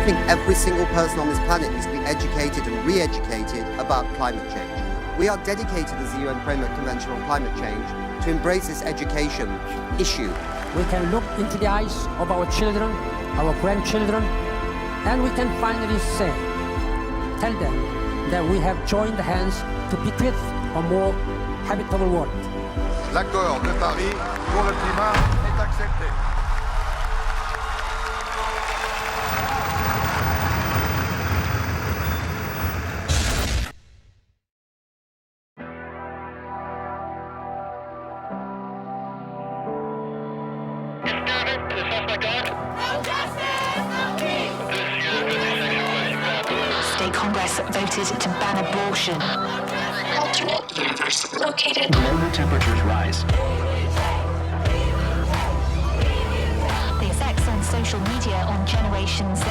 I think every single person on this planet needs to be educated and re-educated about climate change. We are dedicated as the UN Framework Convention on Climate Change to embrace this education issue. We can look into the eyes of our children, our grandchildren, and we can finally say, tell them that we have joined hands to bequeath a more habitable world. L'accord de Paris pour le climat est accepté. State Congress voted to ban abortion. Alternate universe located. Global temperatures rise. The effects on social media on Generation Z.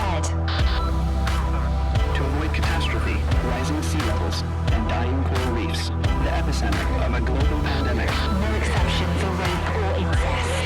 To avoid catastrophe, rising sea levels, and dying coral reefs, the epicenter of a global pandemic. No exception for rape or incest.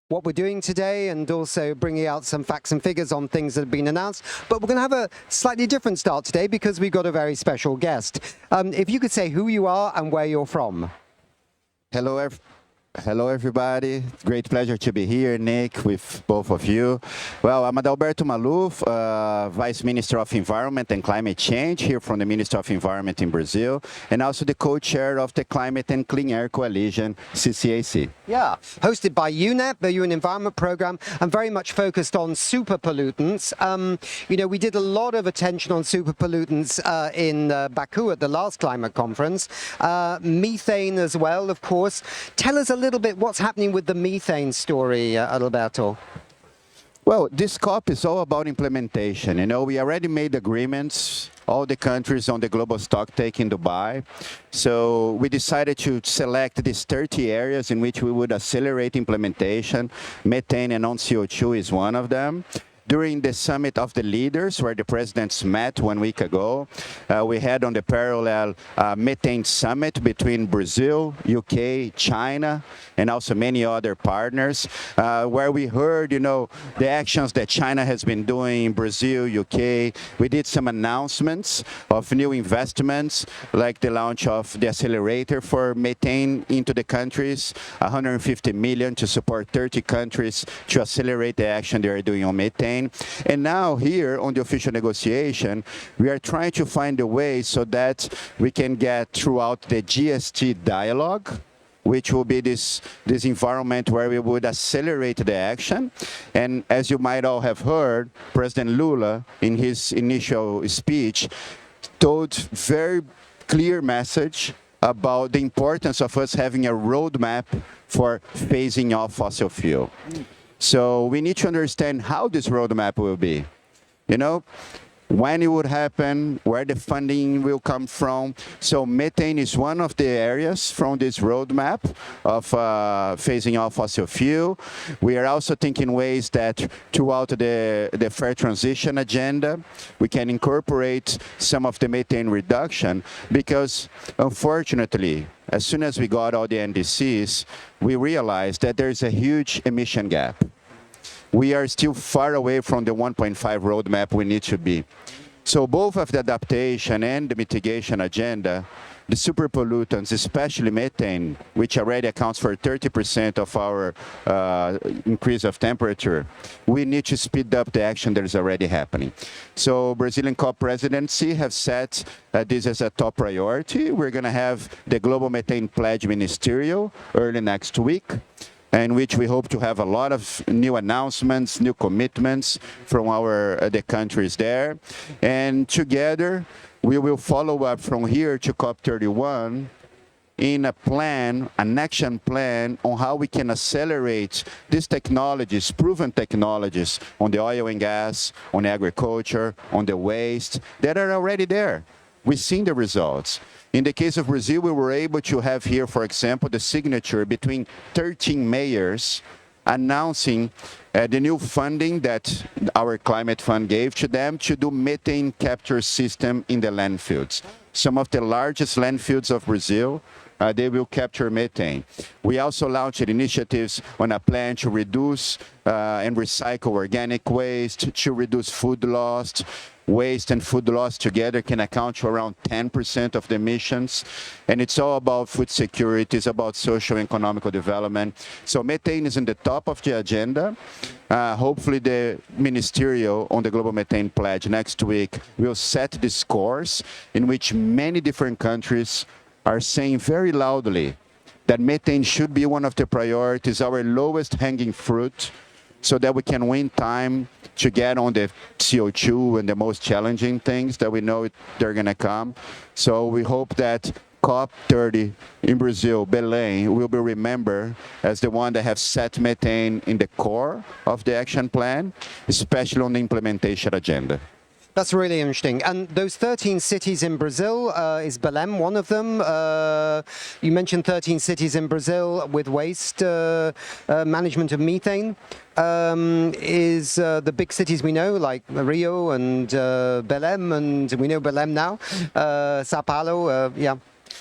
What we're doing today, and also bringing out some facts and figures on things that have been announced. But we're going to have a slightly different start today because we've got a very special guest. If you could say who you are and where you're from. Hello, everybody. Great pleasure to be here, Nick, with both of you. Well, I'm Adalberto Maluf, Vice Minister of Environment and Climate Change here from the Ministry of Environment in Brazil, and also the co-chair of the Climate and Clean Air Coalition, CCAC. Yeah, hosted by UNEP, the UN Environment Programme, and very much focused on super pollutants. You know, we did a lot of attention on super pollutants in Baku at the last climate conference. Methane as well, of course. Tell us a little bit what's happening with the methane story, Adalberto. Well, this COP is all about implementation. You know, we already made agreements, all the countries on the global stocktake in Dubai. So we decided to select these 30 areas in which we would accelerate implementation. Methane and non-CO2 is one of them. During the summit of the leaders, where the presidents met 1 week ago, we had on the parallel methane summit between Brazil, UK, China, and also many other partners, where we heard, you know, the actions that China has been doing in Brazil, UK. We did some announcements of new investments, like the launch of the accelerator for methane into the countries, 150 million to support 30 countries to accelerate the action they are doing on methane. And now here on the official negotiation, we are trying to find a way so that we can get throughout the GST dialogue, which will be this environment where we would accelerate the action. And as you might all have heard, President Lula, in his initial speech, told very clear message about the importance of us having a roadmap for phasing off fossil fuel. So we need to understand how this roadmap will be, you know, when it would happen, where the funding will come from. So methane is one of the areas from this roadmap of phasing off fossil fuel. We are also thinking ways that throughout the fair transition agenda, we can incorporate some of the methane reduction because, unfortunately, as soon as we got all the NDCs, we realized that there's a huge emission gap. We are still far away from the 1.5 roadmap we need to be. So both of the adaptation and the mitigation agenda, the super pollutants, especially methane, which already accounts for 30% of our increase of temperature, we need to speed up the action that is already happening. So Brazilian COP presidency have set this as a top priority. We're going to have the Global Methane Pledge Ministerial early next week, in which we hope to have a lot of new announcements, new commitments from the countries there. And together, we will follow up from here to COP31 in a plan, an action plan on how we can accelerate these technologies, proven technologies on the oil and gas, on agriculture, on the waste, that are already there. We've seen the results. In the case of Brazil, we were able to have here, for example, the signature between 13 mayors announcing the new funding that our climate fund gave to them to do methane capture system in the landfills. Some of the largest landfills of Brazil, they will capture methane. We also launched initiatives on a plan to reduce and recycle organic waste, to reduce food loss. Waste and food loss together can account for around 10% of the emissions. And it's all about food security, it's about social and economical development. So methane is in the top of the agenda. Hopefully the ministerial on the Global Methane Pledge next week will set this course in which many different countries are saying very loudly that methane should be one of the priorities, our lowest hanging fruit, so that we can win time to get on the CO2 and the most challenging things that we know they're going to come. So we hope that COP30 in Brazil, Belém, will be remembered as the one that has set methane in the core of the action plan, especially on the implementation agenda. That's really interesting. And those 13 cities in Brazil, is Belém one of them? You mentioned 13 cities in Brazil with waste management of methane. Is the big cities we know, like Rio and Belém, and we know Belém now, Sao Paulo, yeah.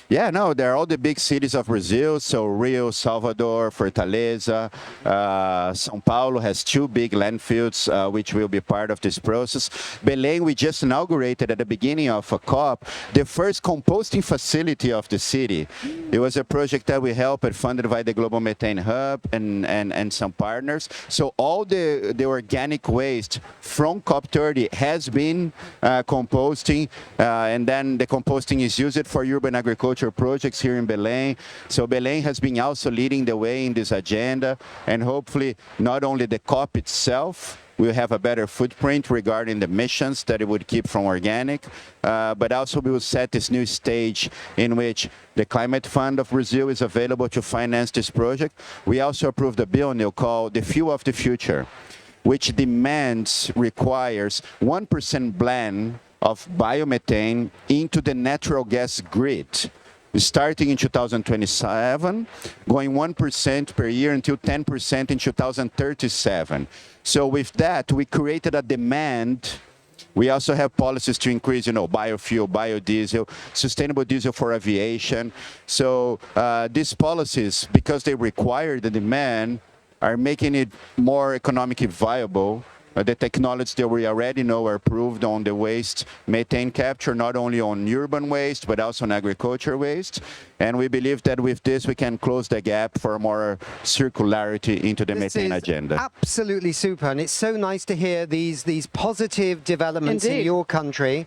Yeah, no, they're all the big cities of Brazil. So Rio, Salvador, Fortaleza, São Paulo has 2 big landfills, which will be part of this process. Belém, we just inaugurated at the beginning of a COP, the first composting facility of the city. It was a project that we helped, funded by the Global Methane Hub and some partners. So all the organic waste from COP30 has been composting, and then the composting is used for urban agriculture projects here in Belém. So Belém has been also leading the way in this agenda, and hopefully not only the COP itself will have a better footprint regarding the emissions that it would keep from organic, but also we will set this new stage in which the Climate Fund of Brazil is available to finance this project. We also approved a bill now called the Fuel of the Future, which requires 1% blend of biomethane into the natural gas grid, starting in 2027, going 1% per year until 10% in 2037. So with that, we created a demand. We also have policies to increase, biofuel, biodiesel, sustainable diesel for aviation. So these policies, because they require the demand, are making it more economically viable. The technologies that we already know are approved on the waste methane capture, not only on urban waste, but also on agriculture waste. And we believe that with this, we can close the gap for more circularity into the methane agenda. Absolutely super. And it's so nice to hear these positive developments in your country.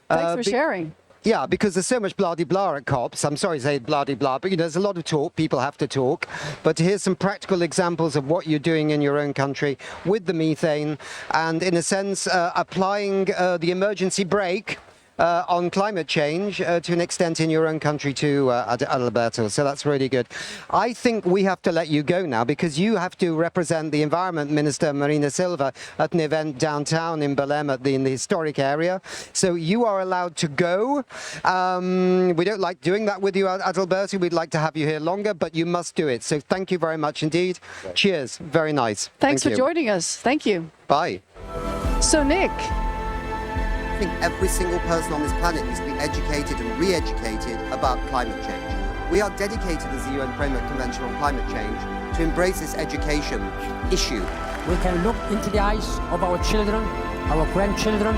Thanks for sharing. Yeah, because there's so much blah-de-blah at COPs. I'm sorry to say blah-de-blah, but there's a lot of talk. People have to talk. But here's some practical examples of what you're doing in your own country with the methane and, in a sense, applying the emergency brake on climate change to an extent in your own country too, Adalberto. So that's really good. I think we have to let you go now because you have to represent the Environment Minister, Marina Silva, at an event downtown in Belém in the historic area. So you are allowed to go. We don't like doing that with you, Adalberto. We'd like to have you here longer, but you must do it. So thank you very much indeed. Right. Cheers. Very nice. Thanks for joining us. Thank you. Bye. So, Nick. I think every single person on this planet needs to be educated and re-educated about climate change. We are dedicated as the UN Framework Convention on Climate Change to embrace this education issue. We can look into the eyes of our children, our grandchildren,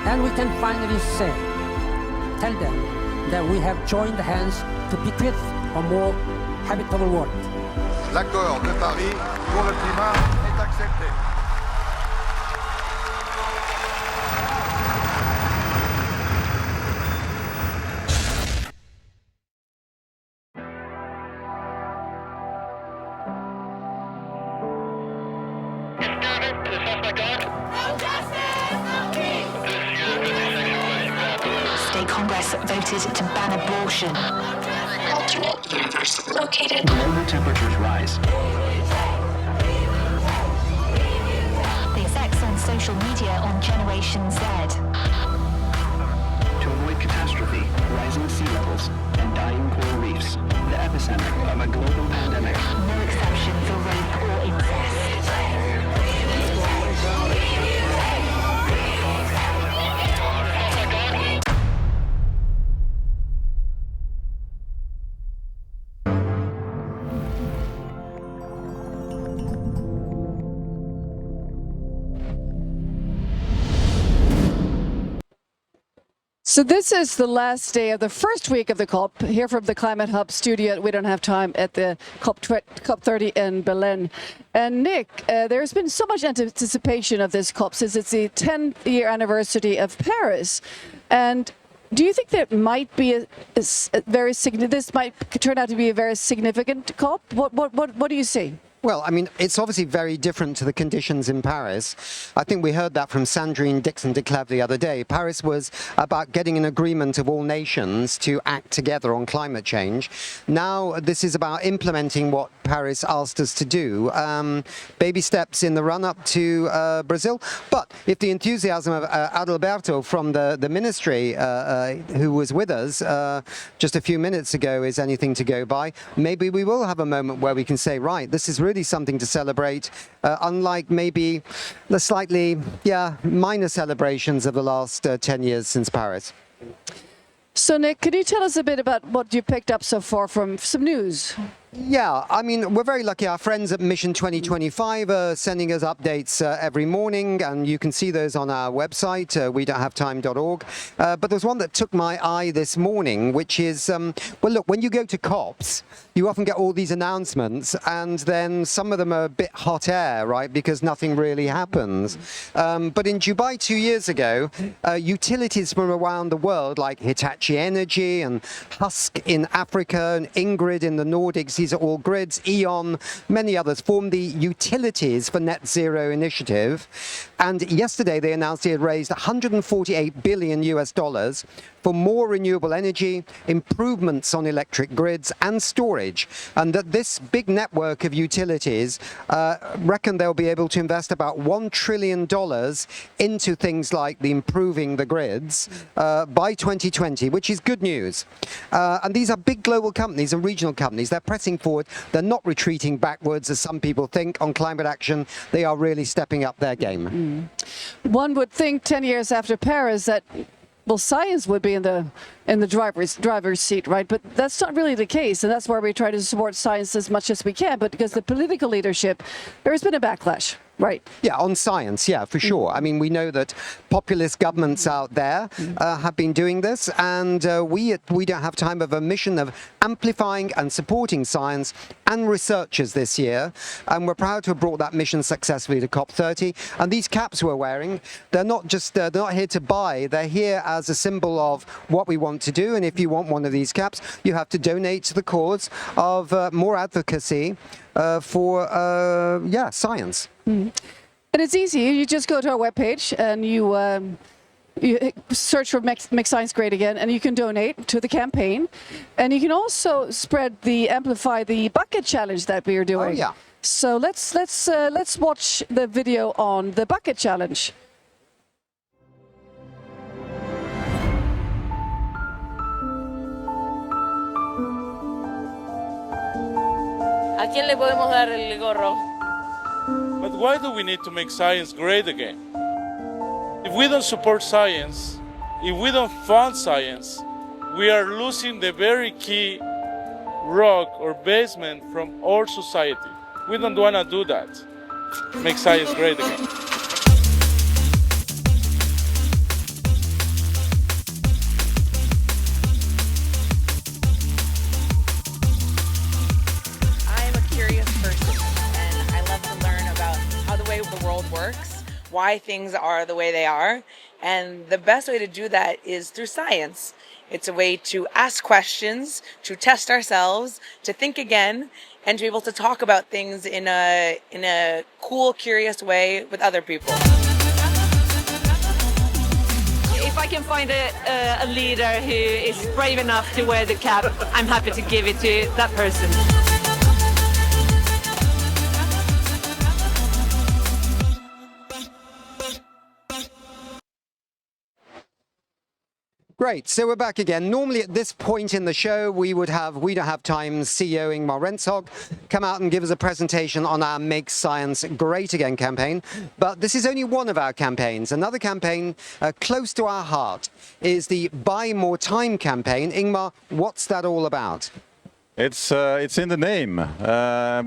and we can finally say, tell them that we have joined hands to bequeath a more habitable world. L'accord de Paris pour le climat est accepté. State Congress voted to ban abortion. universe located. Global temperatures rise. The effects on social media on Generation Z. To avoid catastrophe, rising sea levels, and dying coral reefs, the epicenter of a global pandemic. No exception for rape or incest. So this is the last day of the first week of the COP here from the Climate Hub studio. We don't have time at the COP 30 in Berlin. And Nick, there's been so much anticipation of this COP since it's the 10th-year anniversary of Paris. And do you think that might be this might turn out to be a very significant COP? What do you see? Well, I mean, it's obviously very different to the conditions in Paris. I think we heard that from Sandrine Dixon de Clèves the other day. Paris was about getting an agreement of all nations to act together on climate change. Now, this is about implementing what Paris asked us to do. Baby steps in the run-up to Brazil. But if the enthusiasm of Adalberto from the ministry, who was with us just a few minutes ago, is anything to go by, maybe we will have a moment where we can say, right, this is really something to celebrate, unlike maybe the slightly, minor celebrations of the last 10 years since Paris. So, Nick, could you tell us a bit about what you picked up so far from some news? Yeah, I mean, we're very lucky. Our friends at Mission 2025 are sending us updates every morning, and you can see those on our website, wedon'thavetime.org. But there's one that took my eye this morning, which is, well, look, when you go to COPs, you often get all these announcements, and then some of them are a bit hot air, right, because nothing really happens. But in Dubai 2 years ago, utilities from around the world, like Hitachi Energy and Husk in Africa and Ingrid in the Nordics, these are all grids, E.ON, many others, formed the Utilities for Net Zero initiative. And yesterday they announced they had raised $148 billion for more renewable energy, improvements on electric grids and storage. And that this big network of utilities reckon they'll be able to invest about $1 trillion into things like improving the grids by 2020, which is good news. And these are big global companies and regional companies. They're pressing forward. They're not retreating backwards, as some people think, on climate action. They are really stepping up their game. One would think 10 years after Paris that, well, science would be in the driver's seat, right? But that's not really the case, and that's where we try to support science as much as we can. But because the political leadership, there has been a backlash, right? Yeah, on science, yeah, for sure. I mean, we know that populist governments out there have been doing this, and we don't have time of a mission of amplifying and supporting science and researchers this year, and we're proud to have brought that mission successfully to COP30. And these caps we're wearing, they're not just they're not here to buy, they're here as a symbol of what we want to do. And if you want one of these caps, you have to donate to the cause of more advocacy for science. And it's easy. You just go to our webpage and you search for Make Science Great Again, and you can donate to the campaign. And you can also amplify the bucket challenge that we are doing. Oh, yeah. So let's watch the video on the bucket challenge. ¿A quién le podemos dar el gorro? But why do we need to make science great again? If we don't support science, if we don't fund science, we are losing the very key rock or basement from our society. We don't want to do that. Make science great again. The world works, why things are the way they are, and the best way to do that is through science. It's a way to ask questions, to test ourselves, to think again, and to be able to talk about things in a cool, curious way with other people. If I can find a leader who is brave enough to wear the cap, I'm happy to give it to that person. Great, so we're back again. Normally at this point in the show, we don't have time CEO Ingmar Rentzhog come out and give us a presentation on our Make Science Great Again campaign. But this is only one of our campaigns. Another campaign close to our heart is the Buy More Time campaign. Ingmar, what's that all about? It's in the name.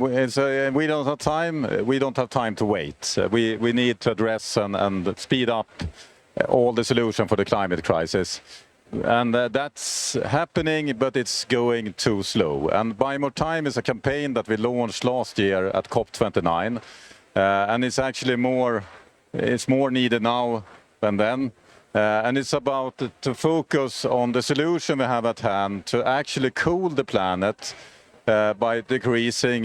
We don't have time. We don't have time to wait. We need to address and speed up all the solution for the climate crisis. And that's happening, but it's going too slow. And Buy More Time is a campaign that we launched last year at COP29. And it's actually more needed now than then. And it's about to focus on the solution we have at hand to actually cool the planet by decreasing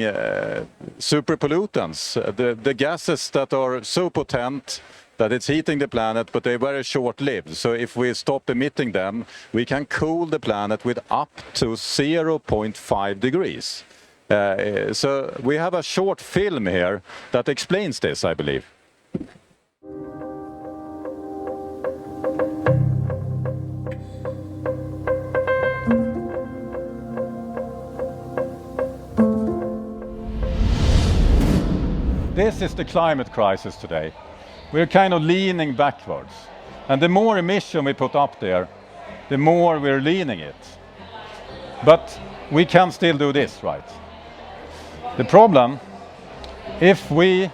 super pollutants, the gases that are so potent that it's heating the planet, but they're very short-lived. So if we stop emitting them, we can cool the planet with up to 0.5 degrees. So we have a short film here that explains this, I believe. This is the climate crisis today. We're kind of leaning backwards. And the more emission we put up there, the more we're leaning it. But we can still do this, right? The problem, if we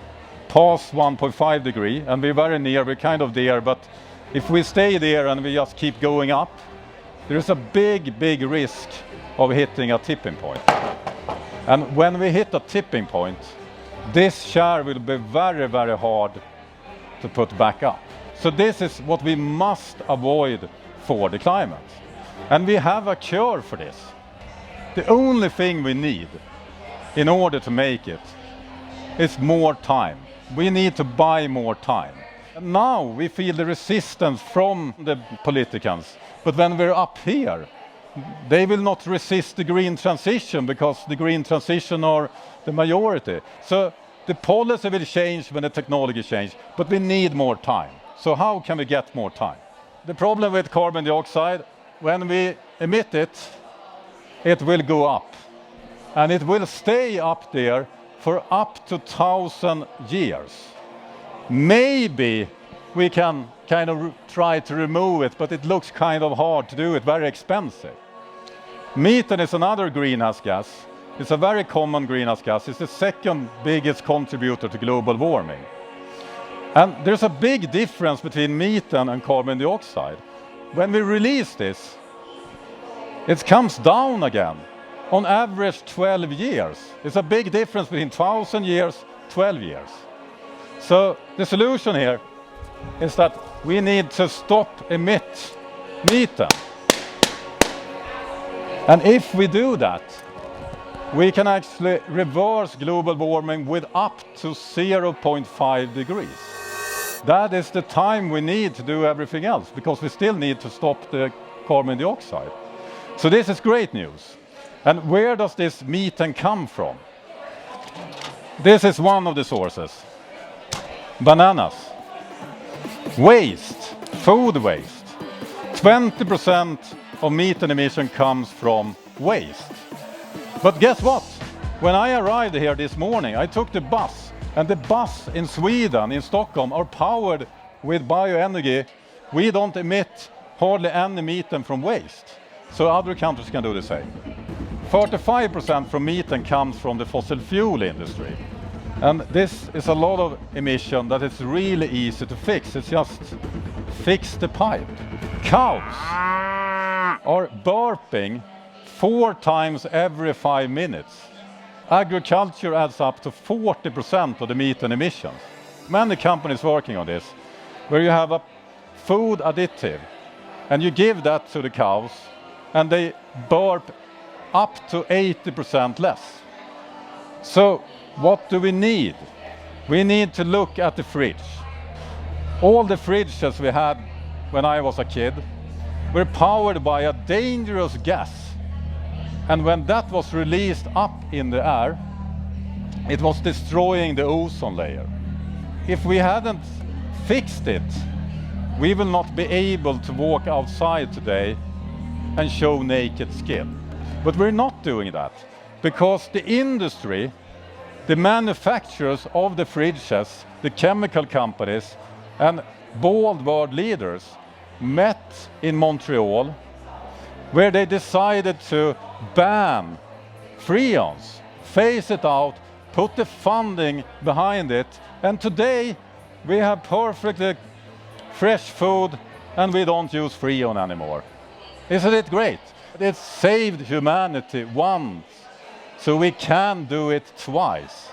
pass 1.5 degree, and we're very near, we're kind of there, but if we stay there and we just keep going up, there is a big, big risk of hitting a tipping point. And when we hit a tipping point, this share will be very, very hard to put back up. So this is what we must avoid for the climate. And we have a cure for this. The only thing we need in order to make it is more time. We need to buy more time. And now we feel the resistance from the politicians. But when we're up here, they will not resist the green transition because the green transition are the majority. So the policy will change when the technology changes, but we need more time. So how can we get more time? The problem with carbon dioxide, when we emit it, it will go up. And it will stay up there for up to 1,000 years. Maybe we can kind of try to remove it, but it looks kind of hard to do it, very expensive. Methane is another greenhouse gas. It's a very common greenhouse gas. It's the second biggest contributor to global warming. And there's a big difference between methane and carbon dioxide. When we release this, it comes down again. On average 12 years. It's a big difference between 1,000 years, 12 years. So the solution here is that we need to stop emit methane. And if we do that, we can actually reverse global warming with up to 0.5 degrees. That is the time we need to do everything else, because we still need to stop the carbon dioxide. So this is great news. And where does this methane come from? This is one of the sources. Bananas. Waste, food waste. 20% of methane emission comes from waste. But guess what? When I arrived here this morning, I took the bus, and the bus in Sweden, in Stockholm, are powered with bioenergy. We don't emit hardly any methane from waste. So other countries can do the same. 45% from methane comes from the fossil fuel industry. And this is a lot of emission that is really easy to fix. It's just fix the pipe. Cows are burping 4 times every 5 minutes. Agriculture adds up to 40% of the methane emissions. Many companies working on this, where you have a food additive, and you give that to the cows, and they burp up to 80% less. So what do we need? We need to look at the fridge. All the fridges we had when I was a kid were powered by a dangerous gas. And when that was released up in the air, it was destroying the ozone layer. If we hadn't fixed it, we will not be able to walk outside today and show naked skin. But we're not doing that because the industry, the manufacturers of the fridges, the chemical companies, and bold world leaders met in Montreal, where they decided to ban freons, phase it out, put the funding behind it, and today we have perfectly fresh food and we don't use freon anymore. Isn't it great? It saved humanity once, so we can do it twice.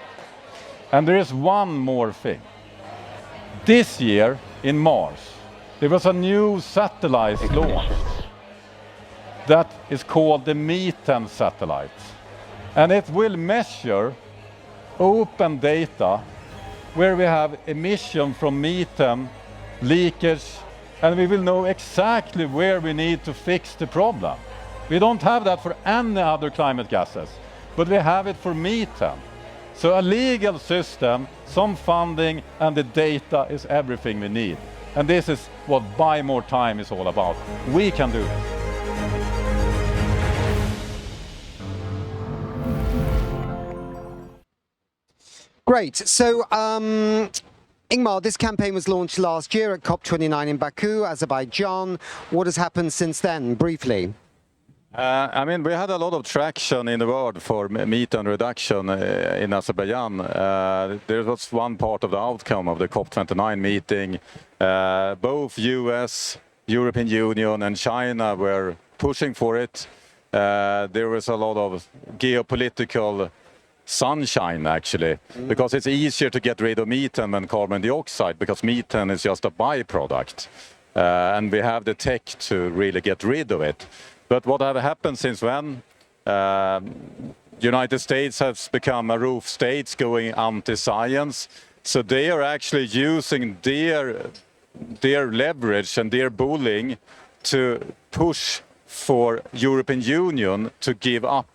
And there is one more thing. This year, in March, there was a new satellite launched that is called the methane satellite. And it will measure open data where we have emission from methane, leakage, and we will know exactly where we need to fix the problem. We don't have that for any other climate gases, but we have it for methane. So a legal system, some funding, and the data is everything we need. And this is what Buy More Time is all about. We can do this. Great. So, Ingmar, this campaign was launched last year at COP29 in Baku, Azerbaijan. What has happened since then, briefly? I mean, we had a lot of traction in the world for methane reduction in Azerbaijan. There was one part of the outcome of the COP29 meeting. Both US, European Union and China were pushing for it. There was a lot of geopolitical sunshine, actually, because it's easier to get rid of methane than carbon dioxide, because methane is just a byproduct. And we have the tech to really get rid of it. But what has happened since when? United States has become a roof state going anti-science. So they are actually using their leverage and their bullying to push for European Union to give up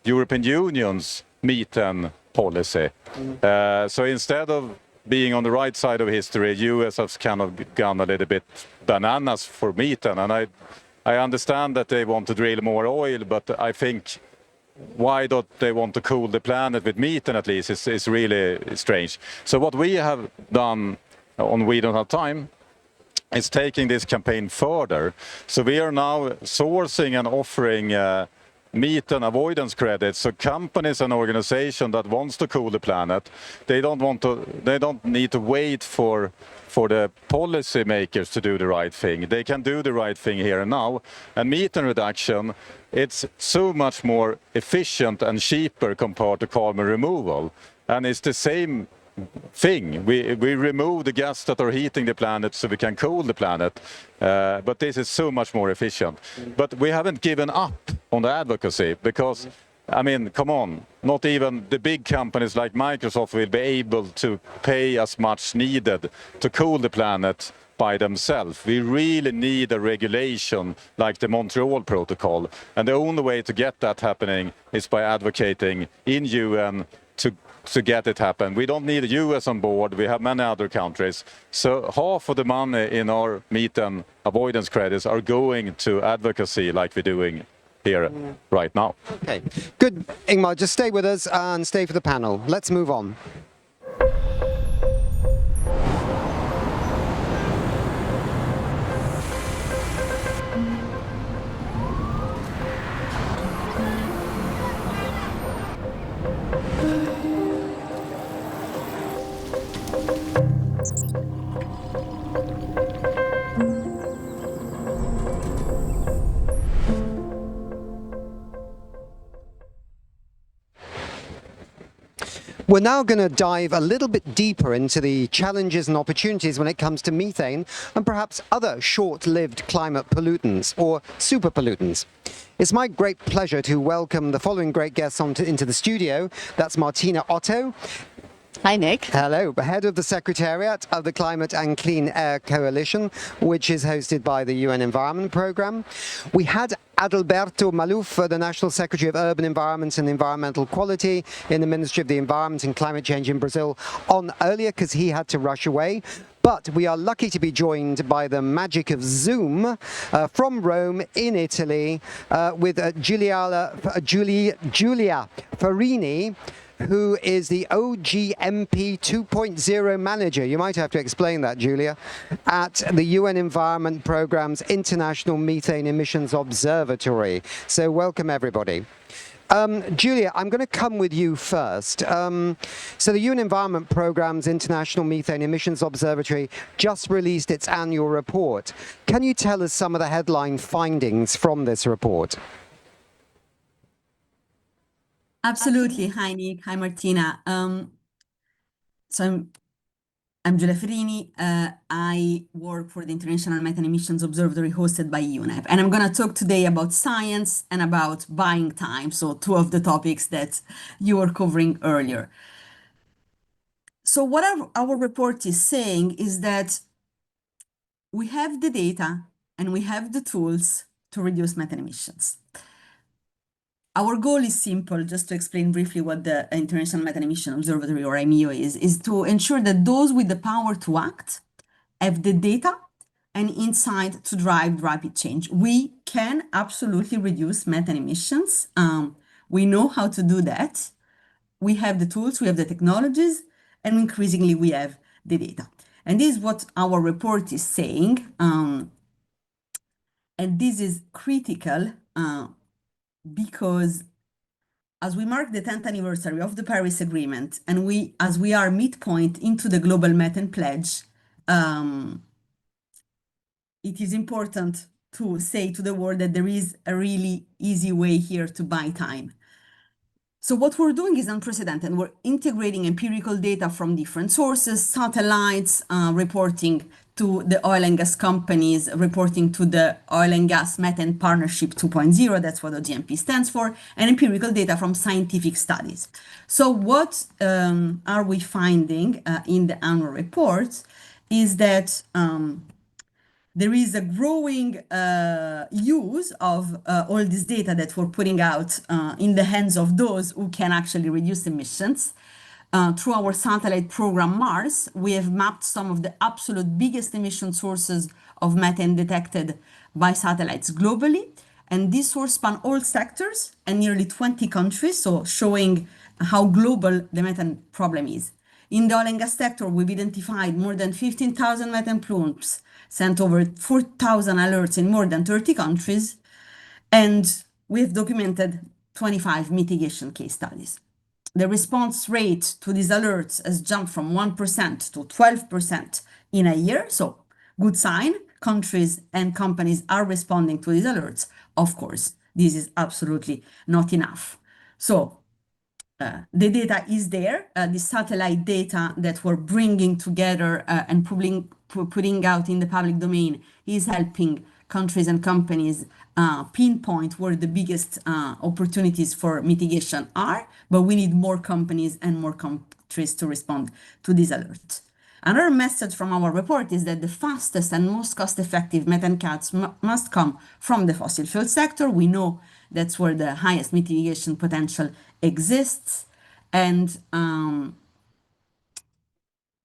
European Union's methane policy. So instead of being on the right side of history, US has kind of gone a little bit bananas for methane. And I understand that they want to drill more oil, but I think why don't they want to cool the planet with methane at least is really strange. So what we have done on We Don't Have Time is taking this campaign further. So we are now sourcing and offering methane avoidance credits. So companies and organizations that wants to cool the planet, they don't need to wait for the policymakers to do the right thing. They can do the right thing here and now. And methane reduction, it's so much more efficient and cheaper compared to carbon removal. And it's the same thing. We remove the gas that are heating the planet so we can cool the planet. But this is so much more efficient. But we haven't given up on the advocacy because, I mean, come on, not even the big companies like Microsoft will be able to pay as much needed to cool the planet by themselves. We really need a regulation like the Montreal Protocol. And the only way to get that happening is by advocating in UN to get it happen. We don't need the US on board. We have many other countries. So half of the money in our methane avoidance credits are going to advocacy like we're doing here right now. Okay, good. Ingmar, just stay with us and stay for the panel. Let's move on. We're now going to dive a little bit deeper into the challenges and opportunities when it comes to methane and perhaps other short-lived climate pollutants or super pollutants. It's my great pleasure to welcome the following great guests into the studio. That's Martina Otto, Hi, Nick. Hello, head of the Secretariat of the Climate and Clean Air Coalition, which is hosted by the UN Environment Programme. We had Adalberto Maluf, the National Secretary of Urban Environment and Environmental Quality in the Ministry of the Environment and Climate Change in Brazil, on earlier because he had to rush away. But we are lucky to be joined by the magic of Zoom from Rome in Italy with Giulia Farini, who is the OGMP 2.0 manager. You might have to explain that, Julia, at the UN Environment Programme's International Methane Emissions Observatory. So welcome, everybody. Julia, I'm going to come with you first. So the UN Environment Programme's International Methane Emissions Observatory just released its annual report. Can you tell us some of the headline findings from this report? Absolutely. Hi, Nick. Hi, Martina. So I'm Giulia Ferrini. I work for the International Methane Emissions Observatory hosted by UNEP. And I'm going to talk today about science and about buying time. So two of the topics that you were covering earlier. So what our report is saying is that we have the data and we have the tools to reduce methane emissions. Our goal is simple, just to explain briefly what the International Methane Emission Observatory, or IMEO, is to ensure that those with the power to act have the data and insight to drive rapid change. We can absolutely reduce methane emissions. We know how to do that. We have the tools, we have the technologies, and increasingly we have the data. And this is what our report is saying. And this is critical because as we mark the 10th anniversary of the Paris Agreement, and as we are midpoint into the Global Methane Pledge, it is important to say to the world that there is a really easy way here to buy time. So what we're doing is unprecedented. We're integrating empirical data from different sources, satellites, reporting to the oil and gas companies, reporting to the Oil and Gas Methane Partnership 2.0, that's what OGMP stands for, and empirical data from scientific studies. So what are we finding in the annual report is that there is a growing use of all this data that we're putting out in the hands of those who can actually reduce emissions. Through our satellite program Mars, we have mapped some of the absolute biggest emission sources of methane detected by satellites globally. And these sources span all sectors and nearly 20 countries, so showing how global the methane problem is. In the oil and gas sector, we've identified more than 15,000 methane plumes, sent over 4,000 alerts in more than 30 countries, and we've documented 25 mitigation case studies. The response rate to these alerts has jumped from 1% to 12% in a year, so good sign. Countries and companies are responding to these alerts. Of course, this is absolutely not enough. So the data is there. The satellite data that we're bringing together and putting out in the public domain is helping countries and companies pinpoint where the biggest opportunities for mitigation are, but we need more companies and more countries to respond to these alerts. Another message from our report is that the fastest and most cost-effective methane cuts must come from the fossil fuel sector. We know that's where the highest mitigation potential exists. And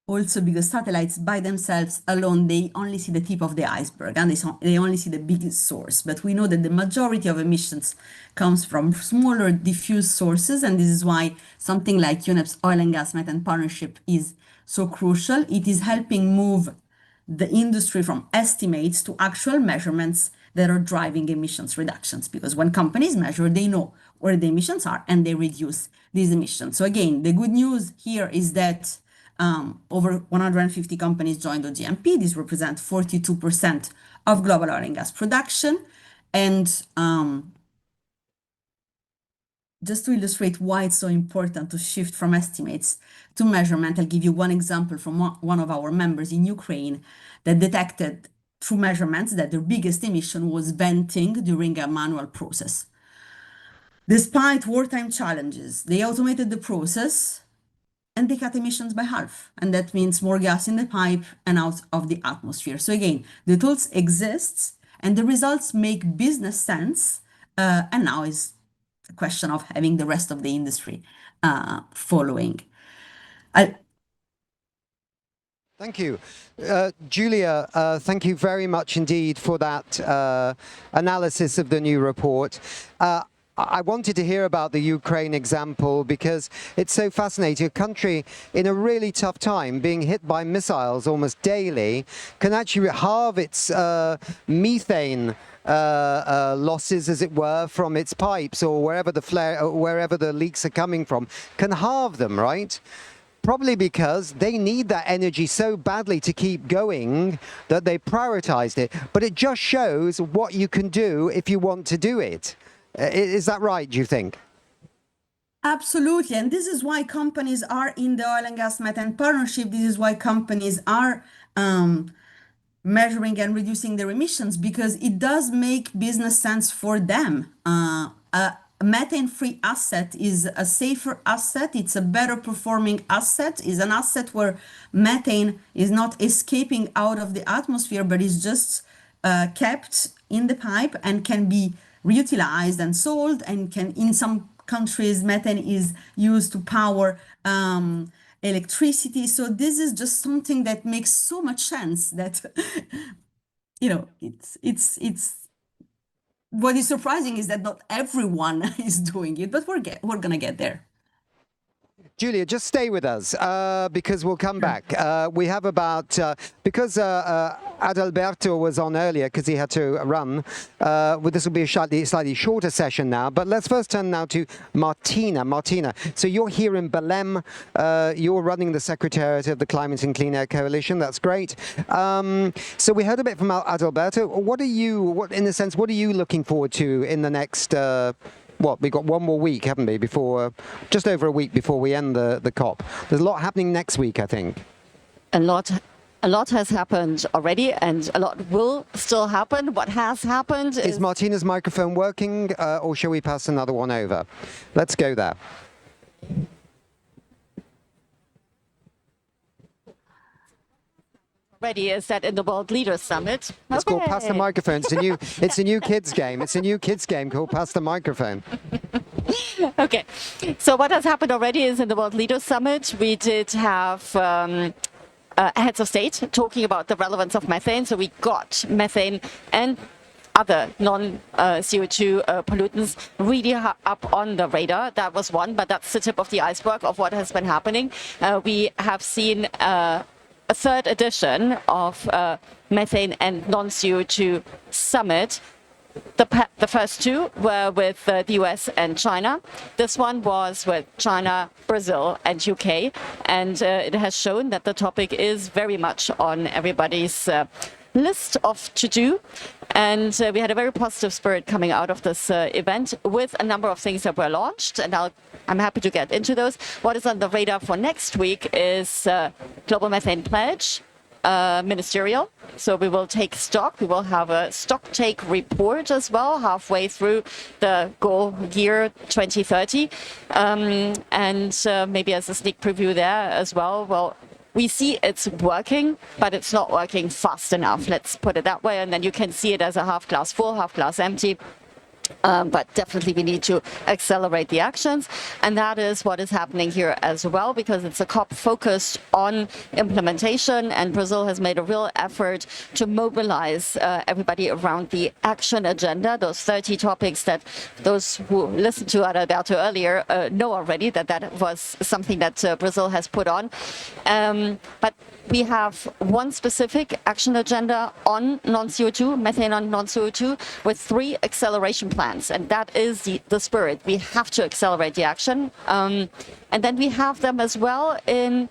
also because satellites by themselves alone, they only see the tip of the iceberg and they only see the biggest source. But we know that the majority of emissions comes from smaller diffuse sources. And this is why something like UNEP's Oil and Gas Methane Partnership is so crucial. It is helping move the industry from estimates to actual measurements that are driving emissions reductions. Because when companies measure, they know where the emissions are and they reduce these emissions. So again, the good news here is that over 150 companies joined OGMP. This represents 42% of global oil and gas production. And just to illustrate why it's so important to shift from estimates to measurement, I'll give you one example from one of our members in Ukraine that detected through measurements that their biggest emission was venting during a manual process. Despite wartime challenges, they automated the process and they cut emissions by half. And that means more gas in the pipe and out of the atmosphere. So again, the tools exist and the results make business sense. And now is a question of having the rest of the industry following. Thank you. Julia, thank you very much indeed for that analysis of the new report. I wanted to hear about the Ukraine example because it's so fascinating. A country in a really tough time, being hit by missiles almost daily, can actually halve its methane losses, as it were, from its pipes or wherever the flare, or wherever the leaks are coming from, can halve them, right? Probably because they need that energy so badly to keep going that they prioritized it. But it just shows what you can do if you want to do it. Is that right, do you think? Absolutely. And this is why companies are in the oil and gas methane partnership. This is why companies are measuring and reducing their emissions, because it does make business sense for them. A methane-free asset is a safer asset. It's a better performing asset. It's an asset where methane is not escaping out of the atmosphere, but is just kept in the pipe and can be reutilized and sold, and can, in some countries, methane is used to power electricity. So this is just something that makes so much sense that, you know, it's what is surprising is that not everyone is doing it, but we're gonna get there. Julia, just stay with us because we'll come back. We have about, because Adalberto was on earlier because he had to run, this will be a slightly shorter session now, but let's first turn now to Martina. Martina, so you're here in Belém. You're running the Secretariat of the Climate and Clean Air Coalition. That's great. So we heard a bit from Adalberto. What are you looking forward to in the next we've got one more week, haven't we, before, just over a week before we end the COP. There's a lot happening next week, I think. A lot has happened already, and a lot will still happen. What has happened is Martina's microphone working, or shall we pass another one over? Let's go there. Already is that in the World Leaders Summit. It's called Pass the Microphone. It's a new kids game. It's a new kids game called Pass the Microphone. Okay, so what has happened already is in the World Leaders Summit, we did have heads of state talking about the relevance of methane. So we got methane and other non-CO2 pollutants really up on the radar. That was one, but that's the tip of the iceberg of what has been happening. We have seen a third edition of methane and non-CO2 summit. The first two were with the US and China. This one was with China, Brazil, and UK. And it has shown that the topic is very much on everybody's list of to-do. And we had a very positive spirit coming out of this event with a number of things that were launched. And I'm happy to get into those. What is on the radar for next week is Global Methane Pledge, ministerial. So we will take stock. We will have a stock take report as well, halfway through the goal year 2030. And maybe as a sneak preview there as well, we see it's working, but it's not working fast enough. Let's put it that way. And then you can see it as a half glass full, half glass empty. But definitely we need to accelerate the actions. And that is what is happening here as well, because it's a COP focused on implementation. And Brazil has made a real effort to mobilize everybody around the action agenda, those 30 topics that those who listened to Adalberto earlier know already that was something that Brazil has put on. But we have one specific action agenda on non-CO2, methane on non-CO2, with 3 acceleration plans. And that is the spirit. We have to accelerate the action. And then we have them as well in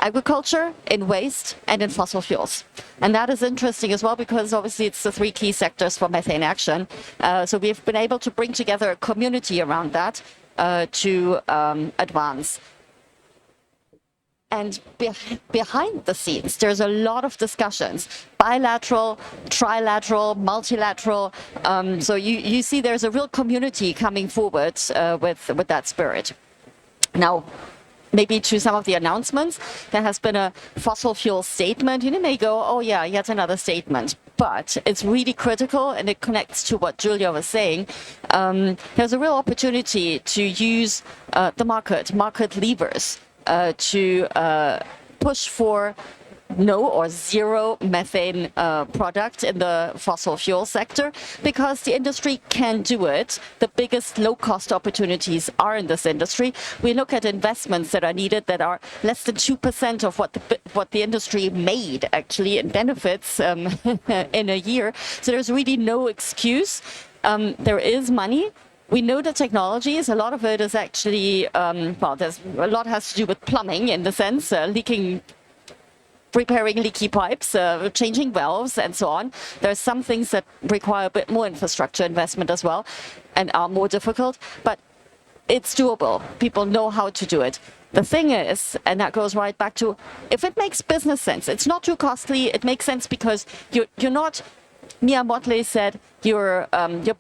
agriculture, in waste, and in fossil fuels. And that is interesting as well, because obviously it's the 3 key sectors for methane action. So we've been able to bring together a community around that to advance. And behind the scenes, there's a lot of discussions, bilateral, trilateral, multilateral. So you see there's a real community coming forward with that spirit. Now, maybe to some of the announcements. There has been a fossil fuel statement. You may go, oh yeah, yet another statement. But it's really critical, and it connects to what Julia was saying. There's a real opportunity to use the market levers to push for no or zero methane product in the fossil fuel sector, because the industry can do it. The biggest low-cost opportunities are in this industry. We look at investments that are needed that are less than 2% of what the industry made actually in benefits in a year. So there's really no excuse. There is money. We know the technologies. A lot of it is actually, there's a lot has to do with plumbing in the sense, repairing leaky pipes, changing valves, and so on. There are some things that require a bit more infrastructure investment as well and are more difficult, but it's doable. People know how to do it. The thing is, and that goes right back to, if it makes business sense, it's not too costly, it makes sense because you're not, Mia Motley said, you're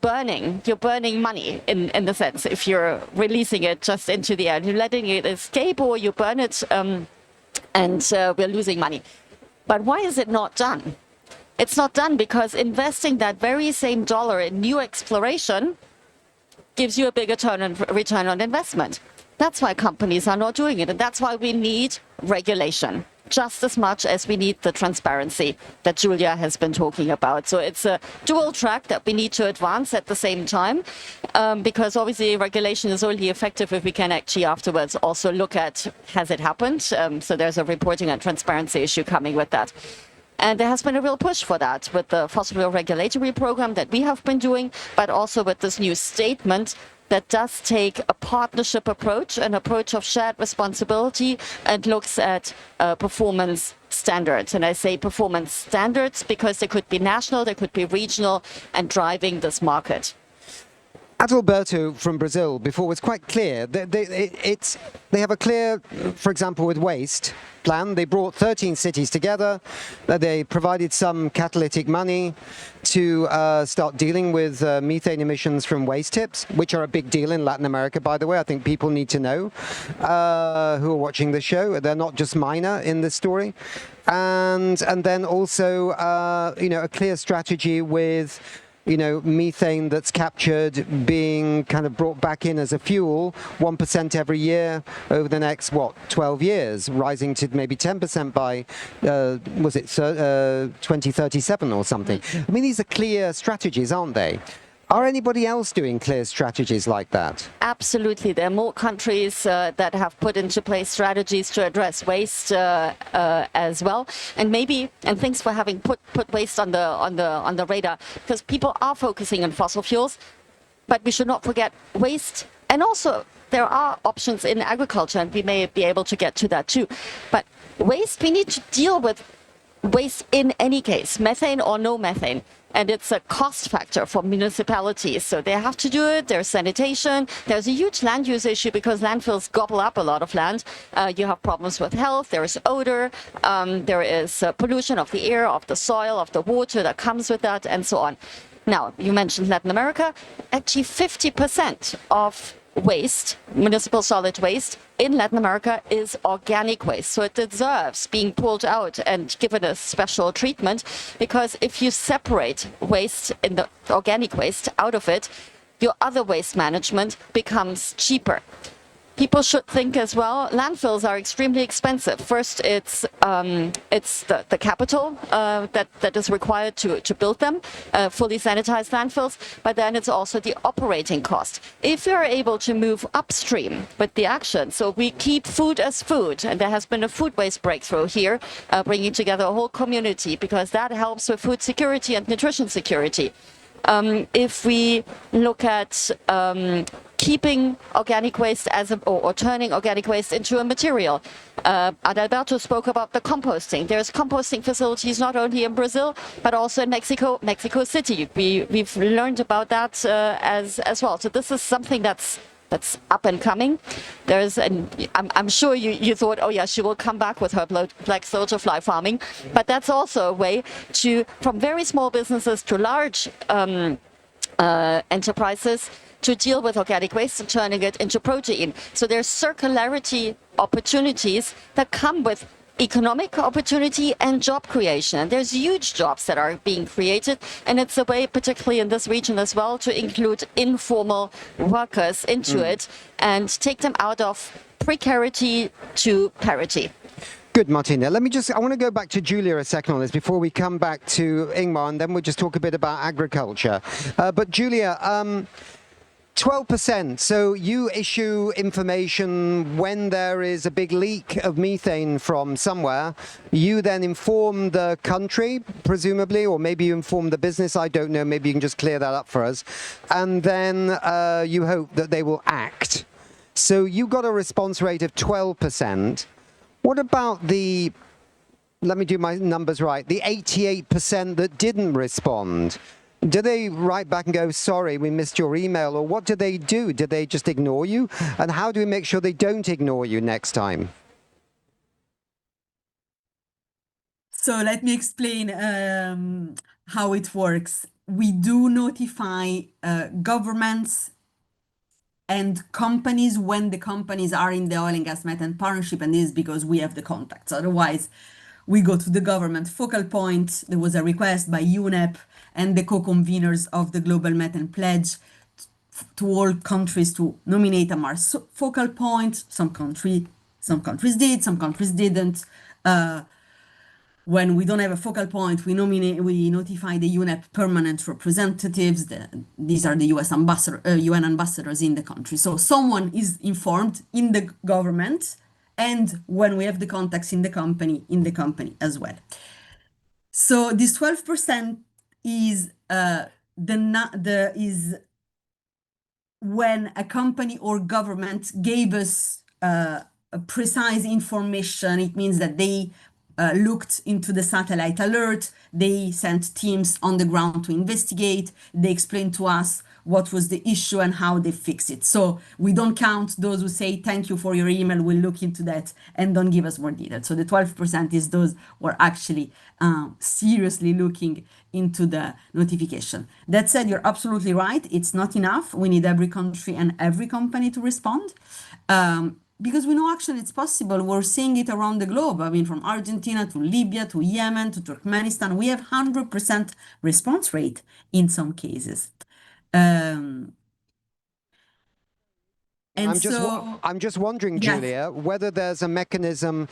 burning money in the sense, if you're releasing it just into the air, you're letting it escape, or you burn it and we're losing money. But why is it not done? It's not done because investing that very same dollar in new exploration gives you a bigger return on investment. That's why companies are not doing it, and that's why we need regulation just as much as we need the transparency that Julia has been talking about. So it's a dual track that we need to advance at the same time, because obviously regulation is only effective if we can actually afterwards also look at, has it happened? So there's a reporting and transparency issue coming with that. And there has been a real push for that with the fossil fuel regulatory program that we have been doing, but also with this new statement that does take a partnership approach, an approach of shared responsibility, and looks at performance standards. And I say performance standards because they could be national, they could be regional, and driving this market. Adalberto from Brazil before was quite clear. They have a clear, for example, with waste plan. They brought 13 cities together. They provided some catalytic money to start dealing with methane emissions from waste tips, which are a big deal in Latin America, by the way. I think people need to know who are watching the show. They're not just minor in this story. And then also, a clear strategy with methane that's captured being kind of brought back in as a fuel, 1% every year over the next, 12 years, rising to maybe 10% by, 2037 or something. I mean, these are clear strategies, aren't they? Are anybody else doing clear strategies like that? Absolutely. There are more countries that have put into place strategies to address waste as well. And thanks for having put waste on the radar, because people are focusing on fossil fuels, but we should not forget waste. And also there are options in agriculture, and we may be able to get to that too. But waste, we need to deal with waste in any case, methane or no methane. And it's a cost factor for municipalities. So they have to do it. There's sanitation. There's a huge land use issue because landfills gobble up a lot of land. You have problems with health. There is odor. There is pollution of the air, of the soil, of the water that comes with that, and so on. Now, you mentioned Latin America. Actually, 50% of waste, municipal solid waste in Latin America is organic waste. So it deserves being pulled out and given a special treatment, because if you separate waste in the organic waste out of it, your other waste management becomes cheaper. People should think as well, landfills are extremely expensive. First, it's the capital that is required to build them, fully sanitized landfills, but then it's also the operating cost. If you're able to move upstream with the action, so we keep food as food, and there has been a food waste breakthrough here, bringing together a whole community, because that helps with food security and nutrition security. If we look at keeping organic waste or turning organic waste into a material. Adalberto spoke about the composting. There's composting facilities not only in Brazil, but also in Mexico City. We've learned about that as well. So this is something that's up and coming. I'm sure you thought, oh yeah, she will come back with her black soldier fly farming, but that's also a way from very small businesses to large enterprises, to deal with organic waste and turning it into protein. So there's circularity opportunities that come with economic opportunity and job creation. There's huge jobs that are being created, and it's a way, particularly in this region as well, to include informal workers into it and take them out of precarity to parity. Good, Martina. I want to go back to Julia a second on this before we come back to Ingmar, and then we'll just talk a bit about agriculture. But Julia, 12%. So you issue information when there is a big leak of methane from somewhere. You then inform the country, presumably, or maybe you inform the business. I don't know. Maybe you can just clear that up for us. And then you hope that they will act. So you got a response rate of 12%. What about the, let me do my numbers right, the 88% that didn't respond? Do they write back and go, sorry, we missed your email? Or what do they do? Do they just ignore you? And how do we make sure they don't ignore you next time? So let me explain how it works. We do notify governments and companies when the companies are in the oil and gas methane partnership, and this is because we have the contacts. Otherwise, we go to the government focal point. There was a request by UNEP and the co-conveners of the Global Methane Pledge to all countries to nominate a Mars focal point. Some countries did, some countries didn't. When we don't have a focal point, we notify the UNEP permanent representatives. These are the UN ambassadors in the country. So someone is informed in the government, and when we have the contacts in the company as well. So this 12% is is when a company or government gave us a precise information. It means that they looked into the satellite alert, they sent teams on the ground to investigate, they explained to us what was the issue and how they fix it. So we don't count those who say, thank you for your email, we'll look into that, and don't give us more details. So the 12% is those who are actually seriously looking into the notification. That said, you're absolutely right, it's not enough. We need every country and every company to respond. Because we know action is possible. We're seeing it around the globe. I mean, from Argentina to Libya to Yemen to Turkmenistan, we have 100% response rate in some cases. And I'm just wondering, Julia, whether there's a mechanism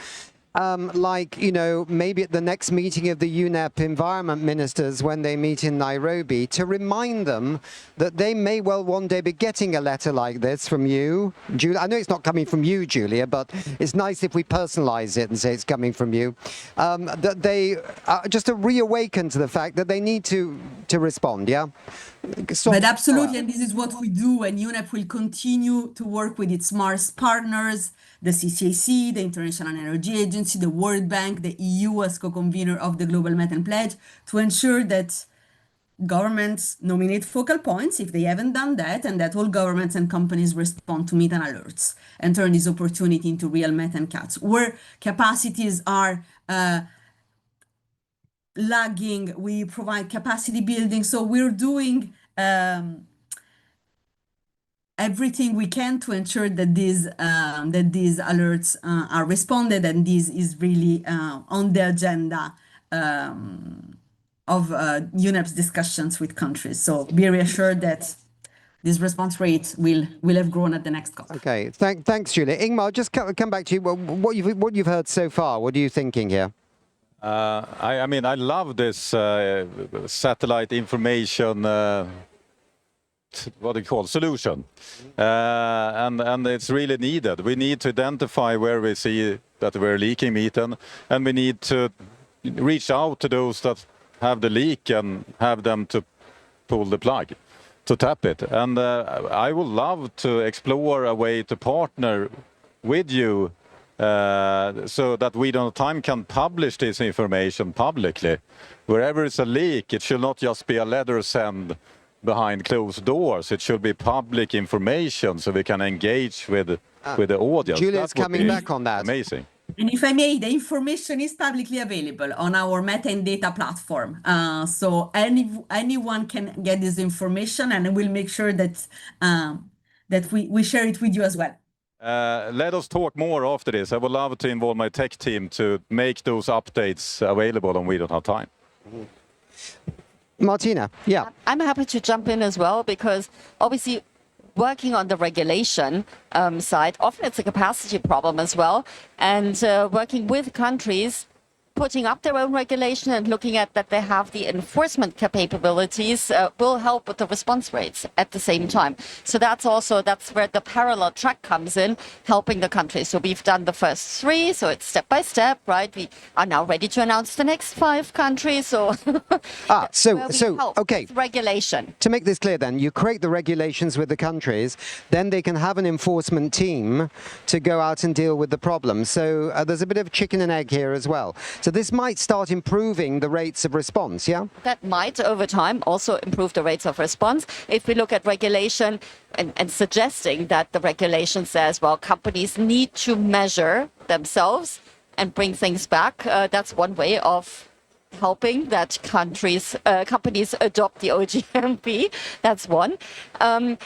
like, you know, maybe at the next meeting of the UNEP environment ministers when they meet in Nairobi, to remind them that they may well one day be getting a letter like this from you, Julia. I know it's not coming from you, Julia, but it's nice if we personalize it and say it's coming from you. That they just to reawaken to the fact that they need to respond, yeah? But absolutely, and this is what we do, and UNEP will continue to work with its Mars partners, the CCAC, the International Energy Agency, the World Bank, the EU as co-convener of the Global Methane Pledge, to ensure that governments nominate focal points if they haven't done that, and that all governments and companies respond to methane alerts and turn this opportunity into real methane cuts. Where capacities are lagging, we provide capacity building. So we're doing everything we can to ensure that these alerts are responded, and this is really on the agenda of UNEP's discussions with countries. So be reassured that this response rate will have grown at the next COP. Okay, thanks, Julia. Ingmar, just come back to you. What you've heard so far? What are you thinking here? I mean, I love this satellite information. What do you call solution, and it's really needed. We need to identify where we see that we're leaking methane, and we need to reach out to those that have the leak and have them to pull the plug, to tap it. And I would love to explore a way to partner with you so that we on time can publish this information publicly. Wherever it's a leak, it should not just be a letter sent behind closed doors. It should be public information so we can engage with the audience. Julia's coming back on that. Amazing. And if I may, the information is publicly available on our methane data platform. So anyone can get this information, and we'll make sure that we share it with you as well. Let us talk more after this. I would love to involve my tech team to make those updates available, and we don't have time. Martina, yeah. I'm happy to jump in as well, because obviously working on the regulation side, often it's a capacity problem as well. And working with countries, putting up their own regulation and looking at that they have the enforcement capabilities will help with the response rates at the same time. So that's where the parallel track comes in, helping the countries. So we've done the first 3, so it's step by step, right? We are now ready to announce the next 5 countries. So okay. Regulation. To make this clear then, you create the regulations with the countries, then they can have an enforcement team to go out and deal with the problem. So there's a bit of chicken and egg here as well. So this might start improving the rates of response, yeah? That might, over time, also improve the rates of response. If we look at regulation and suggesting that the regulation says, well, companies need to measure themselves and bring things back, that's one way of helping that companies adopt the OGMP. That's one.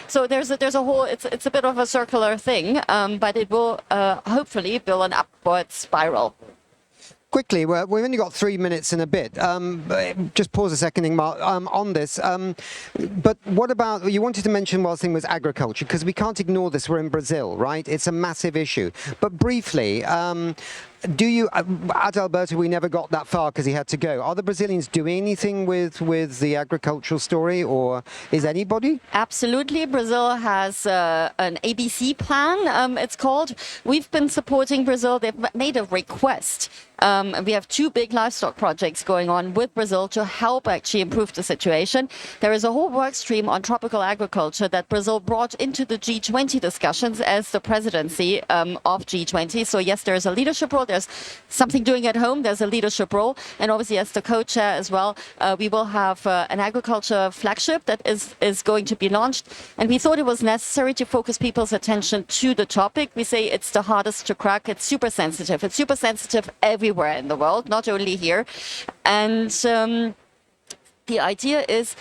So there's a whole, it's a bit of a circular thing, but it will hopefully build an upward spiral. Quickly, we've only got 3 minutes and a bit. Just pause a second, Ingmar, on this. But what about, you wanted to mention whilst thing was agriculture, because we can't ignore this. We're in Brazil, right? It's a massive issue. But briefly, do you, at Alberto, we never got that far because he had to go. Are the Brazilians doing anything with the agricultural story, or is anybody? Absolutely. Brazil has an ABC plan, it's called. We've been supporting Brazil. They've made a request. We have 2 big livestock projects going on with Brazil to help actually improve the situation. There is a whole work stream on tropical agriculture that Brazil brought into the G20 discussions as the presidency of G20. So yes, there is a leadership role. There's something doing at home. There's a leadership role. And obviously as the co-chair as well, we will have an agriculture flagship that is going to be launched. And we thought it was necessary to focus people's attention to the topic. We say it's the hardest to crack. It's super sensitive. It's super sensitive everywhere in the world, not only here. And the idea is,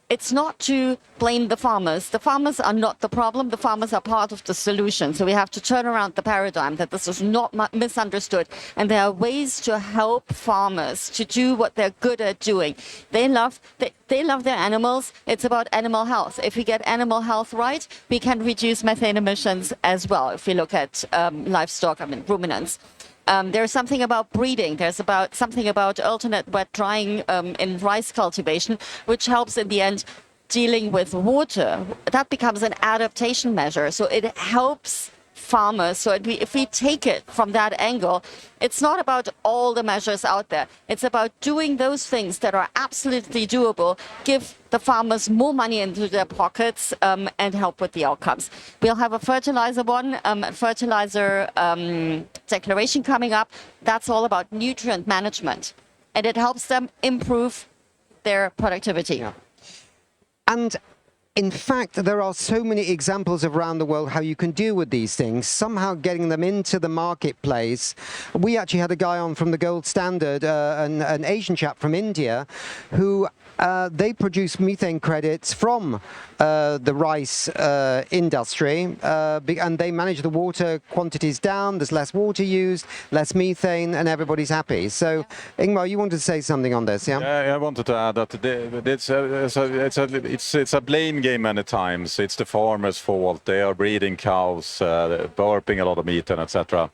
it's not to blame the farmers. The farmers are not the problem. The farmers are part of the solution. So we have to turn around the paradigm that this is not misunderstood. And there are ways to help farmers to do what they're good at doing. They love their animals. It's about animal health. If we get animal health right, we can reduce methane emissions as well. If we look at livestock, ruminants. There's something about breeding. There's something about alternate wet drying in rice cultivation, which helps in the end dealing with water. That becomes an adaptation measure. So it helps farmers. So if we take it from that angle, it's not about all the measures out there. It's about doing those things that are absolutely doable, give the farmers more money into their pockets, and help with the outcomes. We'll have a fertilizer declaration coming up. That's all about nutrient management, and it helps them improve their productivity. Yeah. And in fact, there are so many examples around the world how you can deal with these things, somehow getting them into the marketplace. We actually had a guy on from the Gold Standard, an Asian chap from India, who they produce methane credits from the rice industry, and they manage the water quantities down. There's less water used, less methane, and everybody's happy. So, Ingmar, you wanted to say something on this, yeah? Yeah, I wanted to add that it's a blame game many times. It's the farmers' fault. They are breeding cows, burping a lot of methane, etc.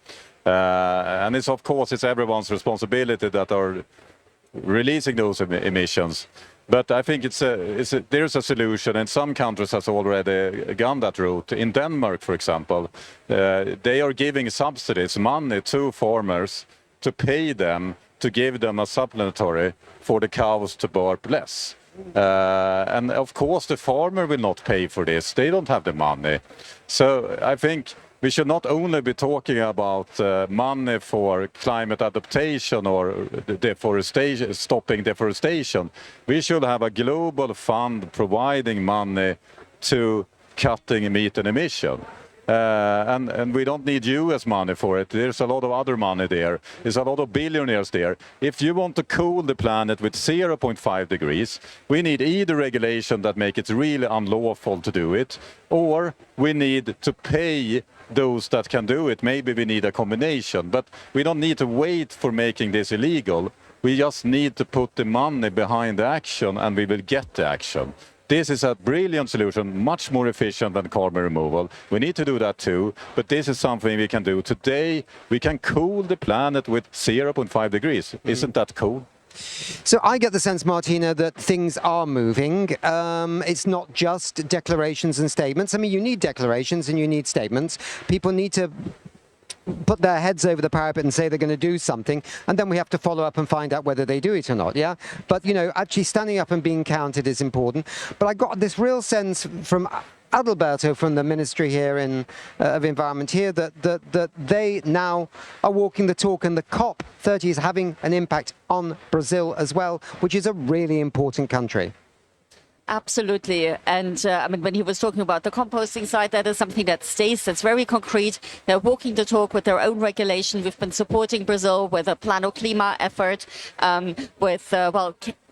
And it's, of course, it's everyone's responsibility that are releasing those emissions. But I think there's a solution, and some countries have already gone that route. In Denmark, for example, they are giving subsidies, money to farmers to pay them, to give them a supplementary for the cows to burp less. And of course, the farmer will not pay for this. They don't have the money. So I think we should not only be talking about money for climate adaptation or deforestation, stopping deforestation. We should have a global fund providing money to cutting methane emission. and we don't need US money for it. There's a lot of other money there. There's a lot of billionaires there. If you want to cool the planet with 0.5 degrees, we need either regulation that make it really unlawful to do it, or we need to pay those that can do it. Maybe we need a combination, but we don't need to wait for making this illegal. We just need to put the money behind the action, and we will get the action. This is a brilliant solution, much more efficient than carbon removal. We need to do that too, but this is something we can do today. We can cool the planet with 0.5 degrees. Isn't that cool? So I get the sense, Martina, that things are moving. It's not just declarations and statements. I mean, you need declarations and you need statements. People need to put their heads over the parapet and say they're going to do something, and then we have to follow up and find out whether they do it or not, yeah? But, you know, actually standing up and being counted is important. But I got this real sense from Adalberto from the Ministry here of Environment here that they now are walking the talk, and the COP30 is having an impact on Brazil as well, which is a really important country. Absolutely. And I mean, when he was talking about the composting side, that is something that stays, that's very concrete. They're walking the talk with their own regulation. We've been supporting Brazil with a Plano Clima effort, with,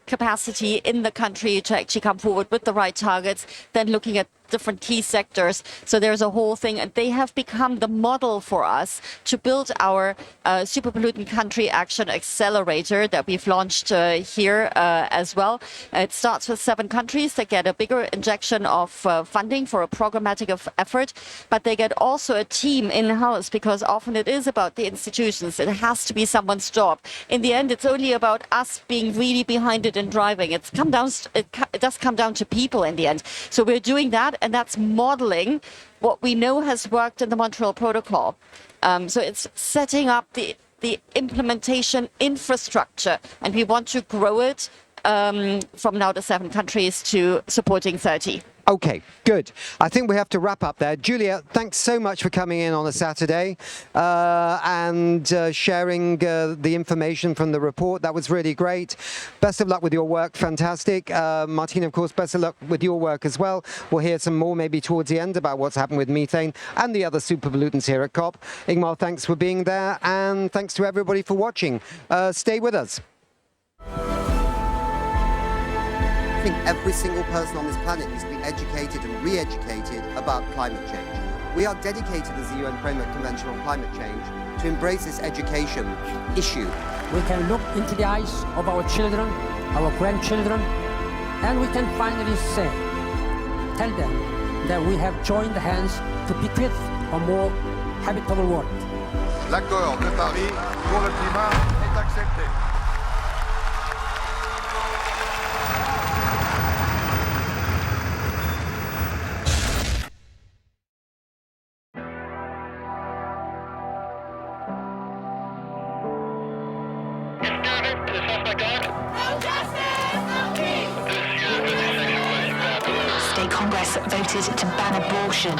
capacity in the country to actually come forward with the right targets, then looking at different key sectors. So there's a whole thing, and they have become the model for us to build our super pollutant country action accelerator that we've launched here as well. It starts with 7 countries that get a bigger injection of funding for a programmatic effort, but they get also a team in-house, because often it is about the institutions. It has to be someone's job. In the end, it's only about us being really behind it and driving. It does come down to people in the end. So we're doing that, and that's modeling what we know has worked in the Montreal Protocol. So it's setting up the implementation infrastructure, and we want to grow it from now to 7 countries to supporting 30. Okay, good. I think we have to wrap up there. Julia, thanks so much for coming in on a Saturday and sharing the information from the report. That was really great. Best of luck with your work. Fantastic. Martina, of course, best of luck with your work as well. We'll hear some more maybe towards the end about what's happened with methane and the other super pollutants here at COP. Ingmar, thanks for being there, and thanks to everybody for watching. Stay with us. I think every single person on this planet needs to be educated and re-educated about climate change. We are dedicated as the UN Framework Convention on Climate Change to embrace this education issue. We can look into the eyes of our children, our grandchildren, and we can finally say, tell them that we have joined hands to bequeath a more habitable world. L'accord de Paris pour le climat est accepté. State Congress voted to ban abortion.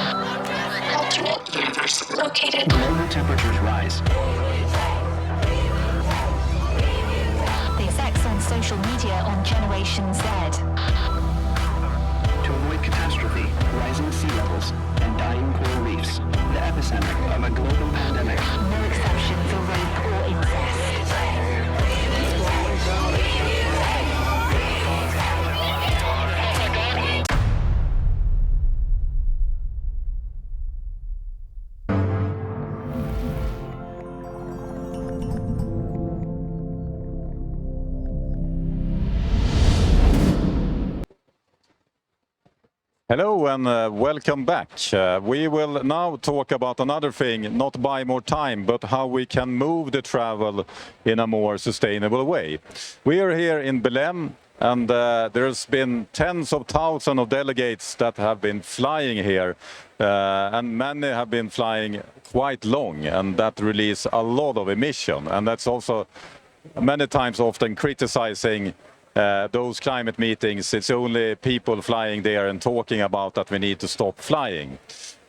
Alternate universe located. Global temperatures rise. The effects on social media on Generation Z. To avoid catastrophe, rising sea levels, and dying coral reefs, the epicenter of a global pandemic. No exception for rape or incest. Hello and welcome back. We will now talk about another thing, not buy more time, but how we can move the travel in a more sustainable way. We are here in Belém, and there's been tens of thousands of delegates that have been flying here, and many have been flying quite long, and that release a lot of emission, and that's also many times often criticizing those climate meetings. It's only people flying there and talking about that we need to stop flying.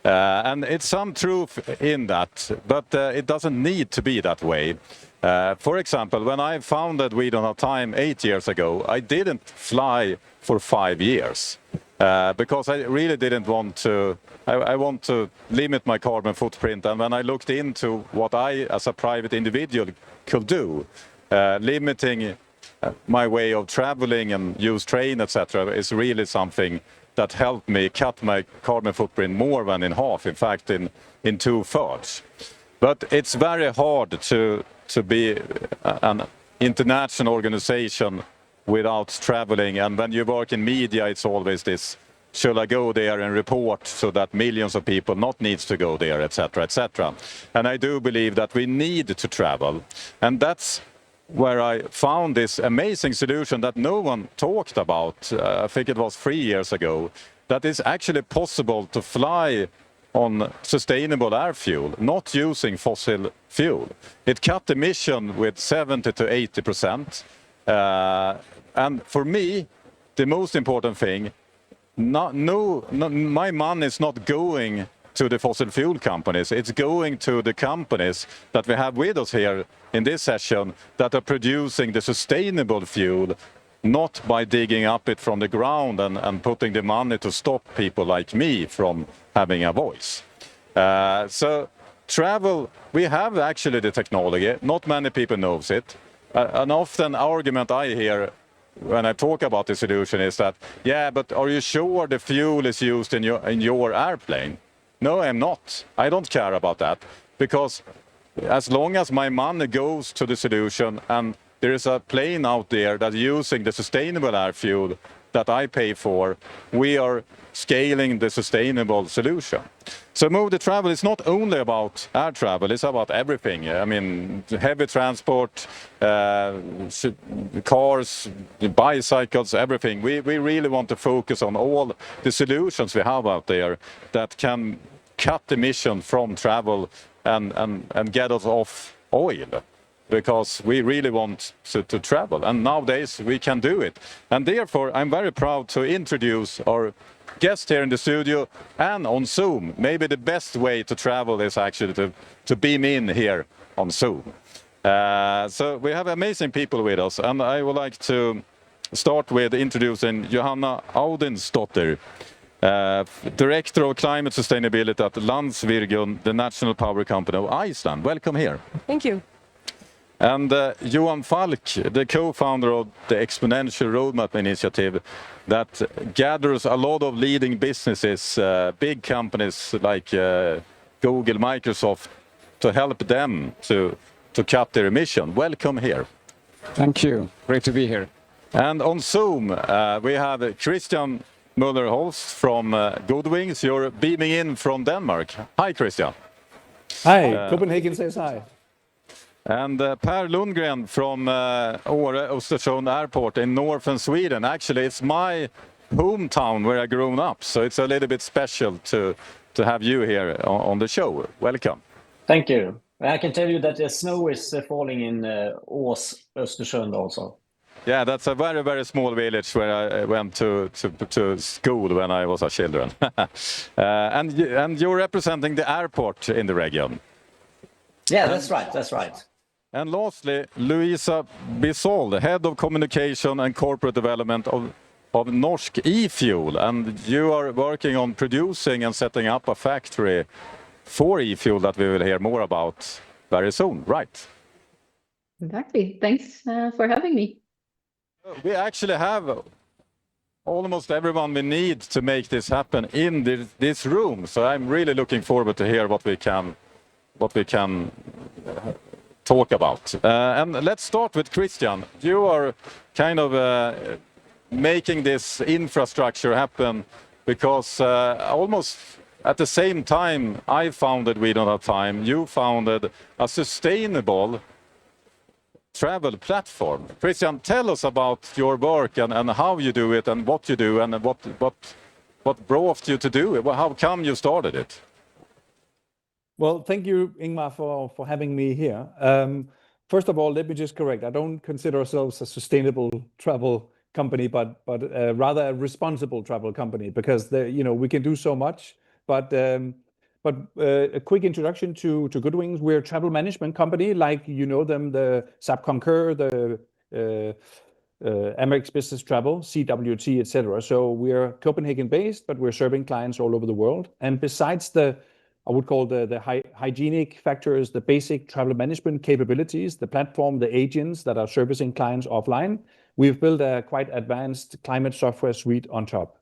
And it's some truth in that, but it doesn't need to be that way. For example, when I founded We Don't Have Time 8 years ago, I didn't fly for 5 years. because I really didn't want to. I want to limit my carbon footprint, and when I looked into what I, as a private individual, could do, limiting my way of traveling and use train, etc., is really something that helped me cut my carbon footprint more than in half. In fact, in 2/3. But it's very hard to be an international organization without traveling, and when you work in media, it's always this: should I go there and report so that millions of people not needs to go there, etc., etc. And I do believe that we need to travel, and that's where I found this amazing solution that no one talked about. I think it was 3 years ago, that is actually possible to fly on sustainable air fuel, not using fossil fuel. It cut emission with 70 to 80%. And for me, the most important thing, my money is not going to the fossil fuel companies. It's going to the companies that we have with us here in this session that are producing the sustainable fuel, not by digging up it from the ground and putting the money to stop people like me from having a voice. So travel, we have actually the technology. Not many people knows it. An often argument I hear when I talk about the solution is that, yeah, but are you sure the fuel is used in your airplane? No, I'm not. I don't care about that, because as long as my money goes to the solution and there is a plane out there that's using the sustainable air fuel that I pay for, we are scaling the sustainable solution. So Move the Travel is not only about air travel, it's about everything. I mean, heavy transport, cars, bicycles, everything. We really want to focus on all the solutions we have out there that can cut emission from travel and get us off oil, because we really want to travel, and nowadays we can do it. And therefore I'm very proud to introduce our guest here in the studio and on Zoom. Maybe the best way to travel is actually to beam in here on Zoom. So we have amazing people with us, and I would like to start with introducing Johanna Audinsdottir, Director of Climate Sustainability at Landsvirkjun, the national power company of Iceland. Welcome here. Thank you. And Johan Falk, the co-founder of the Exponential Roadmap Initiative, that gathers a lot of leading businesses, big companies like Google, Microsoft, to help them to cut their emission. Welcome here. Thank you. Great to be here. And on Zoom, we have Christian Møllerholst from Goodwings. You're beaming in from Denmark. Hi, Christian. Hi, Copenhagen says hi. And Per Lundgren from Åre Östersund Airport in northern Sweden. Actually, it's my hometown where I grew up, so it's a little bit special to have you here on the show. Welcome. Thank you. I can tell you that the snow is falling in Ås Östersund also. Yeah, that's a very, very small village where I went to school when I was a children. And you're representing the airport in the region. Yeah, that's right. That's right. And lastly, Louisa Bisol, Head of Communication and Corporate Development of Norsk E-Fuel. And you are working on producing and setting up a factory for e-fuel that we will hear more about very soon, right? Exactly. Thanks for having me. We actually have almost everyone we need to make this happen in this room. So I'm really looking forward to hear what we can talk about. And let's start with Christian. You are kind of making this infrastructure happen because almost at the same time I founded We Don't Have Time, you founded a sustainable travel platform. Christian, tell us about your work and how you do it and what you do and what brought you to do it. Well, how come you started it? Well, thank you, Ingmar, for having me here. First of all, let me just correct. I don't consider ourselves a sustainable travel company, but rather a responsible travel company, because we can do so much. But a quick introduction to Goodwings. We're a travel management company, like you know them, the SAP Concur, the Amex Business Travel, CWT, etc. So we're Copenhagen-based, but we're serving clients all over the world. And besides the, I would call the hygienic factors, the basic travel management capabilities, the platform, the agents that are servicing clients offline, we've built a quite advanced climate software suite on top.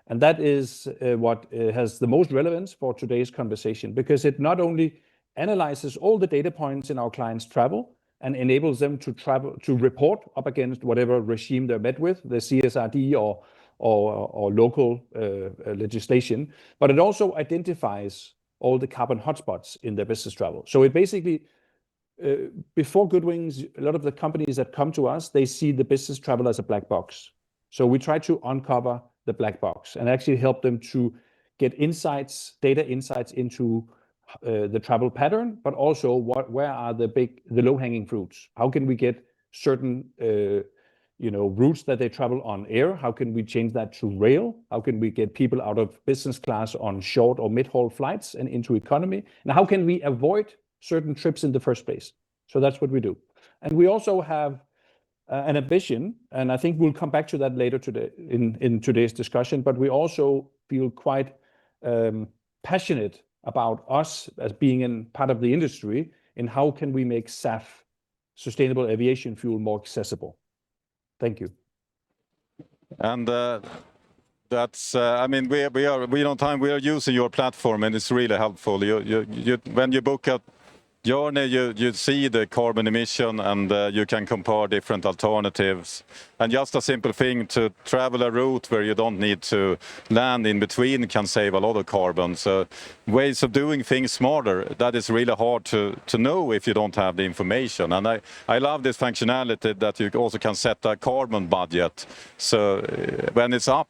And that is what has the most relevance for today's conversation, because it not only analyzes all the data points in our clients' travel and enables them to report up against whatever regime they're met with, the CSRD or local legislation, but it also identifies all the carbon hotspots in their business travel. So it basically, before Goodwings, a lot of the companies that come to us, they see the business travel as a black box. So we try to uncover the black box and actually help them to get insights, data insights into the travel pattern, but also where are the low-hanging fruits? How can we get certain routes that they travel on air? How can we change that to rail? How can we get people out of business class on short or mid-haul flights and into economy? And how can we avoid certain trips in the first place? So that's what we do. And we also have an ambition, and I think we'll come back to that later today in today's discussion, but we also feel quite passionate about us as being in part of the industry in how can we make SAF, sustainable aviation fuel, more accessible. Thank you. And that's, I mean, we don't time. We are using your platform, and it's really helpful. When you book a journey, you see the carbon emission, and you can compare different alternatives. And just a simple thing to travel a route where you don't need to land in between can save a lot of carbon. So ways of doing things smarter, that is really hard to know if you don't have the information. And I love this functionality that you also can set a carbon budget. So when it's up,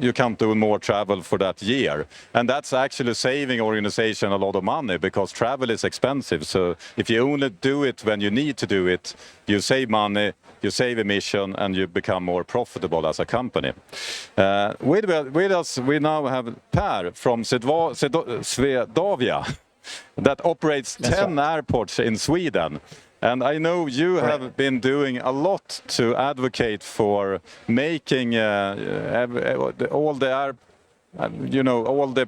you can do more travel for that year. And that's actually saving organization a lot of money, because travel is expensive. So if you only do it when you need to do it, you save money, you save emission, and you become more profitable as a company. With us, we now have Per from Swedavia that operates 10 airports in Sweden. And I know you have been doing a lot to advocate for making all the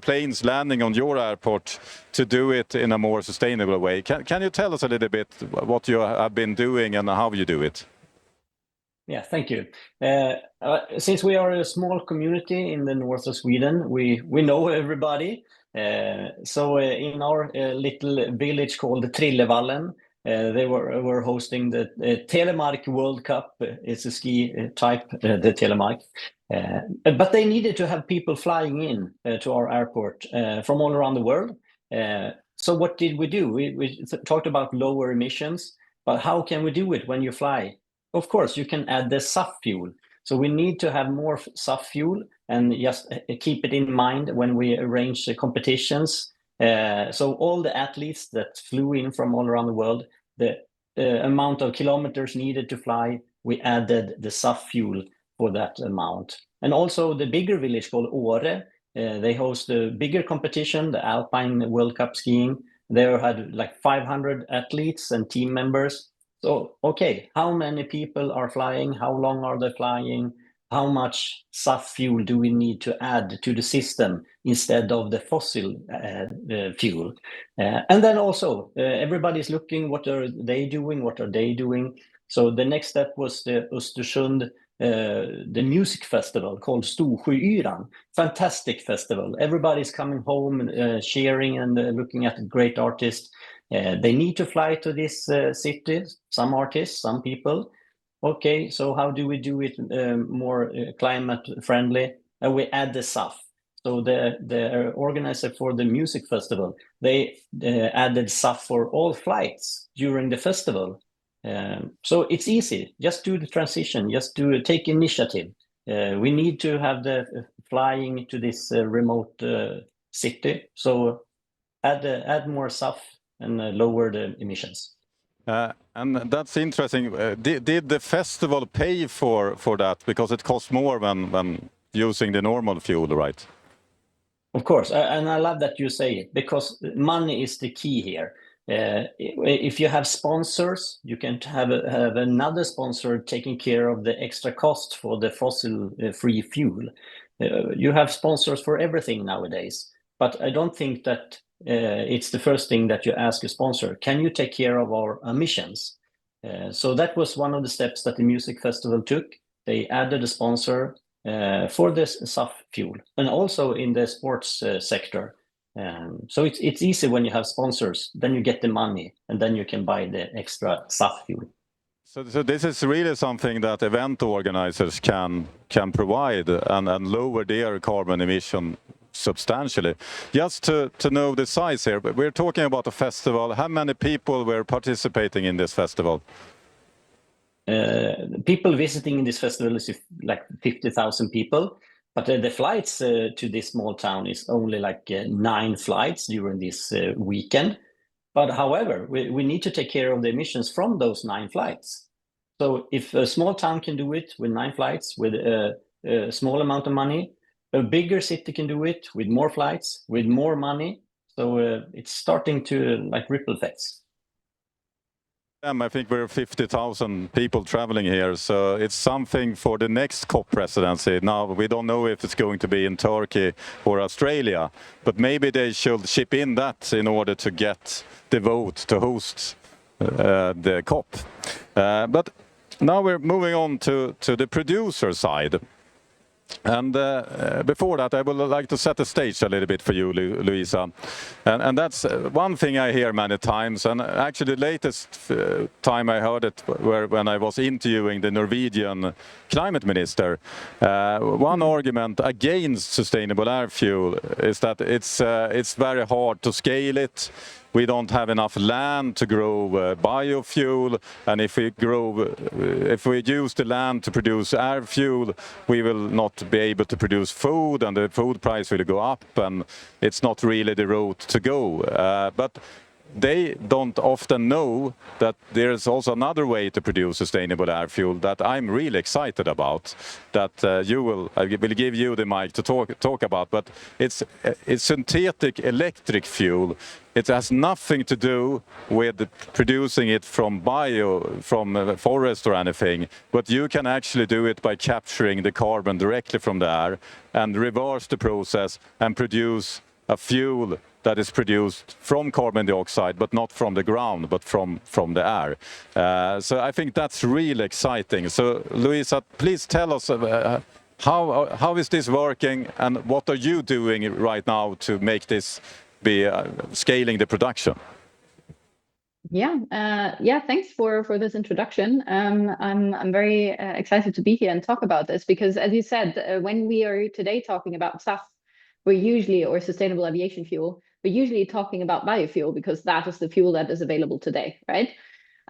planes landing on your airport to do it in a more sustainable way. Can you tell us a little bit what you have been doing and how you do it? Yeah, thank you. Since we are a small community in the north of Sweden, we know everybody. So in our little village called Trillevallen, they were hosting the Telemark World Cup. It's a ski type, the Telemark. But they needed to have people flying in to our airport from all around the world. So what did we do? We talked about lower emissions, but how can we do it when you fly? Of course, you can add the SAF fuel. So we need to have more SAF fuel, and just keep it in mind when we arrange the competitions. So all the athletes that flew in from all around the world, the amount of kilometers needed to fly, we added the SAF fuel for that amount. And also the bigger village called Åre, they host a bigger competition, the Alpine World Cup skiing. They had like 500 athletes and team members. So, okay, how many people are flying? How long are they flying? How much SAF fuel do we need to add to the system instead of the fossil fuel? And then also, everybody's looking, what are they doing? What are they doing? So the next step was the Östersund, the music festival called Storsjöyran. Fantastic festival. Everybody's coming home, cheering and looking at great artists. They need to fly to this city, some artists, some people. Okay, so how do we do it more climate friendly? We add the SAF. So the organizer for the music festival, they added SAF for all flights during the festival. So it's easy. Just do the transition. Just take initiative. We need to have the flying to this remote city. So add more SAF and lower the emissions. And that's interesting. Did the festival pay for that? Because it costs more than using the normal fuel, right? Of course, and I love that you say it, because money is the key here. If you have sponsors, you can have another sponsor taking care of the extra cost for the fossil-free fuel. You have sponsors for everything nowadays, but I don't think that it's the first thing that you ask a sponsor. Can you take care of our emissions? So that was one of the steps that the music festival took. They added a sponsor for this SAF fuel, and also in the sports sector. So it's easy when you have sponsors, then you get the money, and then you can buy the extra SAF fuel. So this is really something that event organizers can provide and lower their carbon emission substantially. Just to know the size here, but we're talking about a festival. How many people were participating in this festival? People visiting in this festival is like 50,000 people, but the flights to this small town is only like 9 flights during this weekend. But however, we need to take care of the emissions from those 9 flights. So if a small town can do it with 9 flights with a small amount of money, a bigger city can do it with more flights, with more money. So it's starting to like ripple effects. I think we're 50,000 people traveling here, so it's something for the next COP presidency. Now, we don't know if it's going to be in Turkey or Australia, but maybe they should chip in that in order to get the vote to host the COP. But now we're moving on to the producer side. And before that, I would like to set the stage a little bit for you, Luisa. And that's one thing I hear many times. And actually, the latest time I heard it when I was interviewing the Norwegian climate minister. One argument against sustainable air fuel is that it's very hard to scale it. We don't have enough land to grow biofuel, and if we use the land to produce air fuel, we will not be able to produce food, and the food price will go up, and it's not really the route to go. But they don't often know that there's also another way to produce sustainable air fuel that I'm really excited about, that I will give you the mic to talk about, but it's synthetic electric fuel. It has nothing to do with producing it from forest or anything, but you can actually do it by capturing the carbon directly from the air and reverse the process and produce a fuel that is produced from carbon dioxide, but not from the ground, but from the air. So I think that's really exciting. So Luisa, please tell us how is this working, and what are you doing right now to make this be scaling the production? Yeah, thanks for this introduction. I'm very excited to be here and talk about this, because as you said, when we are today talking about SAF, or sustainable aviation fuel, we're usually talking about biofuel because that is the fuel that is available today, right?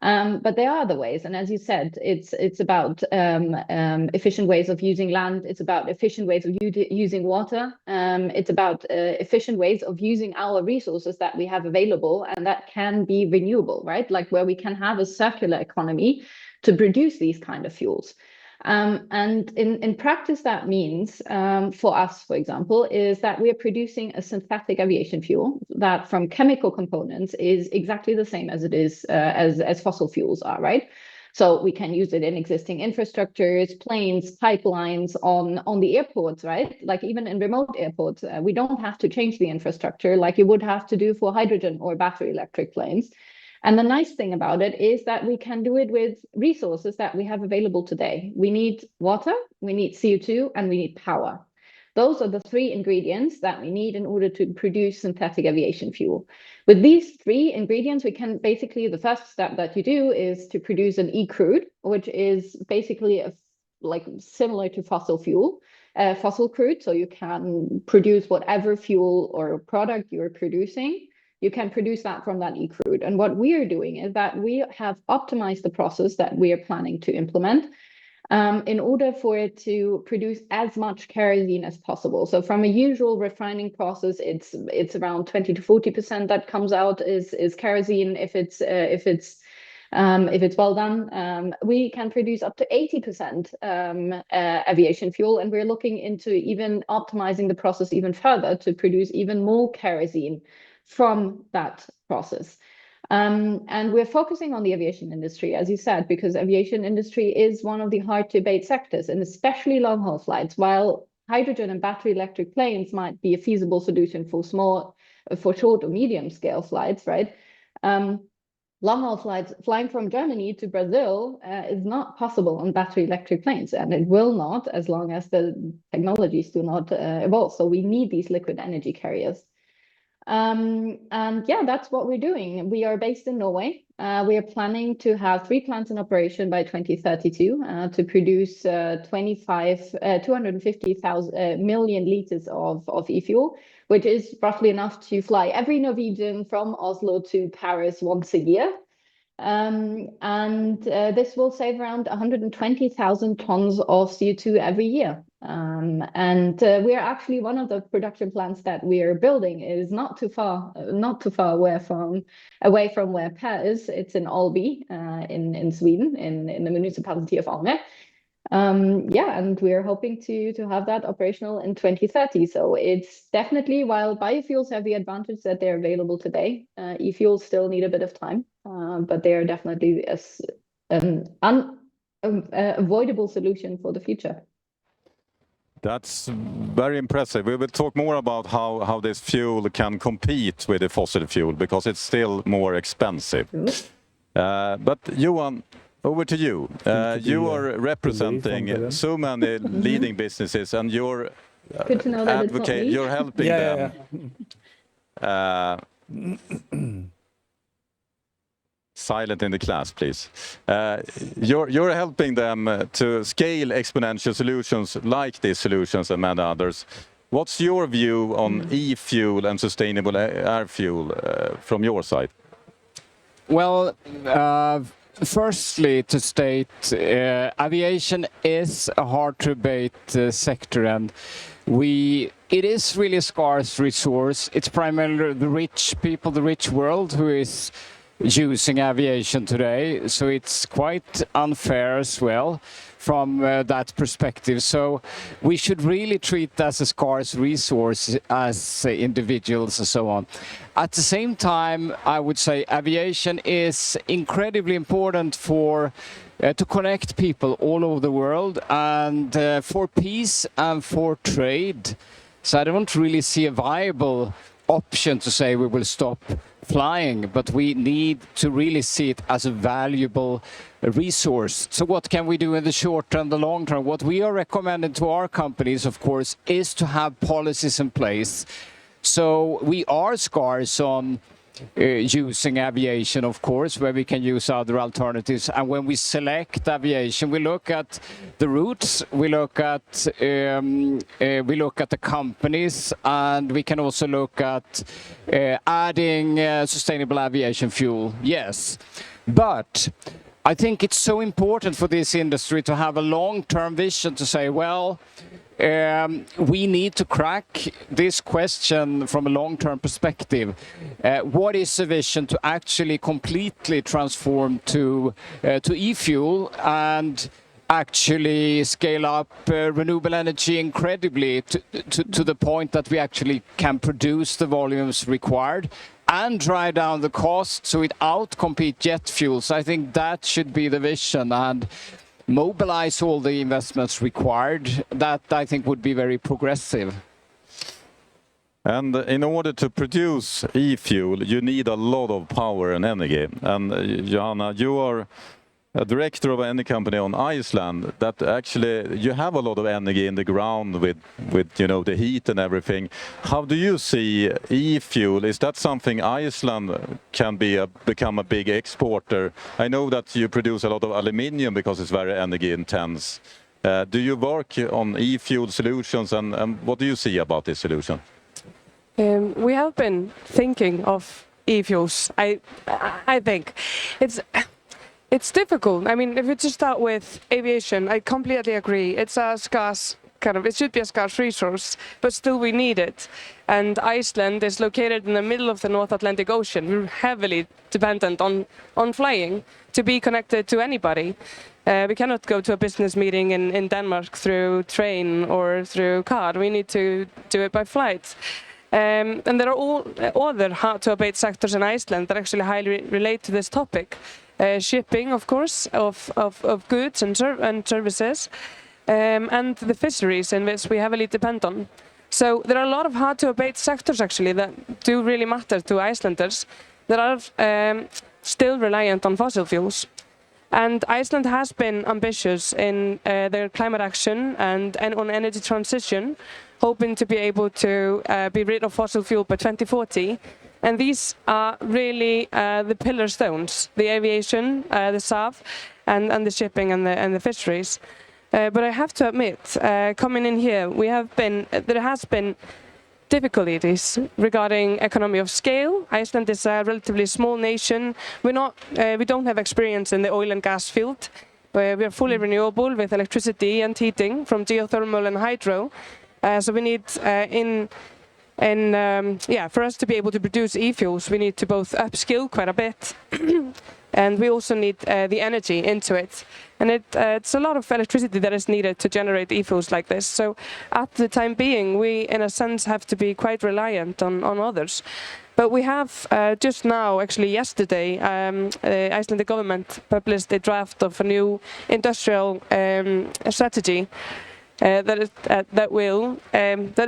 But there are other ways, and as you said, it's about efficient ways of using land. It's about efficient ways of using water. It's about efficient ways of using our resources that we have available, and that can be renewable, right? Like where we can have a circular economy to produce these kind of fuels. And in practice, that means for us, for example, is that we are producing a synthetic aviation fuel that from chemical components is exactly the same as it is as fossil fuels are, right? So we can use it in existing infrastructures, planes, pipelines, on the airports, right? Like even in remote airports, we don't have to change the infrastructure like you would have to do for hydrogen or battery electric planes. And the nice thing about it is that we can do it with resources that we have available today. We need water, we need CO2, and we need power. Those are the 3 ingredients that we need in order to produce synthetic aviation fuel. With these 3 ingredients, we can basically, the first step that you do is to produce an e-crude, which is basically like similar to fossil crude. So you can produce whatever fuel or product you're producing. You can produce that from that e-crude. And what we are doing is that we have optimized the process that we are planning to implement in order for it to produce as much kerosene as possible. So from a usual refining process, it's around 20 to 40% that comes out is kerosene if it's well done. We can produce up to 80% aviation fuel, and we're looking into even optimizing the process even further to produce even more kerosene from that process. And we're focusing on the aviation industry, as you said, because aviation industry is one of the hard-to-abate sectors, and especially long-haul flights. While hydrogen and battery electric planes might be a feasible solution for short or medium-scale flights, right? Long-haul flights flying from Germany to Brazil is not possible on battery electric planes, and it will not as long as the technologies do not evolve. So we need these liquid energy carriers. And yeah, that's what we're doing. We are based in Norway. We are planning to have 3 plants in operation by 2032 to produce 250 million liters of e-fuel, which is roughly enough to fly every Norwegian from Oslo to Paris once a year. This will save around 120,000 tons of CO2 every year. We are actually one of the production plants that we are building is not too far away from where Per is. It's in Alby, in Sweden, in the municipality of Alme. Yeah, and we're hoping to have that operational in 2030. So it's definitely, while biofuels have the advantage that they're available today, e-fuels still need a bit of time, but they are definitely an unavoidable solution for the future. That's very impressive. We will talk more about how this fuel can compete with the fossil fuel, because it's still more expensive. But Johan, over to you. You are representing so many leading businesses, and you're good to know that it's not me. You're helping them. Silent in the class, please. You're helping them to scale exponential solutions like these solutions and many others. What's your view on e-fuel and sustainable air fuel from your side? Well, firstly, to state, aviation is a hard-to-abate sector, and it is really a scarce resource. It's primarily the rich people, the rich world, who is using aviation today, so it's quite unfair as well from that perspective. So we should really treat that as a scarce resource as individuals and so on. At the same time, I would say aviation is incredibly important for to connect people all over the world, and for peace and for trade. So I don't really see a viable option to say we will stop flying, but we need to really see it as a valuable resource. So what can we do in the short term, the long term? What we are recommending to our companies, of course, is to have policies in place. So we are scarce on using aviation, of course, where we can use other alternatives. And when we select aviation, we look at the routes, we look at the companies, and we can also look at adding sustainable aviation fuel. Yes, but I think it's so important for this industry to have a long-term vision to say, well, we need to crack this question from a long-term perspective. What is the vision to actually completely transform to e-fuel and actually scale up renewable energy incredibly to the point that we actually can produce the volumes required and drive down the cost so it outcompete jet fuels? I think that should be the vision, and mobilize all the investments required. That, I think, would be very progressive. And in order to produce e-fuel, you need a lot of power and energy. And Johanna, you are a director of any company on Iceland that actually you have a lot of energy in the ground with the heat and everything. How do you see e-fuel? Is that something Iceland can become a big exporter? I know that you produce a lot of aluminium because it's very energy intense. Do you work on e-fuel solutions, and what do you see about this solution? We have been thinking of e-fuels. I think it's difficult. I mean, if we just start with aviation, I completely agree. It's a scarce it should be a scarce resource, but still we need it. And Iceland is located in the middle of the North Atlantic Ocean. We're heavily dependent on flying to be connected to anybody. We cannot go to a business meeting in Denmark through train or through car. We need to do it by flight. And there are all other hard-to-abate sectors in Iceland that actually highly relate to this topic. Shipping, of course, of goods and services, and the fisheries in which we heavily depend on. So there are a lot of hard-to-abate sectors actually that do really matter to Icelanders that are still reliant on fossil fuels. And Iceland has been ambitious in their climate action and on energy transition, hoping to be able to be rid of fossil fuel by 2040. And these are really the pillar stones: the aviation, the SAF, and the shipping and the fisheries. But I have to admit, coming in here, there has been difficulties regarding economy of scale. Iceland is a relatively small nation. We don't have experience in the oil and gas field. We are fully renewable with electricity and heating from geothermal and hydro. So we need, for us to be able to produce e-fuels, we need to both upskill quite a bit, and we also need the energy into it. And it's a lot of electricity that is needed to generate e-fuels like this. So at the time being, we, in a sense, have to be quite reliant on others. But we have just now, actually yesterday, the Icelandic government published a draft of a new industrial strategy that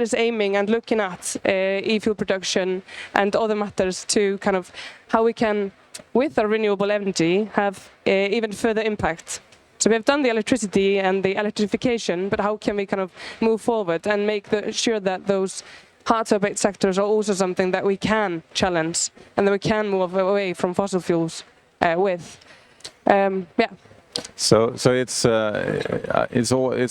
is aiming and looking at e-fuel production and other matters to kind of how we can, with our renewable energy, have even further impact. So we have done the electricity and the electrification, but how can we kind of move forward and make sure that those hard-to-abate sectors are also something that we can challenge and that we can move away from fossil fuels with. So it's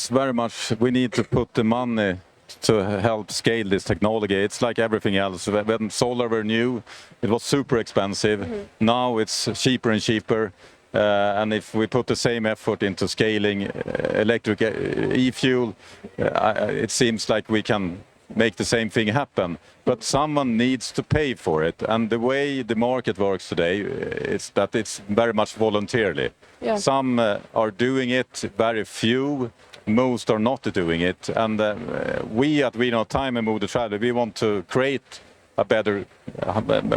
very much we need to put the money to help scale this technology. It's like everything else. When solar were new, it was super expensive. Now it's cheaper and cheaper. And if we put the same effort into scaling electric e-fuel, it seems like we can make the same thing happen. But someone needs to pay for it. And the way the market works today is that it's very much voluntarily. Yeah. Some are doing it, very few. Most are not doing it. And we at We Know Time and Move the Traveler, we want to create a better,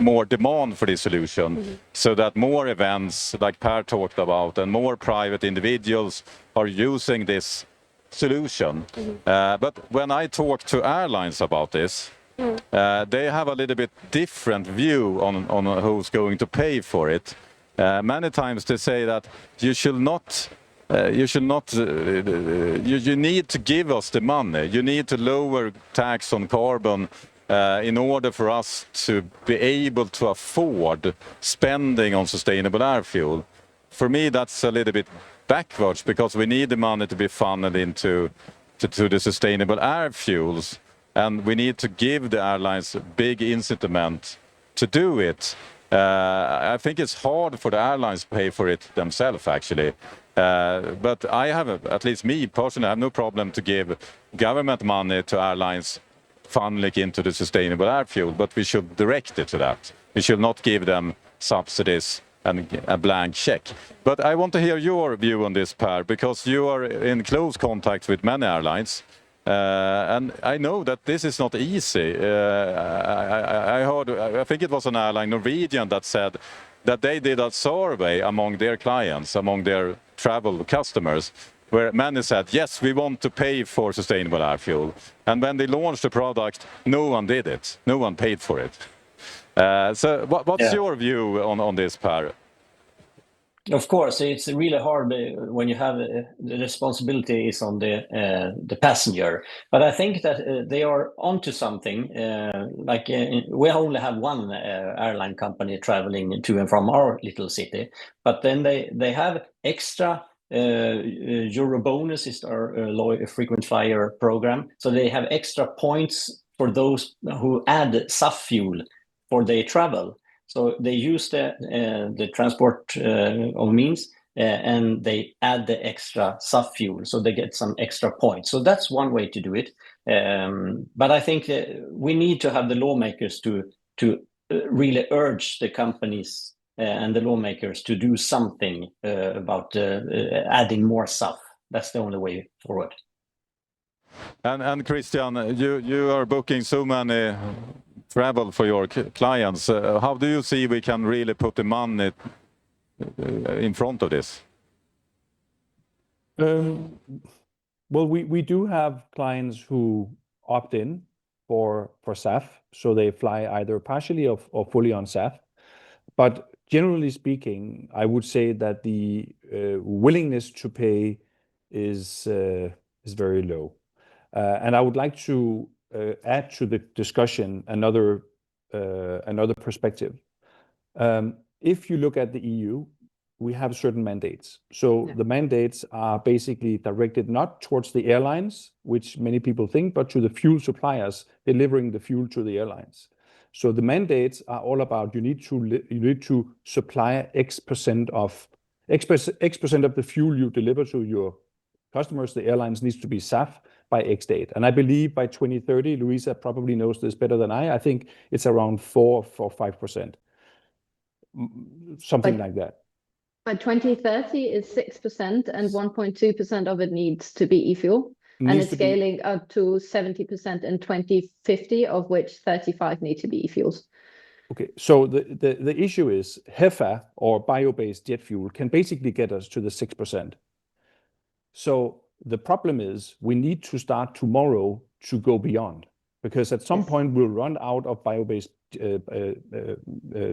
more demand for this solution, so that more events, like Per talked about, and more private individuals are using this solution. But when I talk to airlines about this, they have a little bit different view on who's going to pay for it. Many times they say that you need to give us the money. You need to lower tax on carbon in order for us to be able to afford spending on sustainable air fuel. For me, that's a little bit backwards, because we need the money to be funneled into the sustainable air fuels, and we need to give the airlines a big incentive to do it. I think it's hard for the airlines to pay for it themselves, actually. But I have, at least me personally, I have no problem to give government money to airlines funneling into the sustainable air fuel, but we should direct it to that. We should not give them subsidies and a blank check. But I want to hear your view on this, Per, because you are in close contact with many airlines. And I know that this is not easy. I heard, I think it was an airline, Norwegian, that said that they did a survey among their clients, among their travel customers, where many said, yes, we want to pay for sustainable air fuel. And when they launched the product, no one did it. No one paid for it. So what's your view on this, Per? Of course, it's really hard when you have the responsibility is on the passenger. But I think that they are onto something. We only have one airline company traveling to and from our little city, but then they have extra Euro bonus is our frequent flyer program. So they have extra points for those who add SAF fuel for their travel. So they use the transport of means and they add the extra SAF fuel, so they get some extra points. So that's one way to do it. But I think we need to have the lawmakers to really urge the companies and the lawmakers to do something about adding more SAF. That's the only way forward. And Christian, you are booking so many travel for your clients. How do you see we can really put the money in front of this? Well, we do have clients who opt in for SAF, so they fly either partially or fully on SAF. But generally speaking, I would say that the willingness to pay is very low. And I would like to add to the discussion another perspective. If you look at the EU, we have certain mandates. So the mandates are basically directed not towards the airlines, which many people think, but to the fuel suppliers delivering the fuel to the airlines. So the mandates are all about you need to supply X% of the fuel you deliver to your customers. The airlines needs to be SAF by X date. And I believe by 2030, Louisa probably knows this better than I think it's around 4 or 5%, something like that. By 2030 is 6% and 1.2% of it needs to be e-fuel. And it's scaling up to 70% in 2050, of which 35 need to be e-fuels. Okay, so the issue is HEFA or bio-based jet fuel can basically get us to the 6%. So the problem is we need to start tomorrow to go beyond, because at some point we'll run out of bio-based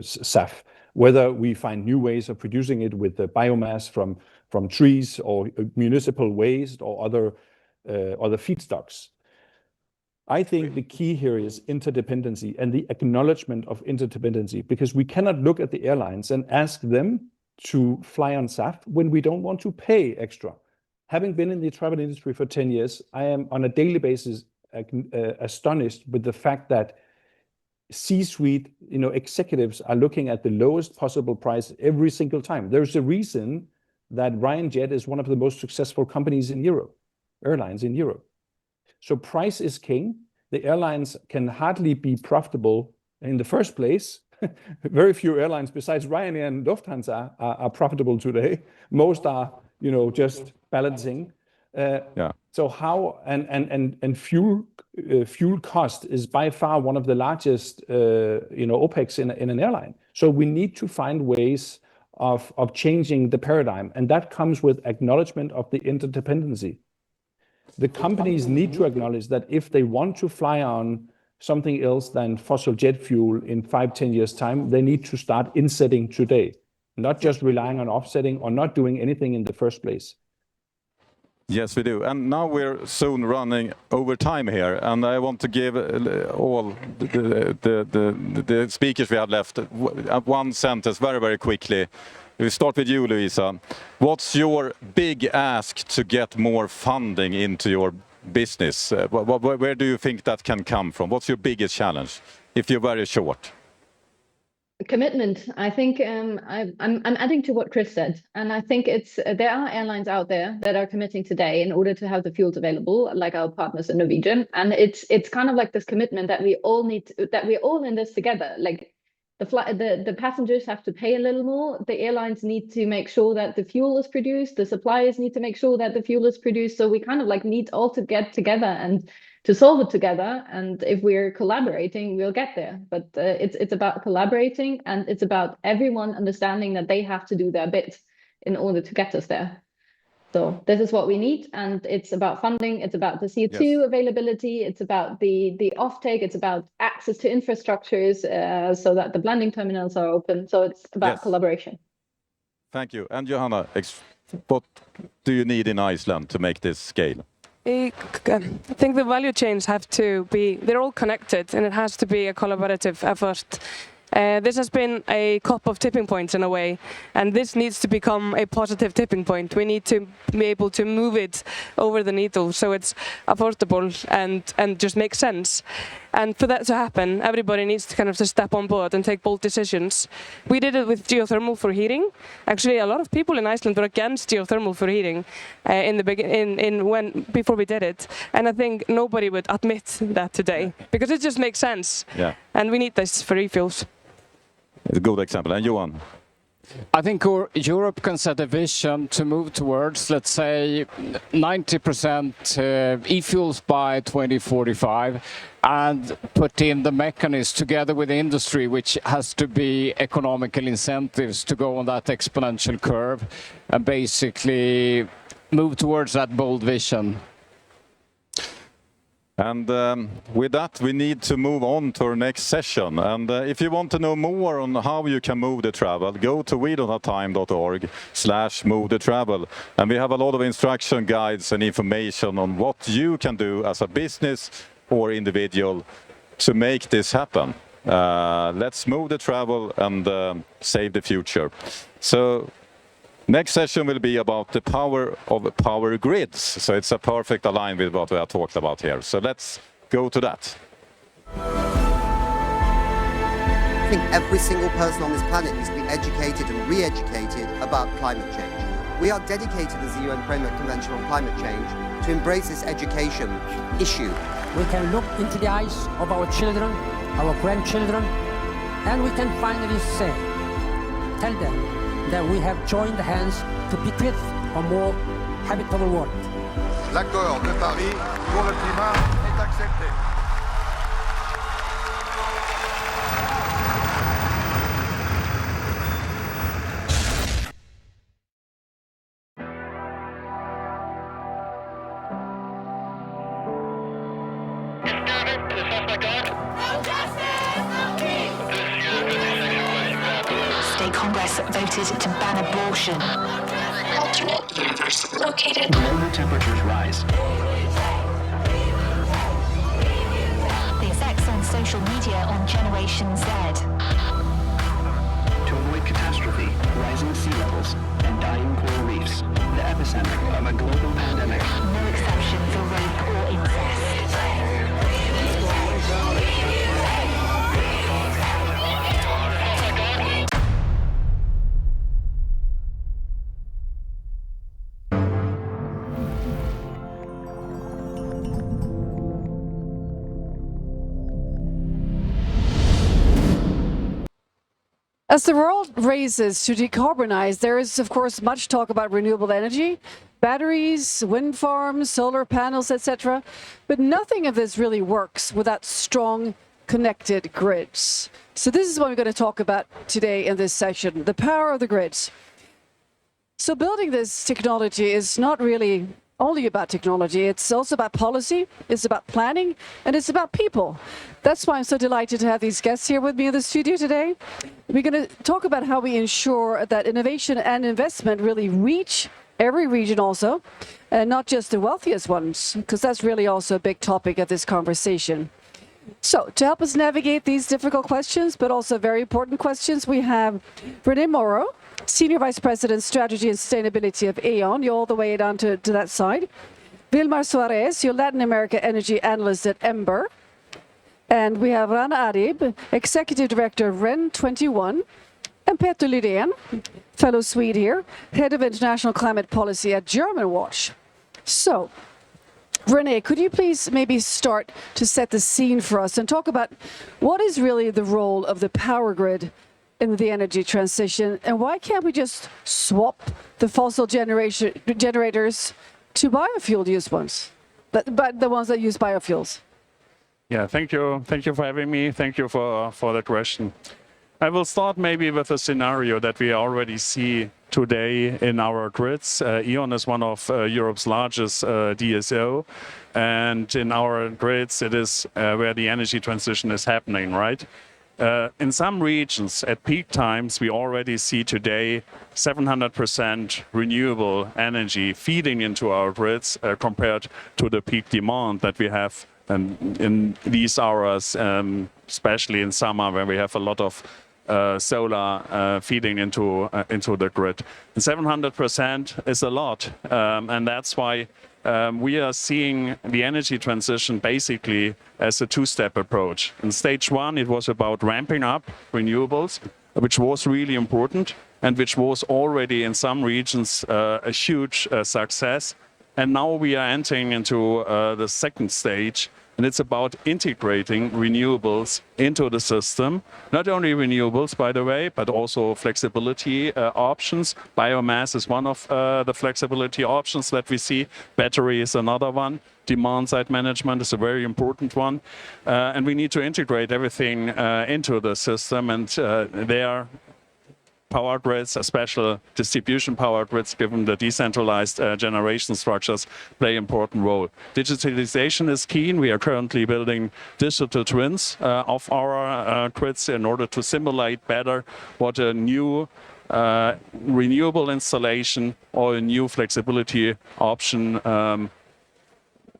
SAF, whether we find new ways of producing it with the biomass from trees or municipal waste or other feedstocks. I think the key here is interdependency and the acknowledgement of interdependency, because we cannot look at the airlines and ask them to fly on SAF when we don't want to pay extra. Having been in the travel industry for 10 years, I am on a daily basis astonished with the fact that C-suite, executives are looking at the lowest possible price every single time. There's a reason that RyanJet is one of the most successful companies in Europe, airlines in Europe. So price is king. The airlines can hardly be profitable in the first place. Very few airlines besides Ryanair and Lufthansa are profitable today. Most are, just balancing. So how and fuel cost is by far one of the largest OPEX in an airline. So we need to find ways of changing the paradigm, and that comes with acknowledgement of the interdependency. The companies need to acknowledge that if they want to fly on something else than fossil jet fuel in 5-10 years time, they need to start insetting today, not just relying on offsetting or not doing anything in the first place. Yes, we do. And now we're soon running over time here, and I want to give all the speakers we have left one sentence very, very quickly. We start with you, Louisa. What's your big ask to get more funding into your business? Where do you think that can come from? What's your biggest challenge, if you're very short? Commitment. I think I'm adding to what Chris said, and I think there are airlines out there that are committing today in order to have the fuels available, like our partners in Norwegian, and it's kind of like this commitment that we all need that we're all in this together. Like the passengers have to pay a little more. The airlines need to make sure that the fuel is produced. The suppliers need to make sure that the fuel is produced. So we kind of like need all to get together and to solve it together. And if we're collaborating, we'll get there. But it's about collaborating, and it's about everyone understanding that they have to do their bit in order to get us there. So this is what we need, and it's about funding, it's about the CO2 availability, it's about the offtake, it's about access to infrastructures so that the blending terminals are open. So it's about collaboration. Thank you. And Johanna, what do you need in Iceland to make this scale? I think the value chains have to be, they're all connected, and it has to be a collaborative effort. This has been a cup of tipping points in a way, and this needs to become a positive tipping point. We need to be able to move it over the needle so it's affordable and just makes sense. And for that to happen, everybody needs to kind of just step on board and take bold decisions. We did it with geothermal for heating. Actually, a lot of people in Iceland were against geothermal for heating before we did it. And I think nobody would admit that today, because it just makes sense. Yeah. And we need this for e-fuels. It's a good example. And Johan? I think Europe can set a vision to move towards, let's say, 90% e-fuels by 2045, and put in the mechanism together with the industry, which has to be economical incentives to go on that exponential curve and basically move towards that bold vision. And with that, we need to move on to our next session. And if you want to know more on how you can move the travel, go to wedon'thatime.org/move-the-travel. And we have a lot of instruction guides and information on what you can do as a business or individual to make this happen. Let's move the travel and save the future. So next session will be about the power of power grids. So it's a perfect align with what we have talked about here. So let's go to that. I think every single person on this planet needs to be educated and re-educated about climate change. We are dedicated as the UN Framework Convention on Climate Change to embrace this education issue. We can look into the eyes of our children, our grandchildren, and we can finally say, tell them that we have joined hands to bequeath a more habitable world. L'accord de Paris pour le climat est accepté. State Congress voted to ban abortion. Alternate universe located. Global temperatures rise. The effects on social media on Generation Z. To avoid catastrophe, rising sea levels, and dying coral reefs, the epicenter of a global pandemic. No exception for rape or incest. As the world races to decarbonize, there is, of course, much talk about renewable energy, batteries, wind farms, solar panels, etc. But nothing of this really works without strong, connected grids. So this is what we're going to talk about today in this session, the power of the grids. So building this technology is not really only about technology. It's also about policy, it's about planning, and it's about people. That's why I'm so delighted to have these guests here with me in the studio today. We're going to talk about how we ensure that innovation and investment really reach every region also, and not just the wealthiest ones, because that's really also a big topic of this conversation. So to help us navigate these difficult questions, but also very important questions, we have Renee Morrow, Senior Vice President, Strategy and Sustainability of Aon. You're all the way down to that side. Vilmar Suarez, your Latin America Energy Analyst at Ember. And we have Rana Arib, Executive Director of REN21. And Peter Lydén, fellow Swede here, Head of International Climate Policy at German Watch. So, Renee, could you please maybe start to set the scene for us and talk about what is really the role of the power grid in the energy transition, and why can't we just swap the fossil generators to biofuel used ones, but the ones that use biofuels? Yeah, thank you for having me. Thank you for the question. I will start maybe with a scenario that we already see today in our grids. E.ON is one of Europe's largest DSO, and in our grids it is where the energy transition is happening, right? In some regions, at peak times, we already see today 700% renewable energy feeding into our grids compared to the peak demand that we have in these hours, especially in summer when we have a lot of solar feeding into the grid. And 700% is a lot, and that's why we are seeing the energy transition basically as a two-step approach. In stage one, it was about ramping up renewables, which was really important and which was already in some regions a huge success. And now we are entering into the second stage, and it's about integrating renewables into the system. Not only renewables, by the way, but also flexibility options. Biomass is one of the flexibility options that we see. Battery is another one. Demand-side management is a very important one. And we need to integrate everything into the system, and there power grids, special distribution power grids, given the decentralized generation structures, play an important role. Digitalization is key, and we are currently building digital twins of our grids in order to simulate better what a new renewable installation or a new flexibility option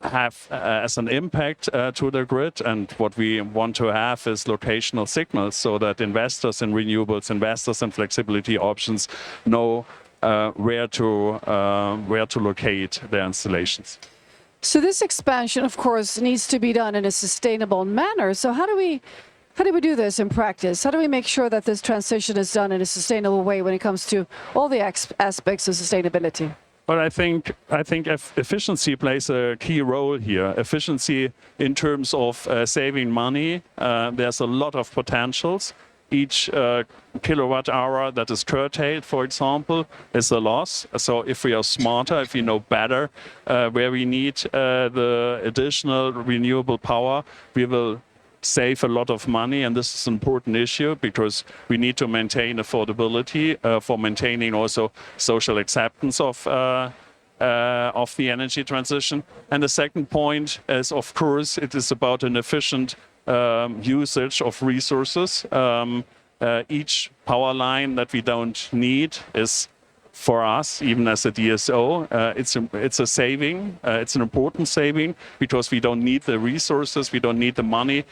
have as an impact to the grid. And what we want to have is locational signals so that investors in renewables, investors in flexibility options know where to locate their installations. So this expansion, of course, needs to be done in a sustainable manner. So how do we do this in practice? How do we make sure that this transition is done in a sustainable way when it comes to all the aspects of sustainability? But I think efficiency plays a key role here. Efficiency in terms of saving money. There's a lot of potentials. Each kilowatt hour that is curtailed, for example, is a loss. So if we are smarter, if we know better where we need the additional renewable power, we will save a lot of money, and this is an important issue because we need to maintain affordability for maintaining also social acceptance of the energy transition. And the second point is, of course, it is about an efficient usage of resources. Each power line that we don't need is, for us, even as a DSO, it's a saving. It's an important saving because we don't need the resources, we don't need the money,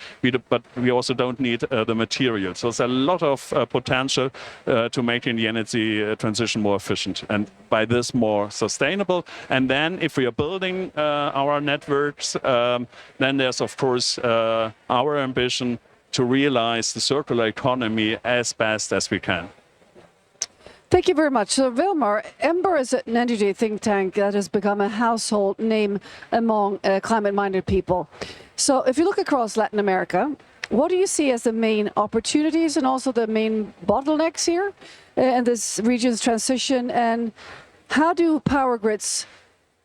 but we also don't need the material. So there's a lot of potential to making the energy transition more efficient, and by this more sustainable. And then if we are building our networks, then there's of course our ambition to realize the circular economy as best as we can. Thank you very much. So, Vilmar, Ember is an energy think tank that has become a household name among climate-minded people. So, if you look across Latin America, what do you see as the main opportunities and also the main bottlenecks here in this region's transition? And how do power grids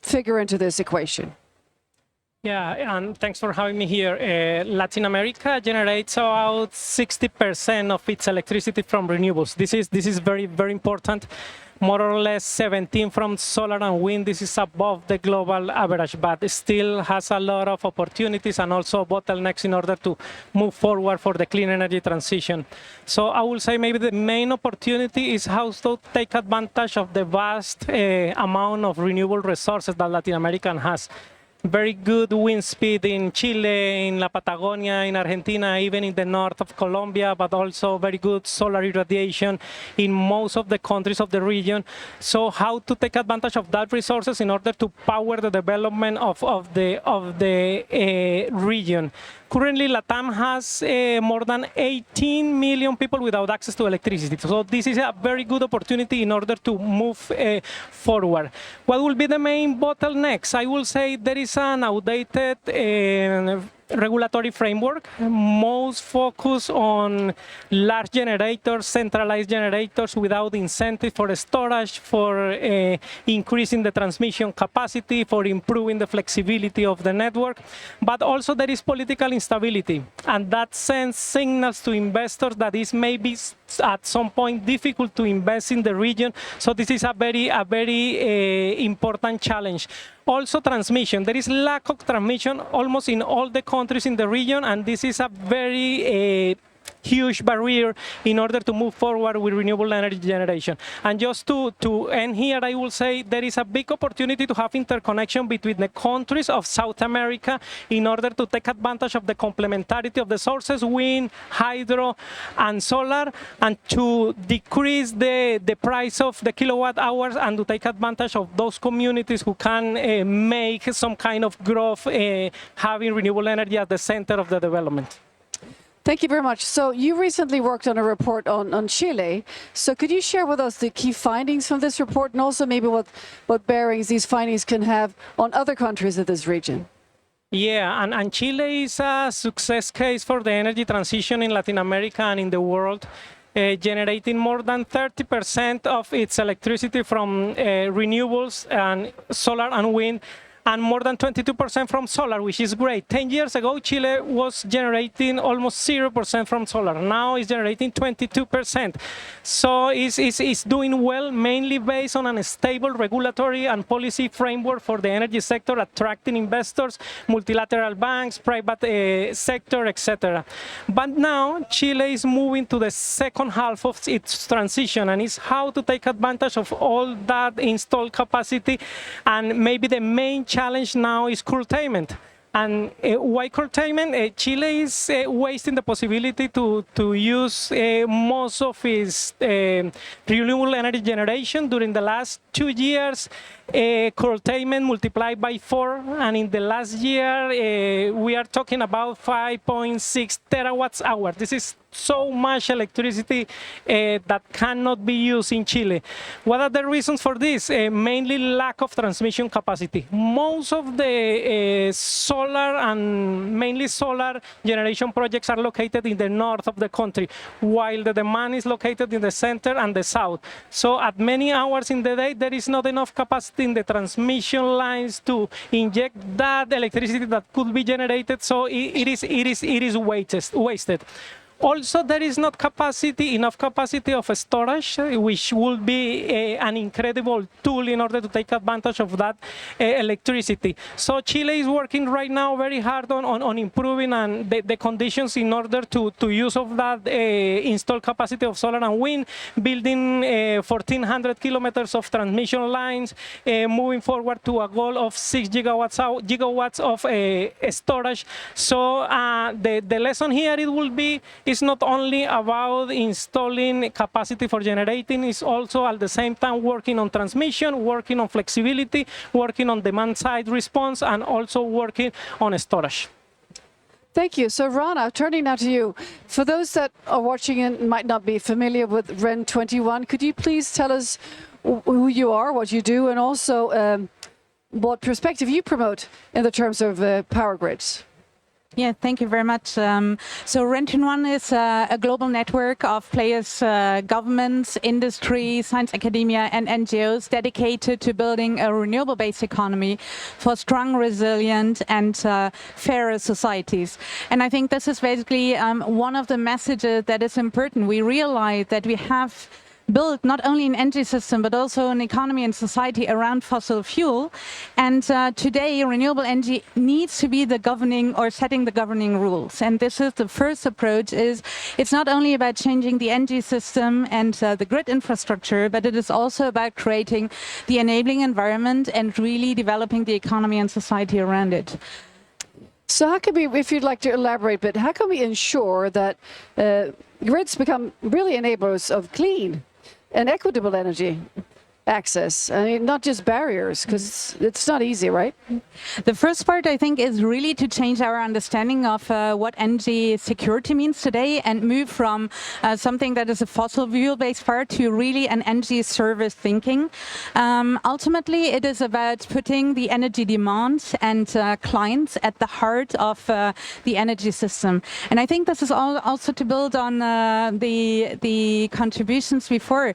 figure into this equation? Yeah, and thanks for having me here. Latin America generates about 60% of its electricity from renewables. This is very, very important. More or less 17 from solar and wind. This is above the global average, but it still has a lot of opportunities and also bottlenecks in order to move forward for the clean energy transition. So I will say maybe the main opportunity is how to take advantage of the vast amount of renewable resources that Latin America has. Very good wind speed in Chile, in La Patagonia, in Argentina, even in the north of Colombia, but also very good solar irradiation in most of the countries of the region. So how to take advantage of that resources in order to power the development of the region. Currently, LATAM has more than 18 million people without access to electricity. So this is a very good opportunity in order to move forward. What will be the main bottlenecks? I will say there is an outdated regulatory framework, most focus on large generators, centralized generators without incentive for storage, for increasing the transmission capacity, for improving the flexibility of the network. But also there is political instability, and that sends signals to investors that is maybe at some point difficult to invest in the region. So this is a very important challenge. Also transmission. There is lack of transmission almost in all the countries in the region, and this is a very huge barrier in order to move forward with renewable energy generation. And just to end here, I will say there is a big opportunity to have interconnection between the countries of South America in order to take advantage of the complementarity of the sources, wind, hydro, and solar, and to decrease the price of the kilowatt hours and to take advantage of those communities who can make some kind of growth having renewable energy at the center of the development. Thank you very much. So you recently worked on a report on Chile. So could you share with us the key findings from this report and also maybe what bearings these findings can have on other countries of this region? Yeah, and Chile is a success case for the energy transition in Latin America and in the world, generating more than 30% of its electricity from renewables and solar and wind, and more than 22% from solar, which is great. 10 years ago, Chile was generating almost 0% from solar. Now it's generating 22%. So it's doing well, mainly based on a stable regulatory and policy framework for the energy sector, attracting investors, multilateral banks, private sector, etc. But now Chile is moving to the second half of its transition, and it's how to take advantage of all that installed capacity. And maybe the main challenge now is curtailment. And why curtailment? Chile is wasting the possibility to use most of its renewable energy generation. During the last 2 years, curtailment multiplied by 4, and in the last year, we are talking about 5.6 terawatts hour. This is so much electricity that cannot be used in Chile. What are the reasons for this? Mainly lack of transmission capacity. Most of the solar and mainly solar generation projects are located in the north of the country, while the demand is located in the center and the south. So at many hours in the day, there is not enough capacity in the transmission lines to inject that electricity that could be generated, so it is wasted. Also, there is not enough capacity of storage, which would be an incredible tool in order to take advantage of that electricity. So Chile is working right now very hard on improving the conditions in order to use of that installed capacity of solar and wind, building 1,400 kilometers of transmission lines, moving forward to a goal of 6 gigawatts of storage. So the lesson here it will be, it's not only about installing capacity for generating, it's also at the same time working on transmission, working on flexibility, working on demand side response, and also working on storage. Thank you. So Rana, turning now to you. For those that are watching and might not be familiar with REN 21, could you please tell us who you are, what you do, and also what perspective you promote in the terms of power grids? Yeah, thank you very much. So REN 21 is a global network of players, governments, industry, science academia, and NGOs dedicated to building a renewable-based economy for strong, resilient, and fairer societies. And I think this is basically one of the messages that is important. We realize that we have built not only an energy system, but also an economy and society around fossil fuel. And today, renewable energy needs to be the governing or setting the governing rules. And this is the first approach is it's not only about changing the energy system and the grid infrastructure, but it is also about creating the enabling environment and really developing the economy and society around it. So how can we, if you'd like to elaborate, but how can we ensure that grids become really enablers of clean and equitable energy access? I mean, not just barriers, because it's not easy, right? The first part, I think, is really to change our understanding of what energy security means today and move from something that is a fossil fuel-based part to really an energy service thinking. Ultimately, it is about putting the energy demand and clients at the heart of the energy system. And I think this is also to build on the contributions before.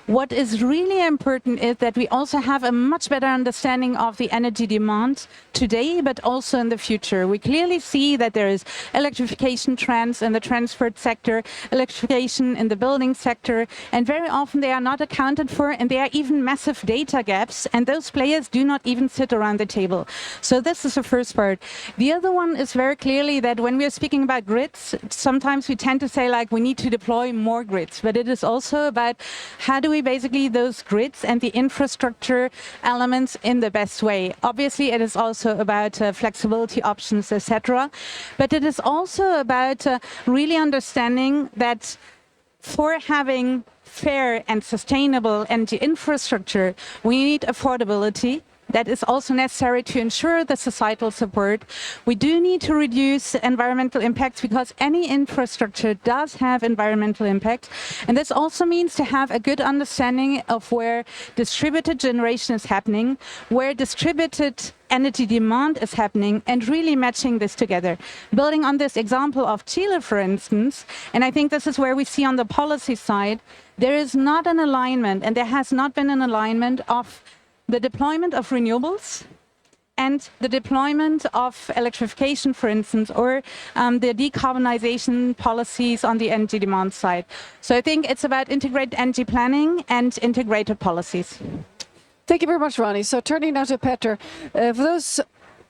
What is really important is that we also have a much better understanding of the energy demand today, but also in the future. We clearly see that there is electrification trends in the transport sector, electrification in the building sector, and very often they are not accounted for, and there are even massive data gaps, and those players do not even sit around the table. So this is the first part. The other one is very clearly that when we are speaking about grids, sometimes we tend to say like we need to deploy more grids, but it is also about how do we basically those grids and the infrastructure elements in the best way. Obviously, it is also about flexibility options, etc. But it is also about really understanding that for having fair and sustainable energy infrastructure, we need affordability. that is also necessary to ensure the societal support. We do need to reduce environmental impacts because any infrastructure does have environmental impact. And this also means to have a good understanding of where distributed generation is happening, where distributed energy demand is happening, and really matching this together. Building on this example of Chile, for instance, and I think this is where we see on the policy side, there is not an alignment, and there has not been an alignment of the deployment of renewables and the deployment of electrification, for instance, or the decarbonization policies on the energy demand side. So I think it's about integrated energy planning and integrated policies. Thank you very much, Ronnie. So turning now to Petter, for those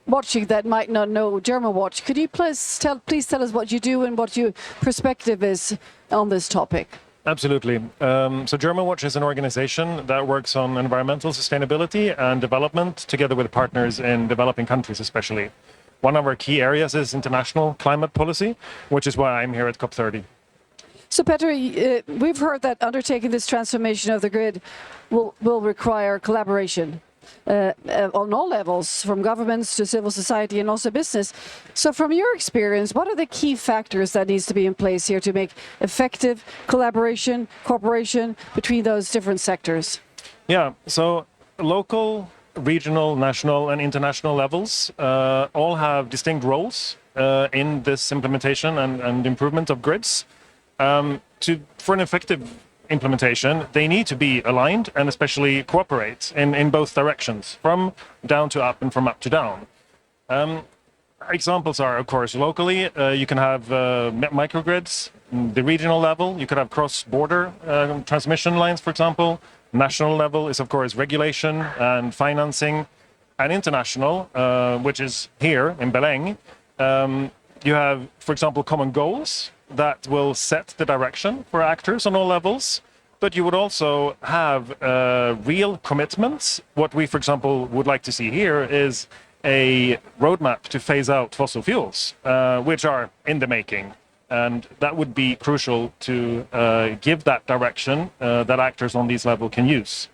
watching that might not know Germanwatch, could you please tell us what you do and what your perspective is on this topic? Absolutely. So Germanwatch is an organization that works on environmental sustainability and development together with partners in developing countries especially. One of our key areas is international climate policy, which is why I'm here at COP30. So Petter, we've heard that undertaking this transformation of the grid will require collaboration on all levels, from governments to civil society and also business. So from your experience, what are the key factors that needs to be in place here to make effective collaboration, cooperation between those different sectors? Yeah, so local, regional, national and international levels all have distinct roles in this implementation and improvement of grids. For an effective implementation, they need to be aligned and especially cooperate in both directions, from down to up and from up to down. Examples are, of course, locally, you can have microgrids. The regional level, you could have cross-border transmission lines, for example. National level is, of course, regulation and financing. And international, which is here in Belém, you have, for example, common goals that will set the direction for actors on all levels, but you would also have real commitments. What we, for example, would like to see here is a roadmap to phase out fossil fuels, which are in the making. And that would be crucial to give that direction that actors on these levels can use.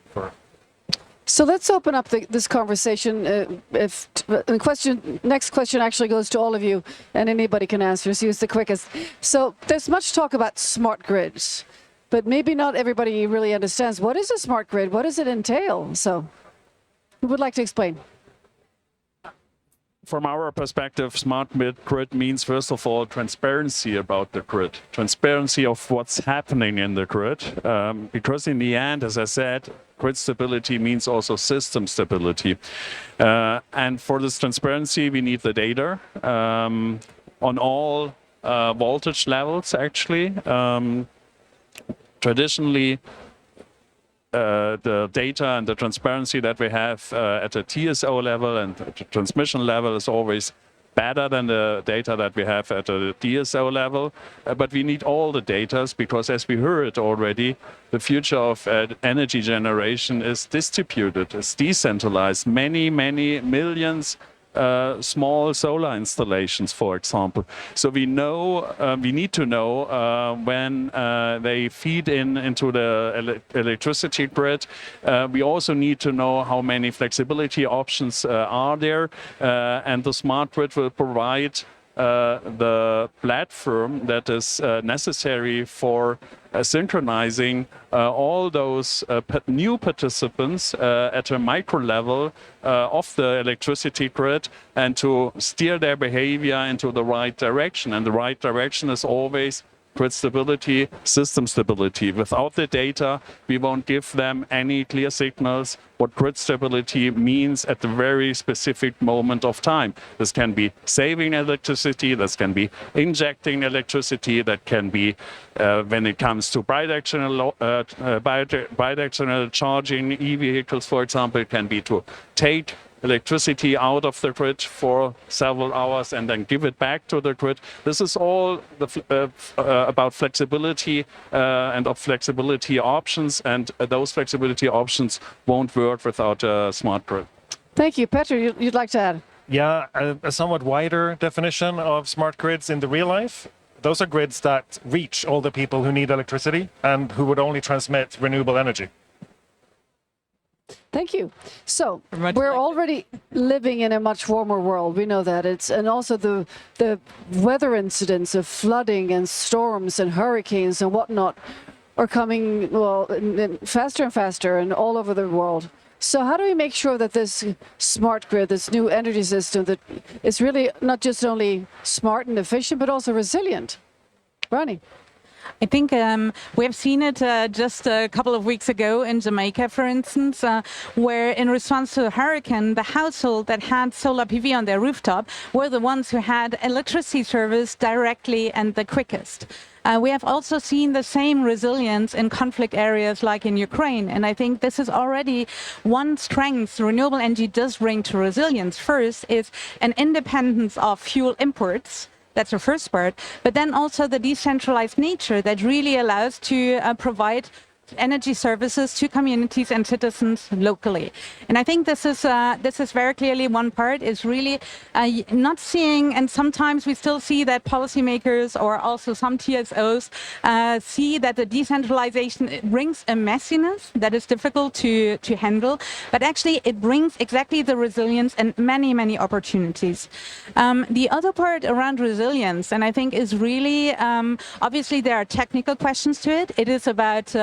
So let's open up this conversation. Next question actually goes to all of you, and anybody can answer, so use the quickest. So there's much talk about smart grids, but maybe not everybody really understands. What is a smart grid? What does it entail? So who would like to explain? From our perspective, smart grid means, first of all, transparency about the grid, transparency of what's happening in the grid, because in the end, as I said, grid stability means also system stability. And for this transparency, we need the data on all voltage levels, actually. Traditionally, the data and the transparency that we have at the TSO level and at the transmission level is always better than the data that we have at the DSO level. But we need all the data because, as we heard already, the future of energy generation is distributed, is decentralized. Many, many millions small solar installations, for example. So we need to know when they feed into the electricity grid. We also need to know how many flexibility options are there, and the smart grid will provide the platform that is necessary for synchronizing all those new participants at a micro level of the electricity grid and to steer their behavior into the right direction. And the right direction is always grid stability, system stability. Without the data, we won't give them any clear signals what grid stability means at the very specific moment of time. This can be saving electricity, this can be injecting electricity, that can be when it comes to bidirectional charging e-vehicles, for example, it can be to take electricity out of the grid for several hours and then give it back to the grid. This is all about flexibility and of flexibility options, and those flexibility options won't work without a smart grid. Thank you. Petter, you'd like to add? Yeah, a somewhat wider definition of smart grids in the real life. Those are grids that reach all the people who need electricity and who would only transmit renewable energy. Thank you. So we're already living in a much warmer world. We know that. And also the weather incidents of flooding and storms and hurricanes and whatnot are coming faster and faster and all over the world. So how do we make sure that this smart grid, this new energy system, that is really not just only smart and efficient, but also resilient? Ronnie. I think we have seen it just a couple of weeks ago in Jamaica, for instance, where in response to a hurricane, the household that had solar PV on their rooftop were the ones who had electricity service directly and the quickest. We have also seen the same resilience in conflict areas like in Ukraine. And I think this is already one strength renewable energy does bring to resilience. First is an independence of fuel imports. That's the first part. But then also the decentralized nature that really allows to provide energy services to communities and citizens locally. And I think this is very clearly one part is really not seeing, and sometimes we still see that policymakers or also some TSOs see that the decentralization brings a messiness that is difficult to handle, but actually it brings exactly the resilience and many, many opportunities. The other part around resilience, and I think is really, obviously there are technical questions to it. It is about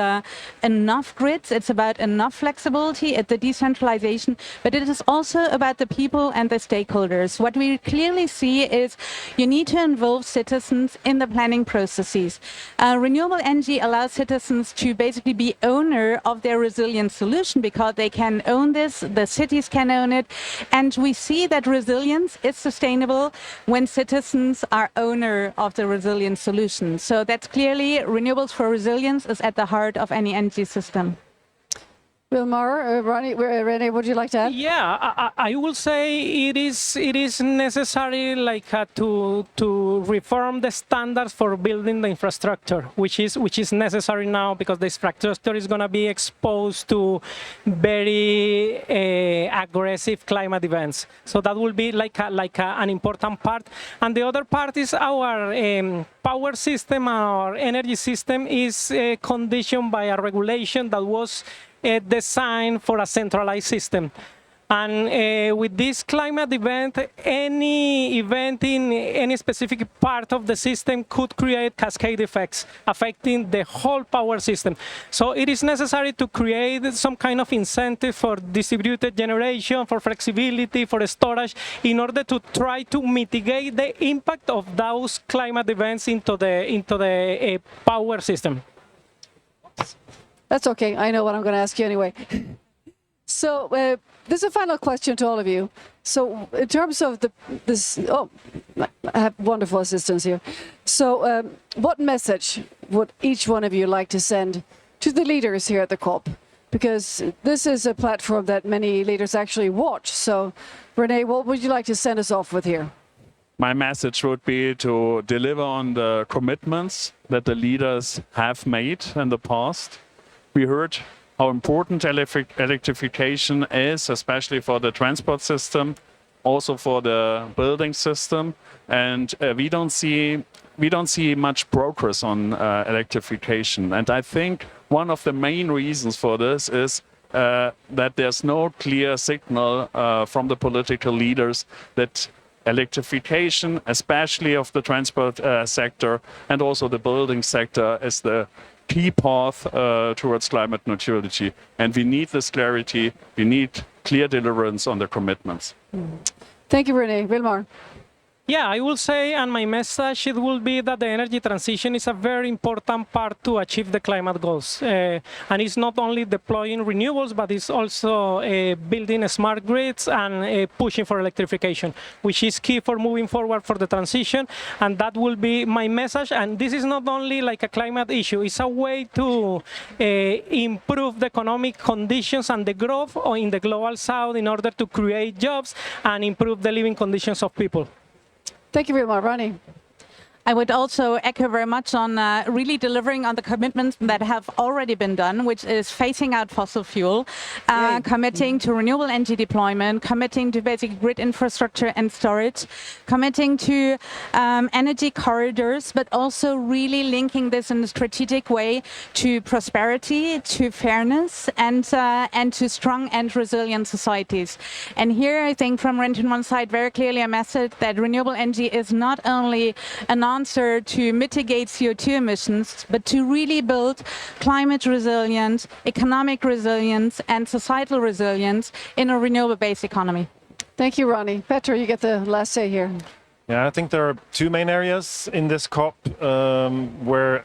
enough grids, it's about enough flexibility at the decentralization, but it is also about the people and the stakeholders. What we clearly see is you need to involve citizens in the planning processes. Renewable energy allows citizens to basically be owner of their resilient solution because they can own this, the cities can own it, and we see that resilience is sustainable when citizens are owner of the resilient solution. So that's clearly renewables for resilience is at the heart of any energy system. Wilmar, Ronnie, Rene, would you like to add? Yeah, I will say it is necessary to reform the standards for building the infrastructure, which is necessary now because the infrastructure is going to be exposed to very aggressive climate events. So that will be an important part. And the other part is our power system, our energy system is conditioned by a regulation that was designed for a centralized system. And with this climate event, any event in any specific part of the system could create cascade effects affecting the whole power system. So it is necessary to create some kind of incentive for distributed generation, for flexibility, for storage, in order to try to mitigate the impact of those climate events into the power system. That's okay. I know what I'm going to ask you anyway. So there's a final question to all of you. So in terms of I have wonderful assistants here. So what message would each one of you like to send to the leaders here at the COP? Because this is a platform that many leaders actually watch. So Rene, what would you like to send us off with here? My message would be to deliver on the commitments that the leaders have made in the past. We heard how important electrification is, especially for the transport system, also for the building system, and we don't see much progress on electrification. And I think one of the main reasons for this is that there's no clear signal from the political leaders that electrification, especially of the transport sector and also the building sector, is the key path towards climate neutrality. And we need this clarity. We need clear deliverance on the commitments. Thank you, Rene. Wilmar. Yeah, I will say, and my message it will be that the energy transition is a very important part to achieve the climate goals. And it's not only deploying renewables, but it's also building smart grids and pushing for electrification, which is key for moving forward for the transition. And that will be my message. And this is not only like a climate issue, it's a way to improve the economic conditions and the growth in the global south in order to create jobs and improve the living conditions of people. Thank you very much, Ronnie. I would also echo very much on really delivering on the commitments that have already been done, which is phasing out fossil fuel, committing to renewable energy deployment, committing to basic grid infrastructure and storage, committing to energy corridors, but also really linking this in a strategic way to prosperity, to fairness, and to strong and resilient societies. And here I think from Rent on one side very clearly a message that renewable energy is not only an answer to mitigate CO2 emissions, but to really build climate resilience, economic resilience, and societal resilience in a renewable-based economy. Thank you, Ronnie. Petra, you get the last say here. Yeah, I think there are two main areas in this COP where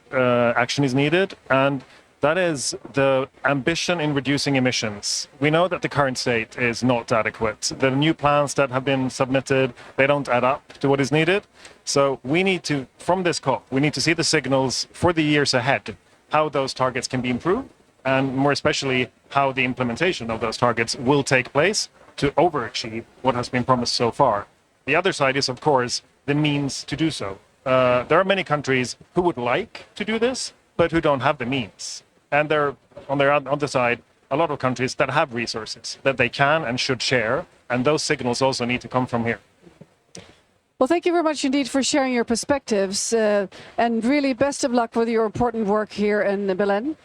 action is needed, and that is the ambition in reducing emissions. We know that the current state is not adequate. The new plans that have been submitted, they don't add up to what is needed. So we need to, from this COP, we need to see the signals for the years ahead, how those targets can be improved, and more especially how the implementation of those targets will take place to overachieve what has been promised so far. The other side is, of course, the means to do so. There are many countries who would like to do this, but who don't have the means. And there are, on the other side, a lot of countries that have resources that they can and should share, and those signals also need to come from here. Well, thank you very much indeed for sharing your perspectives, and really best of luck with your important work here in Belén.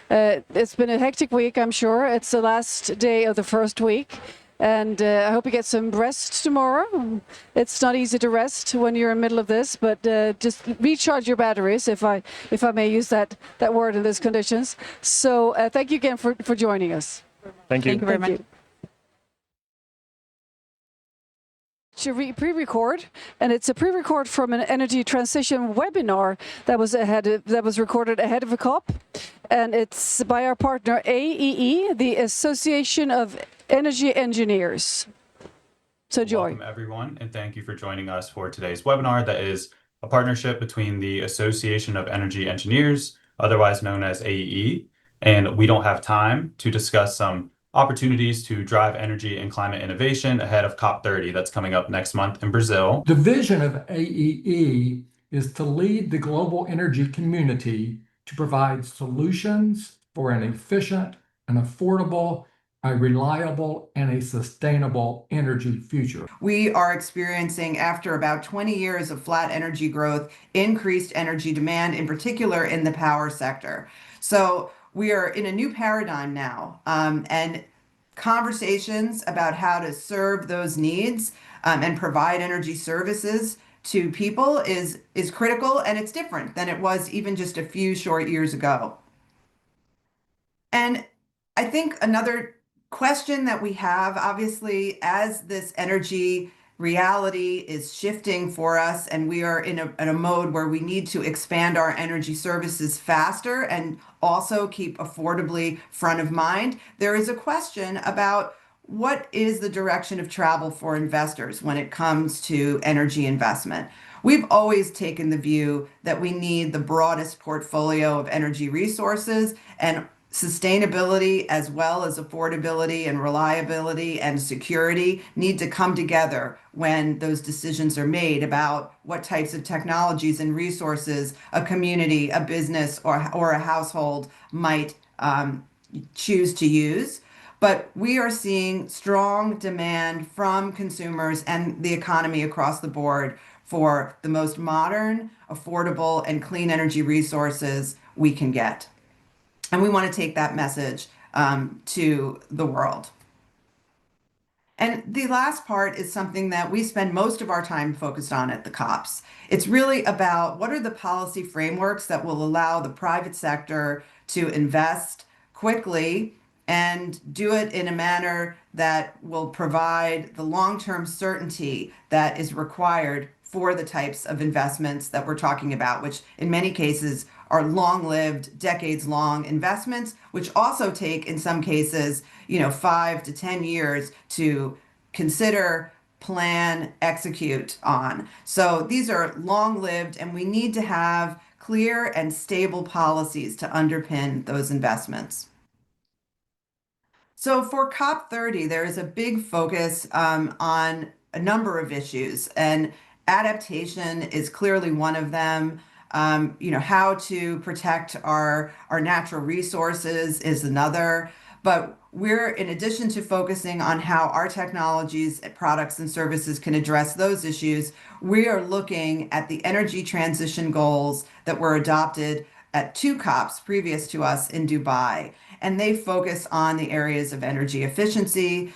It's been a hectic week, I'm sure. It's the last day of the first week. And I hope you get some rest tomorrow. It's not easy to rest when you're in the middle of this, but just recharge your batteries, if I may use that word in these conditions. So thank you again for joining us. Thank you. Thank you very much. To pre-record, and it's a pre-record from an energy transition webinar that was recorded ahead of a COP, and it's by our partner AEE, the Association of Energy Engineers. So Joy. Welcome everyone, and thank you for joining us for today's webinar that is a partnership between the Association of Energy Engineers, otherwise known as AEE, and We Don't Have Time, to discuss some opportunities to drive energy and climate innovation ahead of COP30 that's coming up next month in Brazil. The vision of AEE is to lead the global energy community to provide solutions for an efficient, an affordable, a reliable, and a sustainable energy future. We are experiencing, after about 20 years of flat energy growth, increased energy demand, in particular in the power sector. So we are in a new paradigm now, and conversations about how to serve those needs and provide energy services to people is critical, and it's different than it was even just a few short years ago. And I think another question that we have, obviously, as this energy reality is shifting for us, and we are in a mode where we need to expand our energy services faster and also keep affordably front of mind. There is a question about what is the direction of travel for investors when it comes to energy investment. We've always taken the view that we need the broadest portfolio of energy resources, and sustainability as well as affordability and reliability and security need to come together when those decisions are made about what types of technologies and resources a community, a business, or a household might choose to use. But we are seeing strong demand from consumers and the economy across the board for the most modern, affordable, and clean energy resources we can get. And we want to take that message to the world. And the last part is something that we spend most of our time focused on at the COPs. It's really about what are the policy frameworks that will allow the private sector to invest quickly and do it in a manner that will provide the long-term certainty that is required for the types of investments that we're talking about, which in many cases are long-lived, decades-long investments, which also take, in some cases, 5 to 10 years to consider, plan, execute on. So these are long-lived, and we need to have clear and stable policies to underpin those investments. So for COP30, there is a big focus on a number of issues, and Adaptation is clearly one of them. How to protect our natural resources is another. But we're, in addition to focusing on how our technologies, products, and services can address those issues, we are looking at the energy transition goals that were adopted at 2 COPs previous to us in Dubai. And they focus on the areas of energy efficiency,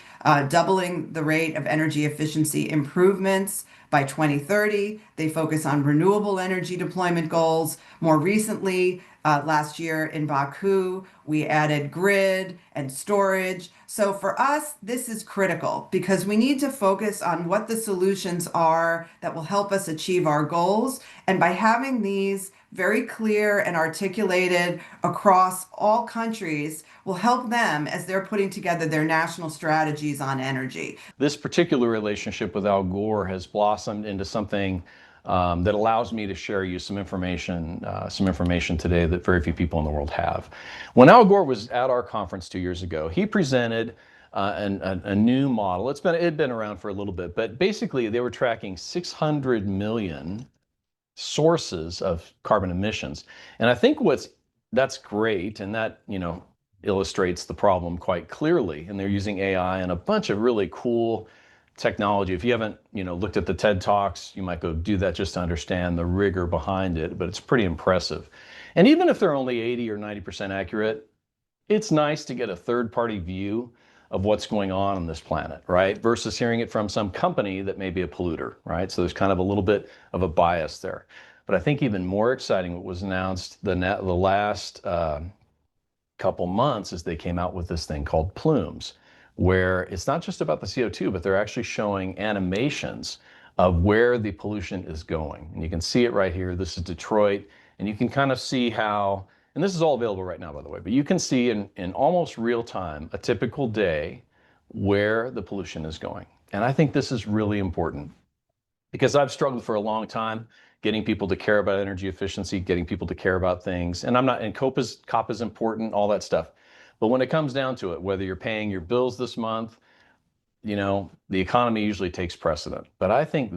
doubling the rate of energy efficiency improvements by 2030. They focus on renewable energy deployment goals. More recently, last year in Baku, we added grid and storage. So for us, this is critical because we need to focus on what the solutions are that will help us achieve our goals. And by having these very clear and articulated across all countries will help them as they're putting together their national strategies on energy. This particular relationship with Al Gore has blossomed into something that allows me to share you some information today that very few people in the world have. When Al Gore was at our conference 2 years ago, he presented a new model. It'd been around for a little bit, but basically they were tracking 600 million sources of carbon emissions. And I think that's great, and that, illustrates the problem quite clearly. And they're using AI and a bunch of really cool technology. If you haven't, looked at the TED Talks, you might go do that just to understand the rigor behind it, but it's pretty impressive. And even if they're only 80 or 90% accurate, it's nice to get a third-party view of what's going on this planet, right? Versus hearing it from some company that may be a polluter, right? So there's kind of a little bit of a bias there. But I think even more exciting what was announced the last couple months is they came out with this thing called plumes, where it's not just about the CO2, but they're actually showing animations of where the pollution is going. And you can see it right here. This is Detroit, and you can kind of see how, and this is all available right now, by the way, but you can see in almost real time, a typical day, where the pollution is going. And I think this is really important because I've struggled for a long time getting people to care about energy efficiency, getting people to care about things. And COP is important, all that stuff. But when it comes down to it, whether you're paying your bills this month, the economy usually takes precedent. But I think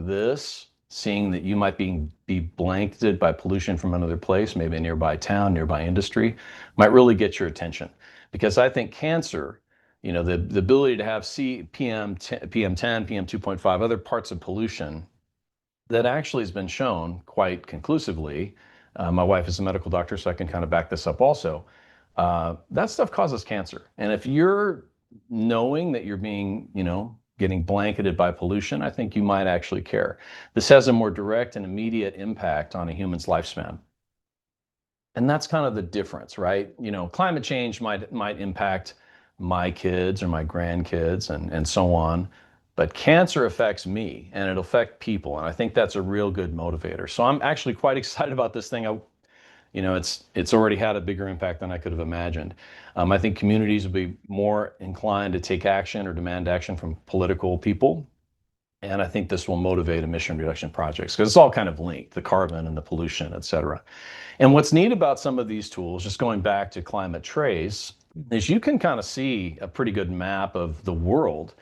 seeing that you might be blanketed by pollution from another place, maybe a nearby town, nearby industry, might really get your attention. Because I think cancer, the ability to have PM10, PM2.5, other parts of pollution that actually has been shown quite conclusively. My wife is a medical doctor, so I can kind of back this up also. That stuff causes cancer. And if you're knowing that you're being, getting blanketed by pollution, I think you might actually care. This has a more direct and immediate impact on a human's lifespan. And that's kind of the difference, right? Climate change might impact my kids or my grandkids and so on. But cancer affects me, and it'll affect people, and I think that's a real good motivator. So I'm actually quite excited about this thing. It's already had a bigger impact than I could have imagined. I think communities will be more inclined to take action or demand action from political people, and I think this will motivate emission reduction projects because it's all kind of linked, the carbon and the pollution, et cetera. And what's neat about some of these tools, just going back to Climate Trace, is you can kind of see a pretty good map of the world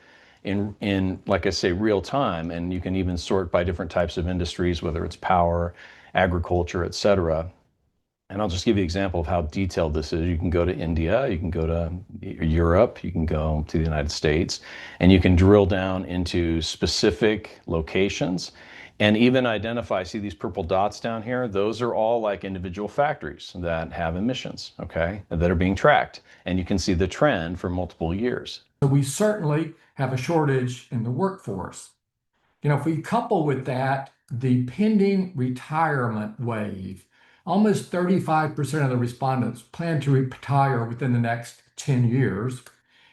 in like I say, real time, and you can even sort by different types of industries, whether it's power, agriculture, et cetera. And I'll just give you an example of how detailed this is. You can go to India, you can go to Europe, you can go to the United States, and you can drill down into specific locations and even identify, see these purple dots down here? Those are all like individual factories that have emissions, okay, that are being tracked. And you can see the trend for multiple years. So we certainly have a shortage in the workforce. If we couple with that the pending retirement wave, almost 35% of the respondents plan to retire within the next 10 years.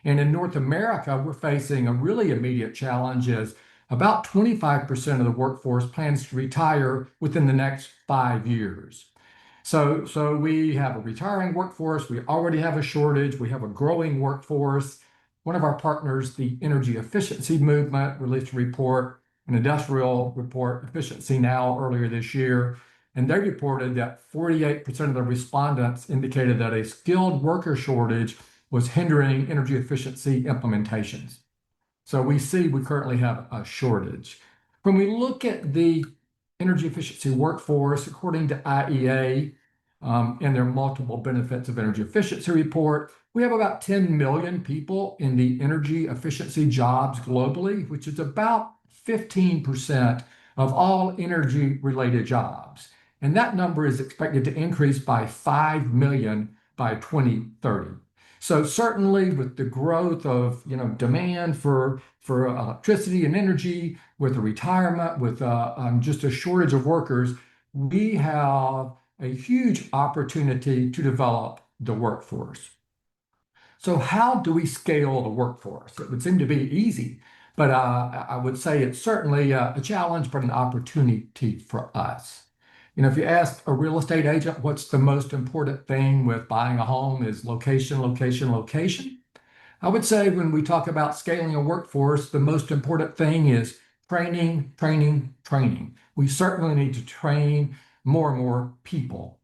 And in North America, we're facing a really immediate challenge as about 25% of the workforce plans to retire within the next 5 years. So we have a retiring workforce, we already have a shortage, we have a growing workforce. One of our partners, the Energy Efficiency Movement, released a report, an industrial report, Efficiency Now, earlier this year, and they reported that 48% of the respondents indicated that a skilled worker shortage was hindering energy efficiency implementations. So we currently have a shortage. When we look at the energy efficiency workforce, according to IEA and their multiple benefits of energy efficiency report, we have about 10 million people in the energy efficiency jobs globally, which is about 15% of all energy-related jobs. And that number is expected to increase by 5 million by 2030. So certainly with the growth of demand for electricity and energy, with the retirement, with just a shortage of workers, we have a huge opportunity to develop the workforce. So how do we scale the workforce? It would seem to be easy, but I would say it's certainly a challenge, but an opportunity for us. If you ask a real estate agent what's the most important thing with buying a home is location, location, location. I would say when we talk about scaling a workforce, the most important thing is training, training, training. We certainly need to train more and more people.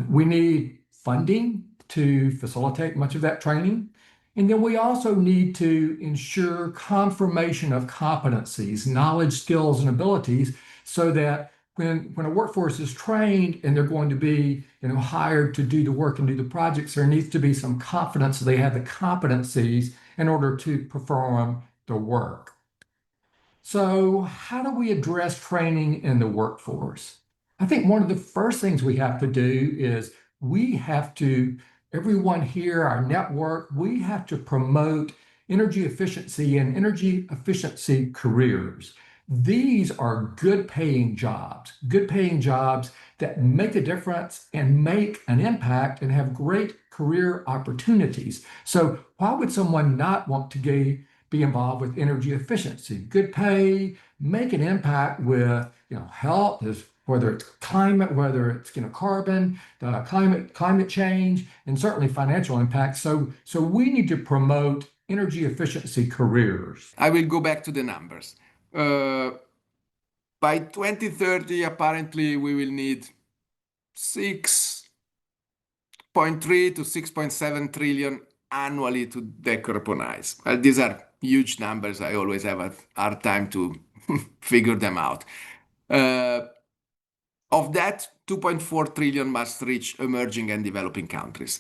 We need funding to facilitate much of that training. And then we also need to ensure confirmation of competencies, knowledge, skills, and abilities so that when a workforce is trained and they're going to be hired to do the work and do the projects, there needs to be some confidence that they have the competencies in order to perform the work. So how do we address training in the workforce? I think one of the first things we have to do is everyone here, our network, we have to promote energy efficiency and energy efficiency careers. These are good paying jobs that make a difference and make an impact and have great career opportunities. So why would someone not want to be involved with energy efficiency? Good pay, make an impact with health, whether it's climate, whether it's carbon, climate change, and certainly financial impact. So we need to promote energy efficiency careers. I will go back to the numbers. By 2030, apparently, we will need 6.3 to 6.7 trillion annually to decarbonize. These are huge numbers. I always have a hard time to figure them out. Of that, 2.4 trillion must reach emerging and developing countries.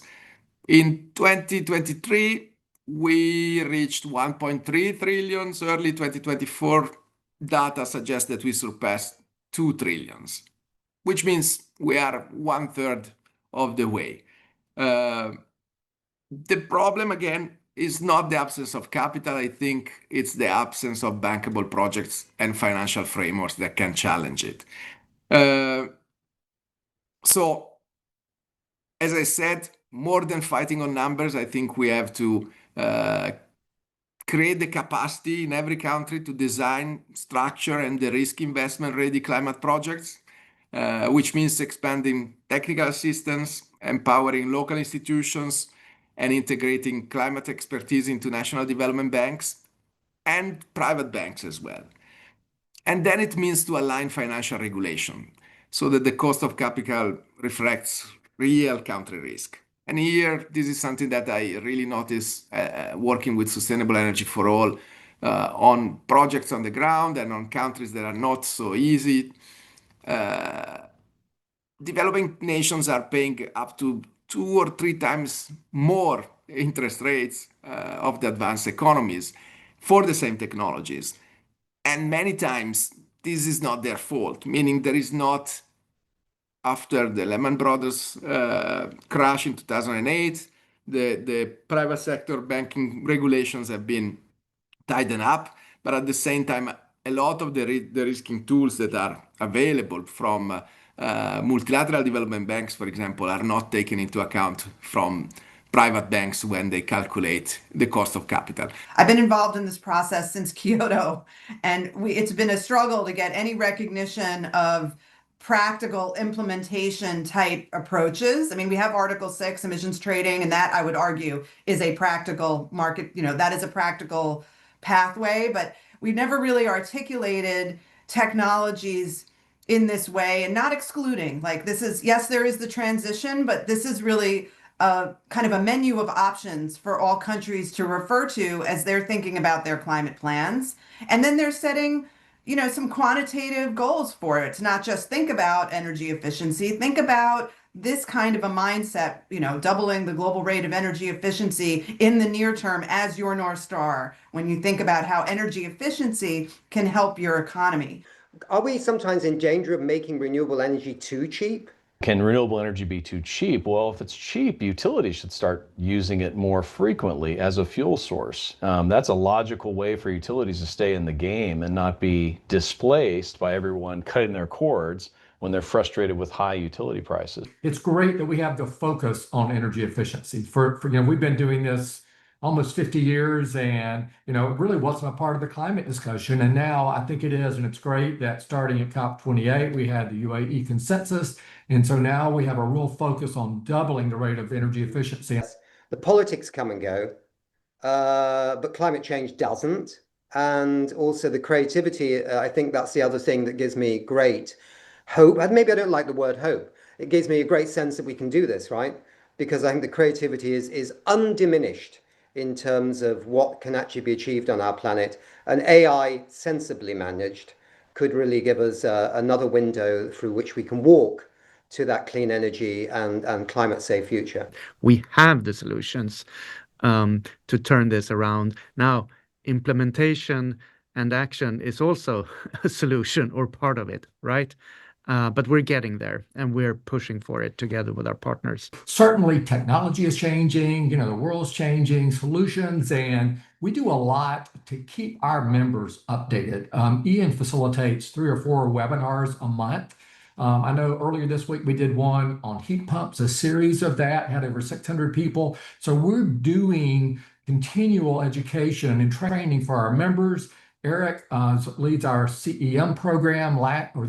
In 2023, we reached 1.3 trillion. Early 2024 data suggests that we surpassed 2 trillions, which means we are 1/3 of the way. The problem, again, is not the absence of capital. I think it's the absence of bankable projects and financial frameworks that can challenge it. So, as I said, more than fighting on numbers, I think we have to create the capacity in every country to design, structure, and de-risk investment-ready climate projects, which means expanding technical assistance, empowering local institutions, and integrating climate expertise into national development banks and private banks as well. And then it means to align financial regulation so that the cost of capital reflects real country risk. And here, this is something that I really notice working with Sustainable Energy for All on projects on the ground and on countries that are not so easy. Developing nations are paying up to 2 or 3 times more interest rates of the advanced economies for the same technologies. And many times, this is not their fault, meaning there is not, after the Lehman Brothers crash in 2008, the private sector banking regulations have been tightened up, but at the same time, a lot of the risking tools that are available from multilateral development banks, for example, are not taken into account from private banks when they calculate the cost of capital. I've been involved in this process since Kyoto, and it's been a struggle to get any recognition of practical implementation type approaches. I mean, we have Article 6 emissions trading, and that I would argue is a practical market, that is a practical pathway, but we've never really articulated technologies in this way and not excluding, like this is, yes, there is the transition, but this is really kind of a menu of options for all countries to refer to as they're thinking about their climate plans. And then they're setting, some quantitative goals for it, to not just think about energy efficiency, think about this kind of a mindset, doubling the global rate of energy efficiency in the near term as your North Star when you think about how energy efficiency can help your economy. Are we sometimes in danger of making renewable energy too cheap? Can renewable energy be too cheap? Well, if it's cheap, utilities should start using it more frequently as a fuel source. That's a logical way for utilities to stay in the game and not be displaced by everyone cutting their cords when they're frustrated with high utility prices. It's great that we have the focus on energy efficiency. For we've been doing this almost 50 years, and it really wasn't a part of the climate discussion, and now I think it is, and it's great that starting at COP28 we had the UAE consensus, and so now we have a real focus on doubling the rate of energy efficiency. The politics come and go, but climate change doesn't, and also the creativity. I think that's the other thing that gives me great hope. And maybe I don't like the word hope. It gives me a great sense that we can do this, right? Because I think the creativity is undiminished in terms of what can actually be achieved on our planet. And AI, sensibly managed, could really give us another window through which we can walk to that clean energy and climate safe future. We have the solutions to turn this around. Now, implementation and action is also a solution or part of it, right? But we're getting there, and we're pushing for it together with our partners. Certainly, technology is changing, the world's changing, solutions, and we do a lot to keep our members updated. Ian facilitates 3 or 4 webinars a month. I know earlier this week we did one on heat pumps, a series of that, had over 600 people. So we're doing continual education and training for our members. Eric leads our CEM program.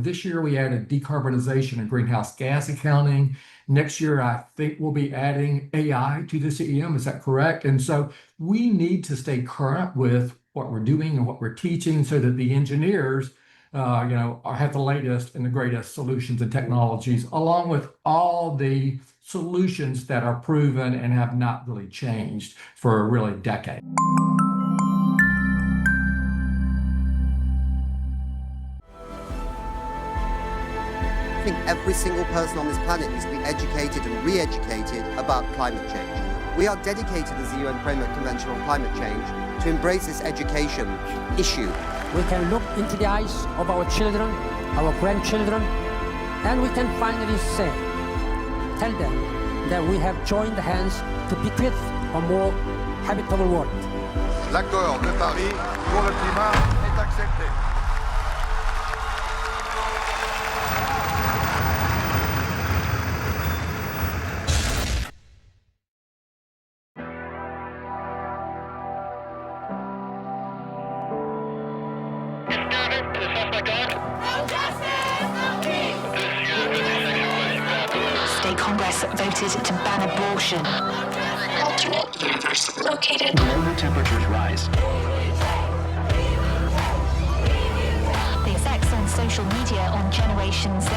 This year we added decarbonization and greenhouse gas accounting. Next year, I think we'll be adding AI to the CEM. Is that correct? And so we need to stay current with what we're doing and what we're teaching so that the engineers have the latest and the greatest solutions and technologies, along with all the solutions that are proven and have not really changed for really decades. I think every single person on this planet needs to be educated and re-educated about climate change. We are dedicated as the UN Framework Convention on Climate Change to embrace this education issue. We can look into the eyes of our children, our grandchildren, and we can finally tell them that we have joined hands to bequeath a more habitable world. L'accord de Paris pour le climat est accepté. State Congress voted to ban abortion. Alternate universe located. Global temperatures rise. The effects on social media on Generation Z.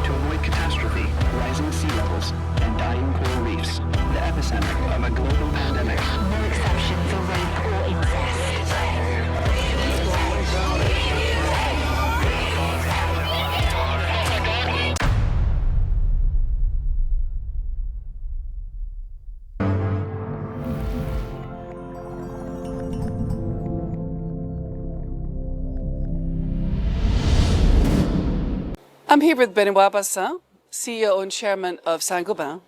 To avoid catastrophe, rising sea levels, and dying coral reefs, the epicenter of a global pandemic. No exception for rape or incest. I'm here with Benoit Bassin, CEO and Chairman of Saint-Gobain.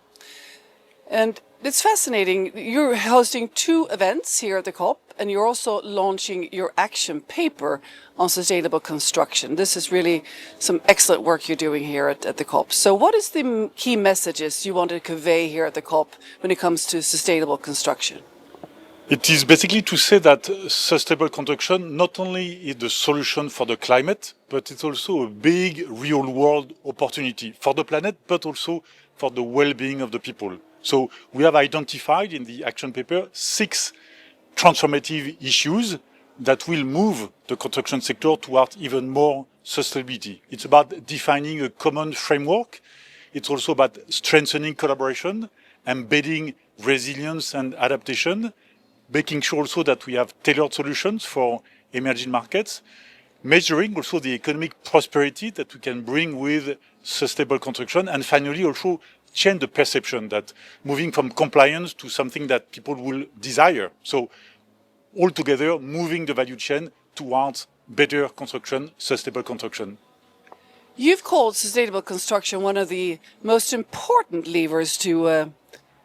And it's fascinating. You're hosting 2 events here at the COP, and you're also launching your action paper on sustainable construction. This is really some excellent work you're doing here at the COP. So what is the key messages you want to convey here at the COP when it comes to sustainable construction? It is basically to say that sustainable construction not only is the solution for the climate, but it's also a big real-world opportunity for the planet, but also for the well-being of the people. So we have identified in the action paper 6 transformative issues that will move the construction sector towards even more sustainability. It's about defining a common framework. It's also about strengthening collaboration, embedding resilience and adaptation, making sure also that we have tailored solutions for emerging markets, measuring also the economic prosperity that we can bring with sustainable construction, and finally also change the perception that moving from compliance to something that people will desire. So altogether moving the value chain towards better construction, sustainable construction. You've called sustainable construction one of the most important levers to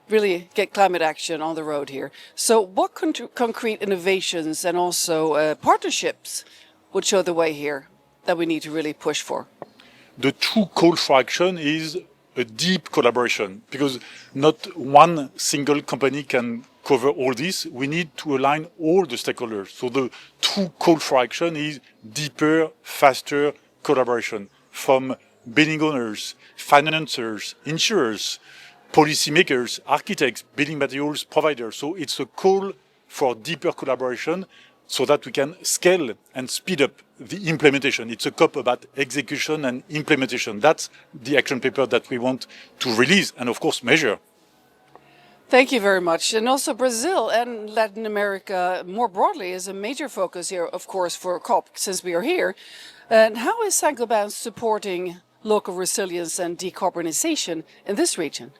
really get climate action on the road here. So what concrete innovations and also partnerships would show the way here that we need to really push for? The true call for action is a deep collaboration, because not one single company can cover all this. We need to align all the stakeholders. So the true call for action is deeper, faster collaboration from building owners, financiers, insurers, policymakers, architects, building materials providers. So it's a call for deeper collaboration so that we can scale and speed up the implementation. It's a COP about execution and implementation. That's the action paper that we want to release and, of course, measure. Thank you very much. And also Brazil and Latin America more broadly is a major focus here, of course, for COP, since we are here. And how is Saint-Gobain supporting local resilience and decarbonization in this region?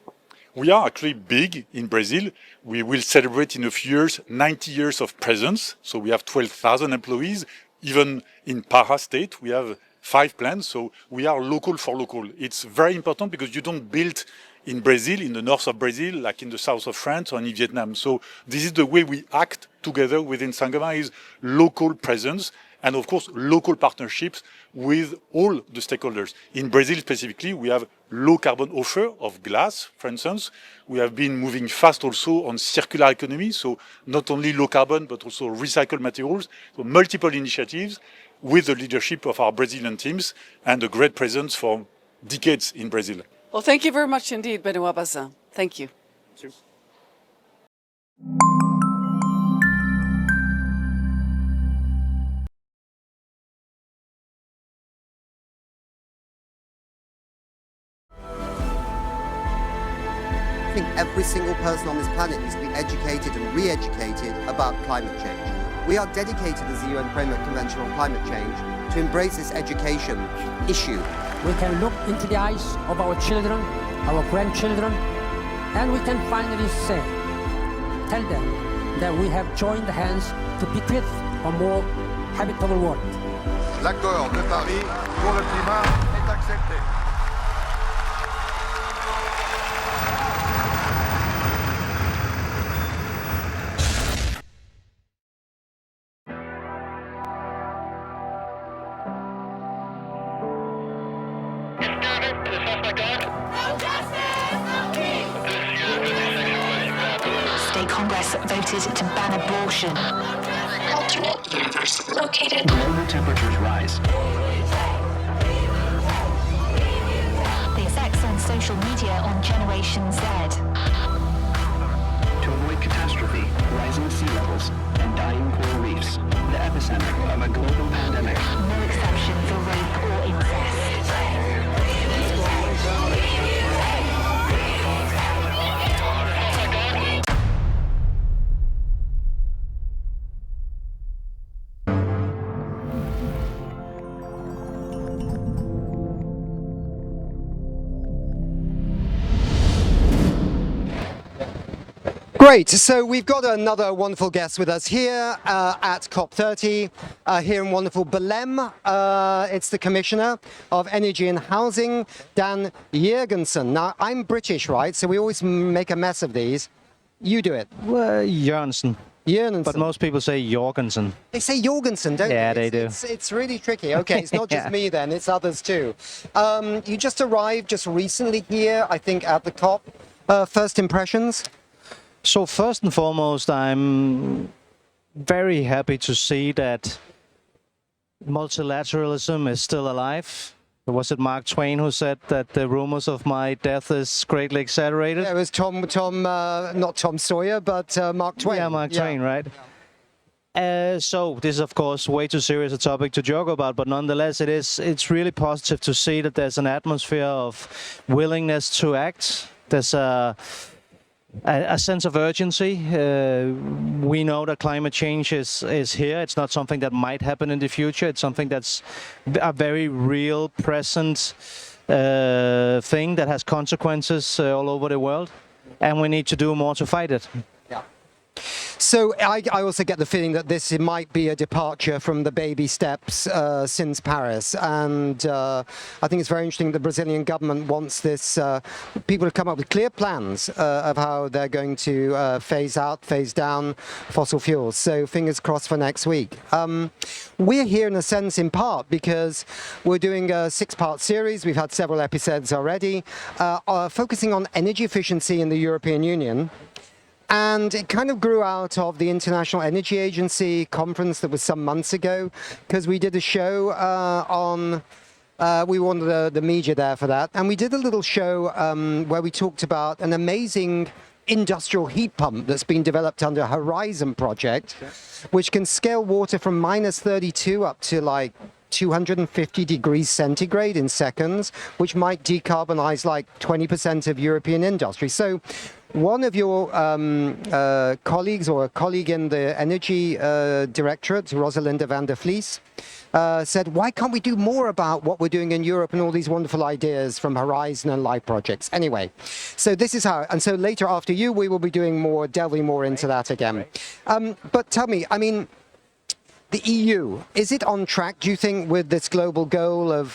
We are actually big in Brazil. We will celebrate in a few years 90 years of presence. So we have 12,000 employees. Even in Pará state, we have 5 plants. So we are local for local. It's very important because you don't build in Brazil, in the north of Brazil, like in the south of France or in Vietnam. So this is the way we act together within Saint-Gobain, is local presence and, of course, local partnerships with all the stakeholders. In Brazil specifically, we have low carbon offer of glass, for instance. We have been moving fast also on circular economy, so not only low carbon, but also recycled materials. So multiple initiatives with the leadership of our Brazilian teams and a great presence for decades in Brazil. Well, thank you very much indeed, Benoit Bazin. Thank you. Thank you. I think every single person on this planet needs to be educated and re-educated about climate change. We are dedicated as the UN Framework Convention on Climate Change to embrace this education issue. We can look into the eyes of our children, our grandchildren, and we can finally say, tell them that we have joined hands to bequeath a more habitable world. L'accord de Paris pour le climat est accepté. State Congress voted to ban abortion. Alternate universe located. Global temperatures rise. The effects on social media on Generation Z. To avoid catastrophe, rising sea levels, and dying coral reefs, the epicenter of a global pandemic. No exception for rape or incest. Great, so we've got another wonderful guest with us here at COP30, here in wonderful Belém. It's the Commissioner of Energy and Housing, Dan Jørgensen. Now, I'm British, right? So we always make a mess of these. You do it. Well, Jørgensen. Jørgensen. But most people say Jorgensen. They say Jorgensen, don't yeah, they? they do. It's really tricky. Okay, it's not just me then, it's others too. You just arrived just recently here, I think, at the COP. First impressions? So first and foremost, I'm very happy to see that multilateralism is still alive. Was it Mark Twain who said that the rumors of my death is greatly exaggerated? Yeah, it was not Tom Sawyer, but Mark Twain. Yeah, Mark Twain, right? So this is, of course, way too serious a topic to joke about, but nonetheless, it's really positive to see that there's an atmosphere of willingness to act. There's a a sense of urgency. We know that climate change is here. It's not something that might happen in the future. It's something that's a very real, present thing that has consequences all over the world, and we need to do more to fight it. So I also get the feeling that this might be a departure from the baby steps since Paris, and I think it's very interesting the Brazilian government wants this people to come up with clear plans of how they're going to phase down fossil fuels. So fingers crossed for next week. We're here in a sense in part because we're doing a 6-part series. We've had several episodes already focusing on energy efficiency in the European Union. And it kind of grew out of the International Energy Agency conference that was some months ago, because we did a show we wanted the media there for that. And we did a little show where we talked about an amazing industrial heat pump that's been developed under Horizon project, which can scale water from -32 up to like 250 degrees centigrade in seconds, which might decarbonize like 20% of European industry. So one of your colleagues, or a colleague in the Energy Directorate, Rosalinda van der Vlies, said, why can't we do more about what we're doing in Europe and all these wonderful ideas from Horizon and Life projects? Anyway, so this is how, and so later after you, we will be doing more, delving more into that again. But tell me, I mean, the EU, is it on track, do you think, with this global goal of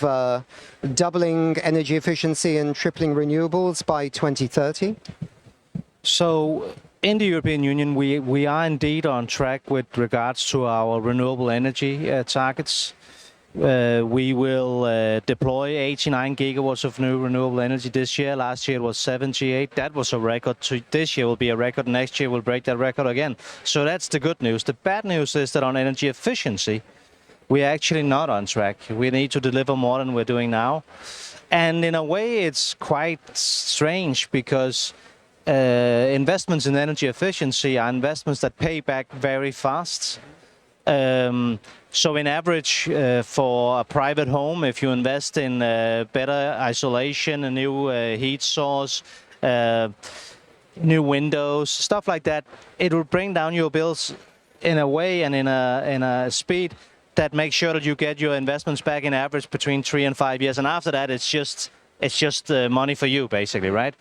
doubling energy efficiency and tripling renewables by 2030? So in the European Union, we are indeed on track with regards to our renewable energy targets. We will deploy 89 gigawatts of new renewable energy this year. Last year it was 78. That was a record. This year will be a record. Next year we'll break that record again. So that's the good news. The bad news is that on energy efficiency, we are actually not on track. We need to deliver more than we're doing now. And in a way, it's quite strange because investments in energy efficiency are investments that pay back very fast. So in average, for a private home, if you invest in better isolation, a new heat source, new windows, stuff like that, it will bring down your bills in a way and in a speed that makes sure that you get your investments back in average between 3 and 5 years. And after that, it's just money for you, basically, right?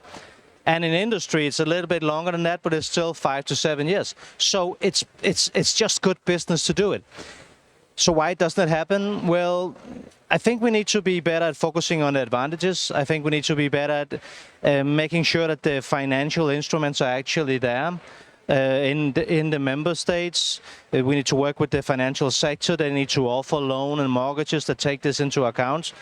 And in industry, it's a little bit longer than that, but it's still 5 to 7 years. So it's just good business to do it. So why doesn't it happen? Well, I think we need to be better at focusing on the advantages. I think we need to be better at making sure that the financial instruments are actually there in the member states. We need to work with the financial sector. They need to offer loan and mortgages that take this into account.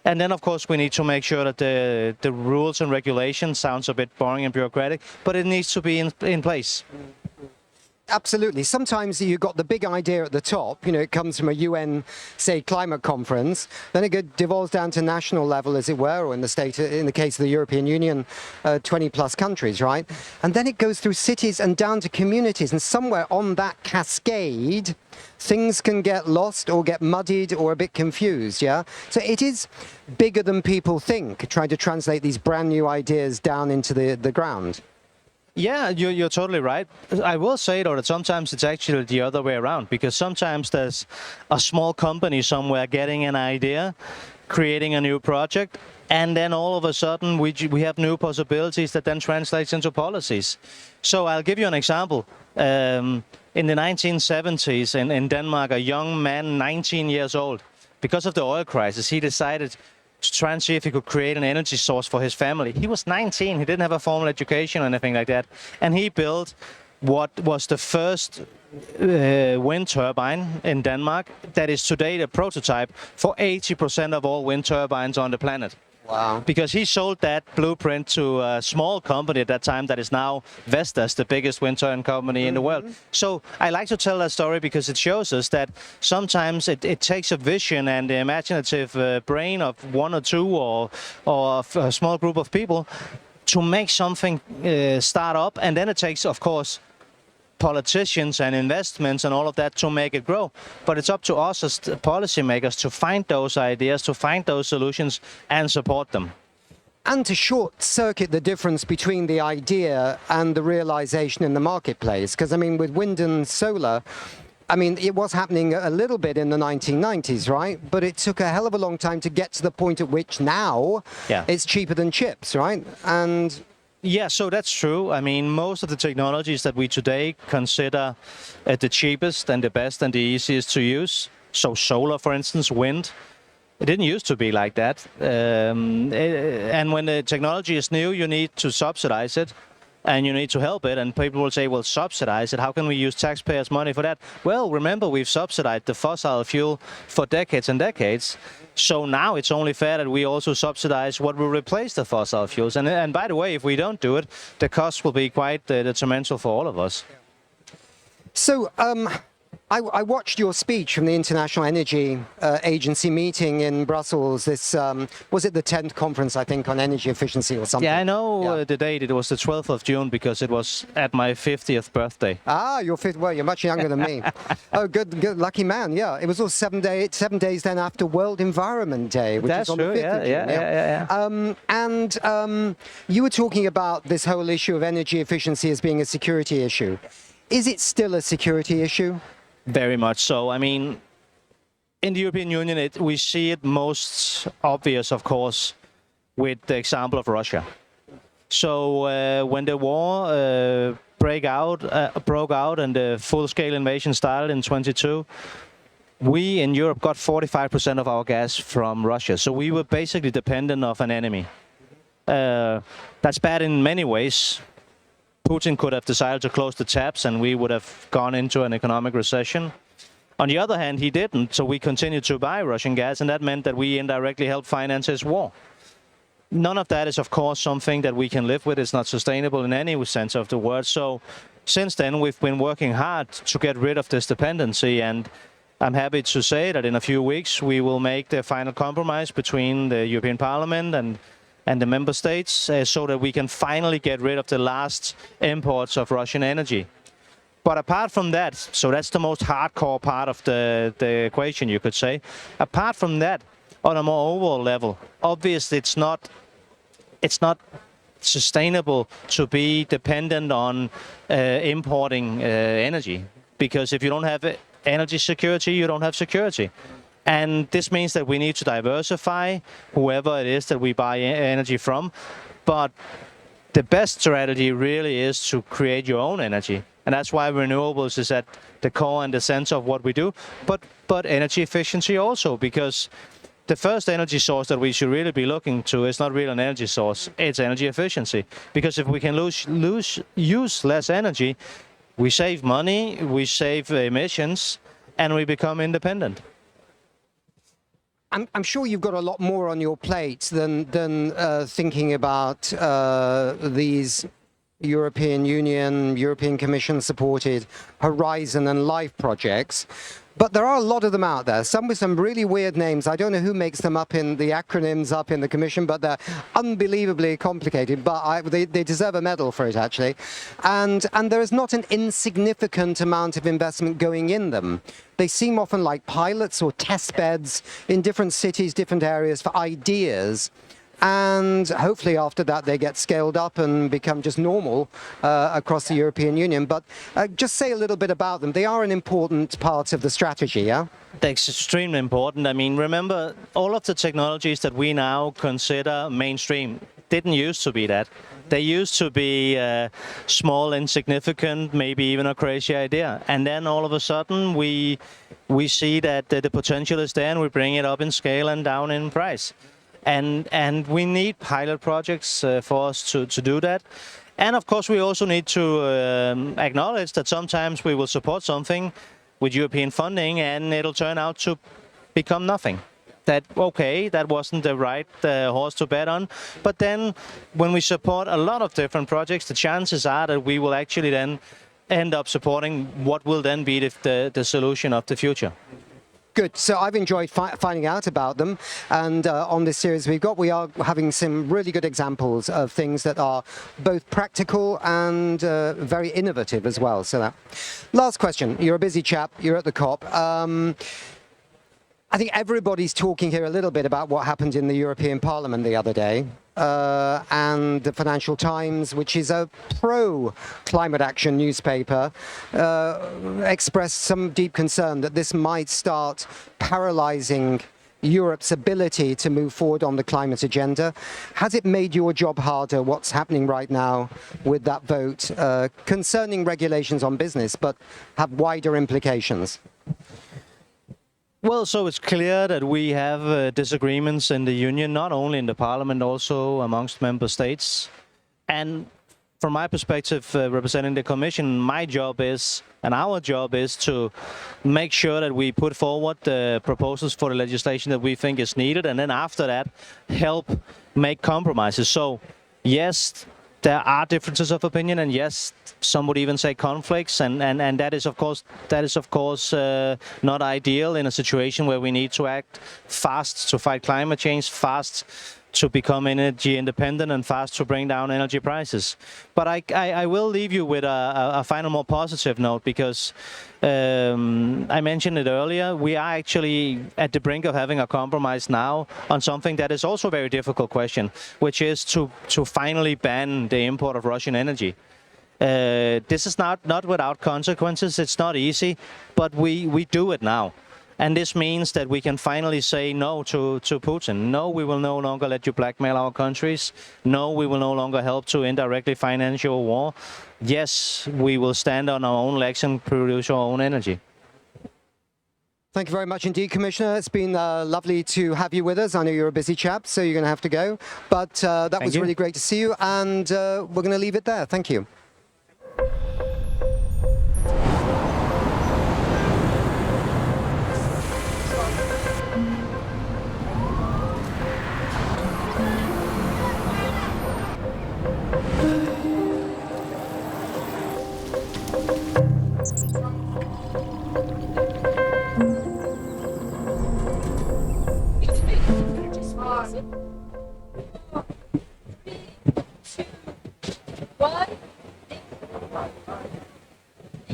And then, of course, we need to make sure that the rules and regulations, sounds a bit boring and bureaucratic, but it needs to be in place. Absolutely. Sometimes you've got the big idea at the top, you know, it comes from a UN, say, climate conference, then it devolves down to national level, as it were, or in the case of the European Union, 20 plus countries, right? And then it goes through cities and down to communities, and somewhere on that cascade, things can get lost or get muddied or a bit confused, yeah? So it is bigger than people think, trying to translate these brand new ideas down into the ground. Yeah, you're totally right. I will say, though, that sometimes it's actually the other way around, because sometimes there's a small company somewhere getting an idea, creating a new project, and then all of a sudden we have new possibilities that then translates into policies. So I'll give you an example. In the 1970s in Denmark, a young man, 19 years old, because of the oil crisis, he decided to try and see if he could create an energy source for his family. He was 19, he didn't have a formal education or anything like that. And he built what was the first wind turbine in Denmark that is today the prototype for 80% of all wind turbines on the planet. Wow. Because he sold that blueprint to a small company at that time that is now Vestas, the biggest wind turbine company in the world. So I like to tell that story because it shows us that sometimes it takes a vision and the imaginative brain of one or two or a small group of people to make something start up. And then it takes, of course, politicians and investments and all of that to make it grow. But it's up to us as policymakers to find those ideas, to find those solutions and support them. and to short circuit the difference between the idea and the realization in the marketplace. Because I mean, with wind and solar, I mean, it was happening a little bit in the 1990s, right? But it took a hell of a long time to get to the point at which now it's cheaper than chips, right? And yeah, so that's true. I mean, most of the technologies that we today consider the cheapest and the best and the easiest to use, so solar, for instance, wind, it didn't used to be like that. And when the technology is new, you need to subsidize it and you need to help it. And people will say, well, subsidize it. How can we use taxpayers' money for that? Well, remember, we've subsidized the fossil fuel for decades and decades. So now it's only fair that we also subsidize what will replace the fossil fuels. And by the way, if we don't do it, the cost will be quite detrimental for all of us. So, I watched your speech from the International Energy Agency meeting in Brussels. This was it the 10th conference, I think, on energy efficiency or something? Yeah, I know the date. It was the 12th of June because it was at my 50th birthday. Ah, your 50th. Well, you're much younger than me. Oh, good, lucky man. Yeah, it was all 7 days then after World Environment Day, which is on the 5th of June. Yeah. You were talking about this whole issue of energy efficiency as being a security issue. Is it still a security issue? Very much so. I mean, in the European Union, we see it most obvious, of course, with the example of Russia. So when the war broke out and the full-scale invasion started in 22, we in Europe got 45% of our gas from Russia. So we were basically dependent of an enemy. That's bad in many ways. Putin could have decided to close the taps and we would have gone into an economic recession. On the other hand, he didn't, so we continued to buy Russian gas, and that meant that we indirectly helped finance his war. None of that is, of course, something that we can live with. It's not sustainable in any sense of the word. So since then, we've been working hard to get rid of this dependency, and I'm happy to say that in a few weeks, we will make the final compromise between the European Parliament and the member states so that we can finally get rid of the last imports of Russian energy. But apart from that, so that's the most hardcore part of the equation, you could say. Apart from that, on a more overall level, obviously it's not sustainable to be dependent on importing energy. Because if you don't have energy security, you don't have security. And this means that we need to diversify whoever it is that we buy energy from. But the best strategy really is to create your own energy. And that's why renewables is at the core and the center of what we do. But energy efficiency also, because the first energy source that we should really be looking to is not really an energy source, it's energy efficiency. Because if we can use less energy, we save money, we save emissions, and we become independent. I'm sure you've got a lot more on your plate than thinking about these European Union, European Commission supported Horizon and Life projects. But there are a lot of them out there, some with some really weird names. I don't know who makes them up in the acronyms up in the Commission, but they're unbelievably complicated. But they deserve a medal for it, actually. And there is not an insignificant amount of investment going in them. They seem often like pilots or test beds in different cities, different areas for ideas. And hopefully after that they get scaled up and become just normal across the European Union. But just say a little bit about them. They are an important part of the strategy, yeah? That's extremely important. I mean, remember, all of the technologies that we now consider mainstream didn't used to be that. They used to be small, insignificant, maybe even a crazy idea. And then all of a sudden we see that the potential is there and we bring it up in scale and down in price. And we need pilot projects for us to do that. And of course, we also need to acknowledge that sometimes we will support something with European funding and it'll turn out to become nothing. That wasn't the right horse to bet on. But then when we support a lot of different projects, the chances are that we will actually then end up supporting what will then be the solution of the future. Good. So I've enjoyed finding out about them. And on this series we are having some really good examples of things that are both practical and very innovative as well. So that. Last question. You're a busy chap. You're at the COP. I think everybody's talking here a little bit about what happened in the European Parliament the other day. and the Financial Times, which is a pro-climate action newspaper, expressed some deep concern that this might start paralyzing Europe's ability to move forward on the climate agenda. Has it made your job harder, what's happening right now with that vote concerning regulations on business, but have wider implications? Well, so it's clear that we have disagreements in the Union, not only in the Parliament, also amongst member states. And from my perspective, representing the Commission, my job is, and our job is, to make sure that we put forward the proposals for the legislation that we think is needed, and then after that, help make compromises. So, yes, there are differences of opinion, and yes, some would even say conflicts, and that is of course not ideal in a situation where we need to act fast to fight climate change, fast to become energy independent, and fast to bring down energy prices. But I will leave you with a final, more positive note, because I mentioned it earlier, we are actually at the brink of having a compromise now on something that is also a very difficult question, which is to finally ban the import of Russian energy. This is not without consequences, it's not easy, but we do it now. And this means that we can finally say no to Putin. No, we will no longer let you blackmail our countries. No, we will no longer help to indirectly finance your war. Yes, we will stand on our own legs and produce our own energy. Thank you very much indeed, Commissioner. It's been lovely to have you with us. I know you're a busy chap, so you're going to have to go. But that was really great to see you, and we're going to leave it there. Thank you.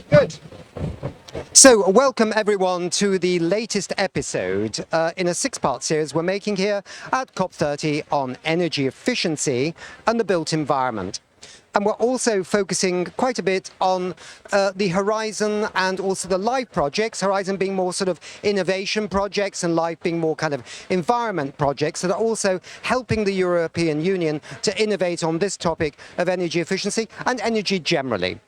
Good. So, welcome everyone to the latest episode in a 6-part series we're making here at COP30 on energy efficiency and the built environment. And we're also focusing quite a bit on the Horizon and also the LIFE projects, Horizon being more sort of innovation projects and LIFE being more kind of environment projects that are also helping the European Union to innovate on this topic of energy efficiency and energy generally.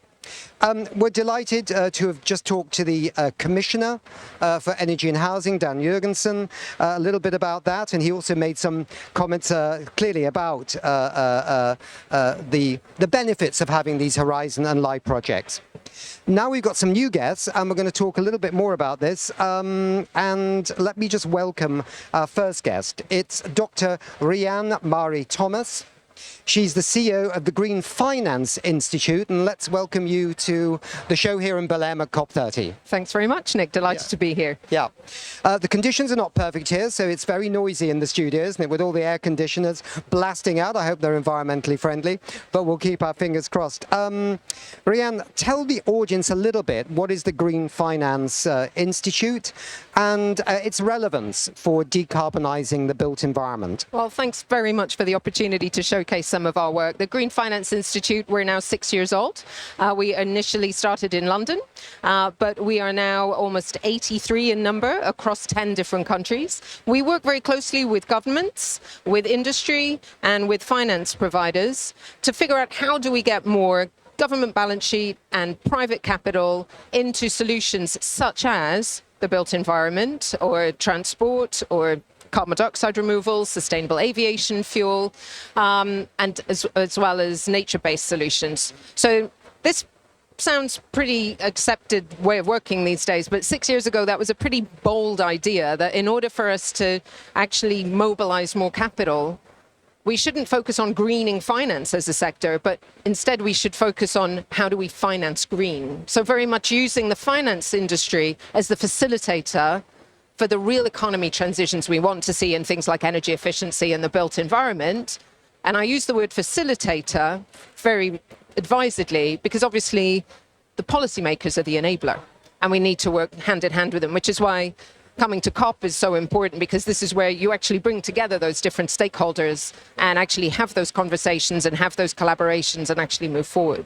We're delighted to have just talked to the Commissioner for Energy and Housing, Dan Jurgensen, a little bit about that, and he also made some comments clearly about the benefits of having these Horizon and LIFE projects. Now we've got some new guests, and we're going to talk a little bit more about this. And let me just welcome our first guest. It's Dr. Rianne Mari Thomas. She's the CEO of the Green Finance Institute, and let's welcome you to the show here in Belém at COP30. Thanks very much, Nick. Delighted to be here. Yeah. The conditions are not perfect here, so it's very noisy in the studio, isn't it, with all the air conditioners blasting out. I hope they're environmentally friendly, but we'll keep our fingers crossed. Rianne, tell the audience a little bit, what is the Green Finance Institute and its relevance for decarbonising the built environment? Well, thanks very much for the opportunity to showcase some of our work. The Green Finance Institute, we're now 6 years old. We initially started in London, but we are now almost 83 in number across 10 different countries. We work very closely with governments, with industry, and with finance providers to figure out how do we get more government balance sheet and private capital into solutions such as the built environment or transport or carbon dioxide removal, sustainable aviation fuel, and as well as nature-based solutions. So this sounds pretty accepted way of working these days, but 6 years ago that was a pretty bold idea that in order for us to actually mobilize more capital, we shouldn't focus on greening finance as a sector, but instead we should focus on how do we finance green. So very much using the finance industry as the facilitator for the real economy transitions we want to see in things like energy efficiency and the built environment. And I use the word facilitator very advisedly because obviously the policymakers are the enabler and we need to work hand in hand with them, which is why coming to COP is so important, because this is where you actually bring together those different stakeholders and actually have those conversations and have those collaborations and actually move forward.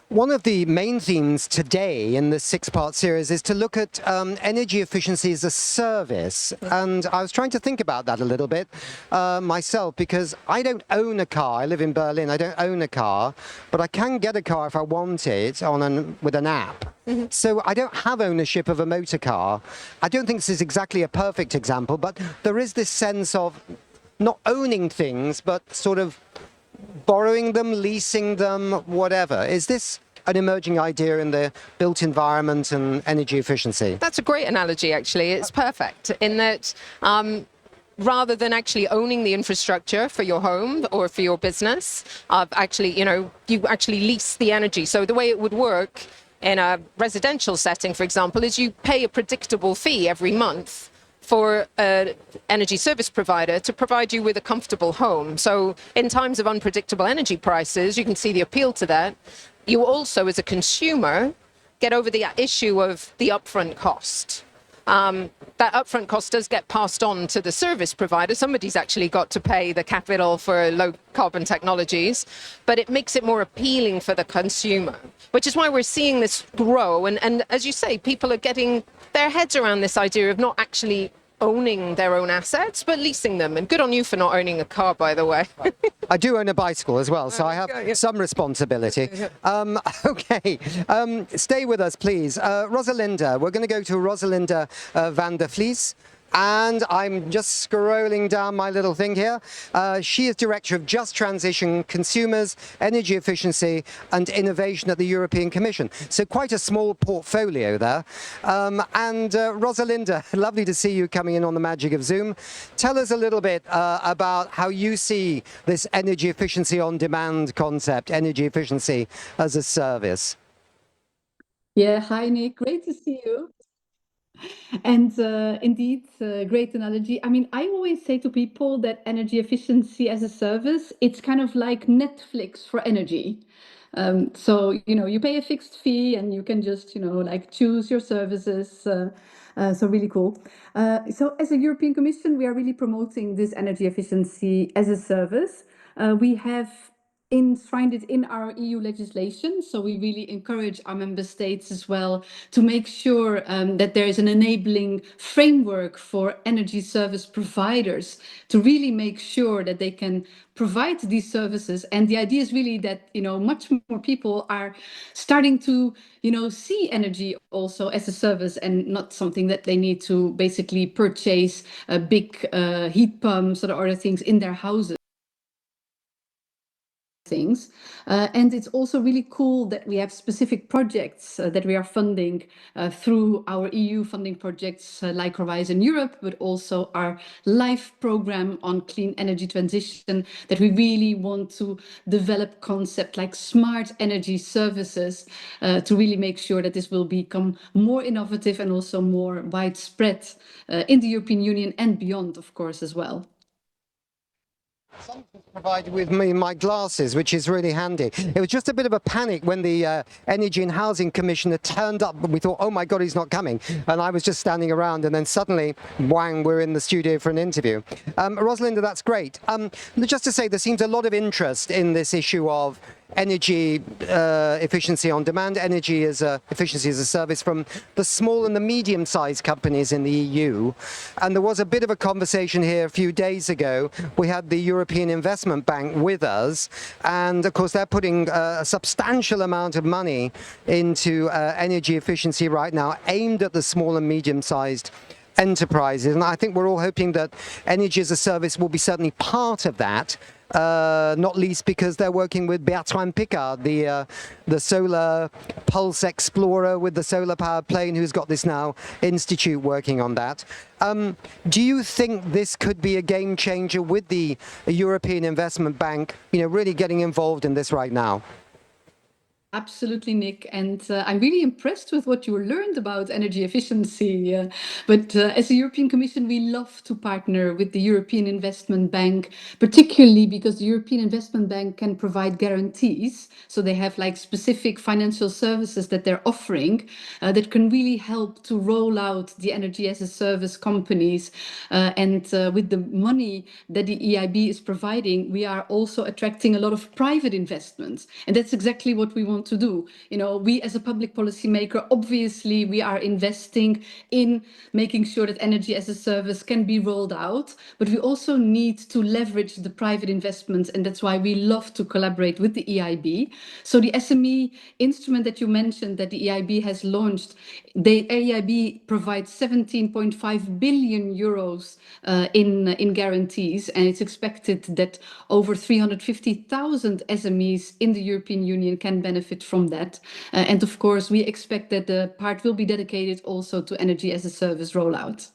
One of the main themes today in this 6-part series is to look at energy efficiency as a service. And I was trying to think about that a little bit myself, because I don't own a car. I live in Berlin. I don't own a car, but I can get a car if I want it with an app. So I don't have ownership of a motor car. I don't think this is exactly a perfect example, but there is this sense of not owning things, but sort of borrowing them, leasing them, whatever. Is this an emerging idea in the built environment and energy efficiency? That's a great analogy, actually. It's perfect in that rather than actually owning the infrastructure for your home or for your business, actually, you actually lease the energy. So the way it would work in a residential setting, for example, is you pay a predictable fee every month for an energy service provider to provide you with a comfortable home. So in times of unpredictable energy prices, you can see the appeal to that. You also, as a consumer, get over the issue of the upfront cost. That upfront cost does get passed on to the service provider. Somebody's actually got to pay the capital for low carbon technologies, but it makes it more appealing for the consumer, which is why we're seeing this grow. And as you say, people are getting their heads around this idea of not actually owning their own assets, but leasing them. And good on you for not owning a car, by the way. I do own a bicycle as well, so I have some responsibility. Okay, stay with us, please. Rosalinda, we're going to go to Rosalinda van der Vlies. And I'm just scrolling down my little thing here. She is Director of Just Transition, Consumers, Energy Efficiency and Innovation at the European Commission. So quite a small portfolio there. Rosalinda, lovely to see you coming in on the magic of Zoom. Tell us a little bit about how you see this energy efficiency on demand concept, energy efficiency as a service. Yeah, hi Nick, great to see you. And indeed, great analogy. I mean, I always say to people that energy efficiency as a service, it's kind of like Netflix for energy. So, you pay a fixed fee and you can just, like choose your services. So really cool. So as a European Commission, we are really promoting this energy efficiency as a service. We have enshrined it in our EU legislation. So we really encourage our member states as well to make sure that there is an enabling framework for energy service providers to really make sure that they can provide these services. And the idea is really that, much more people are starting to, see energy also as a service and not something that they need to basically purchase big heat pumps or other things in their houses. And it's also really cool that we have specific projects that we are funding through our EU funding projects like Horizon Europe, but also our LIFE program on clean energy transition, that we really want to develop concepts like smart energy services to really make sure that this will become more innovative and also more widespread in the European Union and beyond, of course, as well. Provided with me my glasses, which is really handy. It was just a bit of a panic when the Energy and Housing Commissioner turned up. We thought, oh my God, he's not coming. And I was just standing around, and then suddenly, whang, we're in the studio for an interview. Rosalinda, that's great. Just to say, there seems a lot of interest in this issue of energy efficiency on demand, energy as efficiency as a service from the small and the medium-sized companies in the EU. And there was a bit of a conversation here a few days ago. We had the European Investment Bank with us, and of course they're putting a substantial amount of money into energy efficiency right now, aimed at the small and medium-sized enterprises. And I think we're all hoping that energy as a service will be certainly part of that. Not least because they're working with Bertrand Piccard, the solar pulse explorer with the solar powered plane, who's got this now institute working on that. Do you think this could be a game changer with the European Investment Bank, really getting involved in this right now? Absolutely, Nick. And I'm really impressed with what you learned about energy efficiency. But as the European Commission, we love to partner with the European Investment Bank, particularly because the European Investment Bank can provide guarantees. So they have like specific financial services that they're offering that can really help to roll out the energy as a service companies. And with the money that the EIB is providing, we are also attracting a lot of private investments. And that's exactly what we want to do. You know, we as a public policymaker, obviously we are investing in making sure that energy as a service can be rolled out, but we also need to leverage the private investments, and that's why we love to collaborate with the EIB. So the SME instrument that you mentioned that the EIB has launched, the EIB provides 17.5 billion euros in guarantees, and it's expected that over 350,000 SMEs in the European Union can benefit from that. And of course, we expect that the part will be dedicated also to energy as a service rollout.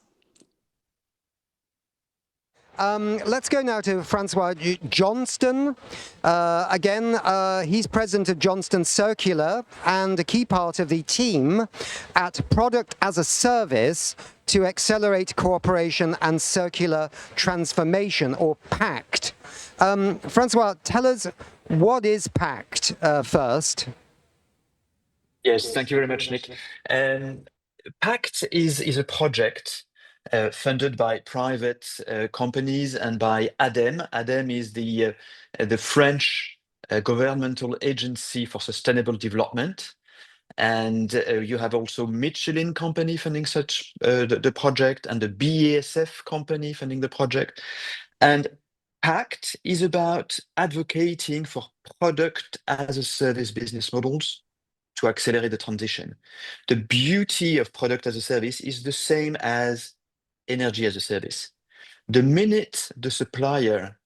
Let's go now to Francois Johnston. He's president of Johnston Circular and a key part of the team at Product as a Service to Accelerate Cooperation and Circular Transformation, or PACT. Francois, tell us, what is PACT first? Yes, thank you very much, Nick. PACT is a project funded by private companies and by ADEME. ADEME is the French governmental agency for sustainable development. And you have also Michelin company funding such the project, and the BASF company funding the project. And PACT is about advocating for product as a service business models to accelerate the transition. The beauty of product as a service is the same as energy as a service. The minute the supplier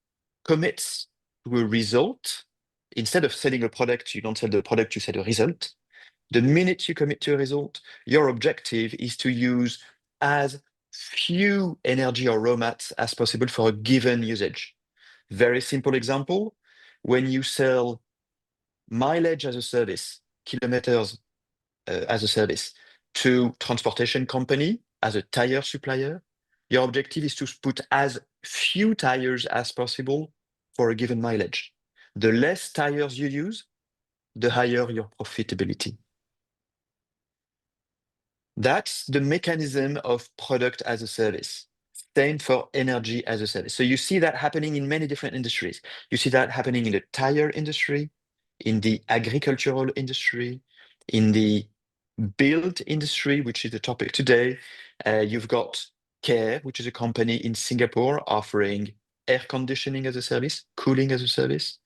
commits to a result, instead of selling a product, you don't sell the product, you sell a result. The minute you commit to a result, your objective is to use as few energy or raw mats as possible for a given usage. Very simple example, when you sell mileage as a service, kilometers as a service, to transportation company as a tire supplier, your objective is to put as few tires as possible for a given mileage. The less tires you use, the higher your profitability. That's the mechanism of product as a service. Same for energy as a service. So you see that happening in many different industries. You see that happening in the tire industry, in the agricultural industry, in the build industry, which is the topic today. You've got Care, which is a company in Singapore offering air conditioning as a service, cooling as a service.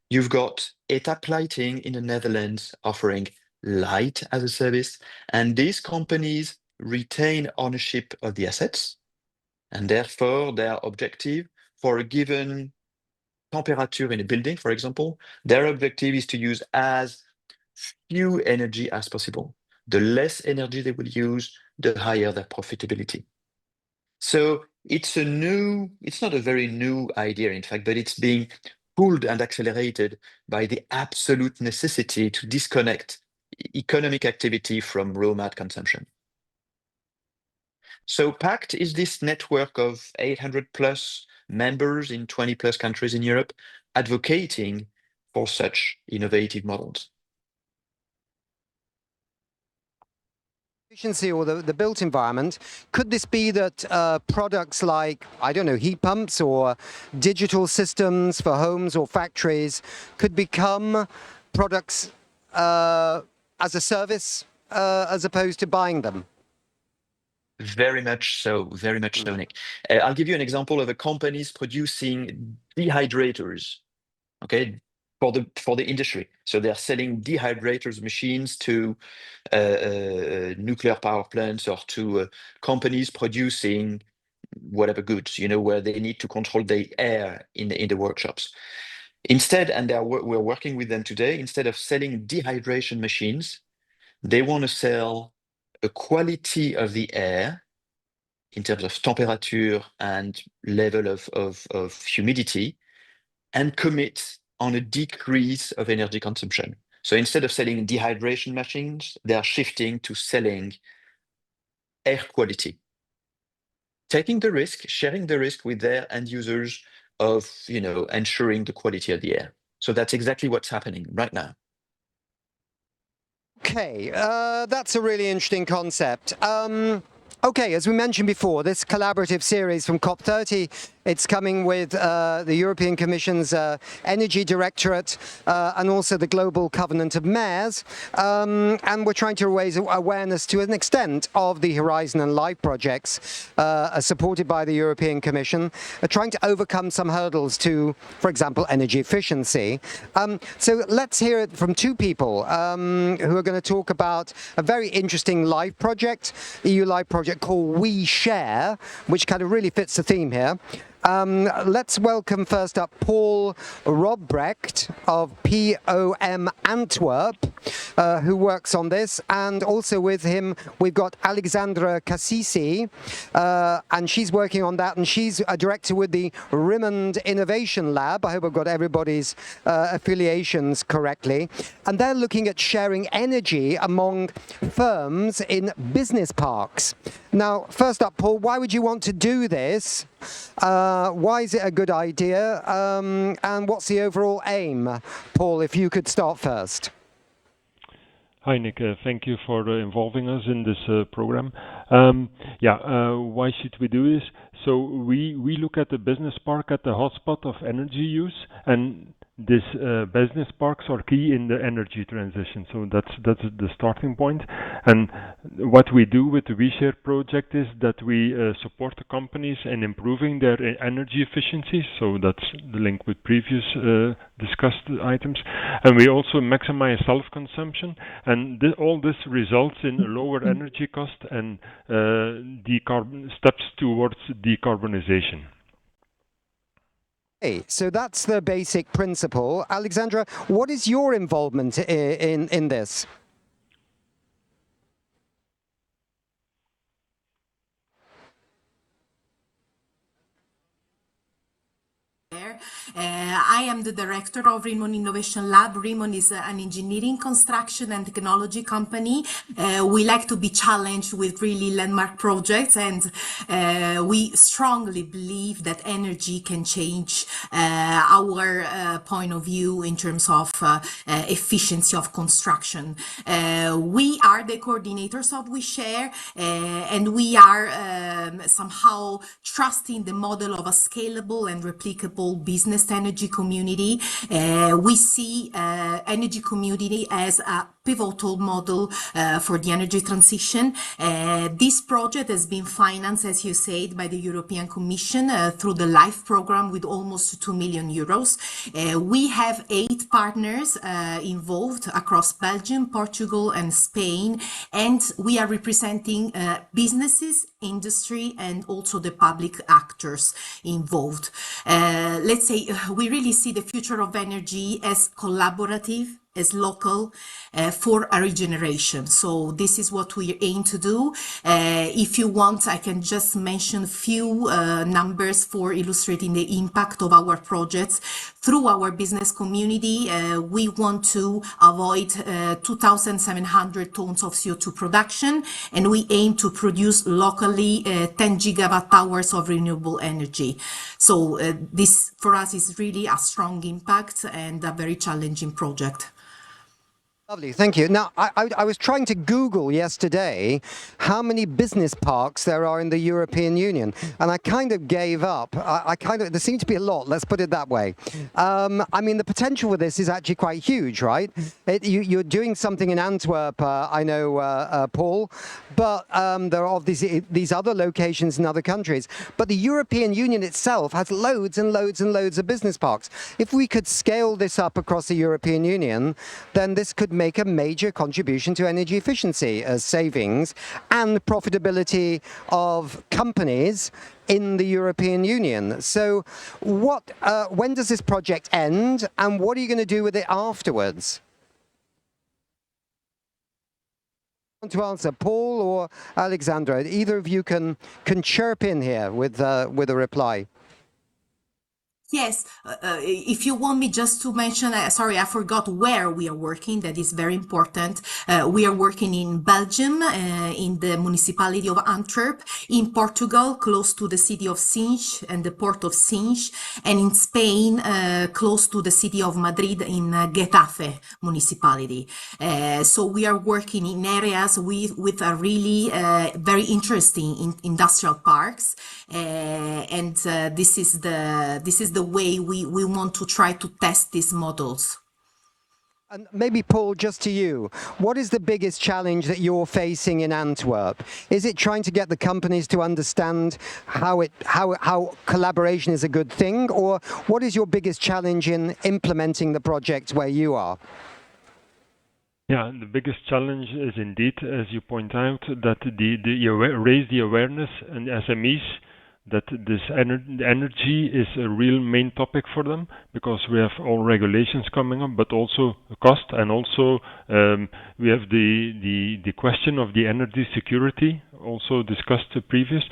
You've got ETAP Lighting in the Netherlands offering light as a service. And these companies retain ownership of the assets, and therefore their objective for a given temperature in a building, for example, their objective is to use as few energy as possible. The less energy they will use, the higher their profitability. So it's not a very new idea, in fact, but it's being pulled and accelerated by the absolute necessity to disconnect economic activity from raw mat consumption. So PACT is this network of 800 plus members in 20 plus countries in Europe advocating for such innovative models. Efficiency, or the built environment, could this be that products like, I don't know, heat pumps or digital systems for homes or factories could become products as a service as opposed to buying them? Very much so, Nick. I'll give you an example of a companies producing dehydrators, okay, for the industry. So they're selling dehydrators machines to nuclear power plants or to companies producing whatever goods, where they need to control the air in the workshops. Instead, and we're working with them today, instead of selling dehydration machines, they want to sell a quality of the air in terms of temperature and level of humidity, and commit on a decrease of energy consumption. So instead of selling dehydration machines, they are shifting to selling air quality, taking the risk, sharing the risk with their end users of, ensuring the quality of the air. So that's exactly what's happening right now. Okay, that's a really interesting concept. Okay, as we mentioned before, this collaborative series from COP30, it's coming with the European Commission's Energy Directorate and also the Global Covenant of Mayors. And we're trying to raise awareness to an extent of the Horizon and Life projects supported by the European Commission, trying to overcome some hurdles to, for example, energy efficiency. So let's hear it from two people who are going to talk about a very interesting LIFE project, EU LIFE project called We Share, which kind of really fits the theme here. Let's welcome first up Paul Robrecht of POM Antwerp, who works on this, and also with him we've got Alexandra Cassisi, and she's working on that, and she's a director with the Rimond Innovation Lab. I hope I've got everybody's affiliations correctly, and they're looking at sharing energy among firms in business parks. Now, first up, Paul, why would you want to do this? Why is it a good idea? And what's the overall aim? Paul, if you could start first. Hi, Nick. Thank you for involving us in this program. Why should we do this? So we look at the business park at the hotspot of energy use, and these business parks are key in the energy transition. So that's the starting point. And what we do with the WeShare project is that we support the companies in improving their energy efficiency. So that's the link with previous discussed items. And we also maximize self-consumption. And all this results in a lower energy cost and steps towards decarbonization. So that's the basic principle. Alexandra, what is your involvement in this? I am the director of Rimond Innovation Lab. Rimond is an engineering, construction and technology company. We like to be challenged with really landmark projects, and we strongly believe that energy can change our point of view in terms of efficiency of construction. We are the coordinators of WeShare, and we are somehow trusting the model of a scalable and replicable business energy community. We see energy community as a pivotal model for the energy transition. This project has been financed, as you said, by the European Commission through the LIFE program with almost 2 million euros. We have 8 partners involved across Belgium, Portugal and Spain, and we are representing businesses, industry and also the public actors involved. Let's say we really see the future of energy as collaborative, as local, for a regeneration. So this is what we aim to do. If you want, I can just mention a few numbers for illustrating the impact of our projects. Through our business community, we want to avoid 2,700 tons of CO2 production, and we aim to produce locally 10 gigawatt hours of renewable energy. So this for us is really a strong impact and a very challenging project. Lovely, thank you. Now, I was trying to Google yesterday how many business parks there are in the European Union, and I kind of gave up. There seemed to be a lot, let's put it that way. I mean, the potential for this is actually quite huge, right? You're doing something in Antwerp, I know, Paul, but there are obviously these other locations in other countries. But the European Union itself has loads and loads and loads of business parks. If we could scale this up across the European Union, then this could make a major contribution to energy efficiency savings and profitability of companies in the European Union. So when does this project end, and what are you going to do with it afterwards? Want to answer, Paul or Alexandra? Either of you can chirp in here with a reply. Yes, if you want me just to mention, sorry, I forgot where we are working. That is very important. We are working in Belgium, in the municipality of Antwerp, in Portugal, close to the city of Sines and the port of Sines, and in Spain, close to the city of Madrid in Getafe municipality. So we are working in areas with a really very interesting industrial parks, and this is the way we want to try to test these models. And maybe, Paul, just to you, what is the biggest challenge that you're facing in Antwerp? Is it trying to get the companies to understand how collaboration is a good thing, or what is your biggest challenge in implementing the project where you are? Yeah, the biggest challenge is indeed, as you point out, that raise the awareness in SMEs that this energy is a real main topic for them, because we have all regulations coming up, but also cost, and also we have the question of the energy security, also discussed previous.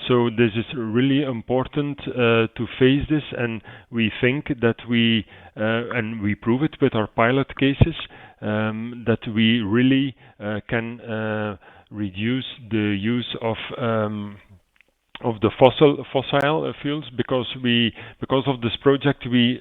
So this is really important to face this, and we think that and we prove it with our pilot cases, that we really can reduce the use of the fossil fuels, because of this project we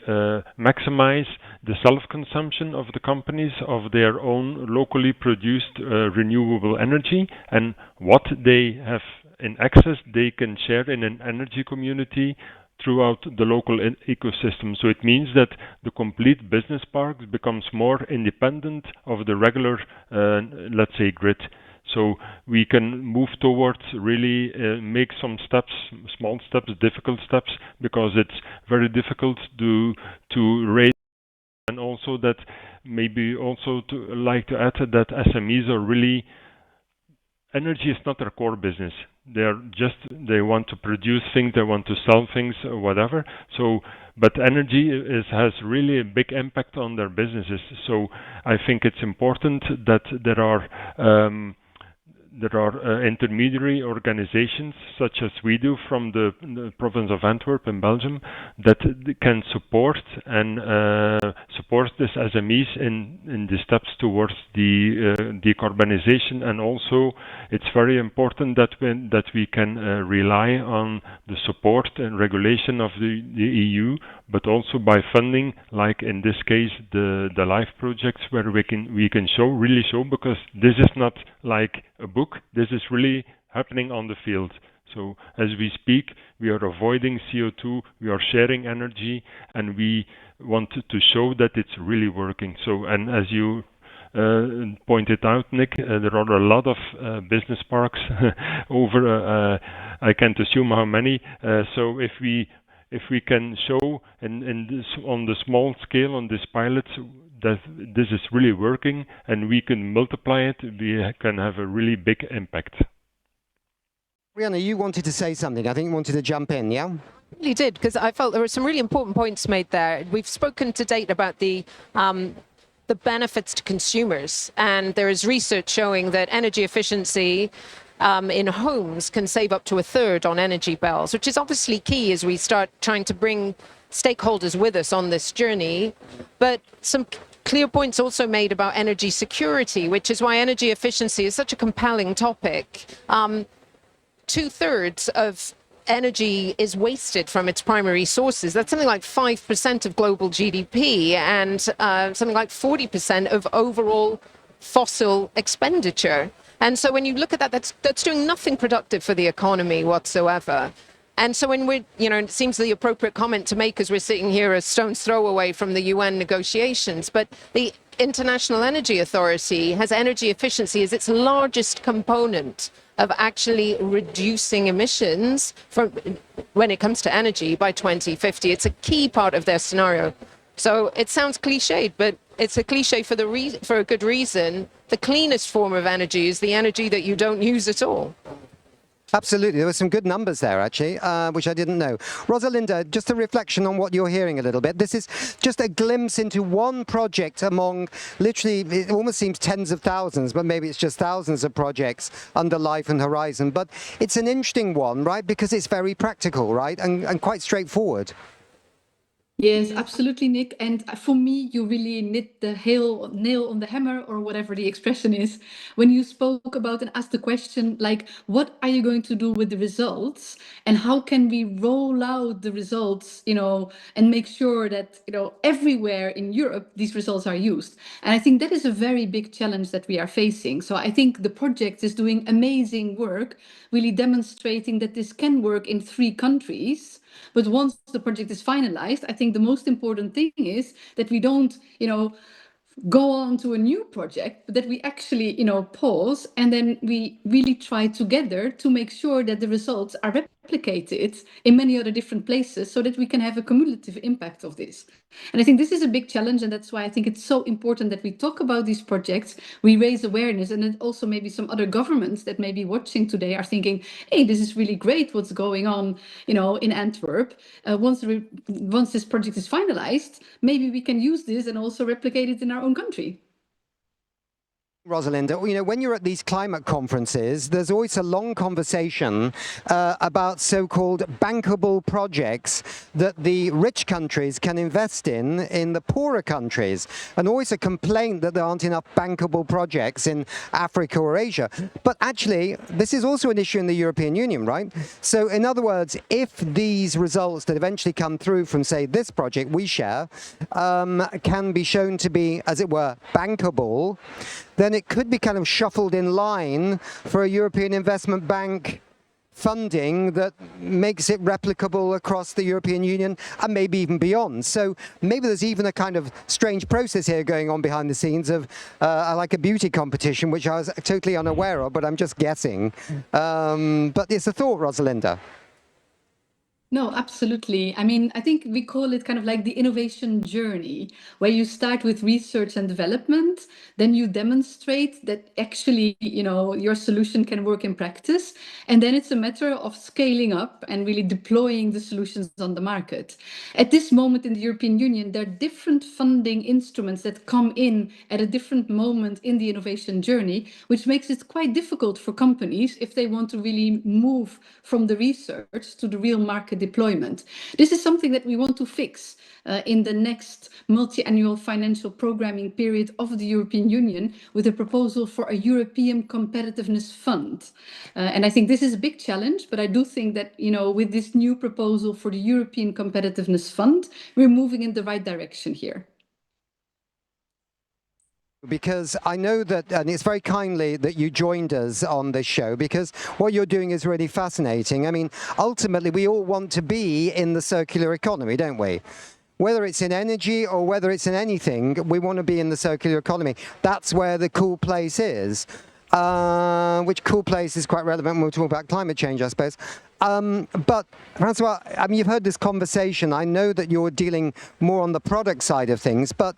maximize the self-consumption of the companies of their own locally produced renewable energy, and what they have in excess they can share in an energy community throughout the local ecosystem. So it means that the complete business park becomes more independent of the regular, let's say, grid. So we can move towards really make some steps, small steps, difficult steps, because it's very difficult to raise. And also that maybe also to like to add that SMEs are really, energy is not their core business. They want to produce things, they want to sell things, or whatever. So, but energy has really a big impact on their businesses. So I think it's important that there are intermediary organizations, such as we do from the province of Antwerp in Belgium, that can support this SMEs in the steps towards the decarbonization. And also it's very important that we can rely on the support and regulation of the EU, but also by funding, like in this case the LIFE projects, where we can really show, because this is not like a book, this is really happening on the field. So as we speak, we are avoiding CO2, we are sharing energy, and we want to show that it's really working. So, and as you pointed out, Nick, there are a lot of business parks over, I can't assume how many. So if we can show on the small scale, on these pilots, that this is really working, and we can multiply it, we can have a really big impact. Rihanna, you wanted to say something. I think you wanted to jump in, yeah? I really did, because I felt there were some really important points made there. We've spoken to date about the benefits to consumers, and there is research showing that energy efficiency in homes can save up to 1/3 on energy bills, which is obviously key as we start trying to bring stakeholders with us on this journey. But some clear points also made about energy security, which is why energy efficiency is such a compelling topic. 2/3 of energy is wasted from its primary sources. That's something like 5% of global GDP, and something like 40% of overall fossil expenditure. And so when you look at that, that's doing nothing productive for the economy whatsoever. And so when we're, it seems the appropriate comment to make as we're sitting here a stone's throw away from the UN negotiations, but the International Energy Authority has energy efficiency as its largest component of actually reducing emissions when it comes to energy by 2050. It's a key part of their scenario. So it sounds cliched, but it's a cliche for a good reason. The cleanest form of energy is the energy that you don't use at all. Absolutely. There were some good numbers there, actually, which I didn't know. Rosalinda, just a reflection on what you're hearing a little bit. This is just a glimpse into one project among literally, it almost seems tens of thousands, but maybe it's just thousands of projects under Life and Horizon. But it's an interesting one, right? Because it's very practical, right? And quite straightforward. Yes, absolutely, Nick. And for me, you really hit the nail on the hammer, or whatever the expression is, when you spoke about and asked the question, like, what are you going to do with the results? And how can we roll out the results, and make sure that, everywhere in Europe, these results are used? And I think that is a very big challenge that we are facing. So I think the project is doing amazing work, really demonstrating that this can work in 3 countries. But once the project is finalized, I think the most important thing is that we don't, go on to a new project, but that we actually, pause, and then we really try together to make sure that the results are replicated in many other different places, so that we can have a cumulative impact of this. And I think this is a big challenge, and that's why I think it's so important that we talk about these projects, we raise awareness, and then also maybe some other governments that may be watching today are thinking, hey, this is really great what's going on, in Antwerp. Once this project is finalized, maybe we can use this and also replicate it in our own country. Rosalinda, when you're at these climate conferences, there's always a long conversation about so-called bankable projects that the rich countries can invest in the poorer countries, and always a complaint that there aren't enough bankable projects in Africa or Asia. But actually, this is also an issue in the European Union, right? So in other words, if these results that eventually come through from, say, this project we share, can be shown to be, as it were, bankable, then it could be kind of shuffled in line for a European Investment Bank funding that makes it replicable across the European Union and maybe even beyond. So maybe there's even a kind of strange process here going on behind the scenes of like a beauty competition, which I was totally unaware of, but I'm just guessing. But it's a thought, Rosalinda. No, absolutely. I mean, I think we call it kind of like the innovation journey, where you start with research and development, then you demonstrate that actually, your solution can work in practice. And then it's a matter of scaling up and really deploying the solutions on the market. At this moment in the European Union, there are different funding instruments that come in at a different moment in the innovation journey, which makes it quite difficult for companies if they want to really move from the research to the real market deployment. This is something that we want to fix in the next multi-annual financial programming period of the European Union, with a proposal for a European Competitiveness Fund. And I think this is a big challenge, but I do think that, with this new proposal for the European Competitiveness Fund, we're moving in the right direction here. Because I know that, and it's very kindly that you joined us on this show, because what you're doing is really fascinating. I mean, ultimately, we all want to be in the circular economy, don't we? Whether it's in energy or whether it's in anything, we want to be in the circular economy. That's where the cool place is. Which cool place is quite relevant when we talk about climate change, I suppose. But Francois, I mean, you've heard this conversation. I know that you're dealing more on the product side of things, but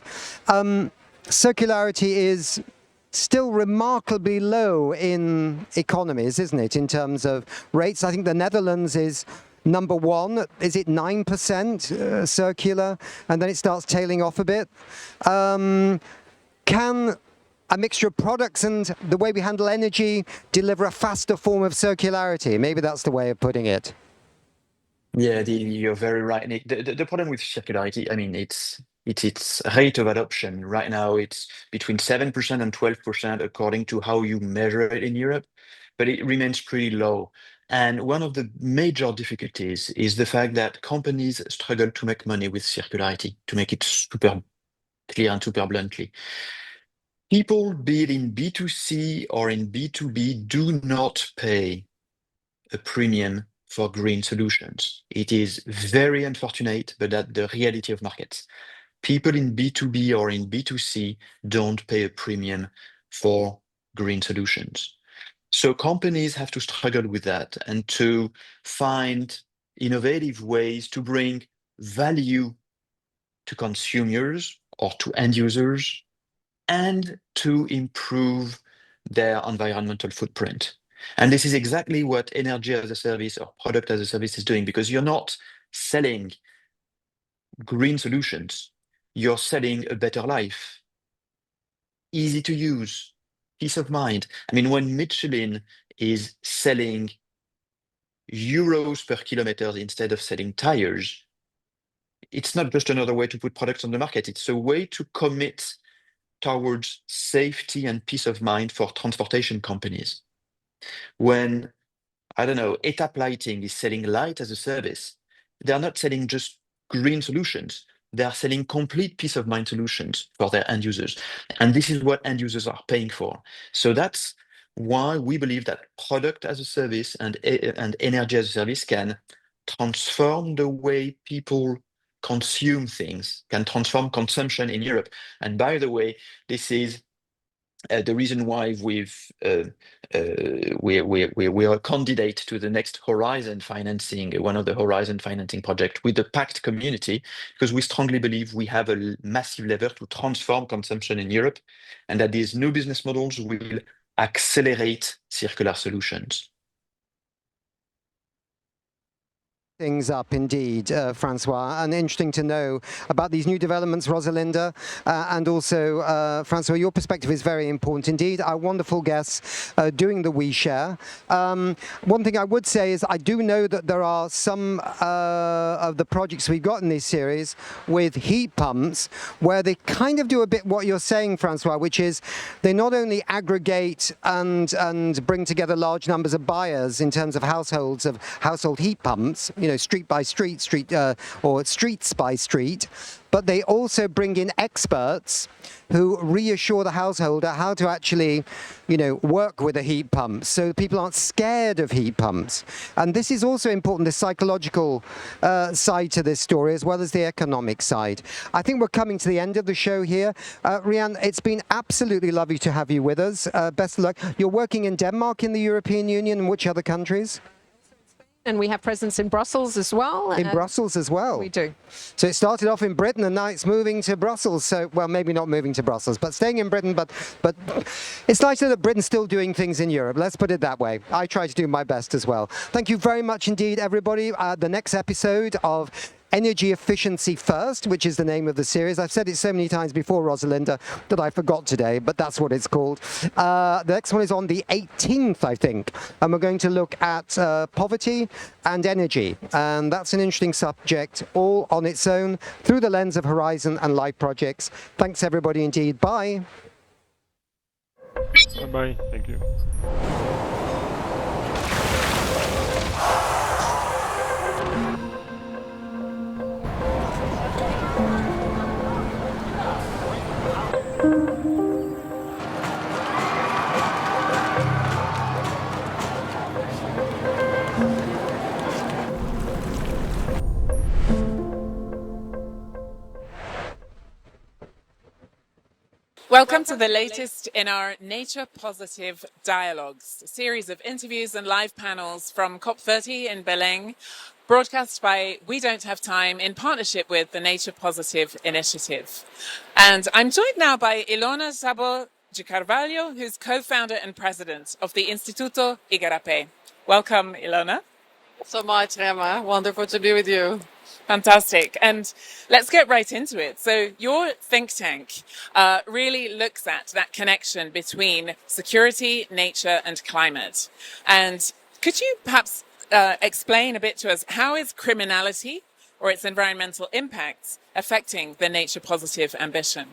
circularity is still remarkably low in economies, isn't it, in terms of rates? I think the Netherlands is number 1. Is it 9% circular? And then it starts tailing off a bit. Can a mixture of products and the way we handle energy deliver a faster form of circularity? Maybe that's the way of putting it. Yeah, you're very right, Nick. The problem with circularity, I mean, it's its rate of adoption. Right now, it's between 7% and 12%, according to how you measure it in Europe, but it remains pretty low. And one of the major difficulties is the fact that companies struggle to make money with circularity, to make it super clear and super bluntly. People, be it in B2C or in B2B, do not pay a premium for green solutions. It is very unfortunate, but that's the reality of markets. People in B2B or in B2C don't pay a premium for green solutions. So companies have to struggle with that and to find innovative ways to bring value to consumers or to end users and to improve their environmental footprint. And this is exactly what energy as a service or product as a service is doing, because you're not selling green solutions, you're selling a better life, easy to use, peace of mind. I mean, when Michelin is selling euros per kilometer instead of selling tires, it's not just another way to put products on the market. It's a way to commit towards safety and peace of mind for transportation companies. When, I don't know, ETAP Lighting is selling light as a service, they're not selling just green solutions. They are selling complete peace of mind solutions for their end users. And this is what end users are paying for. So that's why we believe that product as a service and energy as a service can transform the way people consume things, can transform consumption in Europe. And by the way, this is the reason why we are a candidate to the next Horizon financing, one of the Horizon financing projects with the PACT community, because we strongly believe we have a massive lever to transform consumption in Europe, and that these new business models will accelerate circular solutions. Things up indeed, Francois, and interesting to know about these new developments, Rosalinda, and also Francois, your perspective is very important indeed. Our wonderful guests doing the We Share. One thing I would say is I do know that there are some of the projects we've got in this series with heat pumps where they kind of do a bit what you're saying, Francois, which is they not only aggregate and bring together large numbers of buyers in terms of household heat pumps, you know, street by street, or streets by street, but they also bring in experts who reassure the householder how to actually, you know, work with a heat pump, so people aren't scared of heat pumps. And this is also important, the psychological side to this story, as well as the economic side. I think we're coming to the end of the show here. Rianne, it's been absolutely lovely to have you with us. Best of luck. You're working in Denmark, in the European Union, and which other countries? And we have presence in Brussels as well. In Brussels as well? We do. So it started off in Britain and now it's moving to Brussels. So, well, maybe not moving to Brussels, but staying in Britain. But it's nice that Britain's still doing things in Europe. Let's put it that way. I try to do my best as well. Thank you very much indeed, everybody. The next episode of Energy Efficiency First, which is the name of the series. I've said it so many times before, Rosalinda, that I forgot today, but that's what it's called. The next one is on the 18th, I think, and we're going to look at poverty and energy. And that's an interesting subject, all on its own, through the lens of Horizon and Life projects. Thanks, everybody, indeed. Bye. Bye-bye. Thank you. Welcome to the latest in our Nature Positive Dialogues, a series of interviews and live panels from COP30 in Belém, broadcast by We Don't Have Time in partnership with the Nature Positive Initiative. And I'm joined now by Ilona Szabo de Carvalho, who's co-founder and president of the Instituto Igarapé. Welcome, Ilona. So much, Rema. Wonderful to be with you. Fantastic. And let's get right into it. So your think tank really looks at that connection between security, nature, and climate. And could you perhaps explain a bit to us, how is criminality or its environmental impacts affecting the nature positive ambition?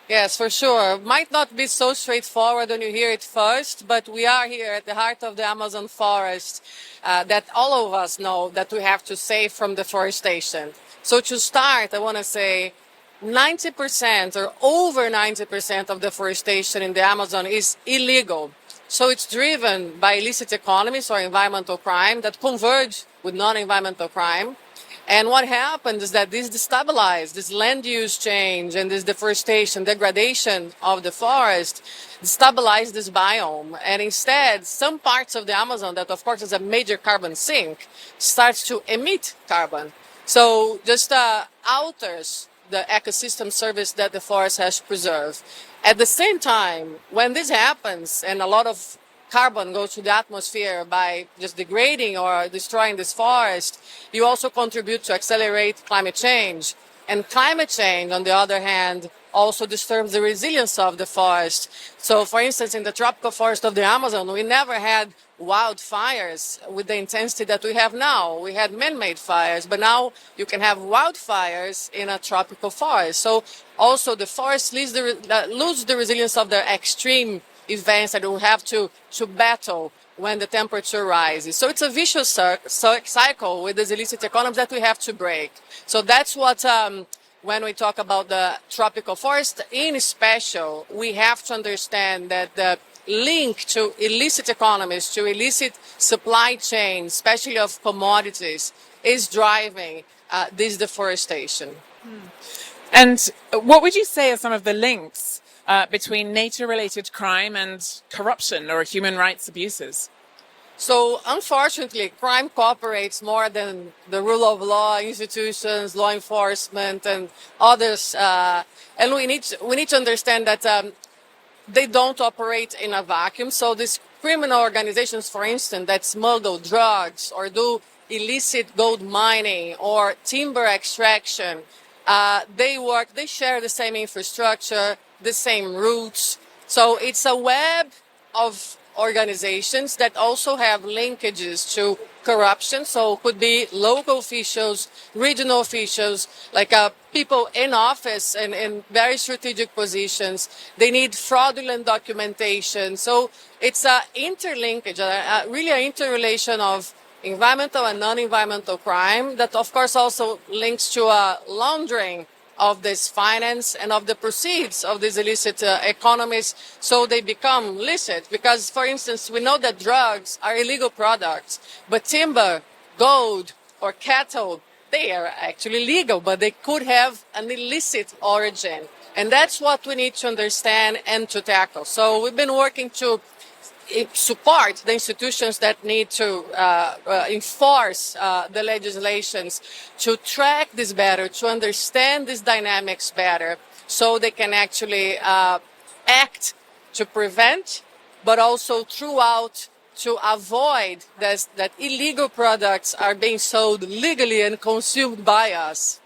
Yes, for sure. Might not be so straightforward when you hear it first, but we are here at the heart of the Amazon forest that all of us know that we have to save from deforestation. So to start, I want to say 90% or over 90% of deforestation in the Amazon is illegal. So it's driven by illicit economies or environmental crime that converge with non-environmental crime. And what happens is that this destabilizes this land use change and this deforestation, degradation of the forest, destabilize this biome. And instead, some parts of the Amazon that, of course, is a major carbon sink, starts to emit carbon. So just alters the ecosystem service that the forest has preserved. At the same time, when this happens and a lot of carbon goes to the atmosphere by just degrading or destroying this forest, you also contribute to accelerate climate change. And climate change, on the other hand, also disturbs the resilience of the forest. So, for instance, in the tropical forest of the Amazon, we never had wildfires with the intensity that we have now. We had man-made fires, but now you can have wildfires in a tropical forest. So also the forests lose the resilience of the extreme events that we have to battle when the temperature rises. So it's a vicious cycle with these illicit economies that we have to break. So that's what, when we talk about the tropical forest in special, we have to understand that the link to illicit economies, to illicit supply chains, especially of commodities, is driving this deforestation. And what would you say are some of the links between nature-related crime and corruption or human rights abuses? So unfortunately, crime cooperates more than the rule of law, institutions, law enforcement, and others. And we need to understand that they don't operate in a vacuum. So these criminal organizations, for instance, that smuggle drugs or do illicit gold mining or timber extraction, they share the same infrastructure, the same routes. So it's a web of organizations that also have linkages to corruption. So it could be local officials, regional officials, like people in office and in very strategic positions. They need fraudulent documentation. So it's a interlinkage, really an interrelation of environmental and non-environmental crime that of course also links to laundering of this finance and of the proceeds of these illicit economies, so they become licit. Because, for instance, we know that drugs are illegal products, but timber, gold, or cattle, they are actually legal, but they could have an illicit origin. And that's what we need to understand and to tackle. So we've been working to support the institutions that need to enforce the legislations, to track this better, to understand these dynamics better, so they can actually act to prevent, but also throughout to avoid that illegal products are being sold legally and consumed by us.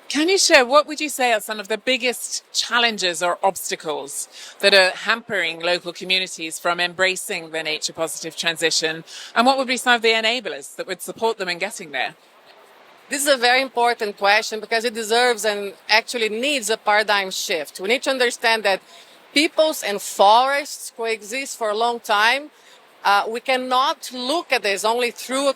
Can you share, what would you say are some of the biggest challenges or obstacles that are hampering local communities from embracing the nature positive transition? And what would be some of the enablers that would support them in getting there? This is a very important question because it deserves and actually needs a paradigm shift. We need to understand that peoples and forests coexist for a long time. We cannot look at this only through a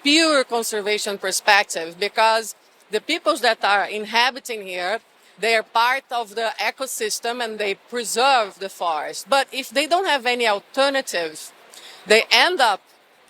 pure conservation perspective, because the peoples that are inhabiting here, they are part of the ecosystem and they preserve the forest. But if they don't have any alternative, they end up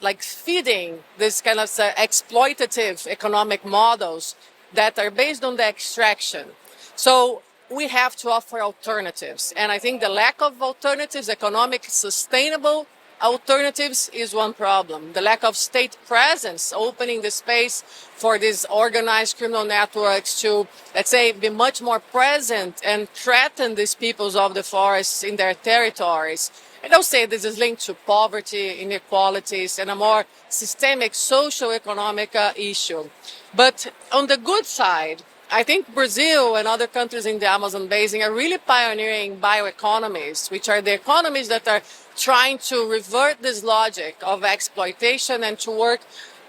like feeding this kind of exploitative economic models that are based on the extraction. So we have to offer alternatives. And I think the lack of alternatives, economic, sustainable alternatives, is one problem. The lack of state presence, opening the space for these organized criminal networks to, let's say, be much more present and threaten these peoples of the forests in their territories. I don't say this is linked to poverty, inequalities, and a more systemic socio-economic issue. But on the good side, I think Brazil and other countries in the Amazon basin are really pioneering bioeconomies, which are the economies that are trying to revert this logic of exploitation and to work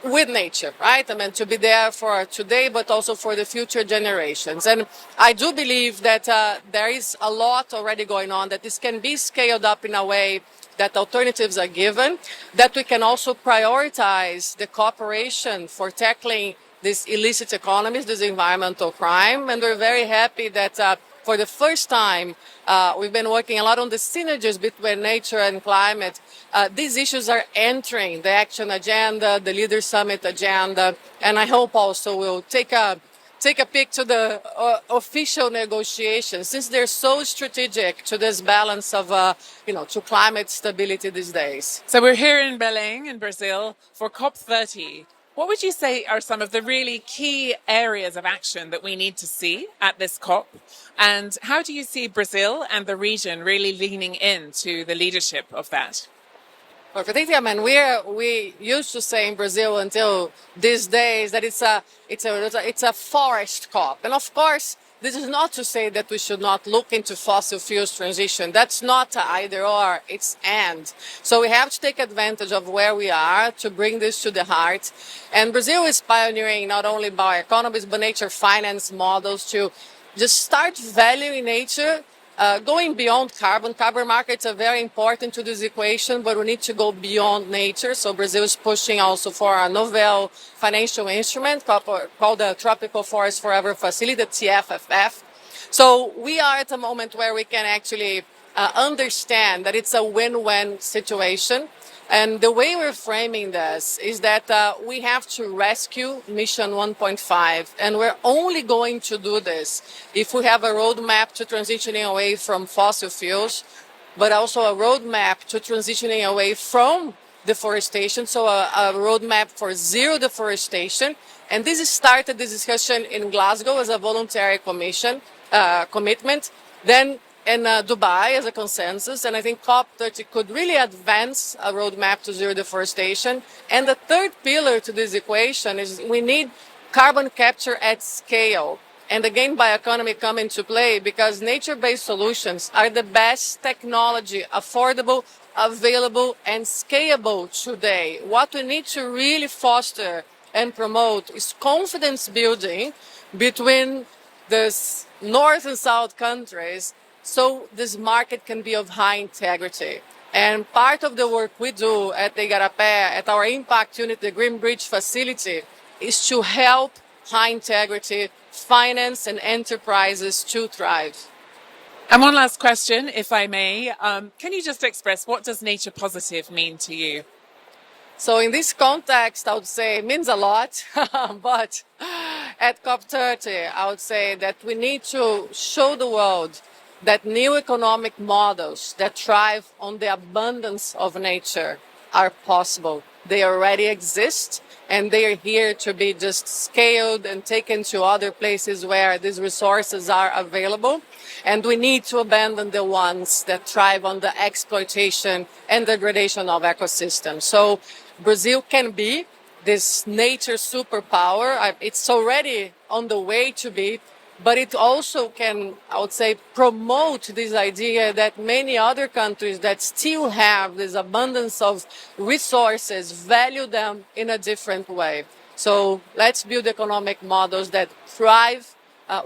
with nature, right? I mean, to be there for today, but also for the future generations. And I do believe that there is a lot already going on, that this can be scaled up in a way that alternatives are given, that we can also prioritize the cooperation for tackling these illicit economies, this environmental crime. And we're very happy that for the first time, we've been working a lot on the synergies between nature and climate. These issues are entering the action agenda, the Leaders Summit agenda, and I hope also we'll take a peek to the official negotiations, since they're so strategic to this balance of, to climate stability these days. So we're here in Belém, in Brazil, for COP30. What would you say are some of the really key areas of action that we need to see at this COP? And how do you see Brazil and the region really leaning into the leadership of that? Well, I think, we used to say in Brazil until these days that it's a forest COP. And of course, this is not to say that we should not look into fossil fuels transition. That's not either or, it's and. So we have to take advantage of where we are to bring this to the heart. And Brazil is pioneering not only bioeconomies, but nature finance models to just start valuing nature, going beyond carbon. Carbon markets are very important to this equation, but we need to go beyond nature. So Brazil is pushing also for a novel financial instrument called the Tropical Forest Forever Facility, the TFFF. So we are at a moment where we can actually understand that it's a win-win situation. And the way we're framing this is that we have to rescue Mission 1.5, and we're only going to do this if we have a roadmap to transitioning away from fossil fuels, but also a roadmap to transitioning away from deforestation, so a roadmap for zero deforestation. And this started this discussion in Glasgow as a voluntary commitment. Then in Dubai as a consensus, and I think COP30 could really advance a roadmap to zero deforestation. And the third pillar to this equation is we need carbon capture at scale. And again, bioeconomy come into play because nature-based solutions are the best technology, affordable, available, and scalable today. What we need to really foster and promote is confidence building between the North and South countries, so this market can be of high integrity. And part of the work we do at the Igarapé, at our impact unit, the Green Bridge facility, is to help high integrity finance and enterprises to thrive. And one last question, if I may. Can you just express what does nature positive mean to you? So in this context, I would say it means a lot, but at COP30, I would say that we need to show the world that new economic models that thrive on the abundance of nature are possible. They already exist, and they are here to be just scaled and taken to other places where these resources are available. And we need to abandon the ones that thrive on the exploitation and degradation of ecosystems. So Brazil can be this nature superpower. It's already on the way to be, but it also can, I would say, promote this idea that many other countries that still have this abundance of resources value them in a different way. So let's build economic models that thrive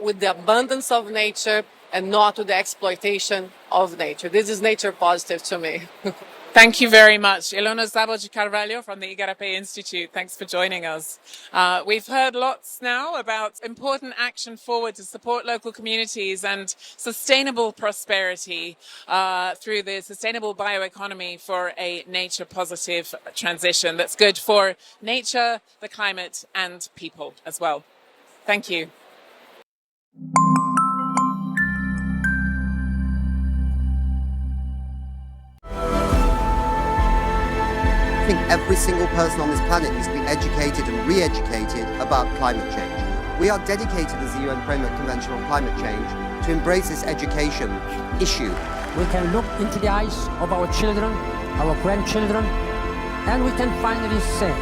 with the abundance of nature and not with the exploitation of nature. This is nature positive to me. Thank you very much. Ilona Zabel de Carvalho from the Igarapé Institute. Thanks for joining us. We've heard lots now about important action forward to support local communities and sustainable prosperity through the sustainable bioeconomy for a nature-positive transition that's good for nature, the climate, and people as well. Thank you. I think every single person on this planet needs to be educated and re-educated about climate change. We are dedicated as the UN Framework Convention on Climate Change to embrace this education issue. We can look into the eyes of our children, our grandchildren, and we can finally say,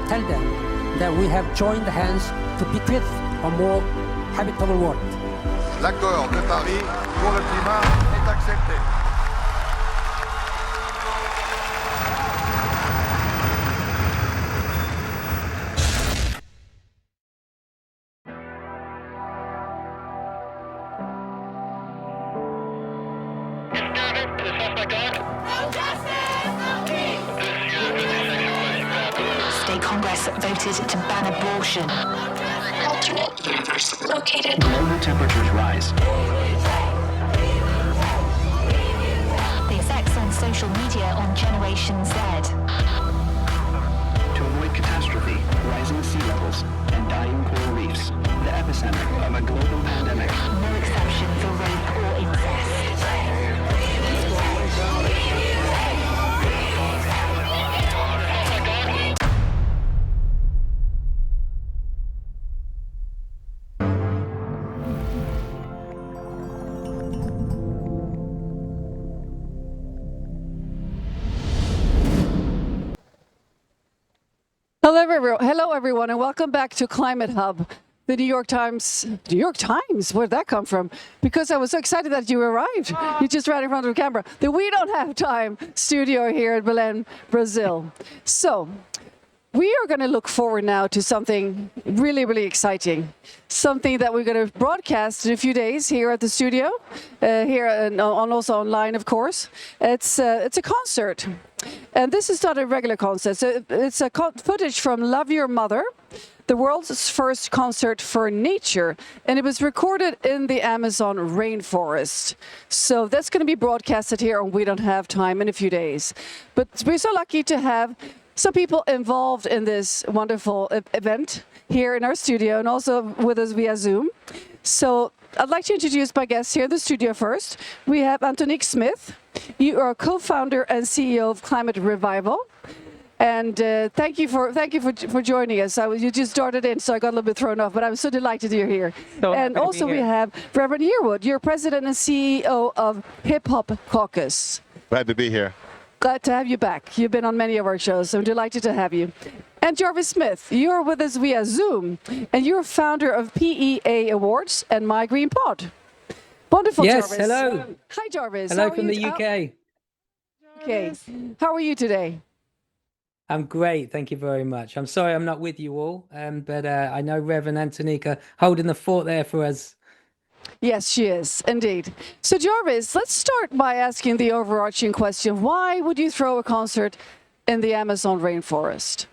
tell them that we have joined hands to bequeath a more habitable world. L'accord de Paris pour le climat est accepté. State Congress voted to ban abortion. Alternate universe located. Global temperatures rise. The effects on social media on Generation Z. To avoid catastrophe, rising sea levels, and dying coral reefs, the epicenter of a global pandemic. No exception for rape or incest. Hello, everyone, and welcome back to Climate Hub. the New York Times. New York Times? Where'd that come from? Because I was so excited that you arrived. You just ran in front of the camera. The We Don't Have Time studio here in Belém, Brazil. So we are going to look forward now to something really, really exciting. Something that we're going to broadcast in a few days here at the studio, here and also online, of course. It's a concert. And this is not a regular concert. So it's a footage from Love Your Mother, the world's first concert for nature. And it was recorded in the Amazon rainforest. So that's going to be broadcasted here on We Don't Have Time in a few days. But we're so lucky to have some people involved in this wonderful event here in our studio and also with us via Zoom. So I'd like to introduce my guests here in the studio first. We have Antonique Smith. You are co-founder and CEO of Climate Revival. And thank you for joining us. You just started in, so I got a little bit thrown off, but I'm so delighted you're here. And also we have Reverend Yearwood. You're president and CEO of Hip Hop Caucus. Glad to be here. Glad to have you back. You've been on many of our shows, so I'm delighted to have you. And Jarvis Smith, you're with us via Zoom, and you're founder of PEA Awards and My Green Pod. Wonderful, yes, Jarvis. hello. Hi, Jarvis. Hello from the UK. Okay. How are you today? I'm great, thank you very much. I'm sorry I'm not with you all, but I know Rev and Antonika holding the fort there for us. Yes, she is, indeed. So, Jarvis, let's start by asking the overarching question. Why would you throw a concert in the Amazon rainforest?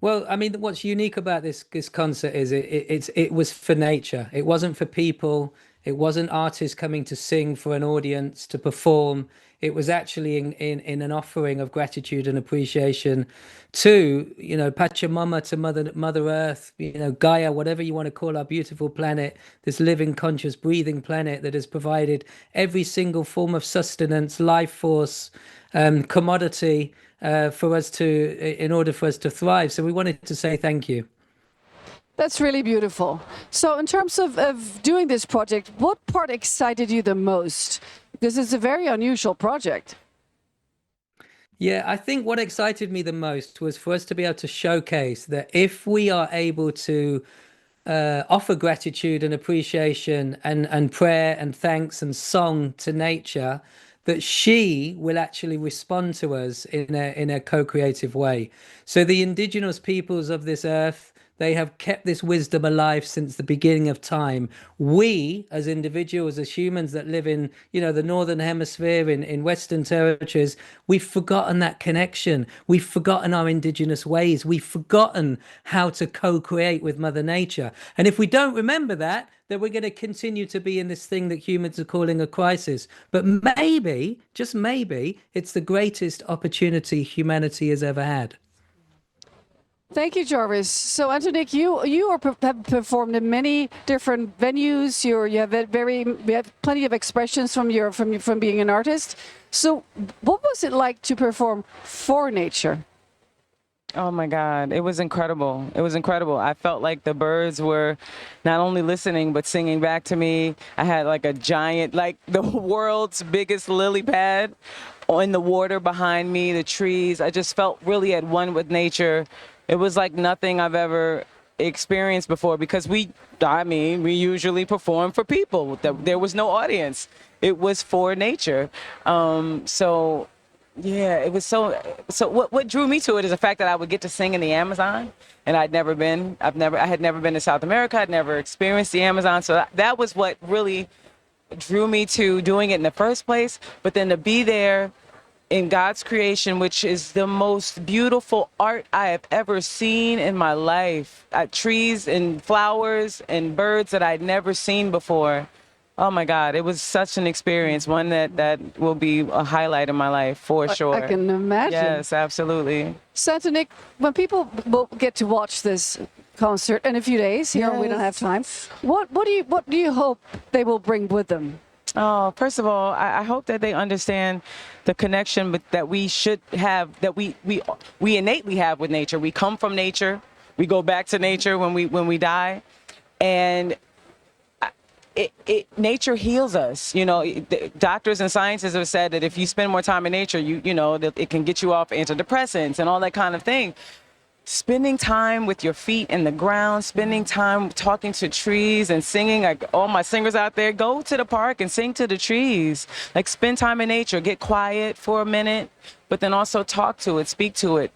Well, I mean, what's unique about this concert is it was for nature. It wasn't for people. It wasn't artists coming to sing for an audience, to perform. It was actually in an offering of gratitude and appreciation to, Pachamama, to Mother Earth, Gaia, whatever you want to call our beautiful planet, this living, conscious, breathing planet that has provided every single form of sustenance, life force, commodity in order for us to thrive. So we wanted to say thank you. That's really beautiful. So in terms of doing this project, what part excited you the most? This is a very unusual project. Yeah, I think what excited me the most was for us to be able to showcase that if we are able to offer gratitude and appreciation and prayer and thanks and song to nature, that she will actually respond to us in a co-creative way. So the indigenous peoples of this earth, they have kept this wisdom alive since the beginning of time. We, as individuals, as humans that live in, the Northern Hemisphere, in Western territories, we've forgotten that connection. We've forgotten our indigenous ways. We've forgotten how to co-create with Mother Nature. And if we don't remember that, then we're going to continue to be in this thing that humans are calling a crisis. But maybe, just maybe, it's the greatest opportunity humanity has ever had. Thank you, Jarvis. So, Antonique, you have performed in many different venues. You have plenty of expressions from being an artist. So, what was it like to perform for nature? Oh my God, it was incredible. It was incredible. I felt like the birds were not only listening, but singing back to me. I had like a giant, like the world's biggest lily pad in the water behind me, the trees. I just felt really at one with nature. It was like nothing I've ever experienced before because we usually perform for people. There was no audience. It was for nature. Yeah, it was so what drew me to it is the fact that I would get to sing in the Amazon, and I had never been to South America. I'd never experienced the Amazon. So that was what really drew me to doing it in the first place. But then to be there in God's creation, which is the most beautiful art I have ever seen in my life. Trees and flowers and birds that I'd never seen before. Oh my God, it was such an experience, one that will be a highlight in my life for sure. I can imagine. Yes, absolutely. Antonique, when people will get to watch this concert in a few days, here we don't have time, what do you hope they will bring with them? Oh, first of all, I hope that they understand the connection that we should have, that we innately have with nature. We come from nature. We go back to nature when we die, and nature heals us. Doctors and scientists have said that if you spend more time in nature, that it can get you off antidepressants and all that kind of thing. spending time with your feet in the ground, spending time talking to trees and singing. Like all my singers out there, go to the park and sing to the trees. Like spend time in nature, get quiet for a minute, but then also talk to it, speak to it,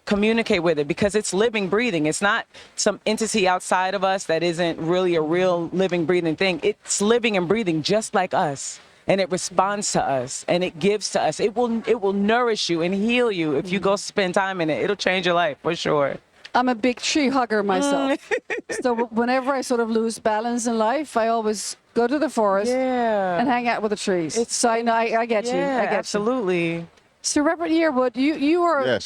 communicate with it, because it's living, breathing. It's not some entity outside of us that isn't really a real living, breathing thing. It's living and breathing just like us. And it responds to us and it gives to us. It will nourish you and heal you if you go spend time in it. It'll change your life for sure. I'm a big tree hugger myself. So whenever I sort of lose balance in life, I always go to the forest and hang out with the trees. So I know I get you. I get absolutely. You. So Reverend Yearwood, you are a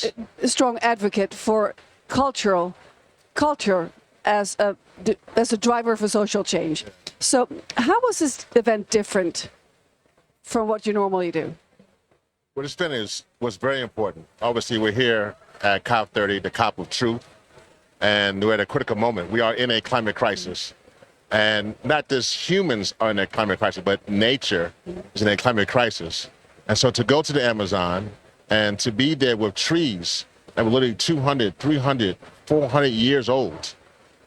strong advocate for culture as a driver for social change. So how was this event different from what you normally do? Well, this event was very important. Obviously, we're here at COP30, the COP of truth, and we're at a critical moment. We are in a climate crisis, and not just humans are in a climate crisis, but nature is in a climate crisis. And so to go to the Amazon and to be there with trees that were literally 200, 300, 400 years old,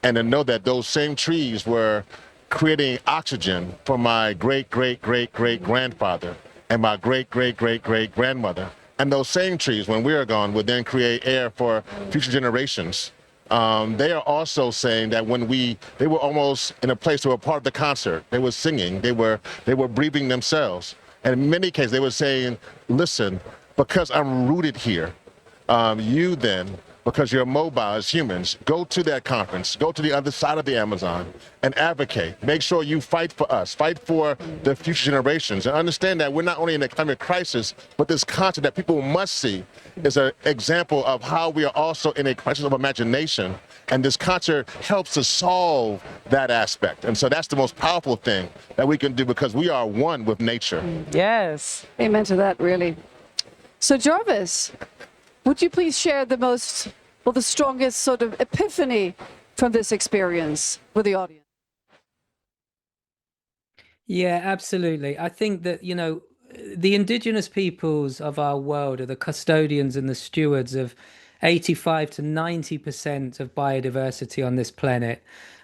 and to know that those same trees were creating oxygen for my great-great-great-great-grandfather and my great-great-great-great-grandmother. And those same trees, when we are gone, would then create air for future generations. They are also saying that they were almost in a place, they were part of the concert. They were singing, they were breathing themselves. And in many cases, they were saying, listen, because I'm rooted here, you then, because you're mobile as humans, go to that conference, go to the other side of the Amazon and advocate. Make sure you fight for us, fight for the future generations, and understand that we're not only in a climate crisis, but this concept that people must see is an example of how we are also in a crisis of imagination. And this concert helps to solve that aspect. And so that's the most powerful thing that we can do, because we are one with nature. Yes. Amen to that, really. So Jarvis, would you please share the strongest sort of epiphany from this experience with the audience? Yeah, absolutely. I think that, the indigenous peoples of our world are the custodians and the stewards of 85 to 90% of biodiversity on this planet.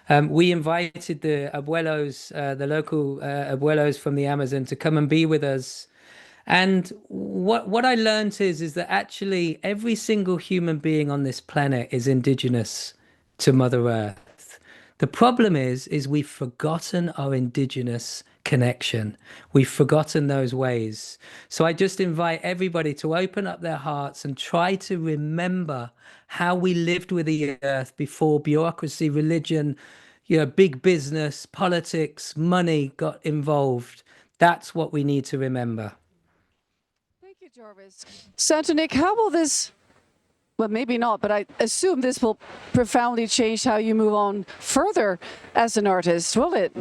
We invited the abuelos, the local abuelos from the Amazon, to come and be with us. And what I learned is that actually every single human being on this planet is indigenous to Mother Earth. The problem is we've forgotten our indigenous connection. We've forgotten those ways. So I just invite everybody to open up their hearts and try to remember how we lived with the earth before bureaucracy, religion, big business, politics, money got involved. That's what we need to remember. Thank you, Jarvis. Santa Nick, how will this, well, maybe not, but I assume this will profoundly change how you move on further as an artist, will it?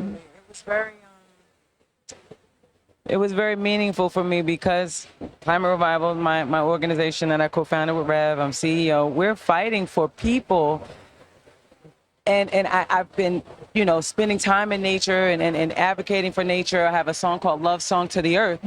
It was very meaningful for me because Climate Revival, my organization that I co-founded with Rev, I'm CEO, we're fighting for people. And I've been, spending time in nature and advocating for nature. I have a song called Love Song to the Earth.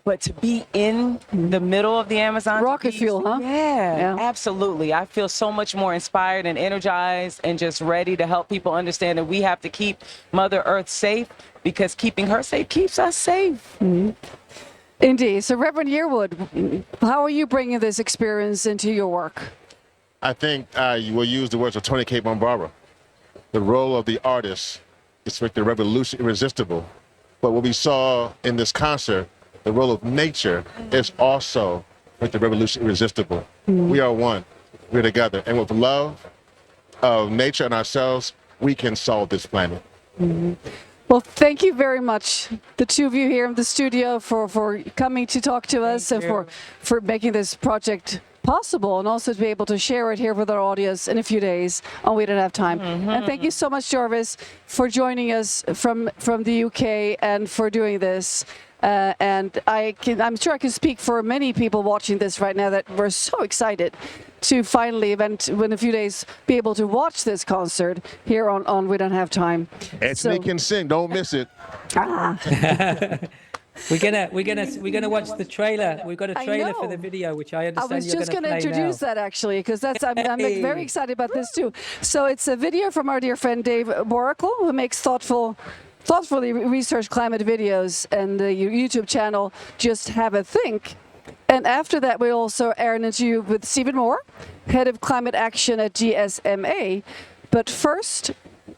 But to be in the middle of the Amazon. Rocket fuel, huh? Yeah, absolutely. I feel so much more inspired and energized and just ready to help people understand that we have to keep Mother Earth safe, because keeping her safe keeps us safe. Mm-hmm. Indeed. So Reverend Yearwood, how are you bringing this experience into your work? I think you will use the words of Tony K. Bambara. The role of the artist is to make the revolution irresistible. But what we saw in this concert, the role of nature is also make the revolution irresistible. Mm-hmm. We are one. We're together. And with love of nature and ourselves, we can solve this planet. Mm-hmm. Well, thank you very much, the two of you here in the studio, for coming to talk to us and for making this project possible, and also to be able to share it here with our audience in a few days on We Don't Have Time. Mm-hmm. And thank you so much, Jarvis, for joining us from the UK and for doing this. And I'm sure I can speak for many people watching this right now that we're so excited to finally, in a few days, be able to watch this concert here on We Don't Have Time. Ethnic can sing, don't miss it. We're gonna watch the trailer. We've got a trailer for the video, which I I understand was you're just going going to to play introduce now. that actually, because I'm very excited about this too. So it's a video from our dear friend Dave Boracle, who makes thoughtfully researched climate videos, and the YouTube channel Just Have a Think. And after that, we also air an interview with Stephen Moore, head of climate action at GSMA. But first,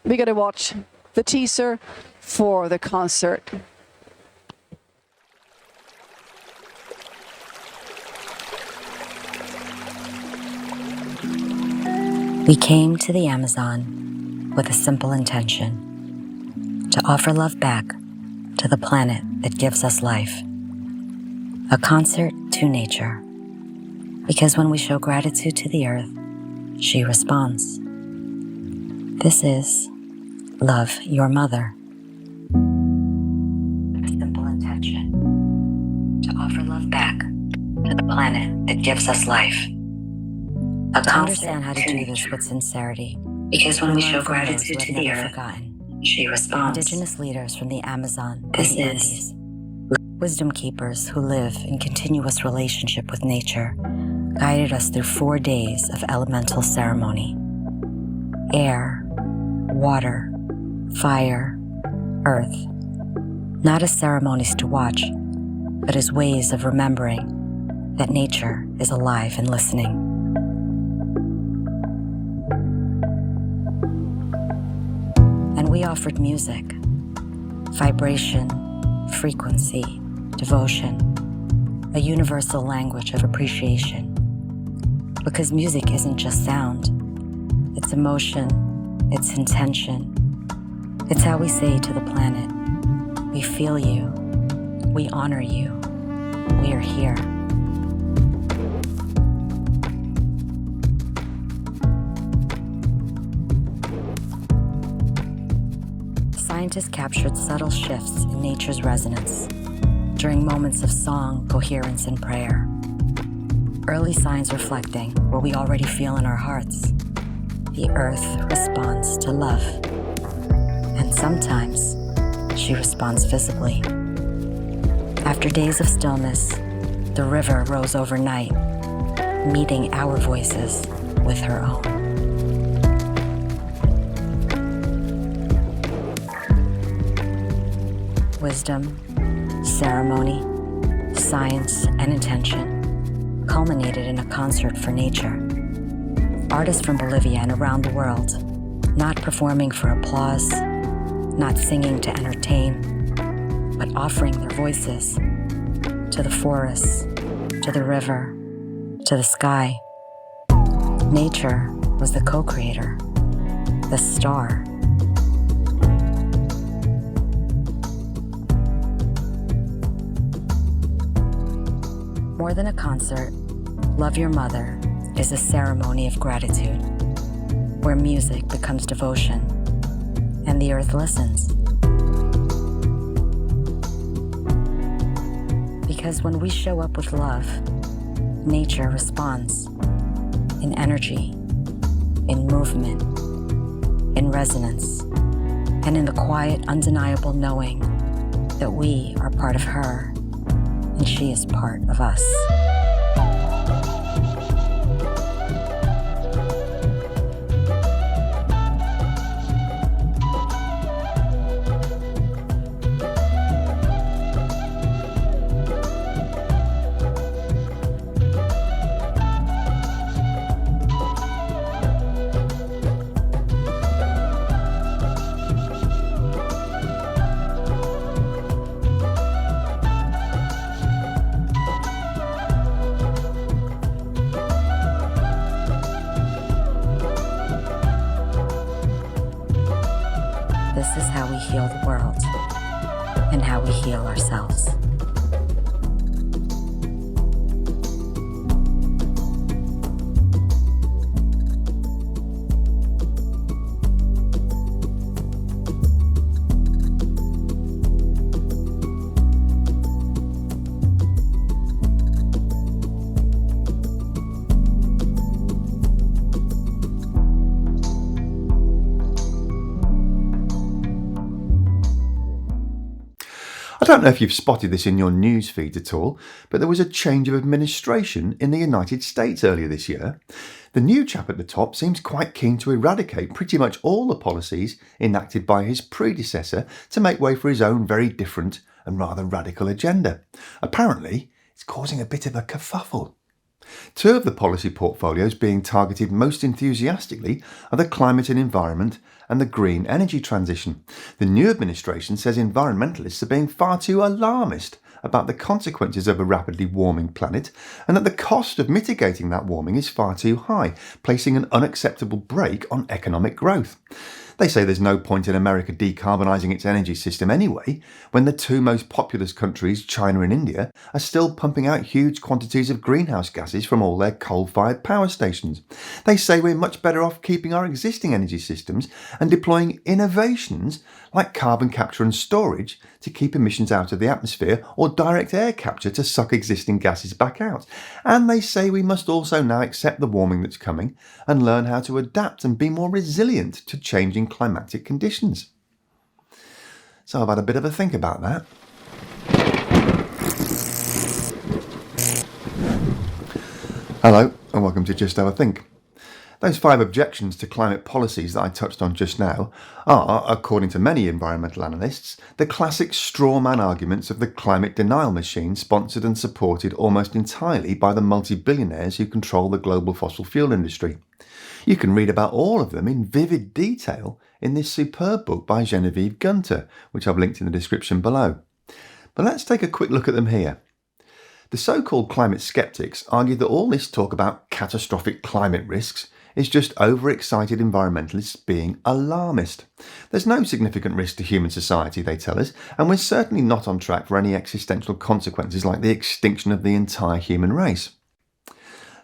we're going to watch the teaser for the concert. We came to the Amazon with a simple intention: to offer love back to the planet that gives us life. A concert to nature, because when we show gratitude to the earth, she responds. This is Love Your Mother. A simple intention: to offer love back to the planet that gives us life. To understand how to do this with sincerity, because when we show gratitude to the earth, she responds. Indigenous leaders from the Amazon and the Andes, wisdom keepers who live in continuous relationship with nature, guided us through 4 days of elemental ceremony. Air, water, fire, earth, not as ceremonies to watch, but as ways of remembering that nature is alive and listening. And we offered music, vibration, frequency, devotion, a universal language of appreciation. Because music isn't just sound, it's emotion, it's intention. It's how we say to the planet, we feel you, we honor you, we are here. Scientists captured subtle shifts in nature's resonance during moments of song, coherence, and prayer. Early signs reflecting what we already feel in our hearts. The earth responds to love. And sometimes she responds visibly. After days of stillness, the river rose overnight, meeting our voices with her own. Wisdom, ceremony, science, and intention culminated in a concert for nature. Artists from Bolivia and around the world, not performing for applause, not singing to entertain, but offering their voices to the forests, to the river, to the sky. Nature was the co-creator, the star. More than a concert, Love Your Mother is a ceremony of gratitude, where music becomes devotion and the earth listens. Because when we show up with love, nature responds in energy, in movement, in resonance, and in the quiet, undeniable knowing that we are part of her and she is part of us. This is how we heal the world and how we heal ourselves. I don't know if you've spotted this in your news feed at all, but there was a change of administration in the United States earlier this year. The new chap at the top seems quite keen to eradicate pretty much all the policies enacted by his predecessor to make way for his own very different and rather radical agenda. Apparently, it's causing a bit of a kerfuffle. Two of the policy portfolios being targeted most enthusiastically are the climate and environment and the green energy transition. The new administration says environmentalists are being far too alarmist about the consequences of a rapidly warming planet and that the cost of mitigating that warming is far too high, placing an unacceptable brake on economic growth. They say there's no point in America decarbonising its energy system anyway, when the two most populous countries, China and India, are still pumping out huge quantities of greenhouse gases from all their coal-fired power stations. They say we're much better off keeping our existing energy systems and deploying innovations like carbon capture and storage to keep emissions out of the atmosphere, or direct air capture to suck existing gases back out. And they say we must also now accept the warming that's coming and learn how to adapt and be more resilient to changing climatic conditions. So I've had a bit of a think about that. Hello and welcome to Just Have a Think. Those 5 objections to climate policies that I touched on just now are, according to many environmental analysts, the classic straw man arguments of the climate denial machine sponsored and supported almost entirely by the multi-billionaires who control the global fossil fuel industry. You can read about all of them in vivid detail in this superb book by Genevieve Gunter, which I've linked in the description below. But let's take a quick look at them here. The so-called climate skeptics argue that all this talk about catastrophic climate risks is just overexcited environmentalists being alarmist. There's no significant risk to human society, they tell us, and we're certainly not on track for any existential consequences like the extinction of the entire human race.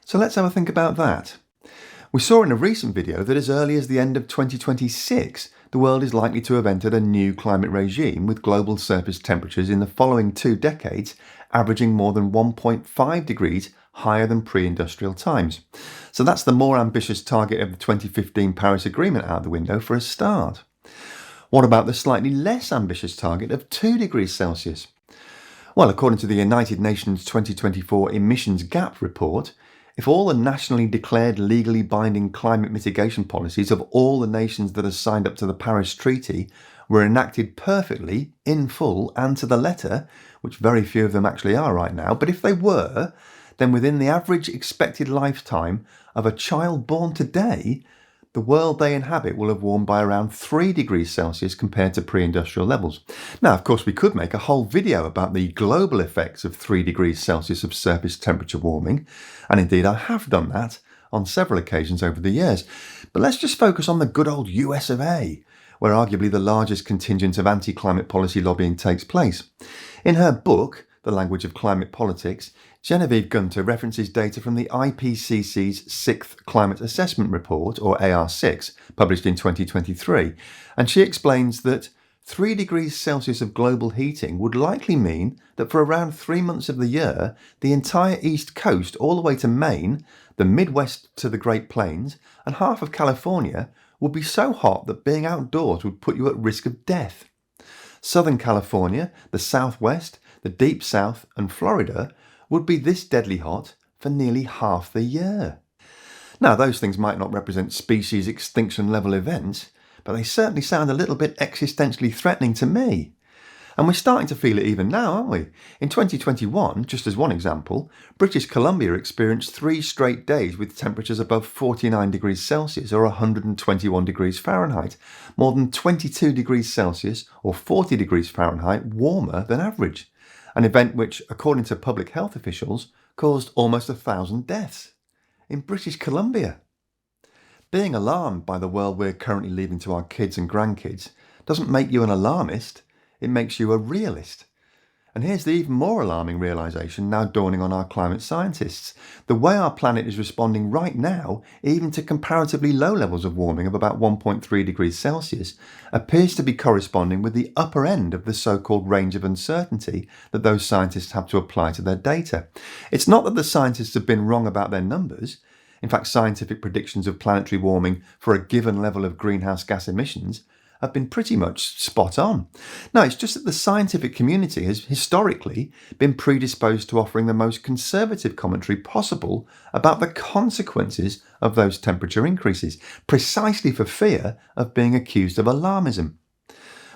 So let's have a think about that. We saw in a recent video that as early as the end of 2026, the world is likely to have entered a new climate regime with global surface temperatures in the following 2 decades averaging more than 1.5 degrees higher than pre-industrial times. So that's the more ambitious target of the 2015 Paris Agreement out the window for a start. What about the slightly less ambitious target of 2 degrees Celsius? Well, according to the United Nations 2024 Emissions Gap Report, if all the nationally declared legally binding climate mitigation policies of all the nations that have signed up to the Paris Treaty were enacted perfectly, in full and to the letter, which very few of them actually are right now, but if they were, then within the average expected lifetime of a child born today, the world they inhabit will have warmed by around 3 degrees Celsius compared to pre-industrial levels. Now, of course, we could make a whole video about the global effects of 3 degrees Celsius of surface temperature warming, and indeed I have done that on several occasions over the years. But let's just focus on the good old US of A, where arguably the largest contingent of anti-climate policy lobbying takes place. In her book, The Language of Climate Politics, Genevieve Gunter references data from the IPCC's 6th Climate Assessment Report, or AR6, published in 2023, and she explains that 3 degrees Celsius of global heating would likely mean that for around 3 months of the year, the entire East Coast all the way to Maine, the Midwest to the Great Plains, and half of California would be so hot that being outdoors would put you at risk of death. Southern California, the Southwest, the Deep South and Florida would be this deadly hot for nearly half the year. Now, those things might not represent species extinction level events, but they certainly sound a little bit existentially threatening to me. And we're starting to feel it even now, aren't we? In 2021, just as one example, British Columbia experienced 3 straight days with temperatures above 49 degrees Celsius or 121 degrees Fahrenheit, more than 22 degrees Celsius or 40 degrees Fahrenheit warmer than average, an event which, according to public health officials, caused almost 1,000 deaths in British Columbia. Being alarmed by the world we're currently leaving to our kids and grandkids doesn't make you an alarmist. It makes you a realist. And here's the even more alarming realisation now dawning on our climate scientists. The way our planet is responding right now, even to comparatively low levels of warming of about 1.3 degrees Celsius, appears to be corresponding with the upper end of the so-called range of uncertainty that those scientists have to apply to their data. It's not that the scientists have been wrong about their numbers. In fact, scientific predictions of planetary warming for a given level of greenhouse gas emissions have been pretty much spot on. No, it's just that the scientific community has historically been predisposed to offering the most conservative commentary possible about the consequences of those temperature increases, precisely for fear of being accused of alarmism.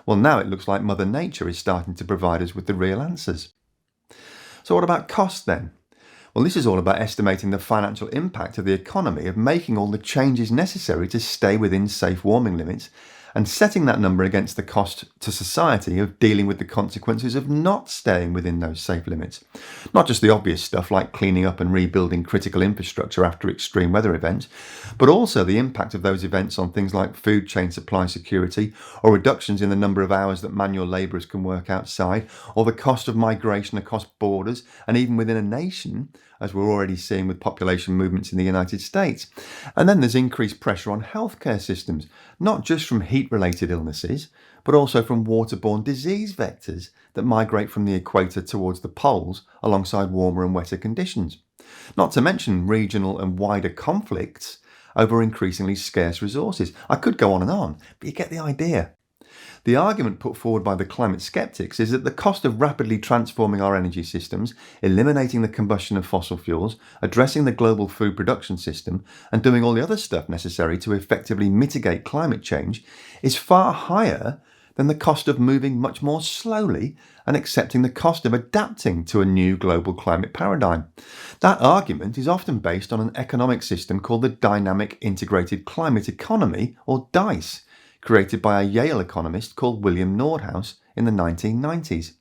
Well, now it looks like Mother Nature is starting to provide us with the real answers. So what about cost then? Well, this is all about estimating the financial impact of the economy of making all the changes necessary to stay within safe warming limits and setting that number against the cost to society of dealing with the consequences of not staying within those safe limits. Not just the obvious stuff like cleaning up and rebuilding critical infrastructure after extreme weather events, but also the impact of those events on things like food chain supply security, or reductions in the number of hours that manual labourers can work outside, or the cost of migration across borders and even within a nation, as we're already seeing with population movements in the United States. And then there's increased pressure on healthcare systems, not just from heat-related illnesses, but also from waterborne disease vectors that migrate from the equator towards the poles alongside warmer and wetter conditions. Not to mention regional and wider conflicts over increasingly scarce resources. I could go on, but you get the idea. The argument put forward by the climate skeptics is that the cost of rapidly transforming our energy systems, eliminating the combustion of fossil fuels, addressing the global food production system, and doing all the other stuff necessary to effectively mitigate climate change is far higher than the cost of moving much more slowly and accepting the cost of adapting to a new global climate paradigm. That argument is often based on an economic system called the Dynamic Integrated Climate Economy, or DICE, created by a Yale economist called William Nordhaus in the 1990s.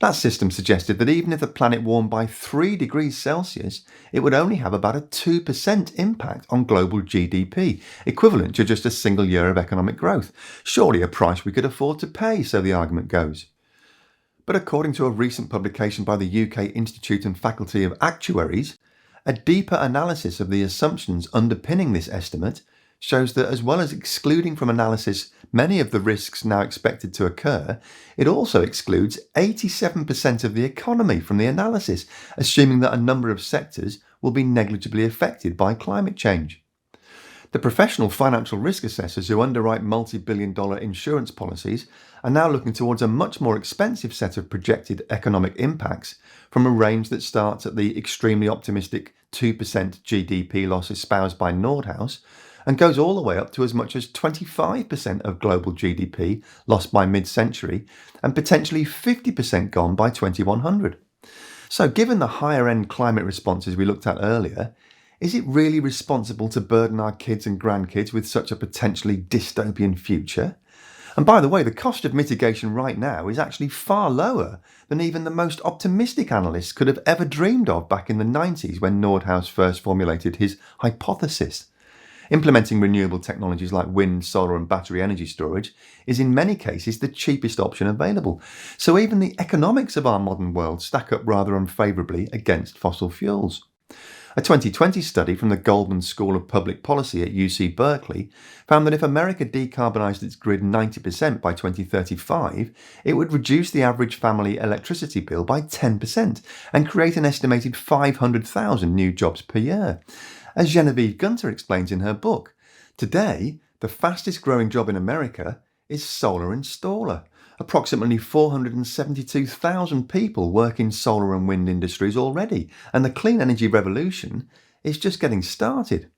That system suggested that even if the planet warmed by 3 degrees Celsius, it would only have about a 2% impact on global GDP, equivalent to just a single year of economic growth. Surely a price we could afford to pay, so the argument goes. But according to a recent publication by the UK Institute and Faculty of Actuaries, a deeper analysis of the assumptions underpinning this estimate shows that as well as excluding from analysis many of the risks now expected to occur, it also excludes 87% of the economy from the analysis, assuming that a number of sectors will be negligibly affected by climate change. The professional financial risk assessors who underwrite multi-billion-dollar insurance policies are now looking towards a much more expensive set of projected economic impacts from a range that starts at the extremely optimistic 2% GDP loss espoused by Nordhaus, and goes all the way up to as much as 25% of global GDP lost by mid-century and potentially 50% gone by 2100. So given the higher-end climate responses we looked at earlier, is it really responsible to burden our kids and grandkids with such a potentially dystopian future? And by the way, the cost of mitigation right now is actually far lower than even the most optimistic analysts could have ever dreamed of back in the 90s when Nordhaus first formulated his hypothesis. Implementing renewable technologies like wind, solar and battery energy storage is in many cases the cheapest option available. So even the economics of our modern world stack up rather unfavourably against fossil fuels. A 2020 study from the Goldman School of Public Policy at UC Berkeley found that if America decarbonised its grid 90% by 2035, it would reduce the average family electricity bill by 10% and create an estimated 500,000 new jobs per year. As Genevieve Gunter explains in her book, today the fastest growing job in America is solar installer. Approximately 472,000 people work in solar and wind industries already, and the clean energy revolution is just getting started.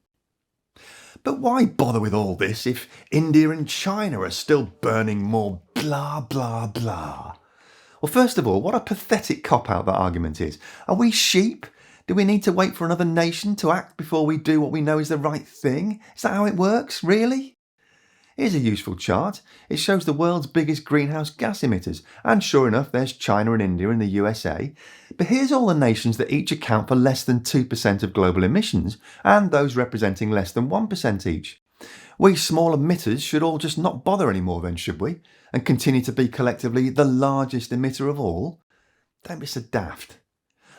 But why bother with all this if India and China are still burning more blah blah blah? Well, first of all, what a pathetic cop-out that argument is. Are we sheep? Do we need to wait for another nation to act before we do what we know is the right thing? Is that how it works, really? Here's a useful chart. It shows the world's biggest greenhouse gas emitters, and sure enough there's China and India and the USA. But here's all the nations that each account for less than 2% of global emissions, and those representing less than 1% each. We small emitters should all just not bother anymore then, should we? And continue to be collectively the largest emitter of all? Don't be so daft.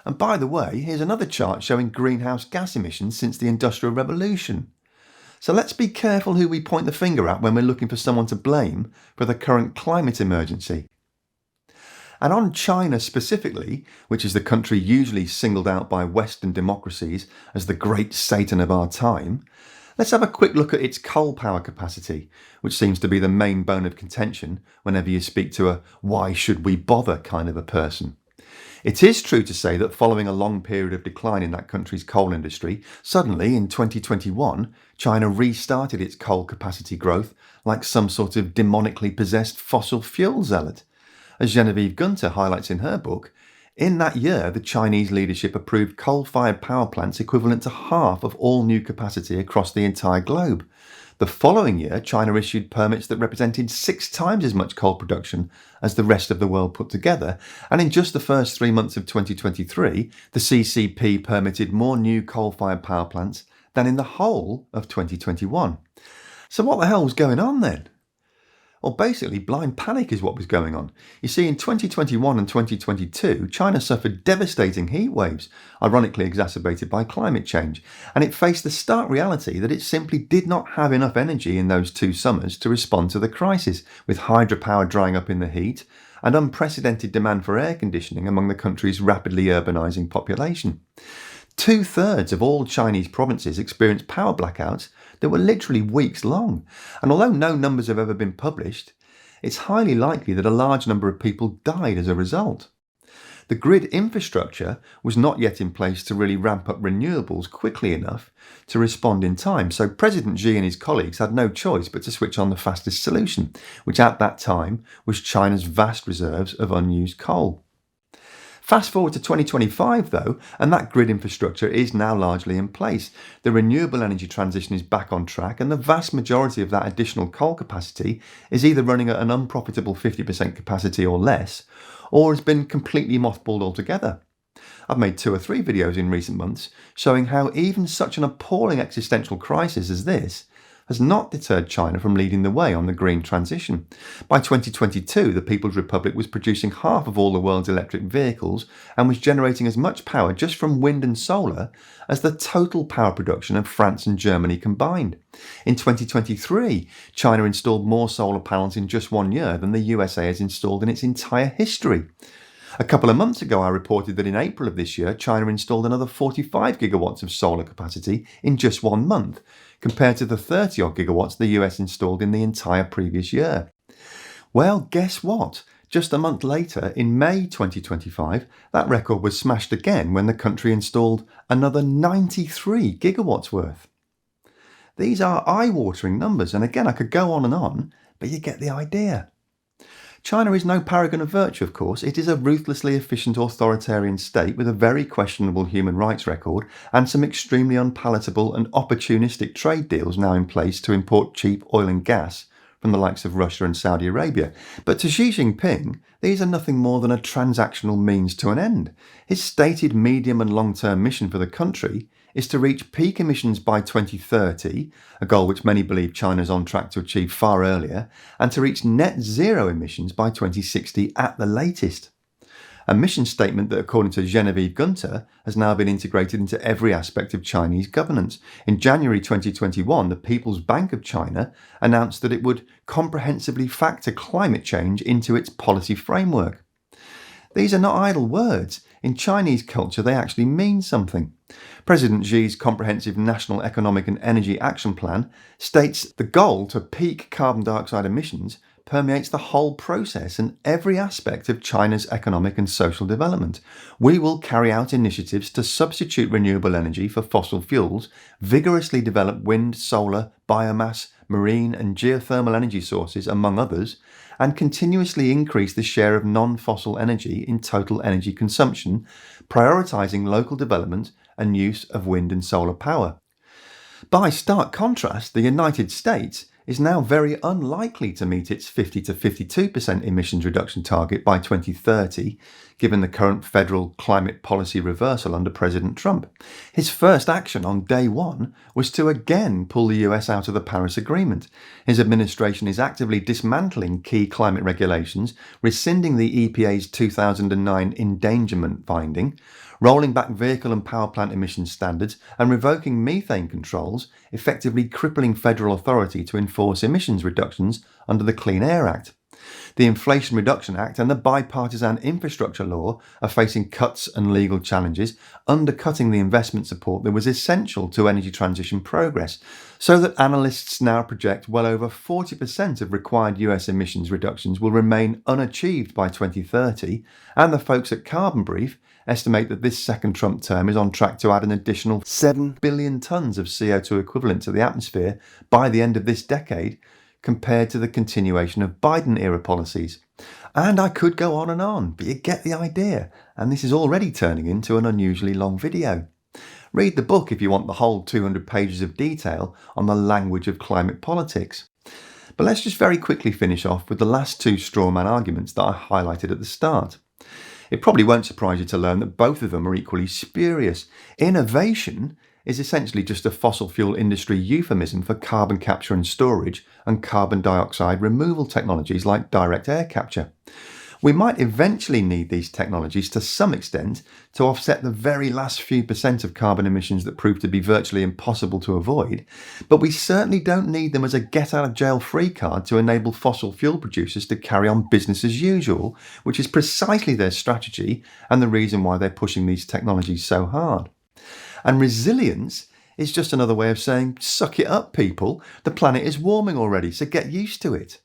And by the way, here's another chart showing greenhouse gas emissions since the Industrial Revolution. So let's be careful who we point the finger at when we're looking for someone to blame for the current climate emergency. And on China specifically, which is the country usually singled out by Western democracies as the great Satan of our time, Let's have a quick look at its coal power capacity, which seems to be the main bone of contention whenever you speak to a why should we bother kind of a person. It is true to say that following a long period of decline in that country's coal industry, suddenly in 2021, China restarted its coal capacity growth like some sort of demonically possessed fossil fuel zealot. As Genevieve Gunter highlights in her book, in that year the Chinese leadership approved coal-fired power plants equivalent to half of all new capacity across the entire globe. The following year, China issued permits that represented 6 times as much coal production as the rest of the world put together, and in just the first 3 months of 2023, the CCP permitted more new coal-fired power plants than in the whole of 2021. So what the hell was going on then? Well, basically, blind panic is what was going on. You see, in 2021 and 2022, China suffered devastating heat waves, ironically exacerbated by climate change, and it faced the stark reality that it simply did not have enough energy in those 2 summers to respond to the crisis, with hydropower drying up in the heat and unprecedented demand for air conditioning among the country's rapidly urbanising population. 2/3 of all Chinese provinces experienced power blackouts that were literally weeks long, and although no numbers have ever been published, it's highly likely that a large number of people died as a result. The grid infrastructure was not yet in place to really ramp up renewables quickly enough to respond in time, so President Xi and his colleagues had no choice but to switch on the fastest solution, which at that time was China's vast reserves of unused coal. Fast forward to 2025 though, and that grid infrastructure is now largely in place. The renewable energy transition is back on track, and the vast majority of that additional coal capacity is either running at an unprofitable 50% capacity or less, or has been completely mothballed altogether. I've made 2 or 3 videos in recent months showing how even such an appalling existential crisis as this has not deterred China from leading the way on the green transition. By 2022, the People's Republic was producing half of all the world's electric vehicles and was generating as much power just from wind and solar as the total power production of France and Germany combined. In 2023, China installed more solar panels in just 1 year than the USA has installed in its entire history. A couple of months ago, I reported that in April of this year, China installed another 45 gigawatts of solar capacity in just 1 month, compared to the 30-odd gigawatts the US installed in the entire previous year. Well, guess what? Just a month later, in May 2025, that record was smashed again when the country installed another 93 gigawatts worth. These are eye-watering numbers, and again, I could go on, but you get the idea. China is no paragon of virtue, of course. It is a ruthlessly efficient authoritarian state with a very questionable human rights record and some extremely unpalatable and opportunistic trade deals now in place to import cheap oil and gas from the likes of Russia and Saudi Arabia. But to Xi Jinping, these are nothing more than a transactional means to an end. His stated medium and long-term mission for the country is to reach peak emissions by 2030, a goal which many believe China is on track to achieve far earlier, and to reach net zero emissions by 2060 at the latest. A mission statement that, according to Genevieve Gunter, has now been integrated into every aspect of Chinese governance. In January 2021, the People's Bank of China announced that it would comprehensively factor climate change into its policy framework. These are not idle words. In Chinese culture, they actually mean something. President Xi's comprehensive National Economic and Energy Action Plan states the goal to peak carbon dioxide emissions permeates the whole process and every aspect of China's economic and social development. We will carry out initiatives to substitute renewable energy for fossil fuels, vigorously develop wind, solar, biomass, marine and geothermal energy sources, among others, and continuously increase the share of non-fossil energy in total energy consumption, prioritising local development and use of wind and solar power. By stark contrast, the United States is now very unlikely to meet its 50 to 52% emissions reduction target by 2030, given the current federal climate policy reversal under President Trump. His first action on day one was to again pull the US out of the Paris Agreement. His administration is actively dismantling key climate regulations, rescinding the EPA's 2009 endangerment finding, rolling back vehicle and power plant emissions standards and revoking methane controls, effectively crippling federal authority to enforce emissions reductions under the Clean Air Act. The Inflation Reduction Act and the bipartisan infrastructure law are facing cuts and legal challenges, undercutting the investment support that was essential to energy transition progress. so that analysts now project well over 40% of required US emissions reductions will remain unachieved by 2030, and the folks at Carbon Brief estimate that this second Trump term is on track to add an additional 7 billion tonnes of CO2 equivalent to the atmosphere by the end of this decade, compared to the continuation of Biden-era policies. And I could go on, but you get the idea, and this is already turning into an unusually long video. Read the book if you want the whole 200 pages of detail on the language of climate politics. But let's just very quickly finish off with the last two strawman arguments that I highlighted at the start. It probably won't surprise you to learn that both of them are equally spurious. Innovation is essentially just a fossil fuel industry euphemism for carbon capture and storage and carbon dioxide removal technologies like direct air capture. We might eventually need these technologies to some extent to offset the very last few percent of carbon emissions that prove to be virtually impossible to avoid, but we certainly don't need them as a get-out-of-jail-free card to enable fossil fuel producers to carry on business as usual, which is precisely their strategy and the reason why they're pushing these technologies so hard. And resilience is just another way of saying, suck it up, people, the planet is warming already, so get used to it.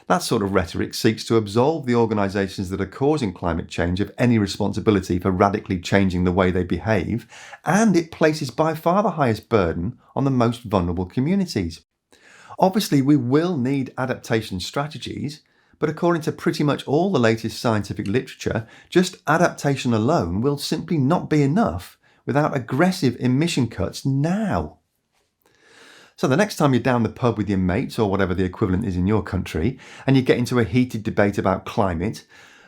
That sort of rhetoric seeks to absolve the organisations that are causing climate change of any responsibility for radically changing the way they behave, and it places by far the highest burden on the most vulnerable communities. Obviously, we will need adaptation strategies, but according to pretty much all the latest scientific literature, just adaptation alone will simply not be enough without aggressive emission cuts now. So the next time you're down the pub with your mates, or whatever the equivalent is in your country, and you get into a heated debate about climate,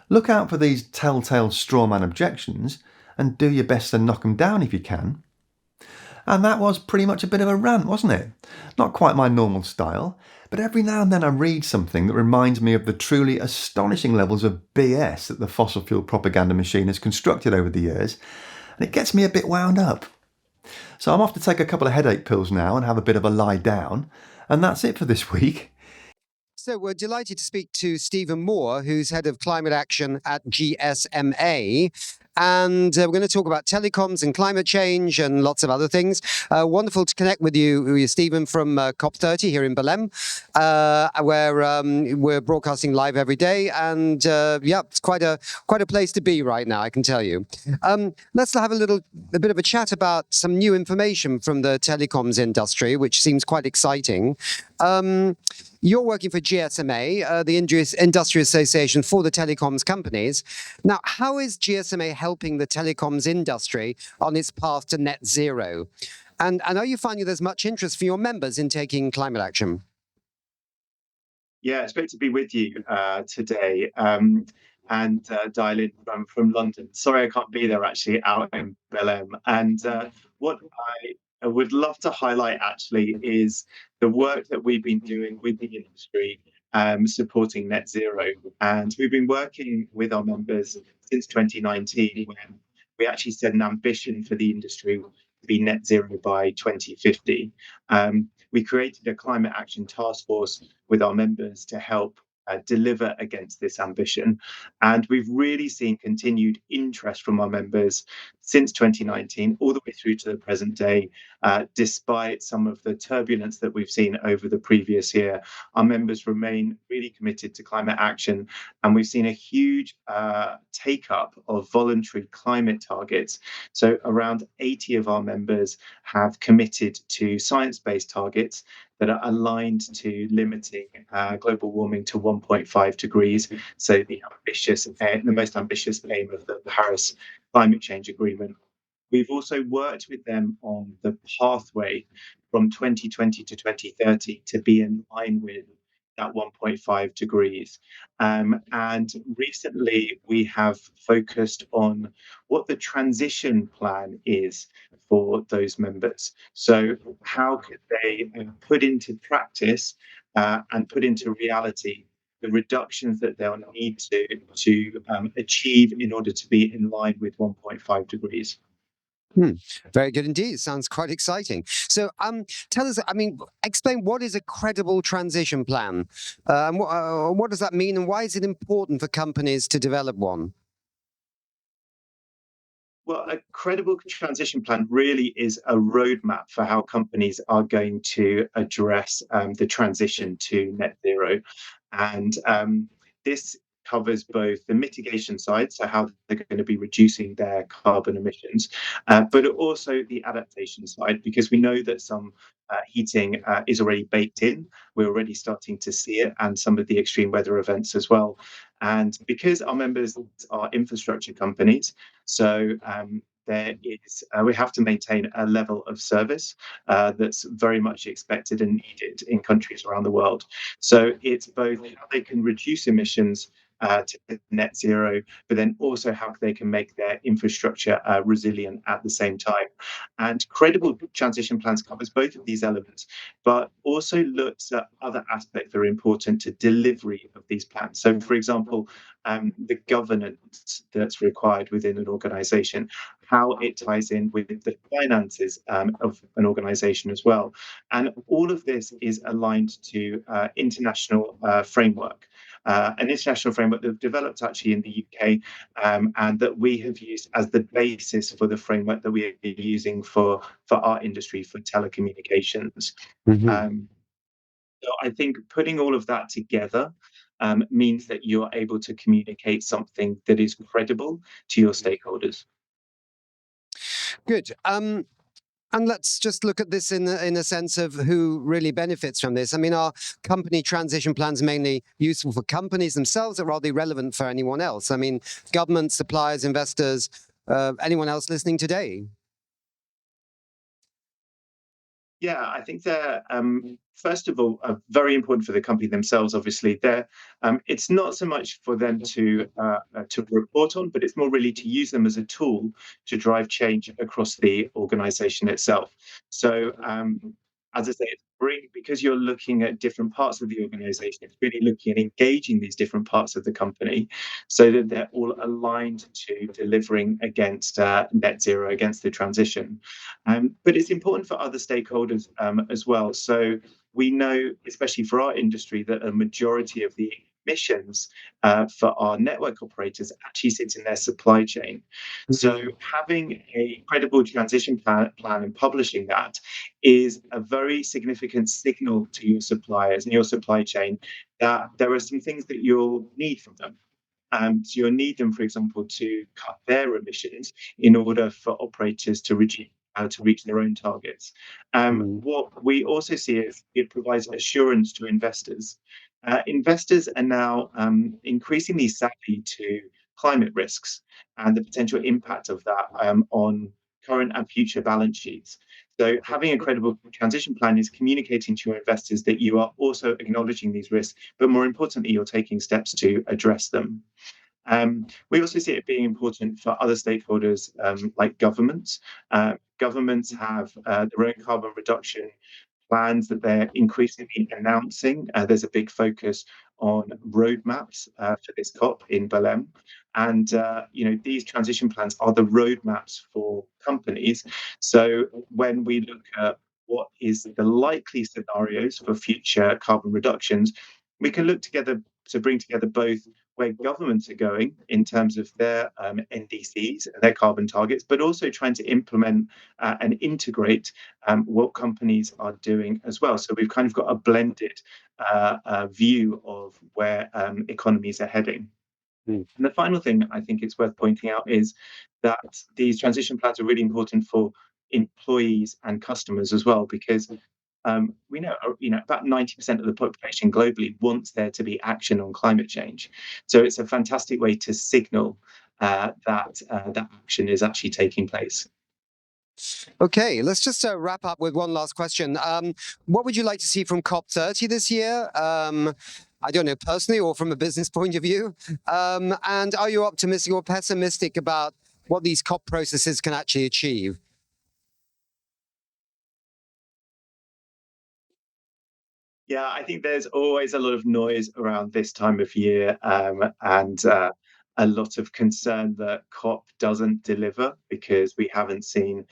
look out for these telltale strawman objections and do your best to knock them down if you can. And that was pretty much a bit of a rant, wasn't it? Not quite my normal style, but every now and then I read something that reminds me of the truly astonishing levels of BS that the fossil fuel propaganda machine has constructed over the years, and it gets me a bit wound up. So I'm off to take a couple of headache pills now and have a bit of a lie down. And that's it for this week. So we're delighted to speak to Stephen Moore, who's head of climate action at GSMA. And we're going to talk about telecoms and climate change and lots of other things. Wonderful to connect with you, Stephen, from COP30 here in Belém, where we're broadcasting live every day. And yeah, it's quite a place to be right now, I can tell you. Let's have a bit of a chat about some new information from the telecoms industry, which seems quite exciting. You're working for GSMA, the Industry Association for the Telecoms Companies. Now, how is GSMA helping the telecoms industry on its path to net zero? And are you finding there's much interest for your members in taking climate action? Yeah, it's great to be with you today and dial in from London. Sorry I can't be there actually out in Belém. And what I would love to highlight actually is the work that we've been doing with the industry supporting net zero. And we've been working with our members since 2019 when we actually set an ambition for the industry to be net zero by 2050. We created a climate action task force with our members to help deliver against this ambition. And we've really seen continued interest from our members since 2019, all the way through to the present day, despite some of the turbulence that we've seen over the previous year. Our members remain really committed to climate action, and we've seen a huge take-up of voluntary climate targets. So around 80 of our members have committed to science-based targets that are aligned to limiting global warming to 1.5 degrees. So the most ambitious aim of the Paris Climate Change Agreement. We've also worked with them on the pathway from 2020 to 2030 to be in line with that 1.5 degrees. And recently we have focused on what the transition plan is for those members. So how could they put into practice and put into reality the reductions that they'll need to achieve in order to be in line with 1.5 degrees. Very good indeed. Sounds quite exciting. So tell us, explain what is a credible transition plan? What does that mean, and why is it important for companies to develop one? Well, a credible transition plan really is a roadmap for how companies are going to address the transition to net zero. And this covers both the mitigation side, so how they're going to be reducing their carbon emissions, but also the adaptation side, because we know that some heating is already baked in. We're already starting to see it, and some of the extreme weather events as well. And because our members are infrastructure companies, so there is we have to maintain a level of service that's very much expected and needed in countries around the world. So it's both how they can reduce emissions to net zero, but then also how they can make their infrastructure resilient at the same time. And credible transition plans covers both of these elements, but also looks at other aspects that are important to delivery of these plans. So, for example, the governance that's required within an organization, how it ties in with the finances of an organization as well. And all of this is aligned to international framework. An international framework that developed actually in the UK and that we have used as the basis for the framework that we are using for our industry, for telecommunications. So I think putting all of that together means that you're able to communicate something that is credible to your stakeholders. Good. And let's just look at this in a sense of who really benefits from this. I mean, are company transition plans mainly useful for companies themselves, or are they relevant for anyone else? I mean, government, suppliers, investors, anyone else listening today? Yeah, I think they're first of all very important for the company themselves. Obviously, it's not so much for them to report on, but it's more really to use them as a tool to drive change across the organization itself. So, as I say, it's because you're looking at different parts of the organization. It's really looking at engaging these different parts of the company, so that they're all aligned to delivering against net zero, against the transition. But it's important for other stakeholders as well. So we know, especially for our industry, that a majority of the emissions for our network operators actually sits in their supply chain. So having a credible transition plan and publishing that is a very significant signal to your suppliers and your supply chain that there are some things that you'll need from them. So you'll need them, for example, to cut their emissions in order for operators to reach their own targets. What we also see is it provides assurance to investors. Investors are now increasingly savvy to climate risks and the potential impact of that on current and future balance sheets. So having a credible transition plan is communicating to your investors that you are also acknowledging these risks, but more importantly, you're taking steps to address them. We also see it being important for other stakeholders like governments. Governments have their own carbon reduction plans that they're increasingly announcing. There's a big focus on roadmaps for this COP in Belém. And these transition plans are the roadmaps for companies. So when we look at what is the likely scenarios for future carbon reductions, we can look together to bring together both where governments are going in terms of their NDCs and their carbon targets, but also trying to implement and integrate what companies are doing as well. So we've kind of got a blended view of where economies are heading. And the final thing I think it's worth pointing out is that these transition plans are really important for employees and customers as well, because we know, about 90% of the population globally wants there to be action on climate change. So it's a fantastic way to signal that action is actually taking place. Okay, let's just wrap up with one last question. What would you like to see from COP30 this year? I don't know, personally or from a business point of view? And are you optimistic or pessimistic about what these COP processes can actually achieve? Yeah, I think there's always a lot of noise around this time of year and a lot of concern that COP doesn't deliver because we haven't seen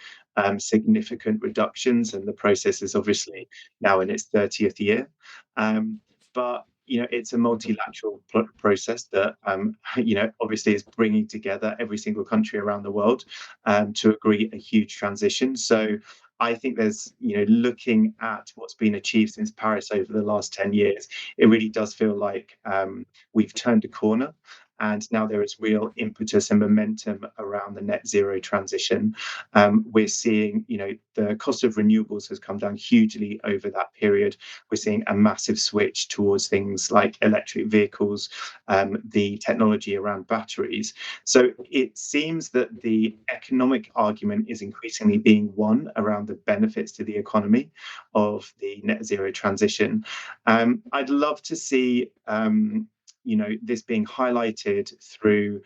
significant reductions, and the process is obviously now in its 30th year. But it's a multilateral process that, obviously is bringing together every single country around the world to agree a huge transition. So I think there's, looking at what's been achieved since Paris over the last 10 years, it really does feel like we've turned a corner. And now there is real impetus and momentum around the net zero transition. We're seeing, the cost of renewables has come down hugely over that period. We're seeing a massive switch towards things like electric vehicles, the technology around batteries. So it seems that the economic argument is increasingly being won around the benefits to the economy of the net zero transition. I'd love to see this being highlighted through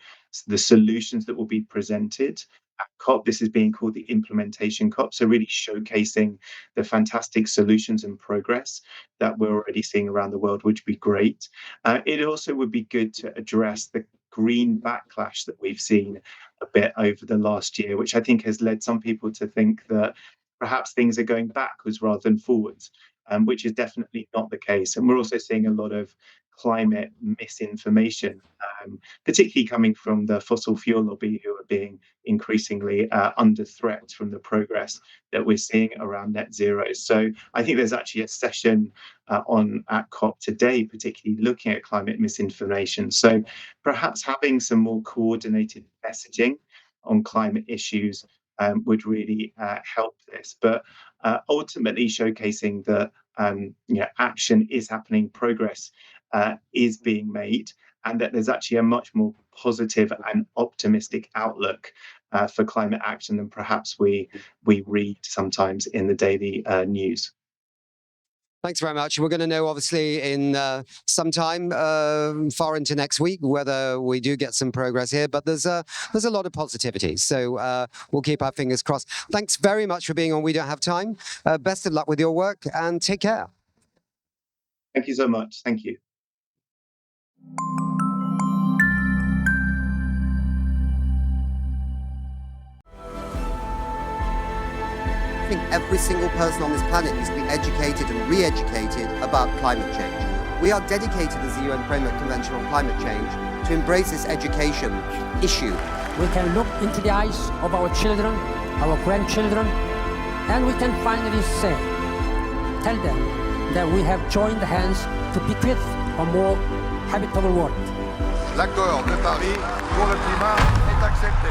the solutions that will be presented at COP. This is being called the implementation COP, so really showcasing the fantastic solutions and progress that we're already seeing around the world, which would be great. It also would be good to address the green backlash that we've seen a bit over the last year, which I think has led some people to think that perhaps things are going backwards rather than forwards, which is definitely not the case. And we're also seeing a lot of climate misinformation, particularly coming from the fossil fuel lobby, who are being increasingly under threat from the progress that we're seeing around net zero. So I think there's actually a session at COP today, particularly looking at climate misinformation. So perhaps having some more coordinated messaging on climate issues would really help this. But ultimately showcasing that action is happening, progress is being made, and that there's actually a much more positive and optimistic outlook for climate action than perhaps we read sometimes in the daily news. Thanks very much. We're going to know, obviously, in some time, far into next week, whether we do get some progress here. But there's a lot of positivity, so we'll keep our fingers crossed. Thanks very much for being on We Don't Have Time. Best of luck with your work, and take care. Thank you so much. Thank you. I think every single person on this planet needs to be educated and re-educated about climate change. We are dedicated as the UN Framework Convention on Climate Change to embrace this education issue. We can look into the eyes of our children, our grandchildren, and we can finally say, tell them that we have joined hands to bequeath a more habitable world. L'accord de Paris pour le climat est accepté.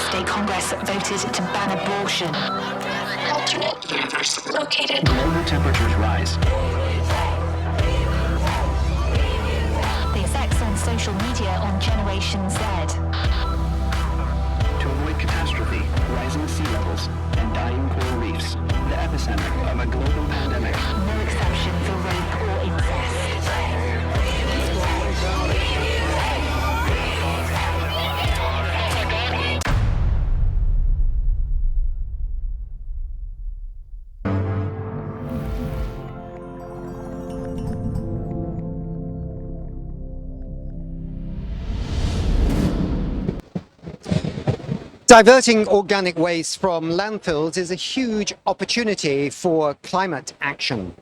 State Congress voted to ban abortion. Alternate universe located. Global temperatures rise. The effects on social media on Generation Z. To avoid catastrophe, rising sea levels, and dying coral reefs, the epicenter of a global pandemic. No exception for rape or incest. Diverting organic waste from landfills is a huge opportunity for climate action.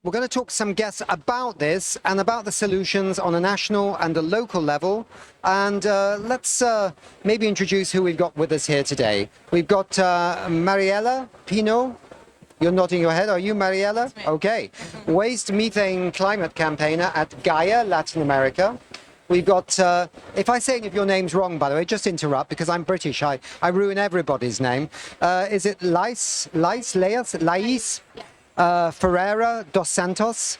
We're going to talk to some guests about this and about the solutions on a national and a local level. And let's maybe introduce who we've got with us here today. We've got Mariella Pino. You're nodding your head. Are you Mariella? Okay. Waste Methane Climate Campaigner at Gaia, Latin America. We've got, if I say any of your names wrong, by the way, just interrupt, because I'm British. I ruin everybody's name. Is it Lais Ferreira dos Santos?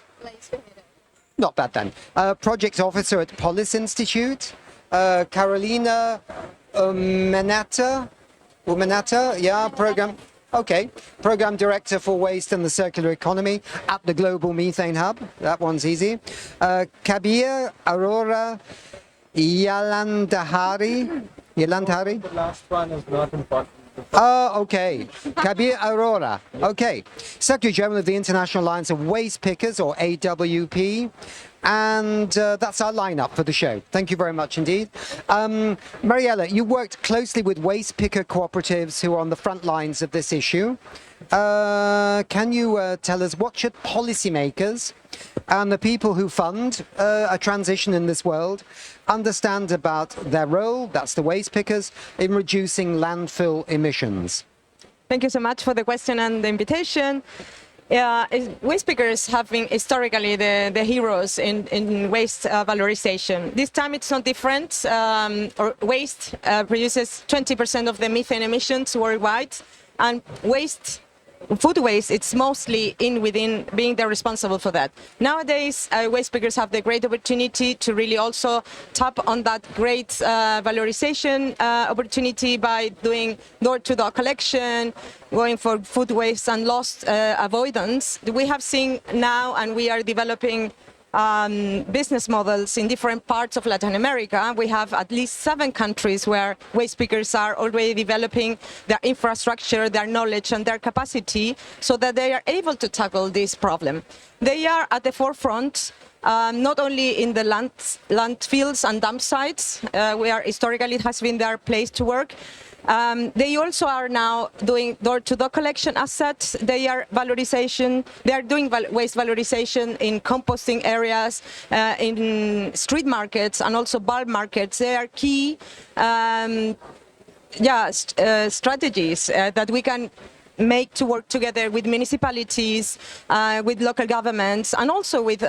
Not bad then. Project Officer at Polis Institute. Carolina Umenata, yeah, Program Director for Waste and the Circular Economy at the Global Methane Hub. That one's easy. Kabir Aurora Yalandhari. The last one is not important. Okay. Kabir Arora. Okay. Secretary General of the International Alliance of Waste Pickers, or AWP. And that's our lineup for the show. Thank you very much indeed. Mariella, you worked closely with waste picker cooperatives who are on the front lines of this issue. Can you tell us what should policymakers and the people who fund a transition in this world understand about their role, that's the waste pickers, in reducing landfill emissions? Thank you so much for the question and the invitation. Waste pickers have been historically the heroes in waste valorization. This time it's not different. Waste produces 20% of the methane emissions worldwide, and food waste, it's mostly within being the responsible for that. Nowadays, waste pickers have the great opportunity to really also tap on that great valorization opportunity by doing door-to-door collection, going for food waste and loss avoidance. We have seen now, and we are developing business models in different parts of Latin America. We have at least 7 countries where waste pickers are already developing their infrastructure, their knowledge and their capacity so that they are able to tackle this problem. They are at the forefront, not only in the landfills and dump sites, where historically it has been their place to work. They also are now doing door-to-door collection assets. They are doing waste valorization in composting areas, in street markets and also bulk markets. They are key strategies that we can make to work together with municipalities, with local governments, and also with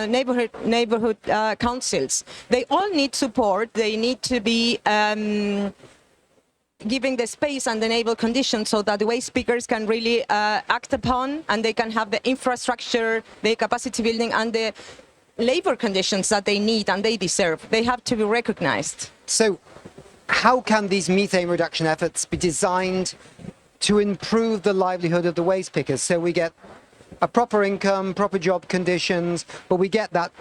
neighborhood councils. They all need support. They need to be giving the space and enable conditions so that the waste pickers can really act upon, and they can have the infrastructure, the capacity building, and the labor conditions that they need and they deserve. They have to be recognized. So how can these methane reduction efforts be designed to improve the livelihood of the waste pickers so we get a proper income, proper job conditions, but we get that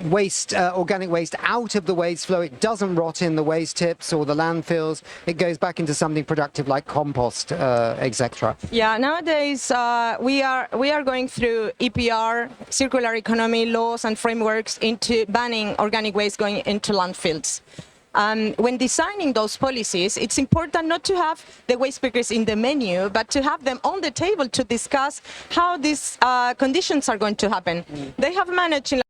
waste, organic waste, out of the waste flow? It doesn't rot in the waste tips or the landfills. It goes back into something productive like compost, etc. Yeah, nowadays we are going through EPR, circular economy laws and frameworks into banning organic waste going into landfills. When designing those policies, it's important not to have the waste pickers in the menu, but to have them on the table to discuss how these conditions are going to happen. They have managed in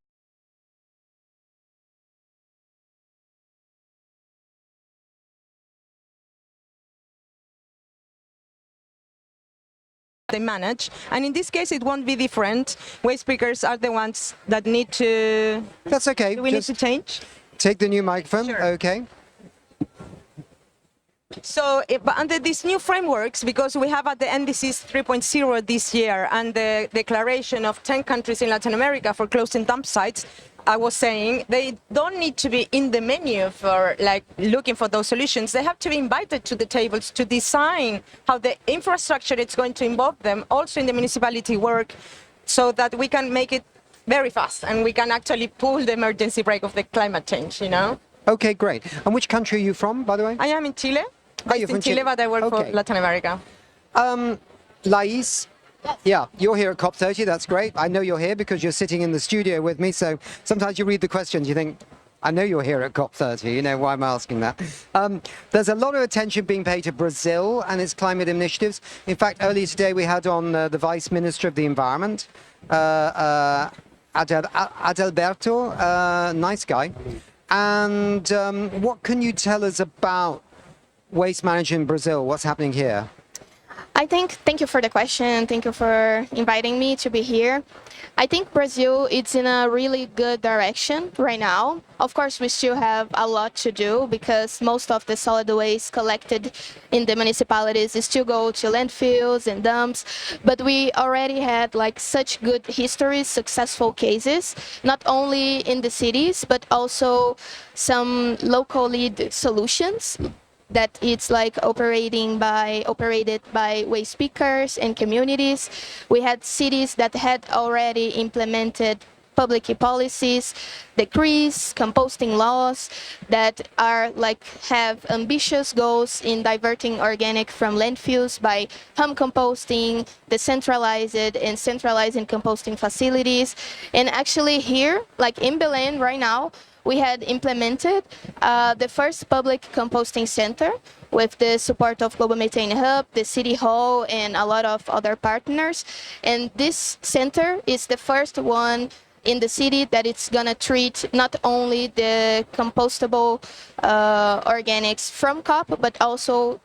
they manage, and in this case it won't be different. Waste pickers are the ones that need to... That's okay. We need to change? Take the new microphone. Sure. Okay. So under these new frameworks, because we have at the NDCs 3.0 this year and the declaration of 10 countries in Latin America for closing dump sites, I was saying they don't need to be in the menu for looking for those solutions. They have to be invited to the tables to design how the infrastructure is going to involve them, also in the municipality work, so that we can make it very fast and we can actually pull the emergency brake of the climate change, you know? Okay, great. And which country are you from, by the way? I am in Chile. You're from Chile, but I work for Latin America. Lais, yeah, you're here at COP30, that's great. I know you're here because you're sitting in the studio with me, so sometimes you read the questions, you think, I know you're here at COP30, you know why I'm asking that. There's a lot of attention being paid to Brazil and its climate initiatives. In fact, earlier today we had on the Vice Minister of the Environment, Adalberto, nice guy. And what can you tell us about waste management in Brazil? What's happening here? Thank you for the question. Thank you for inviting me to be here. I think Brazil is in a really good direction right now. Of course, we still have a lot to do because most of the solid waste collected in the municipalities still go to landfills and dumps. But we already had such good histories, successful cases, not only in the cities, but also some local lead solutions that it's operated by waste pickers and communities. We had cities that had already implemented public policies, decrees, composting laws that are like have ambitious goals in diverting organic from landfills by home composting, decentralized and centralizing composting facilities. And actually here, like in Belém right now, we had implemented the first public composting center with the support of Global Methane Hub, the City Hall, and a lot of other partners. And this center is the first one in the city that it's gonna treat not only the compostable organics from COP, but also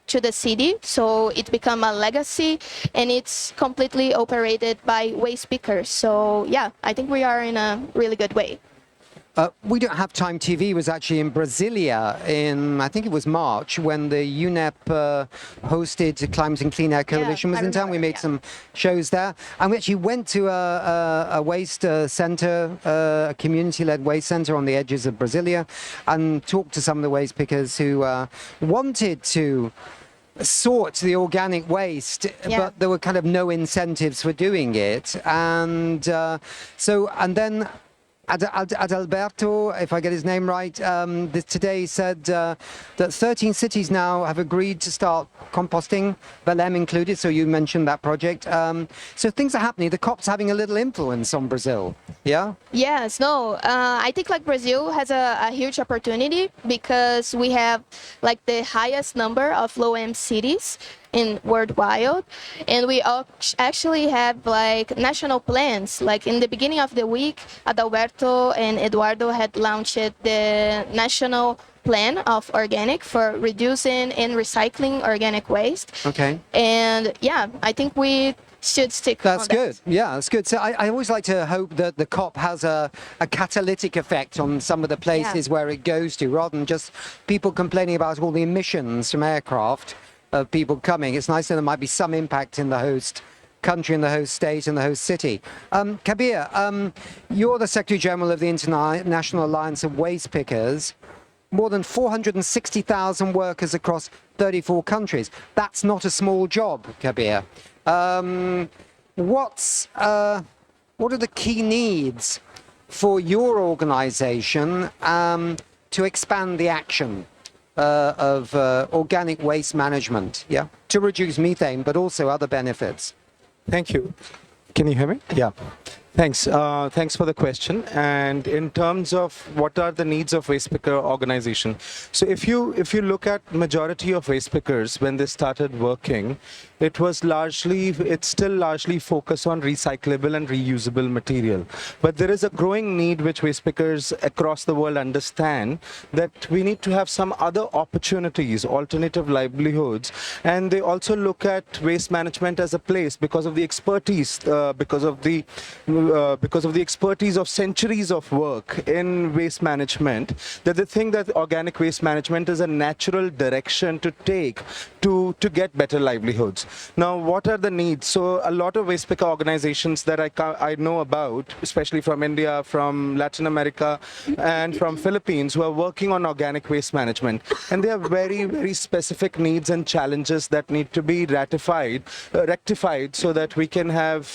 to the city. So it become a legacy, and it's completely operated by waste pickers. So yeah, I think we are in a really good way. We Don't Have Time TV was actually in Brasilia in, I think it was March, when the UNEP hosted Climate and Clean Air Coalition was in town. We made some shows there. And we actually went to a waste center, a community-led waste center on the edges of Brasilia, and talked to some of the waste pickers who wanted to sort the organic waste, but there were kind of no incentives for doing it. And and then Adalberto, if I get his name right, today said that 13 cities now have agreed to start composting, Belém included, so you mentioned that project. So things are happening. The COP's having a little influence on Brazil, yeah? Yes, no, I think like Brazil has a huge opportunity because we have like the highest number of low-end cities in worldwide, and we actually have like national plans. Like in the beginning of the week, Adalberto and Eduardo had launched the national plan of organic for reducing and recycling organic waste. Okay. And yeah, I think we should stick That's on good. that. Yeah, that's good. So I always like to hope that the COP has a catalytic effect on some of the places where it goes to, rather than just people complaining about all the emissions from aircraft of people coming. It's nice that there might be some impact in the host country, in the host state, in the host city. Kabir, you're the Secretary General of the International Alliance of Waste Pickers. More than 460,000 workers across 34 countries. That's not a small job, Kabir. What are the key needs for your organization to expand the action of organic waste management, to reduce methane, but also other benefits? Thank you. Can you hear me? Yeah. Thanks. Thanks for the question. And in terms of what are the needs of waste picker organization, so if you look at majority of waste pickers when they started working, it's still largely focused on recyclable and reusable material. But there is a growing need which waste pickers across the world understand that we need to have some other opportunities, alternative livelihoods, and they also look at waste management as a place because of the expertise, because of the expertise of centuries of work in waste management, that they think that organic waste management is a natural direction to take to get better livelihoods. Now, what are the needs? So a lot of waste picker organizations that I know about, especially from India, from Latin America, and from Philippines, who are working on organic waste management. And they have very, very specific needs and challenges that need to be rectified so that we can have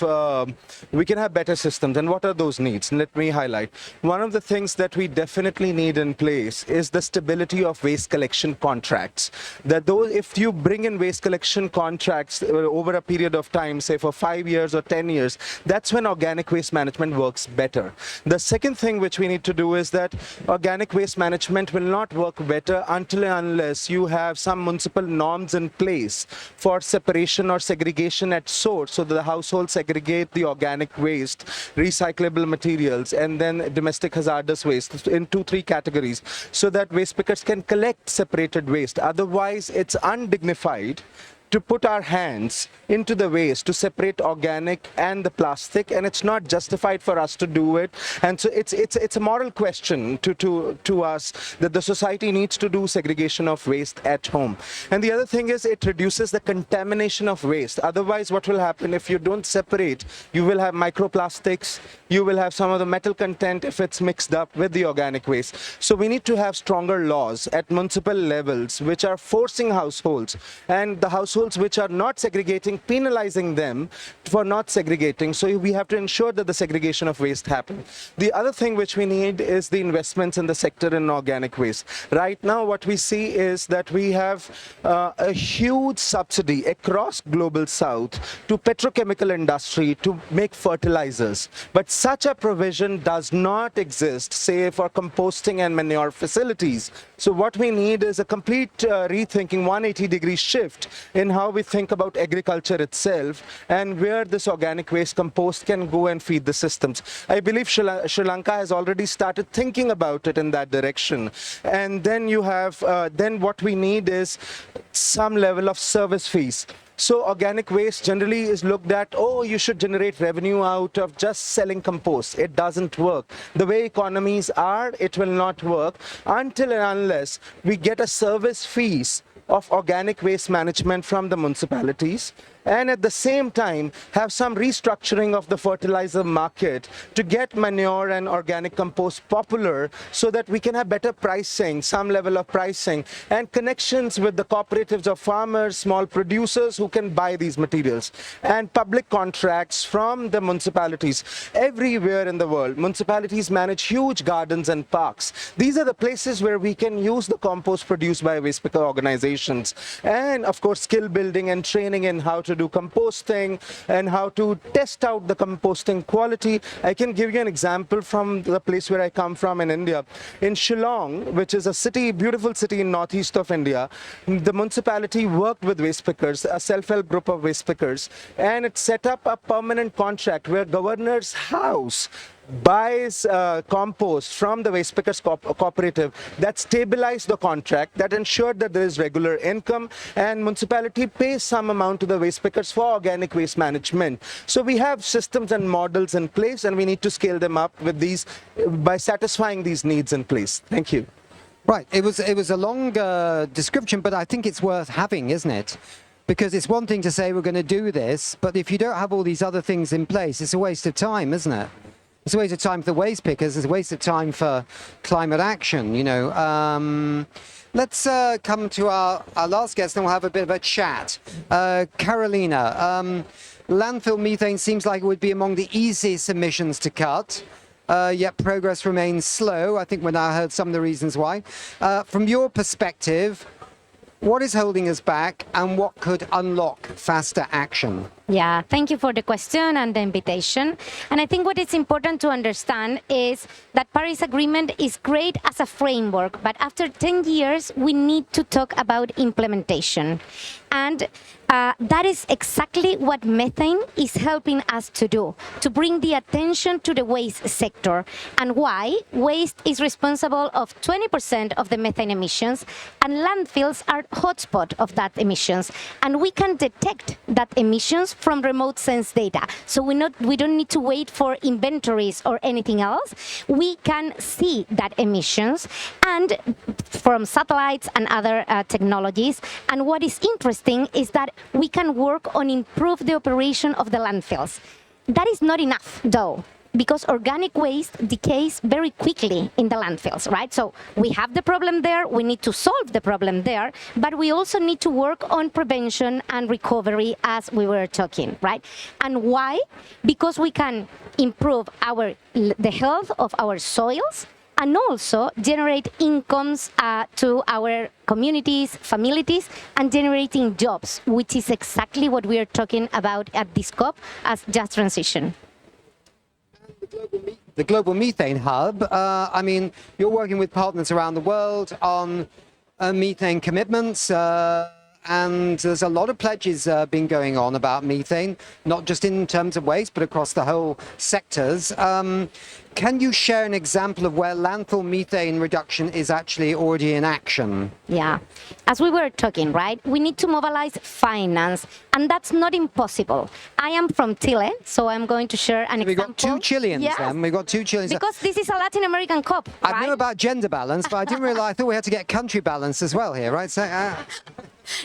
better systems. And what are those needs? Let me highlight. One of the things that we definitely need in place is the stability of waste collection contracts. That if you bring in waste collection contracts over a period of time, say for 5 years or 10 years, that's when organic waste management works better. The second thing which we need to do is that organic waste management will not work better until and unless you have some municipal norms in place for separation or segregation at source, so that the households segregate the organic waste, recyclable materials, and then domestic hazardous waste in 2-3 categories, so that waste pickers can collect separated waste. Otherwise, it's undignified to put our hands into the waste to separate organic and the plastic, and it's not justified for us to do it. And so it's a moral question to us that the society needs to do segregation of waste at home. And the other thing is it reduces the contamination of waste. Otherwise, what will happen if you don't separate? You will have microplastics, you will have some of the metal content if it's mixed up with the organic waste. So we need to have stronger laws at municipal levels which are forcing households, and the household households which are not segregating, penalizing them for not segregating. So we have to ensure that the segregation of waste happens. The other thing which we need is the investments in the sector in organic waste. Right now, what we see is that we have a huge subsidy across Global South to petrochemical industry to make fertilizers. But such a provision does not exist, say, for composting and manure facilities. So what we need is a complete rethinking, 180-degree shift in how we think about agriculture itself and where this organic waste compost can go and feed the systems. I believe Sri Lanka has already started thinking about it in that direction. And then you have, then what we need is some level of service fees. So organic waste generally is looked at, oh, you should generate revenue out of just selling compost. It doesn't work. The way economies are, it will not work until and unless we get a service fees of organic waste management from the municipalities, and at the same time have some restructuring of the fertilizer market to get manure and organic compost popular so that we can have better pricing, some level of pricing, and connections with the cooperatives of farmers, small producers who can buy these materials, and public contracts from the municipalities. Everywhere in the world, municipalities manage huge gardens and parks. These are the places where we can use the compost produced by waste picker organizations, and of course skill building and training in how to do composting and how to test out the composting quality. I can give you an example from the place where I come from in India. In Shillong, which is a city, beautiful city in northeast of India, the municipality worked with waste pickers, a self-help group of waste pickers, and it set up a permanent contract where governor's house buys compost from the waste pickers cooperative. That stabilized the contract, that ensured that there is regular income, and municipality pays some amount to the waste pickers for organic waste management. So we have systems and models in place, and we need to scale them up with these by satisfying these needs in place. Thank you. Right, it was a long description, but I think it's worth having, isn't it? Because it's one thing to say we're going to do this, but if you don't have all these other things in place, it's a waste of time, isn't it? It's a waste of time for the waste pickers. It's a waste of time for climate action, you know. Let's come to our last guest, and we'll have a bit of a chat. Carolina, landfill methane seems like it would be among the easiest emissions to cut, yet progress remains slow. I think we now heard some of the reasons why. From your perspective, what is holding us back, and what could unlock faster action? Yeah, thank you for the question and the invitation. And I think what is important to understand is that Paris Agreement is great as a framework, but after 10 years, we need to talk about implementation. And that is exactly what methane is helping us to do, to bring the attention to the waste sector and why waste is responsible of 20% of the methane emissions, and landfills are hotspot of that emissions. And we can detect that emissions from remote sense data. So we don't need to wait for inventories or anything else. We can see that emissions and from satellites and other technologies. And what is interesting is that we can work on improve the operation of the landfills. That is not enough, though, because organic waste decays very quickly in the landfills, right? So we have the problem there, we need to solve the problem there, but we also need to work on prevention and recovery, as we were talking, right? And why? Because we can improve the health of our soils, and also generate incomes to our communities, families, and generating jobs, which is exactly what we are talking about at this COP as just transition. The Global Methane Hub, I mean, you're working with partners around the world on methane commitments, and there's a lot of pledges been going on about methane, not just in terms of waste, but across the whole sectors. Can you share an example of where landfill methane reduction is actually already in action? Yeah. As we were talking, right, we need to mobilize finance, and that's not impossible. I am from Chile, so I'm going to share an example. We've got two Chileans then. We've got two Chileans. Because this is a Latin American COP, right? I knew about gender balance, but I didn't realize, I thought we had to get country balance as well here, right? So,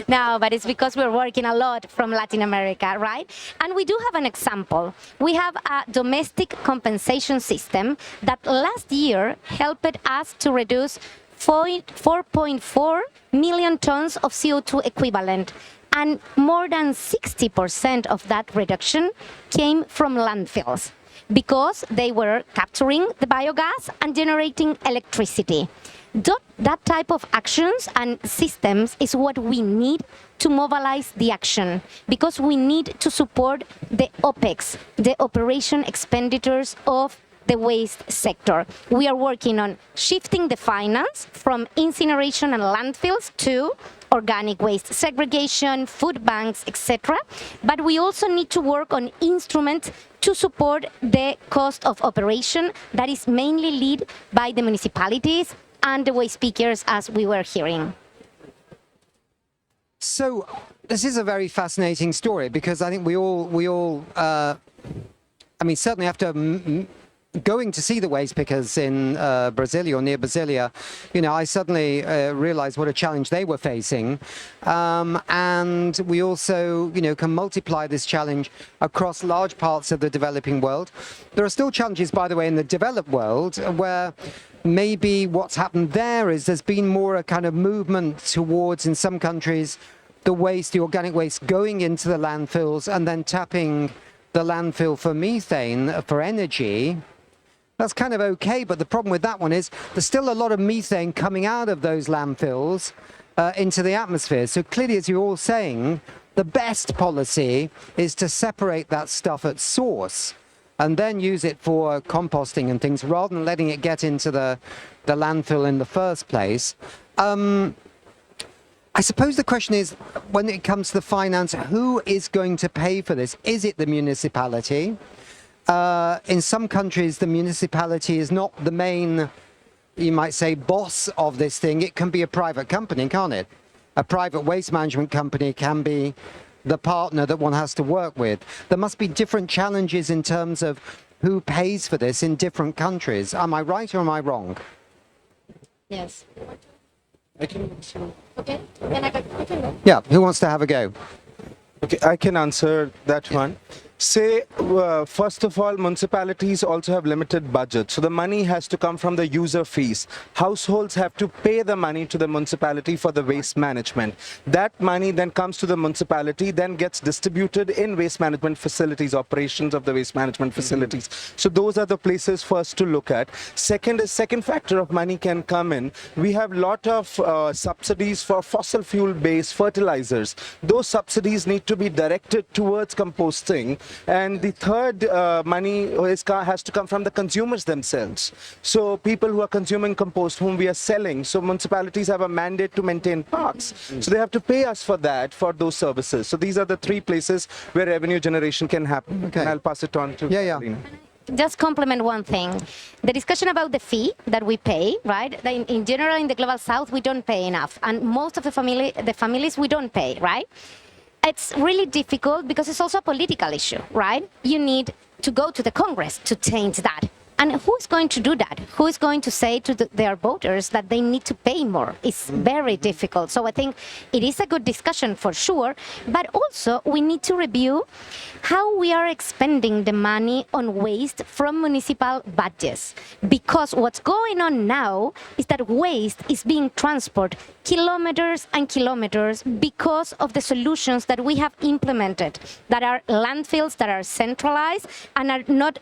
No, but it's because we're working a lot from Latin America, right? And we do have an example. We have a domestic compensation system that last year helped us to reduce 4.4 million tons of CO2 equivalent. and more than 60% of that reduction came from landfills because they were capturing the biogas and generating electricity. That type of actions and systems is what we need to mobilize the action, because we need to support the OPEX, the operation expenditures of the waste sector. We are working on shifting the finance from incineration and landfills to organic waste segregation, food banks, etc. But we also need to work on instruments to support the cost of operation that is mainly led by the municipalities and the waste pickers, as we were hearing. So this is a very fascinating story, because I think we all I mean, certainly after going to see the waste pickers in Brasilia or near Brasilia, you know, I suddenly realized what a challenge they were facing. And we also, you know, can multiply this challenge across large parts of the developing world. There are still challenges, by the way, in the developed world where maybe what's happened there is there's been more a kind of movement towards, in some countries, the waste, the organic waste going into the landfills and then tapping the landfill for methane, for energy. That's kind of okay, but the problem with that one is there's still a lot of methane coming out of those landfills into the atmosphere. So clearly, as you're all saying, the best policy is to separate that stuff at source and then use it for composting and things, rather than letting it get into the landfill in the first place. I suppose the question is, when it comes to the finance, who is going to pay for this? Is it the municipality? In some countries, the municipality is not the main, you might say, boss of this thing. It can be a private company, can't it? A private waste management company can be the partner that one has to work with. There must be different challenges in terms of who pays for this in different countries. Am I right or am I wrong? Yes. Okay. Yeah, who wants to have a go? Okay, I can answer that one. Say, first of all, municipalities also have limited budget. So the money has to come from the user fees. Households have to pay the money to the municipality for the waste management. That money then comes to the municipality, then gets distributed in waste management facilities, operations of the waste management facilities. So those are the places first to look at. Second factor of money can come in. We have a lot of subsidies for fossil fuel-based fertilizers. Those subsidies need to be directed towards composting. And the third money has to come from the consumers themselves. So people who are consuming compost, whom we are selling. So municipalities have a mandate to maintain parks. So they have to pay us for that, for those services. So these are the three places where revenue generation can happen. Okay. And I'll pass it on to Felin. Just complement one thing. The discussion about the fee that we pay, right? In general, in the Global South, we don't pay enough. And most of the families, we don't pay, right? It's really difficult because it's also a political issue, right? You need to go to the Congress to change that. And who is going to do that? Who is going to say to their voters that they need to pay more? It's very difficult. So I think it is a good discussion for sure, but also we need to review how we are expending the money on waste from municipal budgets. Because what's going on now is that waste is being transported kilometers and kilometers because of the solutions that we have implemented, that are landfills that are centralized and are not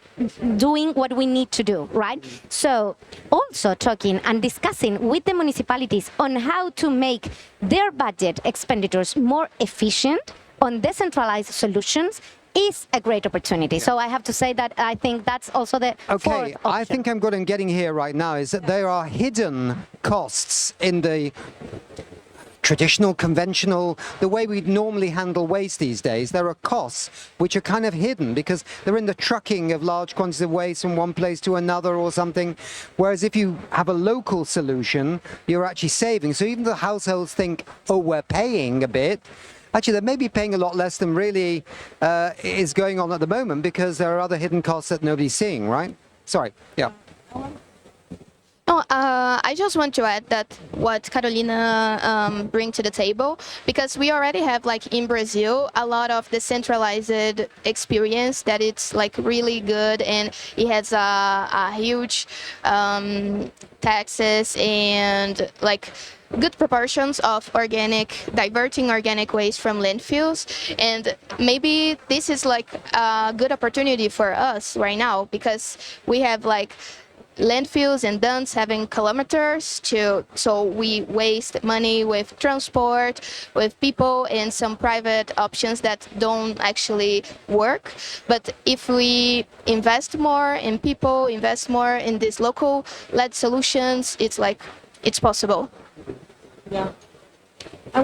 doing what we need to do, right? So also talking and discussing with the municipalities on how to make their budget expenditures more efficient on decentralized solutions is a great opportunity. So I have to say that I think that's also the fourth option. I think I'm getting here right now is that there are hidden costs in the traditional, conventional, the way we normally handle waste these days. There are costs which are kind of hidden because they're in the trucking of large quantities of waste from one place to another or something. Whereas if you have a local solution, you're actually saving. So even the households think, oh, we're paying a bit. Actually, they may be paying a lot less than really is going on at the moment because there are other hidden costs that nobody's seeing, right? Sorry, yeah. No, I just want to add that what Carolina bring to the table, because we already have, like in Brazil, a lot of decentralized experience that it's like really good, and it has a huge taxes and like good proportions of diverting organic waste from landfills. And maybe this is like a good opportunity for us right now, because we have like landfills and dumps having kilometers so we waste money with transport, with people, and some private options that don't actually work. But if we invest more in people, invest more in these local led solutions, it's possible. Yeah. I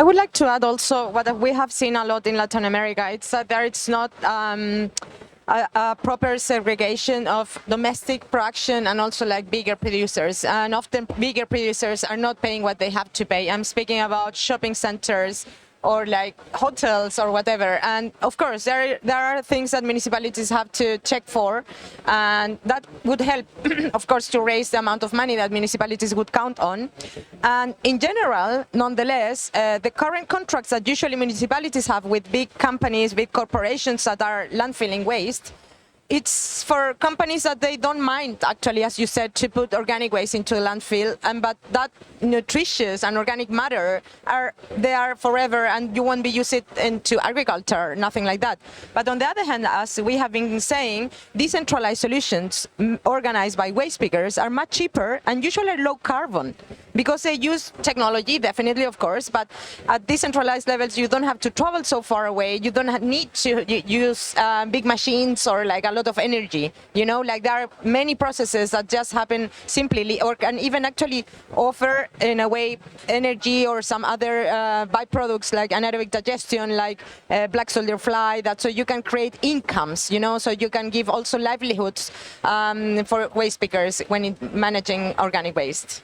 would like to add also what we have seen a lot in Latin America. It's that there it's not a proper segregation of domestic production and also like bigger producers. And often bigger producers are not paying what they have to pay. I'm speaking about shopping centers or like hotels or whatever. And of course, there are things that municipalities have to check for, and that would help, of course, to raise the amount of money that municipalities would count on. And in general, nonetheless, the current contracts that usually municipalities have with big companies, big corporations that are landfilling waste, it's for companies that they don't mind, actually, as you said, to put organic waste into the landfill, but that nutritious and organic matter they are forever, and you won't be used into agriculture, nothing like that. But on the other hand, as we have been saying, decentralized solutions organized by waste pickers are much cheaper and usually low carbon, because they use technology, definitely, of course, but at decentralized levels, you don't have to travel so far away. You don't need to use big machines or like a lot of energy. Like there are many processes that just happen simply, or can even actually offer, in a way, energy or some other byproducts like anaerobic digestion, like black soldier fly, so you can create incomes, so you can give also livelihoods for waste pickers when managing organic waste.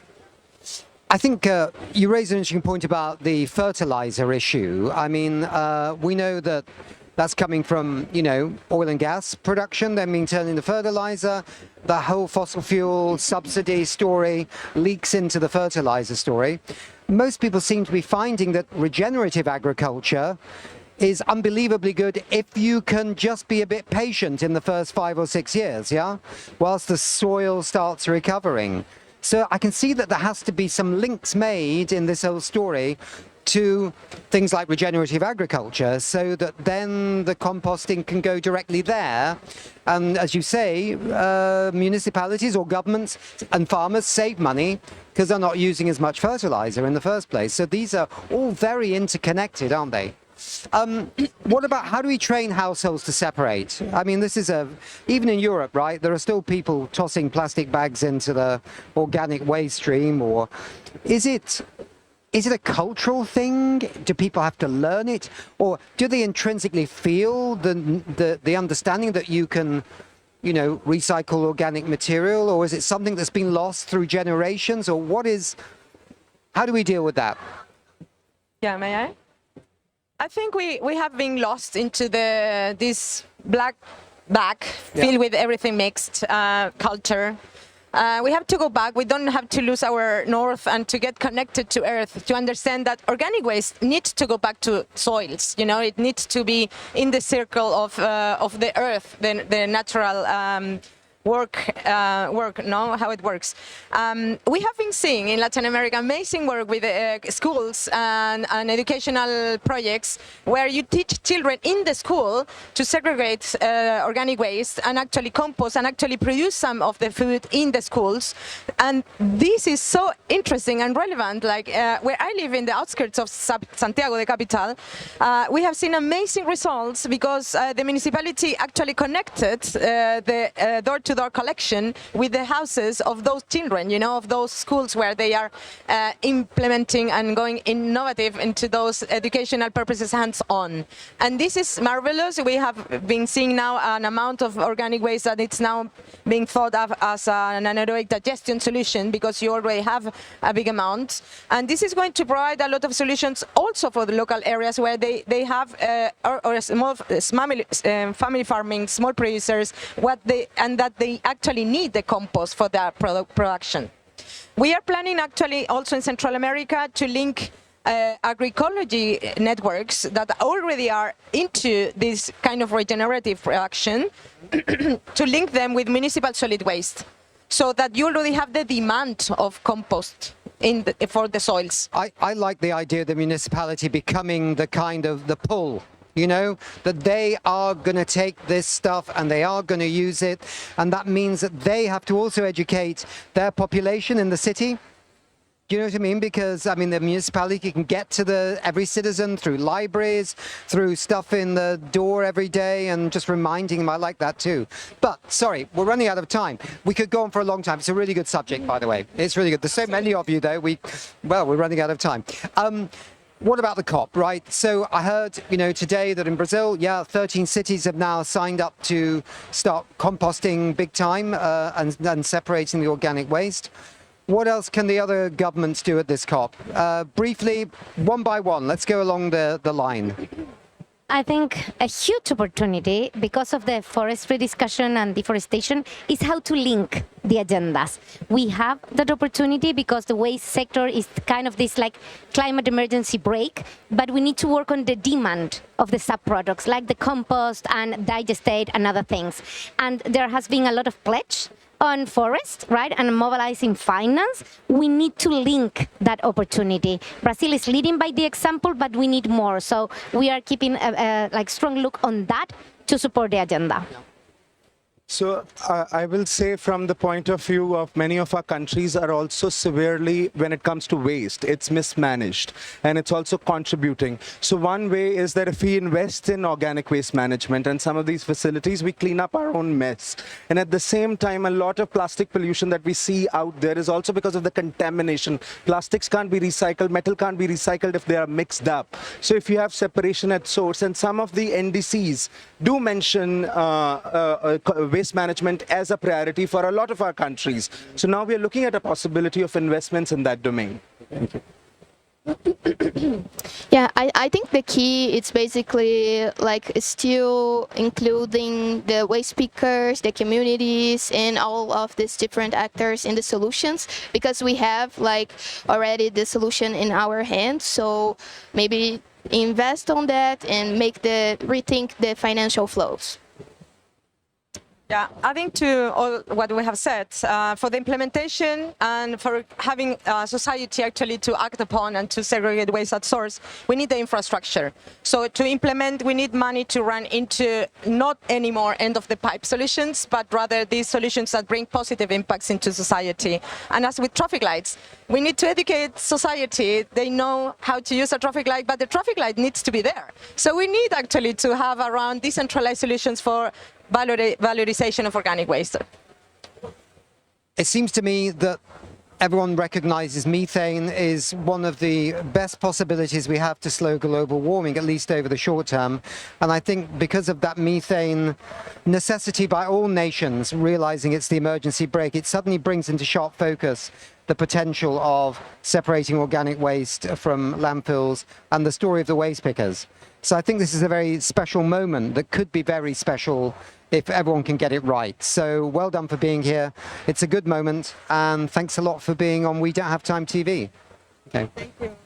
I think you raised an interesting point about the fertilizer issue. I mean, we know that that's coming from, oil and gas production, then being turned into fertilizer. The whole fossil fuel subsidy story leaks into the fertilizer story. Most people seem to be finding that regenerative agriculture is unbelievably good if you can just be a bit patient in the first 5 or 6 years, whilst the soil starts recovering. So I can see that there has to be some links made in this whole story to things like regenerative agriculture, so that then the composting can go directly there. And as you say, municipalities or governments and farmers save money because they're not using as much fertilizer in the first place. So these are all very interconnected, aren't they? What about how do we train households to separate? I mean, this is even in Europe, right? There are still people tossing plastic bags into the organic waste stream, or is it a cultural thing? Do people have to learn it, or do they intrinsically feel the understanding that you can, recycle organic material, or is it something that's been lost through generations, or how do we deal with that? Yeah, may I? I think we have been lost into this black bag filled with everything mixed culture. We have to go back. We don't have to lose our north and to get connected to earth, to understand that organic waste needs to go back to soils. It needs to be in the circle of the earth, the natural how it works. We have been seeing in Latin America amazing work with schools and educational projects where you teach children in the school to segregate organic waste and actually compost and actually produce some of the food in the schools. And this is so interesting and relevant. Like where I live in the outskirts of Santiago, the capital, we have seen amazing results because the municipality actually connected the door-to-door collection with the houses of those children, of those schools where they are implementing and going innovative into those educational purposes hands-on. And this is marvelous. We have been seeing now an amount of organic waste that it's now being thought of as an anaerobic digestion solution because you already have a big amount. And this is going to provide a lot of solutions also for the local areas where they have or small family farming, small producers, that they actually need the compost for their production. We are planning actually also in Central America to link agroecology networks that already are into this kind of regenerative production to link them with municipal solid waste, so that you already have the demand of compost for the soils. I like the idea of the municipality becoming the kind of the pull, you know, that they are going to take this stuff and they are going to use it, and that means that they have to also educate their population in the city. Do you know what I mean? Because, I mean, the municipality can get to every citizen through libraries, through stuff in the door every day, and just reminding them. I like that too. But, sorry, we're running out of time. We could go on for a long time. It's a really good subject, by the way. It's really good. There's so many of you, though. We're running out of time. What about the COP, right? So I heard, you know, today that in Brazil, 13 cities have now signed up to start composting big time and separating the organic waste. What else can the other governments do at this COP? Briefly, one by one, let's go along the line. I think a huge opportunity because of the forestry discussion and deforestation is how to link the agendas. We have that opportunity because the waste sector is kind of this like climate emergency break, but we need to work on the demand of the sub-products like the compost and digestate and other things. And there has been a lot of pledge on forest, right, and mobilizing finance. We need to link that opportunity. Brazil is leading by the example, but we need more. So we are keeping a strong look on that to support the agenda. So I will say from the point of view of many of our countries are also severely, when it comes to waste, it's mismanaged and it's also contributing. So one way is that if we invest in organic waste management and some of these facilities, we clean up our own mess. And at the same time, a lot of plastic pollution that we see out there is also because of the contamination. Plastics can't be recycled, metal can't be recycled if they are mixed up. So if you have separation at source, and some of the NDCs do mention waste management as a priority for a lot of our countries. So now we are looking at a possibility of investments in that domain. Thank you. Yeah, I think the key it's basically like still including the waste pickers, the communities, and all of these different actors in the solutions, because we have like already the solution in our hands. So maybe invest on that and rethink the financial flows. Yeah, adding to all what we have said, for the implementation and for having society actually to act upon and to segregate waste at source, we need the infrastructure. So to implement, we need money to run into not anymore end-of-the-pipe solutions, but rather these solutions that bring positive impacts into society. And as with traffic lights, we need to educate society. They know how to use a traffic light, but the traffic light needs to be there. So we need actually to have around decentralized solutions for valorization of organic waste. It seems to me that everyone recognizes methane is one of the best possibilities we have to slow global warming, at least over the short term. And I think because of that methane necessity by all nations realizing it's the emergency brake, it suddenly brings into sharp focus the potential of separating organic waste from landfills and the story of the waste pickers. So I think this is a very special moment that could be very special if everyone can get it right. So well done for being here. It's a good moment, and thanks a lot for being on We Don't Have Time TV. Okay. Thank you.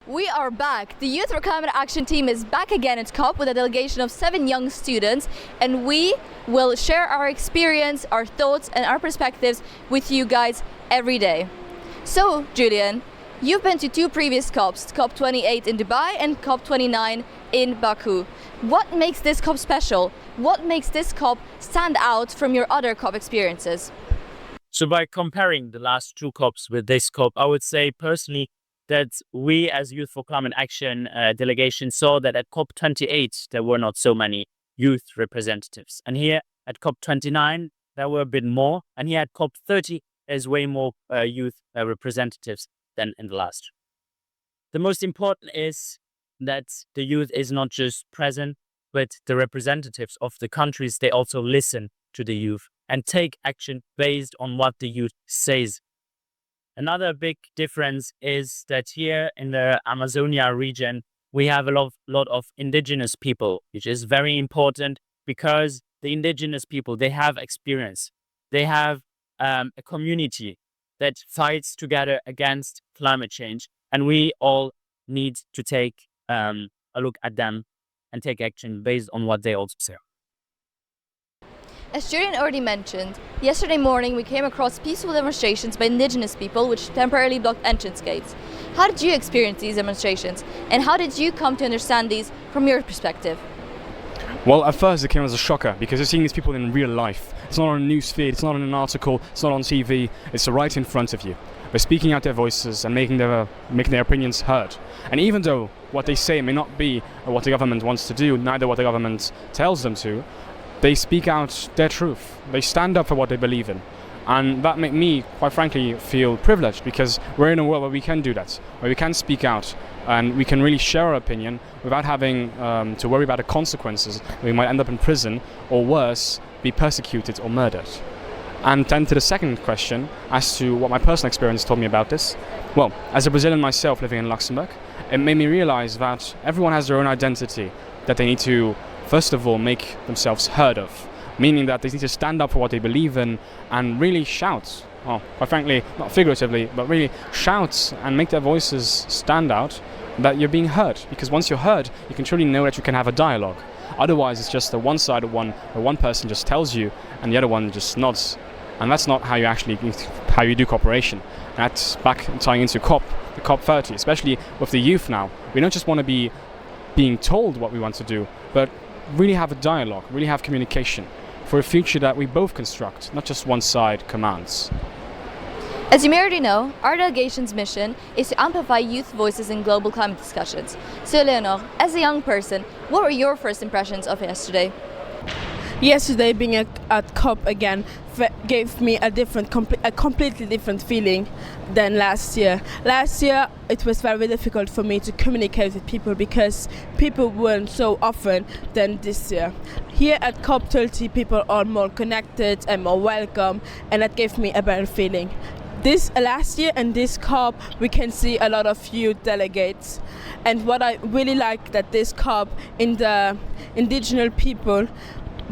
We are back. The Youth for Climate Action team is back again at COP with a delegation of 7 young students, and we will share our experience, our thoughts, and our perspectives with you guys every day. So, Julian, you've been to 2 previous COPs, COP 28 in Dubai and COP 29 in Baku. What makes this COP special? What makes this COP stand out from your other COP experiences? So by comparing the last 2 COPs with this COP, I would say personally that we as Youth for Climate Action delegation saw that at COP 28 there were not so many youth representatives. And here at COP 29 there were a bit more. And here at COP 30 there's way more youth representatives than in the last. The most important is that the youth is not just present, but the representatives of the countries, they also listen to the youth and take action based on what the youth says. Another big difference is that here in the Amazonia region, we have a lot of indigenous people, which is very important because the indigenous people, they have experience. They have a community that fights together against climate change. And we all need to take a look at them and take action based on what they also say. As Julian already mentioned, yesterday morning we came across peaceful demonstrations by Indigenous people which temporarily blocked entrance gates. How did you experience these demonstrations, and how did you come to understand these from your perspective? Well, at first it came as a shocker because you're seeing these people in real life. It's not on a news feed, it's not in an article, it's not on TV, it's right in front of you. They're speaking out their voices and making their opinions heard. And even though what they say may not be what the government wants to do, neither what the government tells them to, they speak out their truth. They stand up for what they believe in. And that made me, quite frankly, feel privileged because we're in a world where we can do that, where we can speak out and we can really share our opinion without having to worry about the consequences. We might end up in prison or worse, be persecuted or murdered. And then to the second question, as to what my personal experience told me about this, well, as a Brazilian myself living in Luxembourg, it made me realize that everyone has their own identity that they need to, first of all, make themselves heard of, meaning that they need to stand up for what they believe in and really shout, well, quite frankly, not figuratively, but really shout and make their voices stand out that you're being heard. Because once you're heard, you can truly know that you can have a dialogue. Otherwise, it's just a one-sided one where one person just tells you and the other one just nods. And that's not how you do cooperation. And that's back tying into the COP30, especially with the youth now. We don't just want to be being told what we want to do, but really have a dialogue, really have communication for a future that we both construct, not just one side commands. As you may already know, our delegation's mission is to amplify youth voices in global climate discussions. So Leonor, as a young person, what were your first impressions of yesterday? Yesterday, being at COP again gave me a completely different feeling than last year. Last year, it was very difficult for me to communicate with people because people weren't so often than this year. Here at COP30, people are more connected and more welcome, and that gave me a better feeling. This last year and this COP, we can see a lot of youth delegates. And what I really like that this COP in the indigenous people,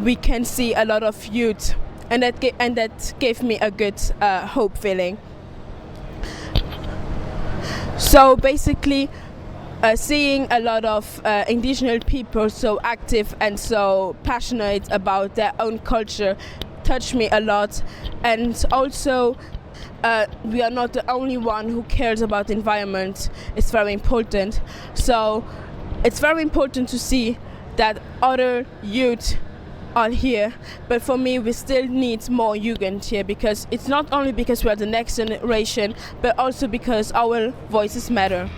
we can see a lot of youth, and that gave me a good hope feeling. So basically, seeing a lot of indigenous people so active and so passionate about their own culture touched me a lot. And also, we are not the only one who cares about the environment. It's very important. So it's very important to see that other youth are here, but for me we still need more Jugend here, because it's not only because we are the next generation, but also because our voices matter.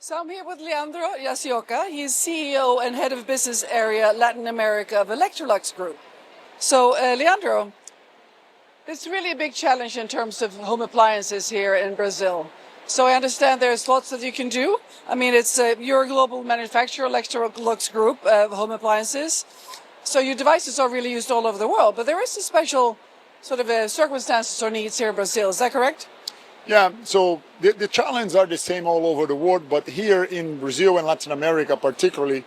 So I'm here with Leandro Yasioca. He's CEO and head of business area Latin America of Electrolux Group. So Leandro, it's really a big challenge in terms of home appliances here in Brazil. So I understand there's lots that you can do. I mean, it's you're a global manufacturer, Electrolux Group of home appliances. So your devices are really used all over the world, but there is a special sort of circumstances or needs here in Brazil. Is that correct? Yeah, so the challenges are the same all over the world, but here in Brazil and Latin America particularly,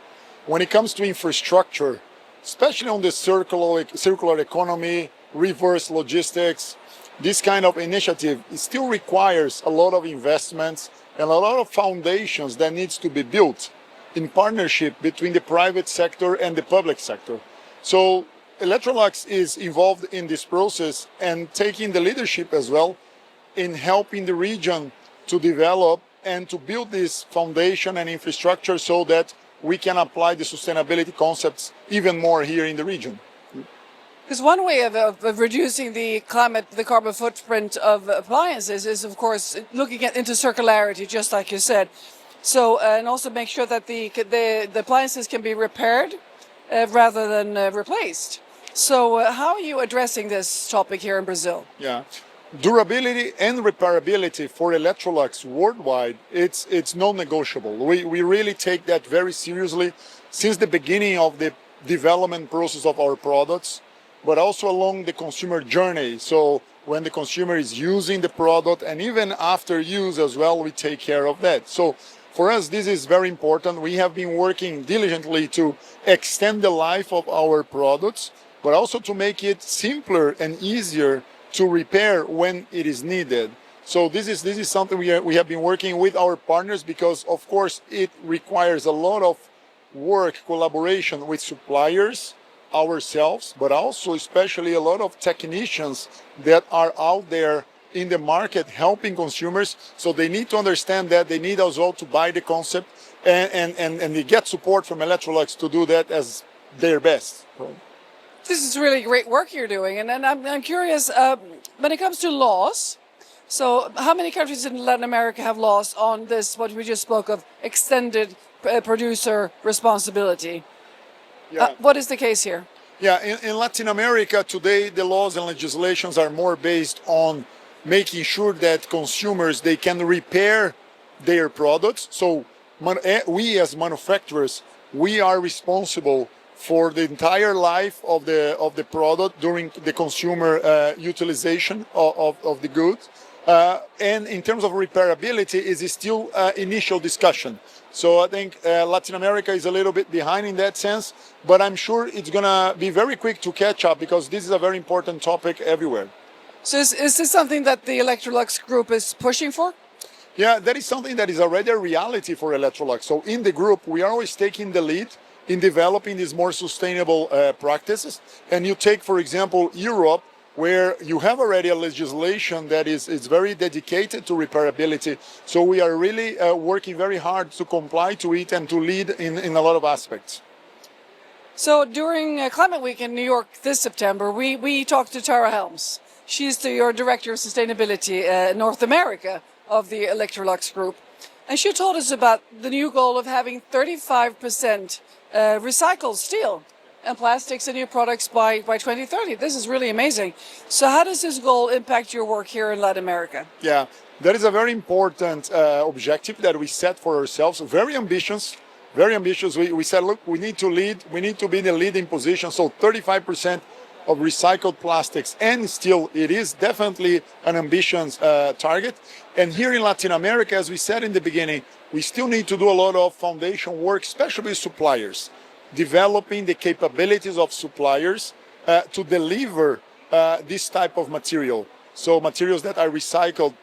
when it comes to infrastructure, especially on the circular economy, reverse logistics, this kind of initiative, it still requires a lot of investments and a lot of foundations that needs to be built in partnership between the private sector and the public sector. So Electrolux is involved in this process and taking the leadership as well in helping the region to develop and to build this foundation and infrastructure so that we can apply the sustainability concepts even more here in the region. Because one way of reducing the carbon footprint of appliances is, of course, looking into circularity, just like you said. So, and also make sure that the appliances can be repaired rather than replaced. So how are you addressing this topic here in Brazil? Yeah. Durability and repairability for Electrolux worldwide, it's non-negotiable. We really take that very seriously since the beginning of the development process of our products, but also along the consumer journey. So when the consumer is using the product and even after use as well, we take care of that. So for us, this is very important. We have been working diligently to extend the life of our products, but also to make it simpler and easier to repair when it is needed. So this is something we have been working with our partners, because of course it requires a lot of work, collaboration with suppliers, ourselves, but also especially a lot of technicians that are out there in the market helping consumers. So they need to understand that they need as well to buy the concept and they get support from Electrolux to do that as their best. This is really great work you're doing, and I'm curious, when it comes to laws, so how many countries in Latin America have laws on this, what we just spoke of, extended producer responsibility? Yeah. What is the case here? Yeah, in Latin America today, the laws and legislations are more based on making sure that consumers, they can repair their products. So we as manufacturers, we are responsible for the entire life of the product during the consumer utilization of the goods. And in terms of repairability, it is still initial discussion. So I think Latin America is a little bit behind in that sense, but I'm sure it's going to be very quick to catch up, because this is a very important topic everywhere. So is this something that the Electrolux group is pushing for? Yeah, that is something that is already a reality for Electrolux. So in the group, we are always taking the lead in developing these more sustainable practices. And you take, for example, Europe, where you have already a legislation that is very dedicated to repairability. So we are really working very hard to comply to it and to lead in a lot of aspects. So during Climate Week in New York this September, we talked to Tara Helms. She's your Director of Sustainability North America of the Electrolux Group. And she told us about the new goal of having 35% recycled steel and plastics in your products by 2030. This is really amazing. So how does this goal impact your work here in Latin America? Yeah, that is a very important objective that we set for ourselves. Very ambitious, very ambitious. We said, look, we need to lead, we need to be in the leading position. So 35% of recycled plastics and steel, it is definitely an ambitious target. And here in Latin America, as we said in the beginning, we still need to do a lot of foundation work, especially with suppliers, developing the capabilities of suppliers to deliver this type of material. So materials that are recycled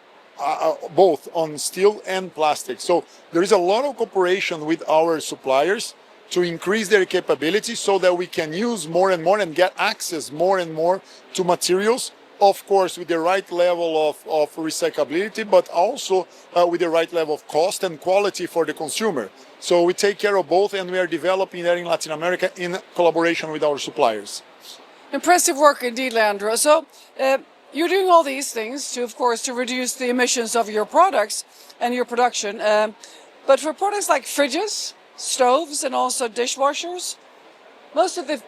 both on steel and plastic. So there is a lot of cooperation with our suppliers to increase their capabilities so that we can use more and more and get access more and more to materials, of course, with the right level of recyclability, but also with the right level of cost and quality for the consumer. So we take care of both, and we are developing that in Latin America in collaboration with our suppliers. Impressive work indeed, Leandro. So you're doing all these things to, of course, to reduce the emissions of your products and your production. But for products like fridges, stoves, and also dishwashers, most of the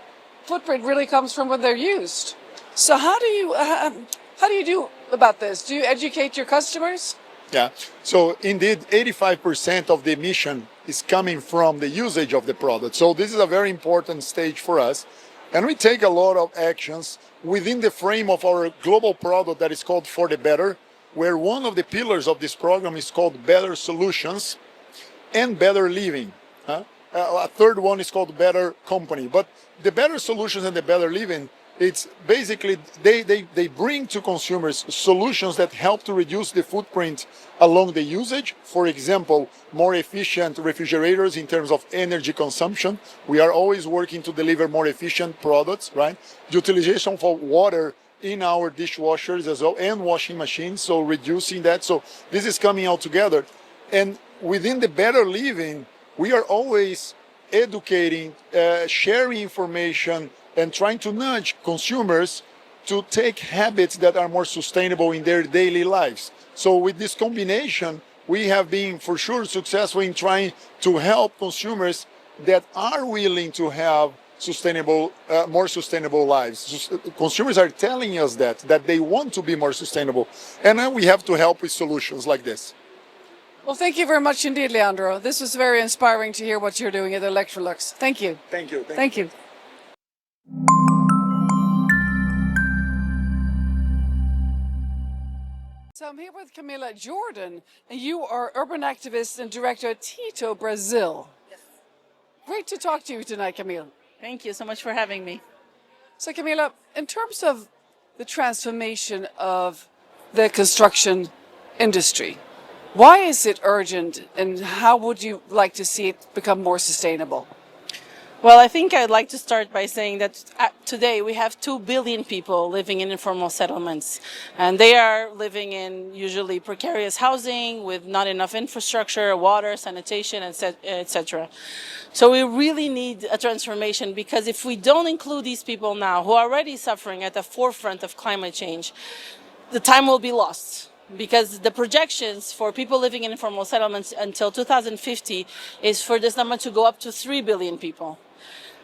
footprint really comes from when they're used. So how do you do about this? Do you educate your customers? Yeah, so indeed 85% of the emission is coming from the usage of the product. So this is a very important stage for us. And we take a lot of actions within the frame of our global product that is called For the Better, where one of the pillars of this program is called Better Solutions and Better Living. A third one is called Better Company. But the Better Solutions and the Better Living, it's basically they bring to consumers solutions that help to reduce the footprint along the usage. For example, more efficient refrigerators in terms of energy consumption. We are always working to deliver more efficient products, right? The utilization of water in our dishwashers as well and washing machines, so reducing that. So this is coming all together. And within the Better Living, we are always educating, sharing information, and trying to nudge consumers to take habits that are more sustainable in their daily lives. So with this combination, we have been for sure successful in trying to help consumers that are willing to have more sustainable lives. Consumers are telling us that they want to be more sustainable, and then we have to help with solutions like this. Well, thank you very much indeed, Leandro. This was very inspiring to hear what you're doing at Electrolux. Thank you. Thank you. Thank you. So I'm here with Camila Jordan, and you are urban activist and director at Tito Brazil. Yes. Great to talk to you tonight, Camila. Thank you so much for having me. So Camila, in terms of the transformation of the construction industry, why is it urgent, and how would you like to see it become more sustainable? Well, I think I'd like to start by saying that today we have 2 billion people living in informal settlements, and they are living in usually precarious housing with not enough infrastructure, water, sanitation, etc. So we really need a transformation, because if we don't include these people now who are already suffering at the forefront of climate change, the time will be lost. Because the projections for people living in informal settlements until 2050 is for this number to go up to 3 billion people.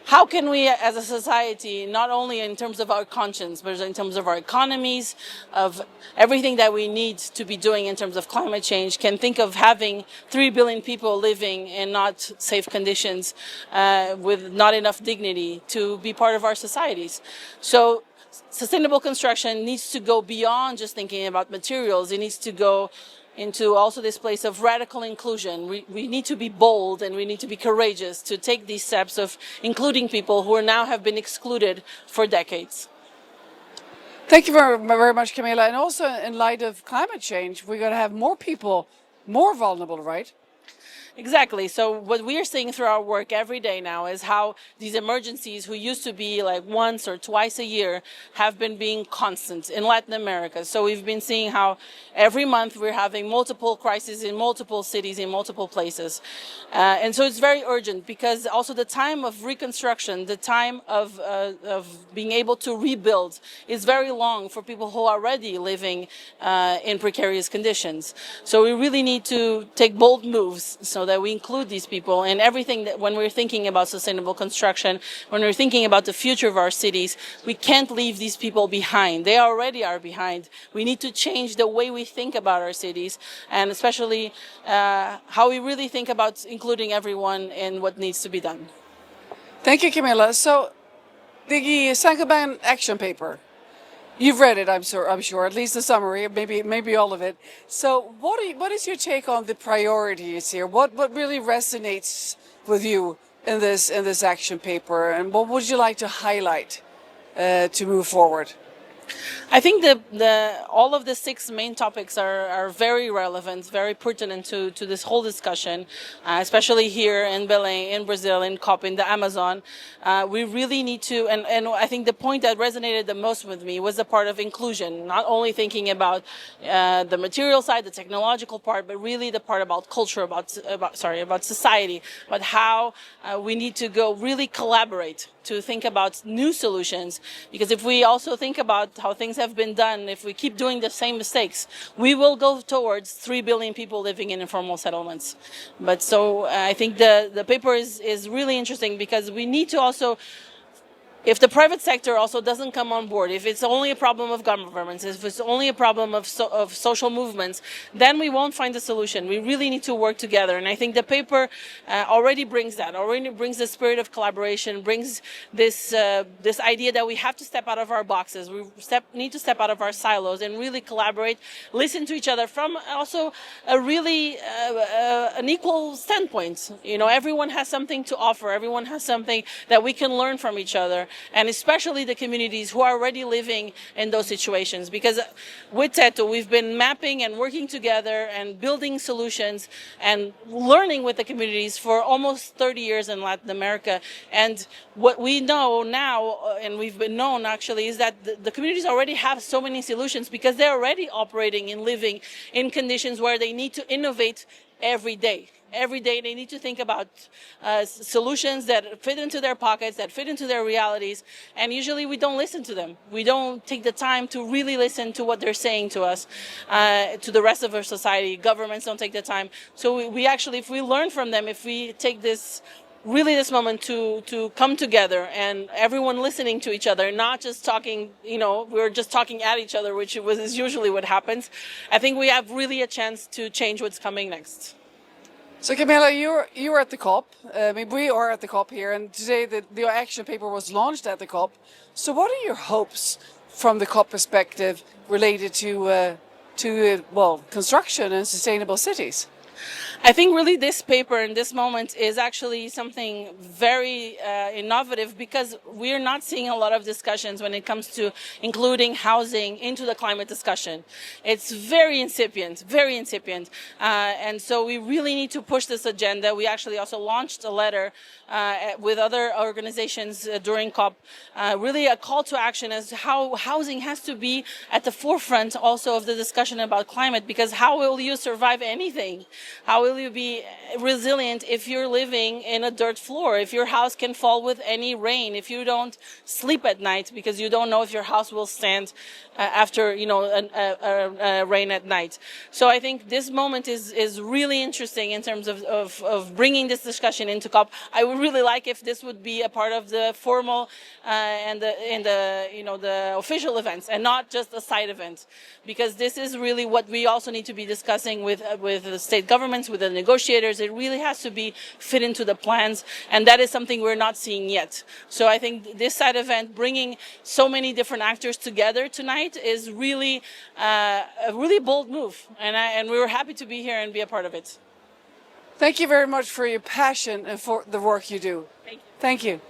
How can we as a society, not only in terms of our conscience, but in terms of our economies, of everything that we need to be doing in terms of climate change, can think of having 3 billion people living in not safe conditions, with not enough dignity to be part of our societies? So sustainable construction needs to go beyond just thinking about materials. It needs to go into also this place of radical inclusion. We need to be bold, and we need to be courageous to take these steps of including people who now have been excluded for decades. Thank you very much, Camila. And also in light of climate change, we're going to have more people more vulnerable, right? Exactly. So what we are seeing through our work every day now is how these emergencies, who used to be like once or twice a year, have been being constant in Latin America. So we've been seeing how every month we're having multiple crises in multiple cities, in multiple places. And so it's very urgent, because also the time of reconstruction, the time of being able to rebuild is very long for people who are already living in precarious conditions. So we really need to take bold moves so that we include these people in everything that, when we're thinking about sustainable construction, when we're thinking about the future of our cities, we can't leave these people behind. They already are behind. We need to change the way we think about our cities, and especially how we really think about including everyone in what needs to be done. Thank you, Camila. So the Saint-Gobain action paper, you've read it, I'm sure, at least the summary, maybe all of it. So what is your take on the priorities here? What really resonates with you in this action paper, and what would you like to highlight to move forward? I think all of the 6 main topics are very relevant, very pertinent to this whole discussion, especially here in Belém, in Brazil, in COP, in the Amazon. We really need to, and I think the point that resonated the most with me was the part of inclusion, not only thinking about the material side, the technological part, but really the part about culture, about society, about how we need to go really collaborate to think about new solutions. Because if we also think about how things have been done, if we keep doing the same mistakes, we will go towards 3 billion people living in informal settlements. But so I think the paper is really interesting, because we need to also, if the private sector also doesn't come on board, if it's only a problem of governments, if it's only a problem of social movements, then we won't find a solution. We really need to work together. And I think the paper already brings that, already brings the spirit of collaboration, brings this idea that we have to step out of our boxes, we need to step out of our silos and really collaborate, listen to each other from also a really an equal standpoint. You know, everyone has something to offer, everyone has something that we can learn from each other. And especially the communities who are already living in those situations. Because with Teto, we've been mapping and working together and building solutions and learning with the communities for almost 30 years in Latin America. And what we know now, and we've been known actually, is that the communities already have so many solutions, because they're already operating and living in conditions where they need to innovate every day. Every day they need to think about solutions that fit into their pockets, that fit into their realities, and usually we don't listen to them. We don't take the time to really listen to what they're saying to us, to the rest of our society. Governments don't take the time. So we actually, if we learn from them, if we take this really this moment to come together and everyone listening to each other, not just talking, we're just talking at each other, which is usually what happens. I think we have really a chance to change what's coming next. So Camilla, you're at the COP. We are at the COP here, and today the action paper was launched at the COP. So what are your hopes from the COP perspective related to construction and sustainable cities? I think really this paper in this moment is actually something very innovative, because we're not seeing a lot of discussions when it comes to including housing into the climate discussion. It's very incipient, and so we really need to push this agenda. We actually also launched a letter with other organizations during COP, really a call to action as how housing has to be at the forefront also of the discussion about climate, because how will you survive anything? How will you be resilient if you're living in a dirt floor, if your house can fall with any rain, if you don't sleep at night because you don't know if your house will stand after a rain at night? So I think this moment is really interesting in terms of bringing this discussion into COP. I would really like if this would be a part of the formal and the official events, and not just a side event, because this is really what we also need to be discussing with the state governments, with the negotiators. It really has to be fit into the plans, and that is something we're not seeing yet. So I think this side event, bringing so many different actors together tonight, is really a really bold move, and we were happy to be here and be a part of it. Thank you very much for your passion and for the work you do. Thank you.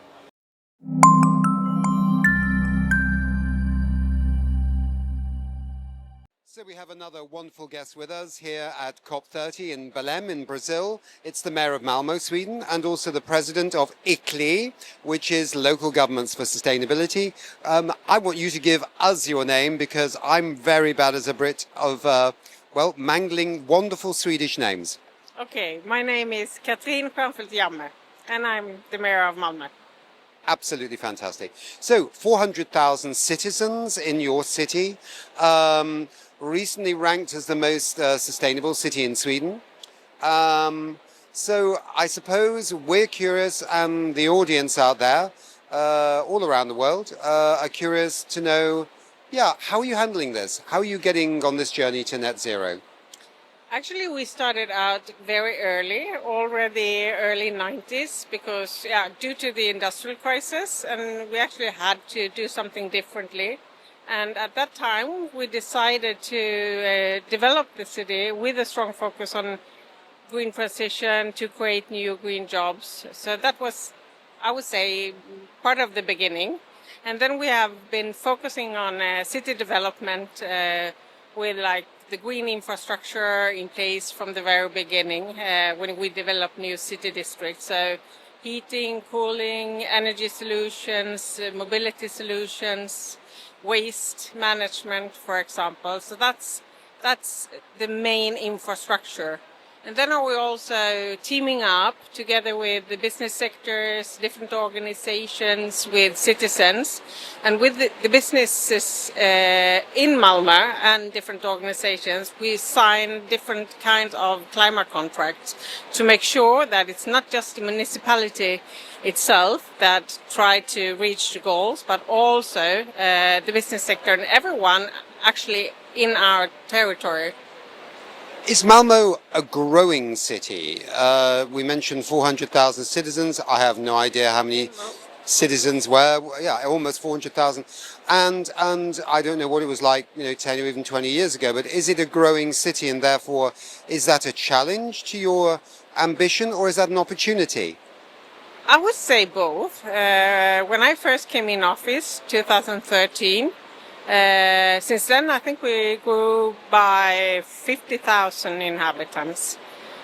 So we have another wonderful guest with us here at COP30 in Belém in Brazil. It's the mayor of Malmö, Sweden, and also the president of ICLEI, which is Local Governments for Sustainability. I want you to give us your name, because I'm very bad as a Brit of, mangling wonderful Swedish names. Okay, my name is Katrin Stjernfeldt Jamme, and I'm the mayor of Malmö. Absolutely fantastic. So 400,000 citizens in your city, recently ranked as the most sustainable city in Sweden. So I suppose we're curious, and the audience out there, all around the world, are curious to know, how are you handling this? How are you getting on this journey to net zero? Actually, we started out very early, already early 90s, because due to the industrial crisis, and we actually had to do something differently. And at that time, we decided to develop the city with a strong focus on green transition to create new green jobs. So that was, I would say, part of the beginning. And then we have been focusing on city development with the green infrastructure in place from the very beginning when we developed new city districts. So heating, cooling, energy solutions, mobility solutions, waste management, for example. So that's the main infrastructure. And then we're also teaming up together with the business sectors, different organizations, with citizens, and with the businesses in Malmö and different organizations. We sign different kinds of climate contracts to make sure that it's not just the municipality itself that try to reach the goals, but also the business sector and everyone actually in our territory. Is Malmö a growing city? We mentioned 400,000 citizens. I have no idea how many citizens were. Yeah, almost 400,000. And I don't know what it was like, 10 or even 20 years ago, but is it a growing city, and therefore is that a challenge to your ambition, or is that an opportunity? I would say both. When I first came in office, 2013, since then, I think we grew by 50,000 inhabitants.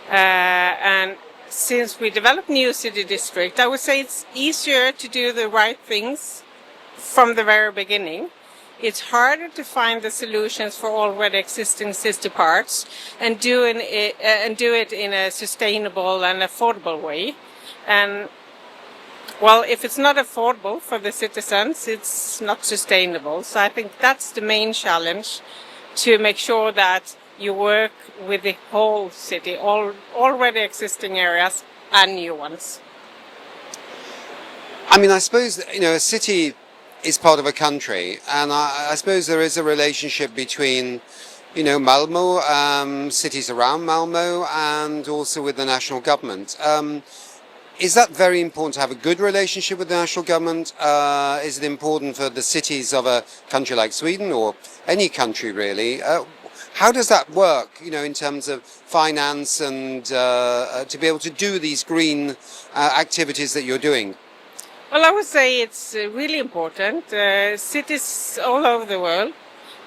And since we developed new city district, I would say it's easier to do the right things from the very beginning. It's harder to find the solutions for already existing city parts and do it in a sustainable and affordable way. And well, if it's not affordable for the citizens, it's not sustainable. So I think that's the main challenge, to make sure that you work with the whole city, all already existing areas and new ones. I mean, I suppose, a city is part of a country, and I suppose there is a relationship between, Malmo, cities around Malmo, and also with the national government. Is that very important to have a good relationship with the national government? Is it important for the cities of a country like Sweden or any country really? How does that work, in terms of finance and to be able to do these green activities that you're doing? Well, I would say it's really important. Cities all over the world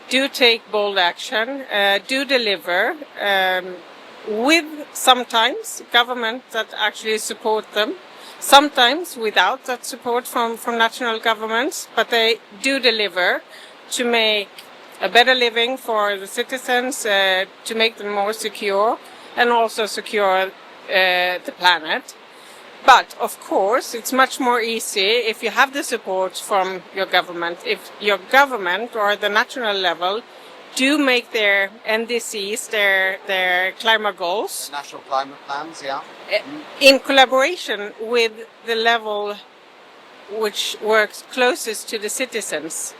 do take bold action, do deliver, with sometimes government that actually support them, sometimes without that support from national governments, but they do deliver to make a better living for the citizens, to make them more secure and also secure the planet. But of course, it's much more easy if you have the support from your government. If your government or the national level do make their NDCs, their climate goals. National climate plans, yeah. In collaboration with the level which works closest to the citizens.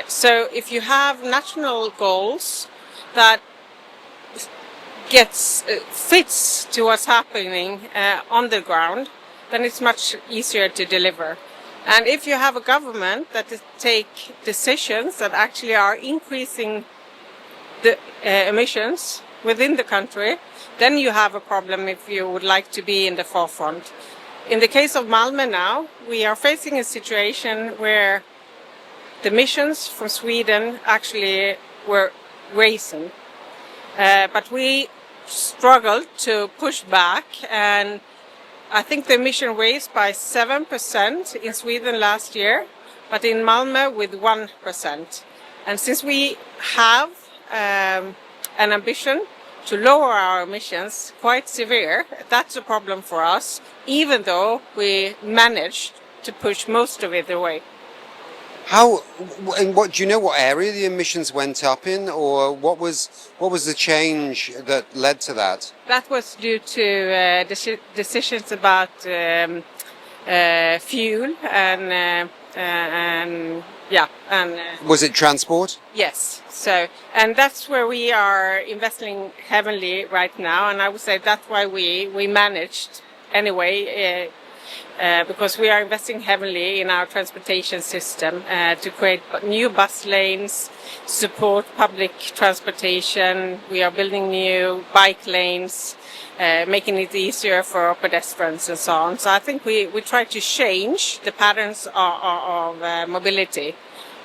So if you have national goals that fits to what's happening on the ground, then it's much easier to deliver. And if you have a government that take decisions that actually are increasing the emissions within the country, then you have a problem if you would like to be in the forefront. In the case of Malmö now, we are facing a situation where the emissions from Sweden actually were rising. But we struggled to push back, and I think the emission raised by 7% in Sweden last year, but in Malmö with 1%. And since we have an ambition to lower our emissions quite severe, that's a problem for us, even though we managed to push most of it away. And do you know what area the emissions went up in, or what was the change that led to that? That was due to decisions about fuel and was it transport? Yes. So, and that's where we are investing heavily right now, and I would say that's why we managed anyway. Because we are investing heavily in our transportation system to create new bus lanes, support public transportation. We are building new bike lanes, making it easier for pedestrians and so on. So I think we try to change the patterns of mobility.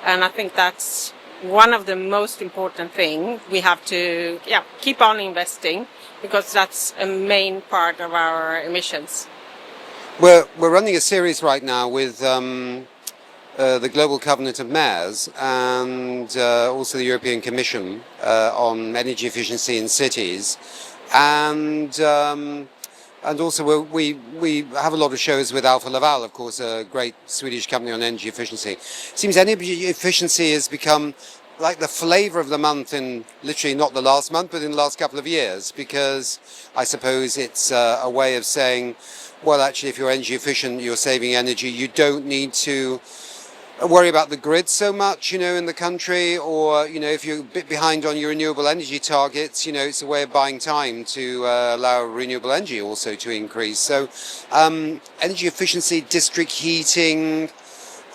And I think that's one of the most important things. We have to keep on investing because that's a main part of our emissions. We're running a series right now with the Global Covenant of Mayors and also the European Commission on energy efficiency in cities, and also we have a lot of shows with Alfa Laval, of course, a great Swedish company on energy efficiency. It seems energy efficiency has become like the flavor of the month in literally not the last month, but in the last couple of years, because I suppose it's a way of saying, well, actually, if you're energy efficient, you're saving energy, you don't need to worry about the grid so much, in the country, or, if you're a bit behind on your renewable energy targets, it's a way of buying time to allow renewable energy also to increase. So energy efficiency, district heating,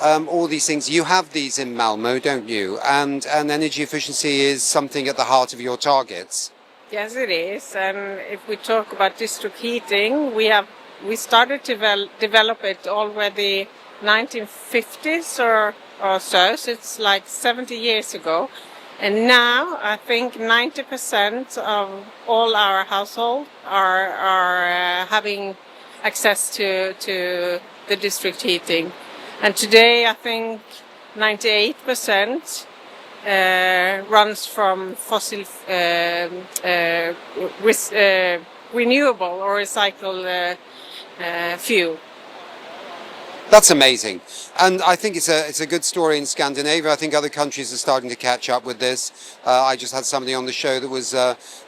all these things, you have these in Malmö, don't you? And energy efficiency is something at the heart of your targets. Yes, it is. And if we talk about district heating, we started to develop it already 1950s or so it's like 70 years ago. And now I think 90% of all our households are having access to the district heating. And today I think 98% runs from fossil renewable or recycled fuel. That's amazing, and I think it's a good story in Scandinavia. I think other countries are starting to catch up with this. I just had somebody on the show that was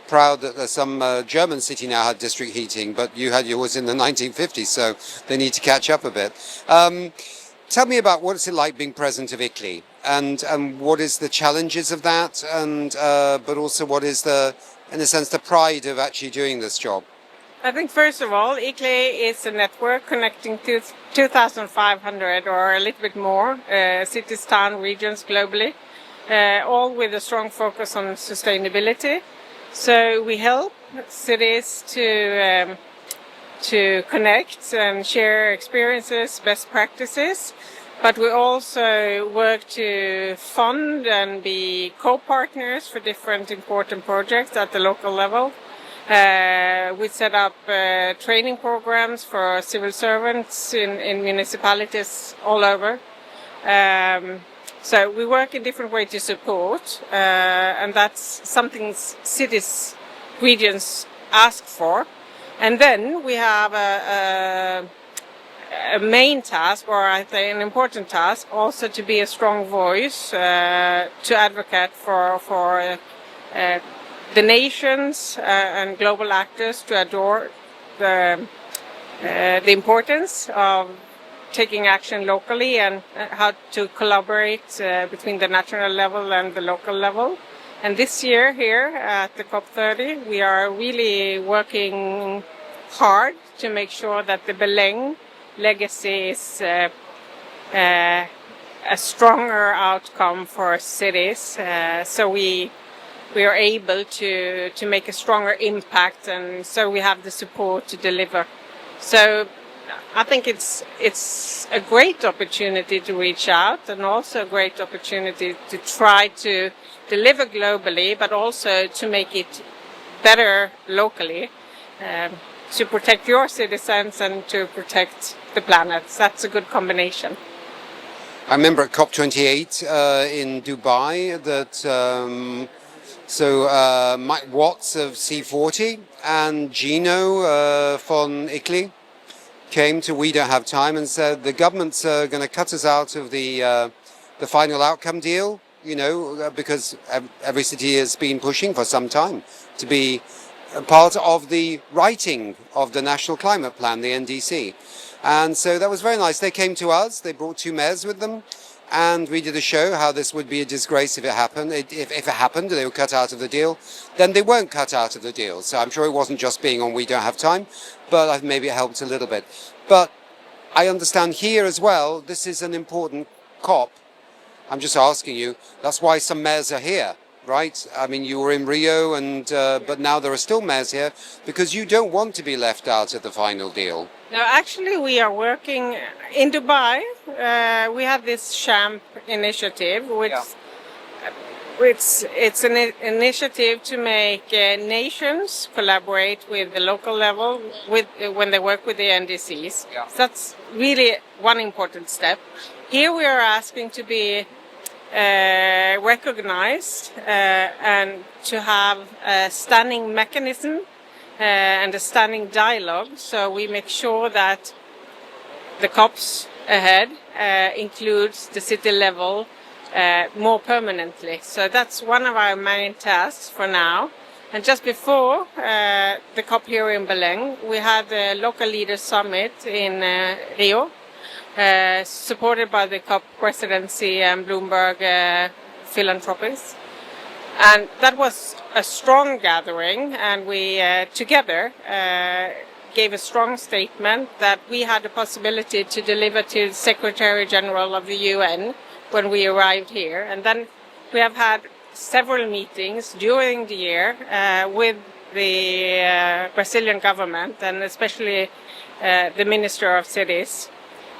proud that some German city now had district heating, but you had yours in the 1950s, so they need to catch up a bit. Tell me about what it's like being president of ICLEI, and what is the challenges of that, and but also what is in a sense, the pride of actually doing this job. I think first of all, ICLEI is a network connecting 2,500 or a little bit more cities, towns, regions globally, all with a strong focus on sustainability. So we help cities to connect and share experiences, best practices, but we also work to fund and be co-partners for different important projects at the local level. We set up training programs for civil servants in municipalities all over. So we work in different ways to support, and that's something cities, regions ask for. And then we have a main task, or I think an important task, also to be a strong voice to advocate for the nations and global actors to adore the importance of taking action locally and how to collaborate between the national level and the local level. And this year here at the COP30, we are really working hard to make sure that the Belém legacy is a stronger outcome for cities. So we are able to make a stronger impact, and so we have the support to deliver. So I think it's a great opportunity to reach out, and also a great opportunity to try to deliver globally, but also to make it better locally, to protect your citizens and to protect the planet. That's a good combination. I remember at COP28 in Dubai that Mike Watts of C40 and Gino von ICLEI came to We Don't Have Time and said the government's going to cut us out of the final outcome deal, you know, because every city has been pushing for some time to be a part of the writing of the National Climate Plan, the NDC. And so that was very nice. They came to us, they brought 2 mayors with them, and we did a show how this would be a disgrace if it happened. If it happened, they were cut out of the deal. Then they weren't cut out of the deal. So I'm sure it wasn't just being on We Don't Have Time, but maybe it helped a little bit. But I understand here as well, this is an important COP. I'm just asking you, that's why some mayors are here, right? I mean, you were in Rio, but now there are still mayors here because you don't want to be left out of the final deal. No, actually, we are working in Dubai. We have this CHAMP initiative, which it's an initiative to make nations collaborate with the local level when they work with the NDCs. Yeah. So that's really one important step. Here we are asking to be recognized and to have a standing mechanism and a standing dialogue, so we make sure that the COPs ahead includes the city level more permanently. So that's one of our main tasks for now. And just before the COP here in Belém, we had the local leaders summit in Rio, supported by the COP presidency and Bloomberg Philanthropies. And that was a strong gathering, and we together gave a strong statement that we had the possibility to deliver to the Secretary General of the UN when we arrived here. And then we have had several meetings during the year with the Brazilian government, and especially the Minister of Cities.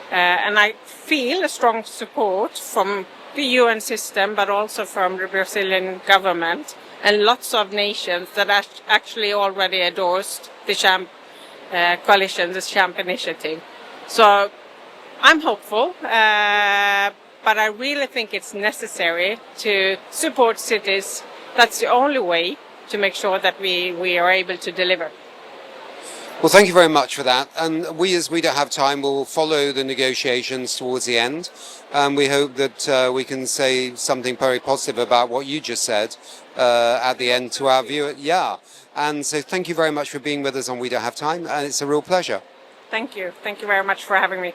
And I feel a strong support from the UN system, but also from the Brazilian government and lots of nations that actually already endorsed the CHAMP coalition, the CHAMP initiative. So I'm hopeful, but I really think it's necessary to support cities. That's the only way to make sure that we are able to deliver. Well, thank you very much for that. And we, as We Don't Have Time, will follow the negotiations towards the end. And we hope that we can say something very positive about what you just said at the end to our viewer. Yeah. And so thank you very much for being with us on We Don't Have Time. And it's a real pleasure. Thank you. Thank you very much for having me.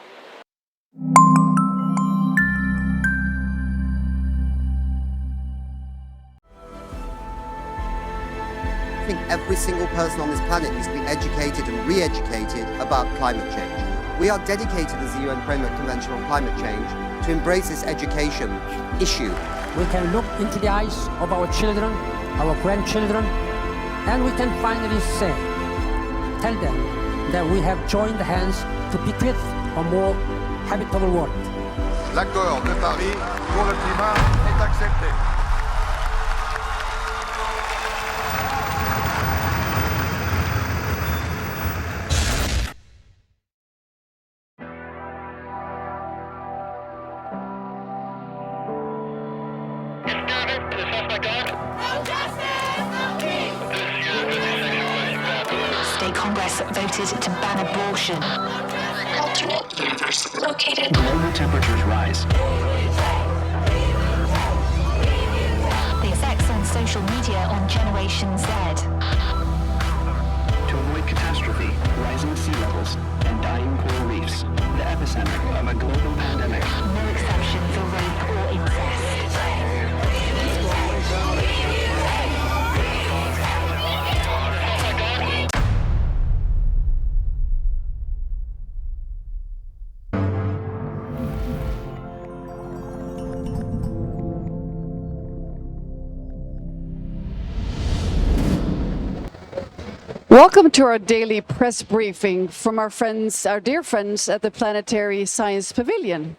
I think every single person on this planet needs to be educated and re-educated about climate change. We are dedicated as the UN Framework Convention on Climate Change to embrace this education issue. We can look into the eyes of our children, our grandchildren, and we can finally say, tell them that we have joined hands to bequeath a more habitable world. L'accord de Paris pour le climat est accepté. State Congress voted to ban abortion. Alternate universe located. Global temperatures rise. The effects on social media on Generation Z. To avoid catastrophe, rising sea levels, and dying coral reefs, the epicenter of a global pandemic. No exception for rape or incest. Welcome to our daily press briefing from our dear friends at the Planetary Science Pavilion.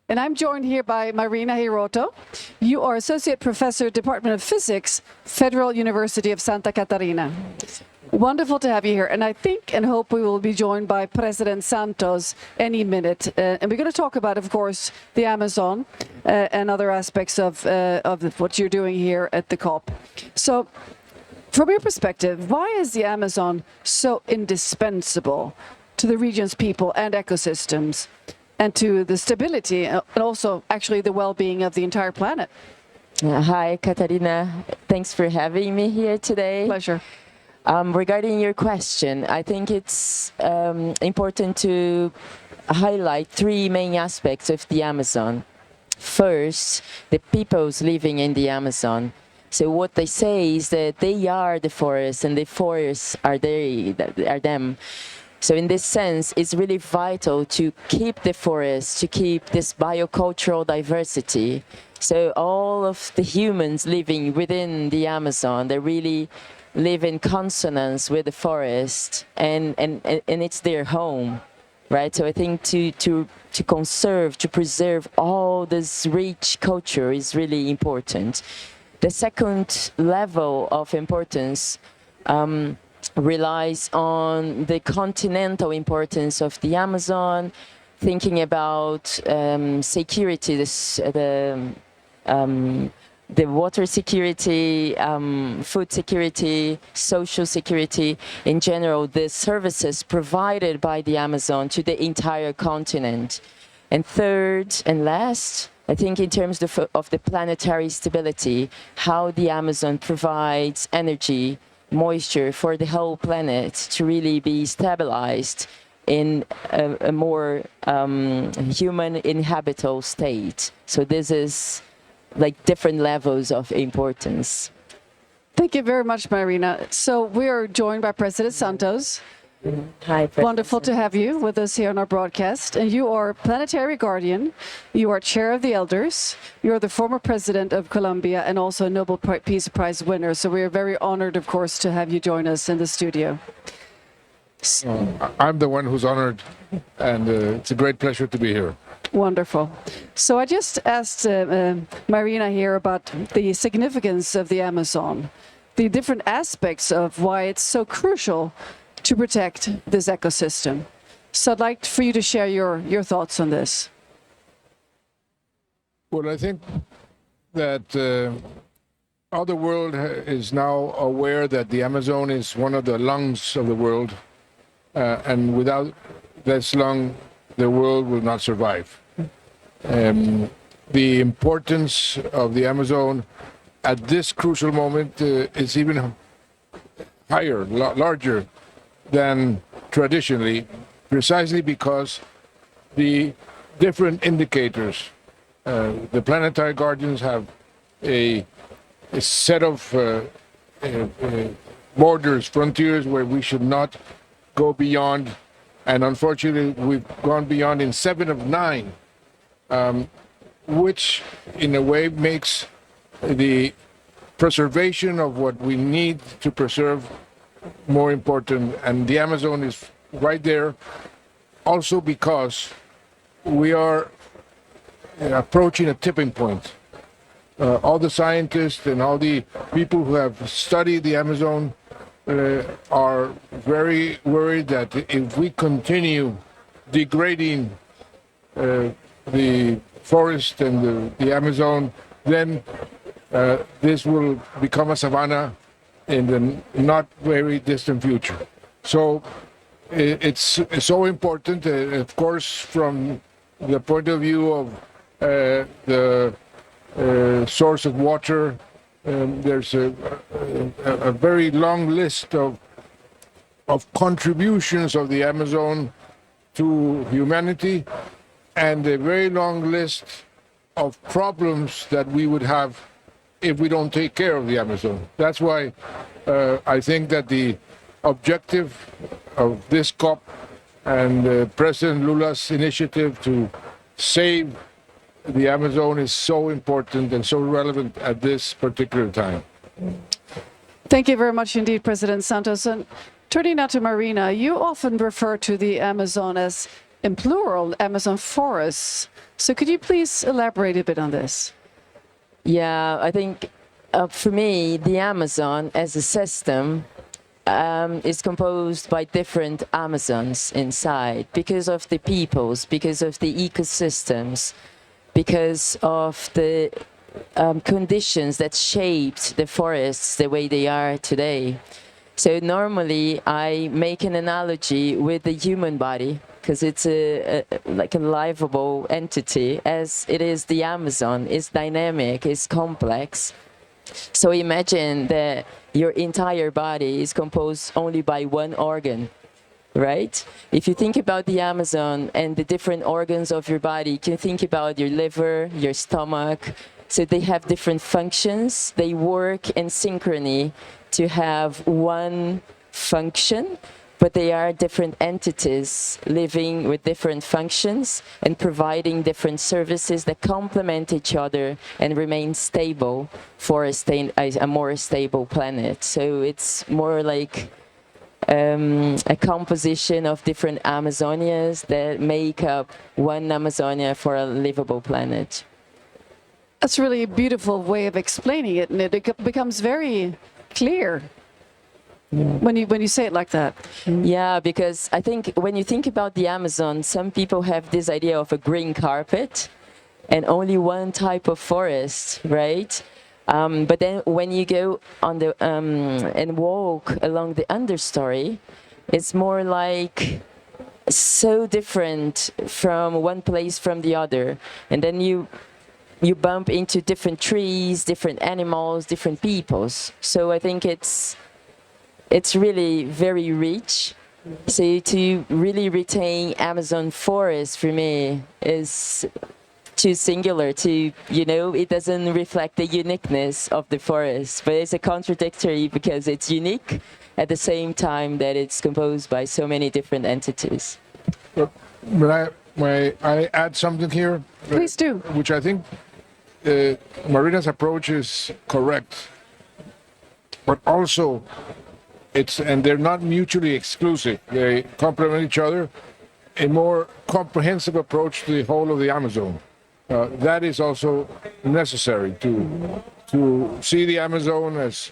And I'm joined here by Marina Hiroto. You are Associate Professor, Department of Physics, Federal University of Santa Catarina. Wonderful to have you here. And I think and hope we will be joined by President Santos any minute. And we're going to talk about, of course, the Amazon and other aspects of what you're doing here at the COP. So, from your perspective, why is the Amazon so indispensable to the region's people and ecosystems and to the stability and also actually the well-being of the entire planet? Hi, Katarina. Thanks for having me here today. Pleasure. Regarding your question, I think it's important to highlight three main aspects of the Amazon. First, the peoples living in the Amazon. So what they say is that they are the forest and the forests are them. So in this sense, it's really vital to keep the forest, to keep this biocultural diversity. So all of the humans living within the Amazon, they really live in consonance with the forest and it's their home, right? So I think to conserve, to preserve all this rich culture is really important. The second level of importance relies on the continental importance of the Amazon, thinking about security, the water security, food security, social security, in general, the services provided by the Amazon to the entire continent. And third and last, I think in terms of the planetary stability, how the Amazon provides energy, moisture for the whole planet to really be stabilized in a more human inhabitable state. So this is like different levels of importance. Thank you very much, Marina. So we are joined by President Santos. Hi, President. Wonderful to have you with us here on our broadcast. And you are Planetary Guardian, you are Chair of the Elders, you are the former President of Colombia and also a Nobel Peace Prize winner. So we are very honored, of course, to have you join us in the studio. I'm the one who's honored, and it's a great pleasure to be here. Wonderful. So I just asked Marina here about the significance of the Amazon, the different aspects of why it's so crucial to protect this ecosystem. So I'd like for you to share your thoughts on this. Well, I think that all the world is now aware that the Amazon is one of the lungs of the world, and without this long, the world will not survive. The importance of the Amazon at this crucial moment is even higher, larger than traditionally, precisely because the different indicators, the planetary guardians have a set of borders, frontiers where we should not go beyond, and unfortunately we've gone beyond in 7 of 9, which in a way makes the preservation of what we need to preserve more important, and the Amazon is right there, also because we are approaching a tipping point. All the scientists and all the people who have studied the Amazon are very worried that if we continue degrading the forest and the Amazon, then this will become a savanna in the not very distant future. So it's so important, of course, from the point of view of the source of water. There's a very long list of contributions of the Amazon to humanity, and a very long list of problems that we would have if we don't take care of the Amazon. That's why I think that the objective of this COP and President Lula's initiative to save the Amazon is so important and so relevant at this particular time. Thank you very much indeed, President Santos. And turning now to Marina, you often refer to the Amazon as, in plural, Amazon forests. So could you please elaborate a bit on this? Yeah, I think for me, the Amazon as a system is composed by different Amazons inside because of the peoples, because of the ecosystems, because of the conditions that shaped the forests the way they are today. So normally I make an analogy with the human body, because it's like a livable entity, as it is the Amazon. It's dynamic, it's complex. So imagine that your entire body is composed only by one organ, right? If you think about the Amazon and the different organs of your body, you can think about your liver, your stomach. So they have different functions. They work in synchrony to have one function, but they are different entities living with different functions and providing different services that complement each other and remain stable for a more stable planet. So it's more like a composition of different Amazonias that make up one Amazonia for a livable planet. That's really a beautiful way of explaining it, and it becomes very clear when you say it like that. Yeah, because I think when you think about the Amazon, some people have this idea of a green carpet and only one type of forest, right? But then when you go on the and walk along the understory, it's more like so different from one place from the other, and then you bump into different trees, different animals, different peoples. So I think it's really very rich. So to really retain Amazon forest for me is too singular to, it doesn't reflect the uniqueness of the forest, but it's a contradictory because it's unique at the same time that it's composed by so many different entities. But I add something here? Please do. Which I think Marina's approach is correct, but also and they're not mutually exclusive. They complement each other. A more comprehensive approach to the whole of the Amazon. That is also necessary to see the Amazon as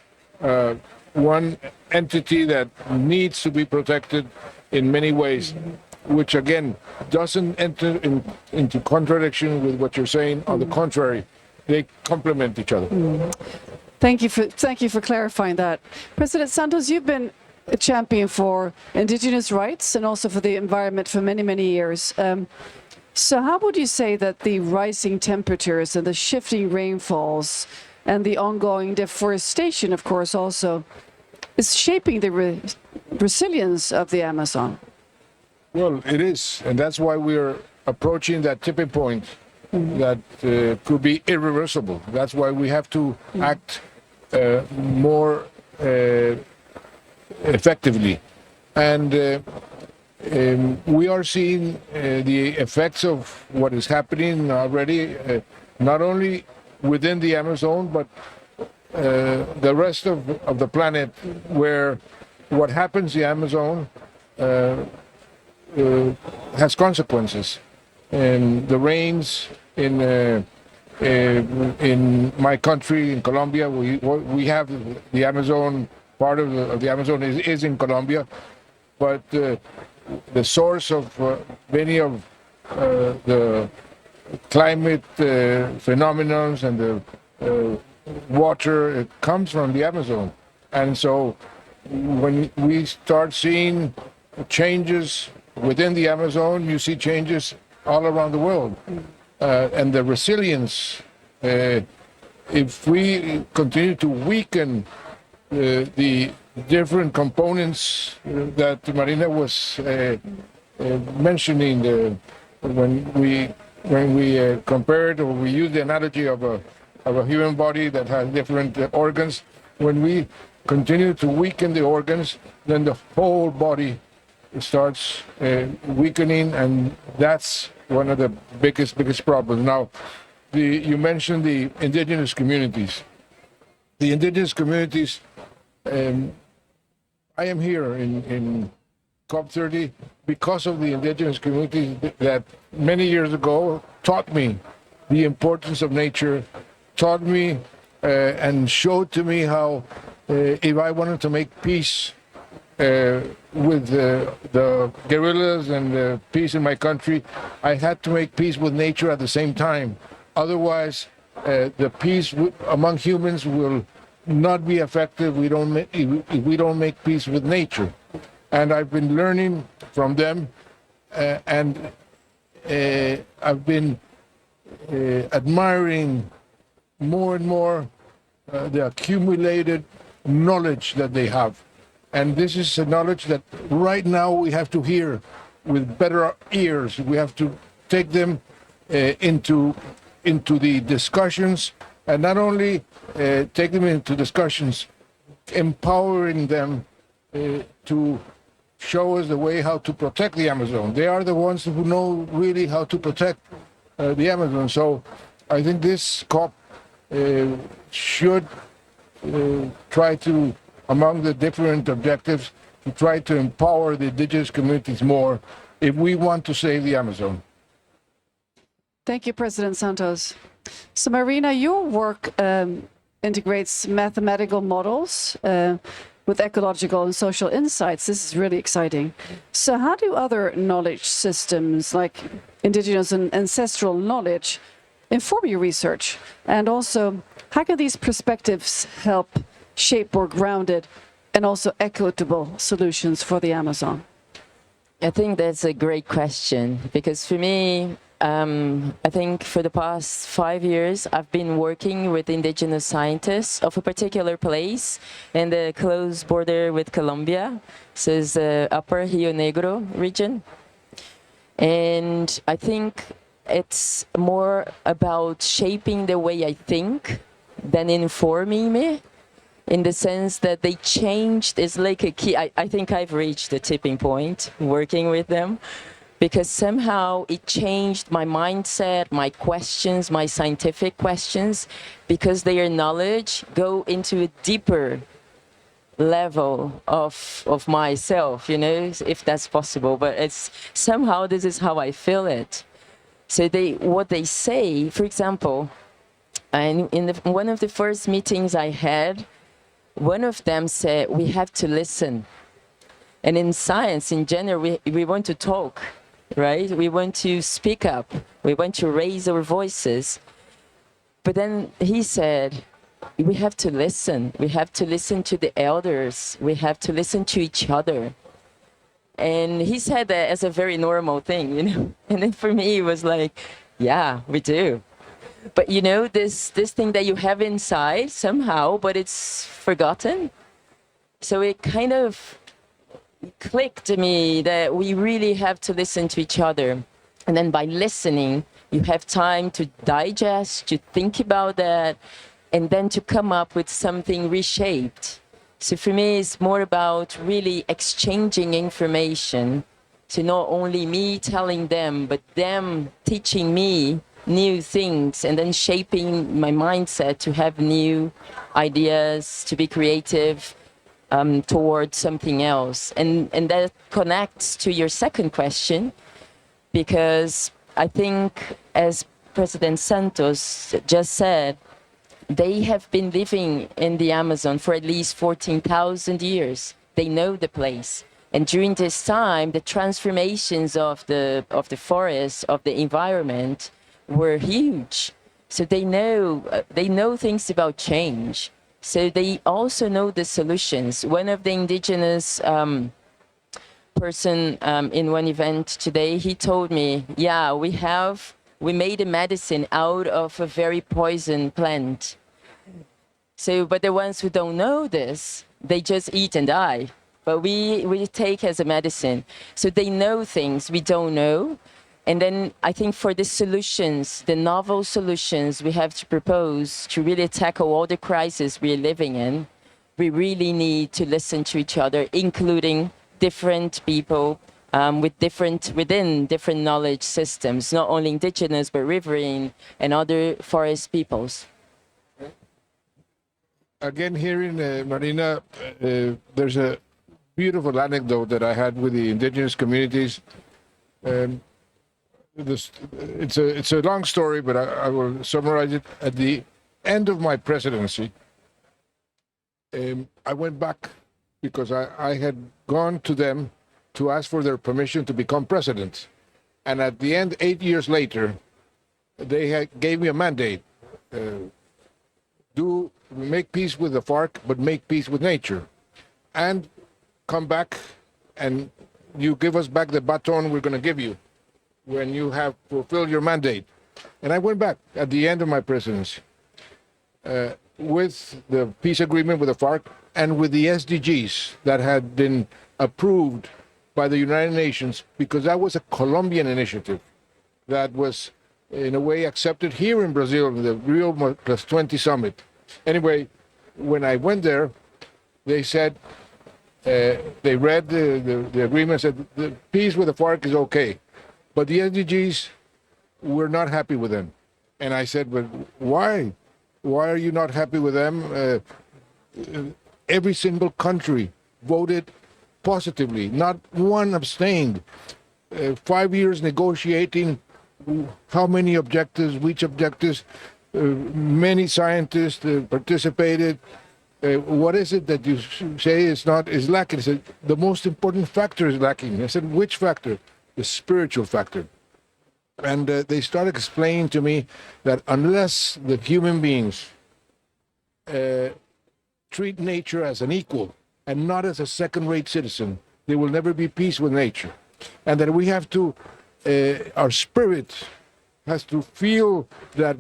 one entity that needs to be protected in many ways, which again doesn't enter into contradiction with what you're saying. On the contrary, they complement each other. Thank you for clarifying that. President Santos, you've been a champion for indigenous rights and also for the environment for many, many years. So how would you say that the rising temperatures and the shifting rainfalls and the ongoing deforestation, of course, also is shaping the resilience of the Amazon? Well, it is, and that's why we're approaching that tipping point that could be irreversible. That's why we have to act more effectively. And we are seeing the effects of what is happening already, not only within the Amazon, but the rest of the planet, where what happens in the Amazon has consequences. And the rains in my country, in Colombia, we have the Amazon, part of the Amazon is in Colombia, but the source of many of the climate phenomena and the water, it comes from the Amazon. And so when we start seeing changes within the Amazon, you see changes all around the world. And the resilience, if we continue to weaken the different components that Marina was mentioning, when we compared, or we use the analogy of a human body that has different organs, when we continue to weaken the organs, then the whole body starts weakening, and that's one of the biggest problems. Now, you mentioned the indigenous communities. The indigenous communities, I am here in COP30 because of the indigenous communities that many years ago taught me the importance of nature, taught me and showed to me how if I wanted to make peace with the guerrillas and the peace in my country, I had to make peace with nature at the same time. Otherwise, the peace among humans will not be effective if we don't make peace with nature. And I've been learning from them, and I've been admiring more and more the accumulated knowledge that they have. And this is a knowledge that right now we have to hear with better ears. We have to take them into the discussions, and not only take them into discussions, empowering them to show us the way how to protect the Amazon. They are the ones who know really how to protect the Amazon. So I think this COP should try to, among the different objectives, to try to empower the indigenous communities more if we want to save the Amazon. Thank you, President Santos. So Marina, your work integrates mathematical models with ecological and social insights. This is really exciting. So how do other knowledge systems like indigenous and ancestral knowledge inform your research? And also, how can these perspectives help shape more grounded and also equitable solutions for the Amazon? I think that's a great question, because for me, I think for the past 5 years, I've been working with indigenous scientists of a particular place in the close border with Colombia. So it's the upper Rio Negro region. And I think it's more about shaping the way I think than informing me, in the sense that they changed. It's like a key. I think I've reached the tipping point working with them, because somehow it changed my mindset, my questions, my scientific questions, because their knowledge go into a deeper level of myself, you know, if that's possible. But it's somehow, this is how I feel it. So what they say, for example, and in one of the first meetings I had, one of them said, we have to listen. And in science, in general, we want to talk, right? We want to speak up. We want to raise our voices. But then he said, we have to listen. We have to listen to the elders. We have to listen to each other. And he said that as a very normal thing, you know. And then for me, it was like, yeah, we do. But you know, this thing that you have inside somehow, but it's forgotten. So it kind of clicked to me that we really have to listen to each other. And then by listening, you have time to digest, to think about that, and then to come up with something reshaped. So for me, it's more about really exchanging information. So not only me telling them, but them teaching me new things and then shaping my mindset to have new ideas, to be creative towards something else. And that connects to your second question, because I think, as President Santos just said, they have been living in the Amazon for at least 14,000 years. They know the place. And during this time, the transformations of the forest, of the environment, were huge. So they know things about change. So they also know the solutions. One of the indigenous person in one event today, he told me, yeah, we made a medicine out of a very poison plant. So, but the ones who don't know this, they just eat and die. But we take as a medicine. So they know things we don't know. And then I think for the solutions, the novel solutions we have to propose to really tackle all the crises we're living in, we really need to listen to each other, including different people within different knowledge systems, not only indigenous, but riverine and other forest peoples. Again, here in Marina, there's a beautiful anecdote that I had with the indigenous communities. It's a long story, but I will summarize it. At the end of my presidency, I went back because I had gone to them to ask for their permission to become president. And at the end, 8 years later, they gave me a mandate. Make peace with the FARC, but make peace with nature. And come back and you give us back the baton we're going to give you when you have fulfilled your mandate. And I went back at the end of my presidency with the peace agreement with the FARC and with the SDGs that had been approved by the United Nations, because that was a Colombian initiative that was, in a way, accepted here in Brazil, the Rio +20 summit. Anyway, when I went there, they said, they read the agreement, said the peace with the FARC is okay, but the SDGs, we're not happy with them. And I said, but why? Why are you not happy with them? Every single country voted positively, not one abstained. 5 years negotiating, how many objectives, which objectives, many scientists participated. What is it that you say is lacking? I said, the most important factor is lacking. I said, which factor? The spiritual factor. And they started explaining to me that unless the human beings treat nature as an equal and not as a second-rate citizen, there will never be peace with nature. And that we have to, our spirit has to feel that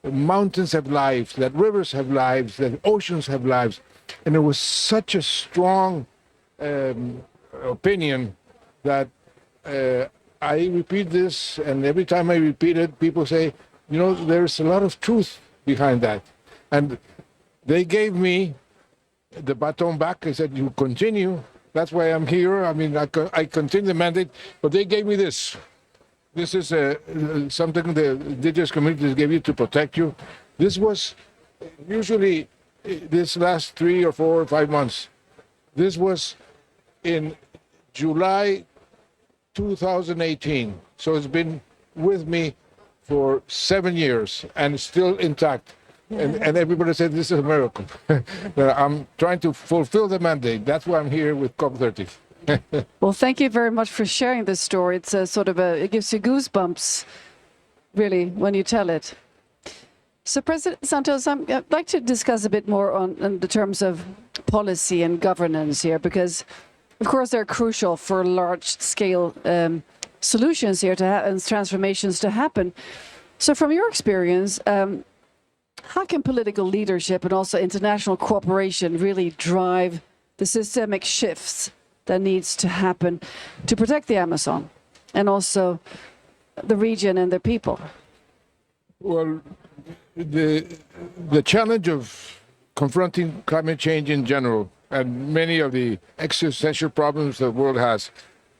mountains have lives, that rivers have lives, that oceans have lives. And it was such a strong opinion that I repeat this, and every time I repeat it, people say, you know, there's a lot of truth behind that. And they gave me the baton back. I said, you continue. That's why I'm here. I mean, I continue the mandate, but they gave me this. This is something the indigenous communities gave you to protect you. This was usually this last 3 or 4 or 5 months. This was in July 2018. So it's been with me for 7 years and still intact. And everybody said this is a miracle. I'm trying to fulfill the mandate. That's why I'm here with COP30. Well, thank you very much for sharing this story. It's a sort of it gives you goosebumps, really, when you tell it. So, President Santos, I'd like to discuss a bit more on the terms of policy and governance here, because, of course, they're crucial for large-scale solutions here and transformations to happen. So, from your experience, how can political leadership and also international cooperation really drive the systemic shifts that needs to happen to protect the Amazon and also the region and the people? Well, the challenge of confronting climate change in general and many of the existential problems the world has,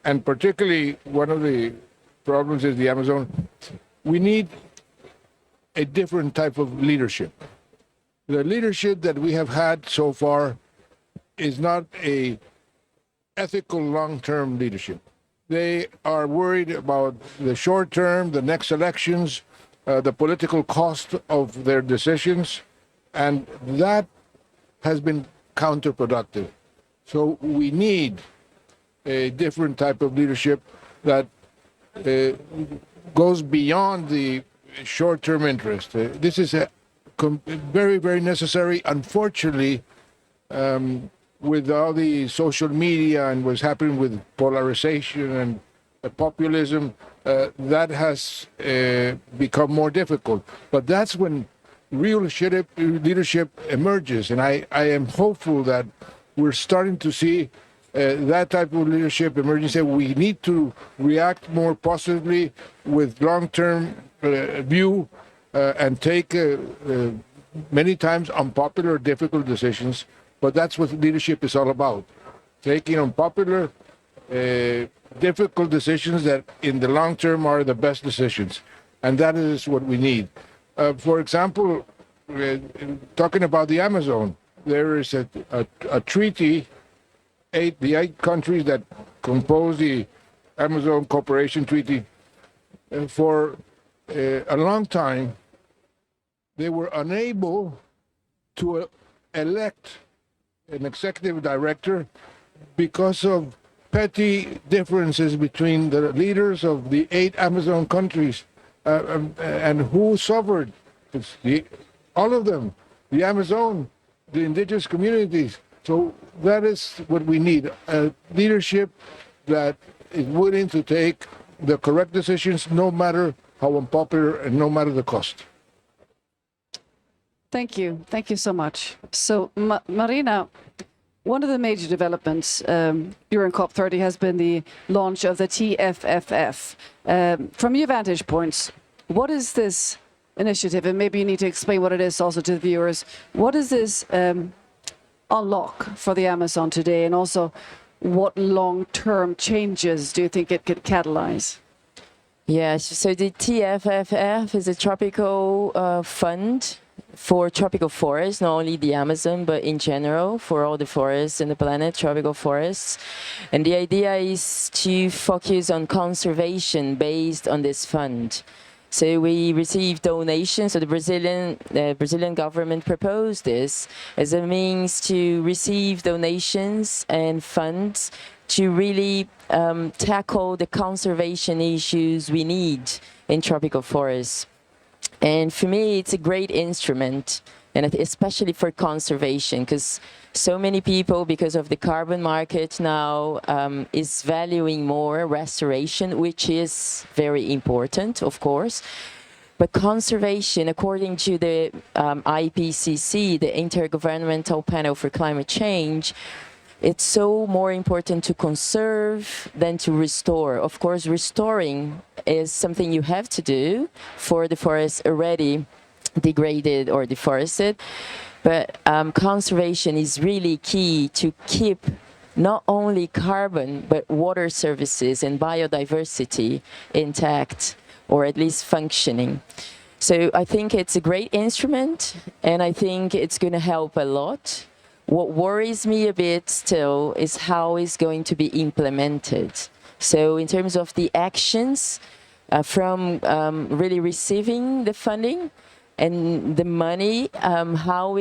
and particularly one of the problems is the Amazon, we need a different type of leadership. The leadership that we have had so far is not a ethical long-term leadership. They are worried about the short term, the next elections, the political cost of their decisions, and that has been counterproductive. So we need a different type of leadership that goes beyond the short-term interest. This is very, very necessary. Unfortunately, with all the social media and what's happening with polarization and populism, that has become more difficult. But that's when real leadership emerges. And I am hopeful that we're starting to see that type of leadership emerging. So we need to react more positively with long-term view and take many times unpopular, difficult decisions. But that's what leadership is all about. Taking unpopular, difficult decisions that in the long term are the best decisions. And that is what we need. For example, talking about the Amazon, there is a treaty, the 8 countries that compose the Amazon Cooperation Treaty. For a long time, they were unable to elect an executive director because of petty differences between the leaders of the 8 Amazon countries. And who suffered? It's all of them, the Amazon, the indigenous communities. So that is what we need, a leadership that is willing to take the correct decisions no matter how unpopular and no matter the cost. Thank you. Thank you so much. So, Marina, one of the major developments during COP30 has been the launch of the TFFF. From your vantage points, what is this initiative? And maybe you need to explain what it is also to the viewers. What is this unlock for the Amazon today? And also, what long-term changes do you think it could catalyze? Yes, so the TFFF is a tropical fund for tropical forests, not only the Amazon, but in general, for all the forests in the planet, tropical forests. And the idea is to focus on conservation based on this fund. So we received donations, so the Brazilian government proposed this as a means to receive donations and funds to really tackle the conservation issues we need in tropical forests. And for me, it's a great instrument, and especially for conservation, because so many people, because of the carbon market now, is valuing more restoration, which is very important, of course. But conservation, according to the IPCC, the Intergovernmental Panel for Climate Change, it's so more important to conserve than to restore. Of course, restoring is something you have to do for the forest already degraded or deforested. But conservation is really key to keep not only carbon, but water services and biodiversity intact, or at least functioning. So I think it's a great instrument, and I think it's going to help a lot. What worries me a bit still is how it's going to be implemented. So in terms of the actions from really receiving the funding and the money, how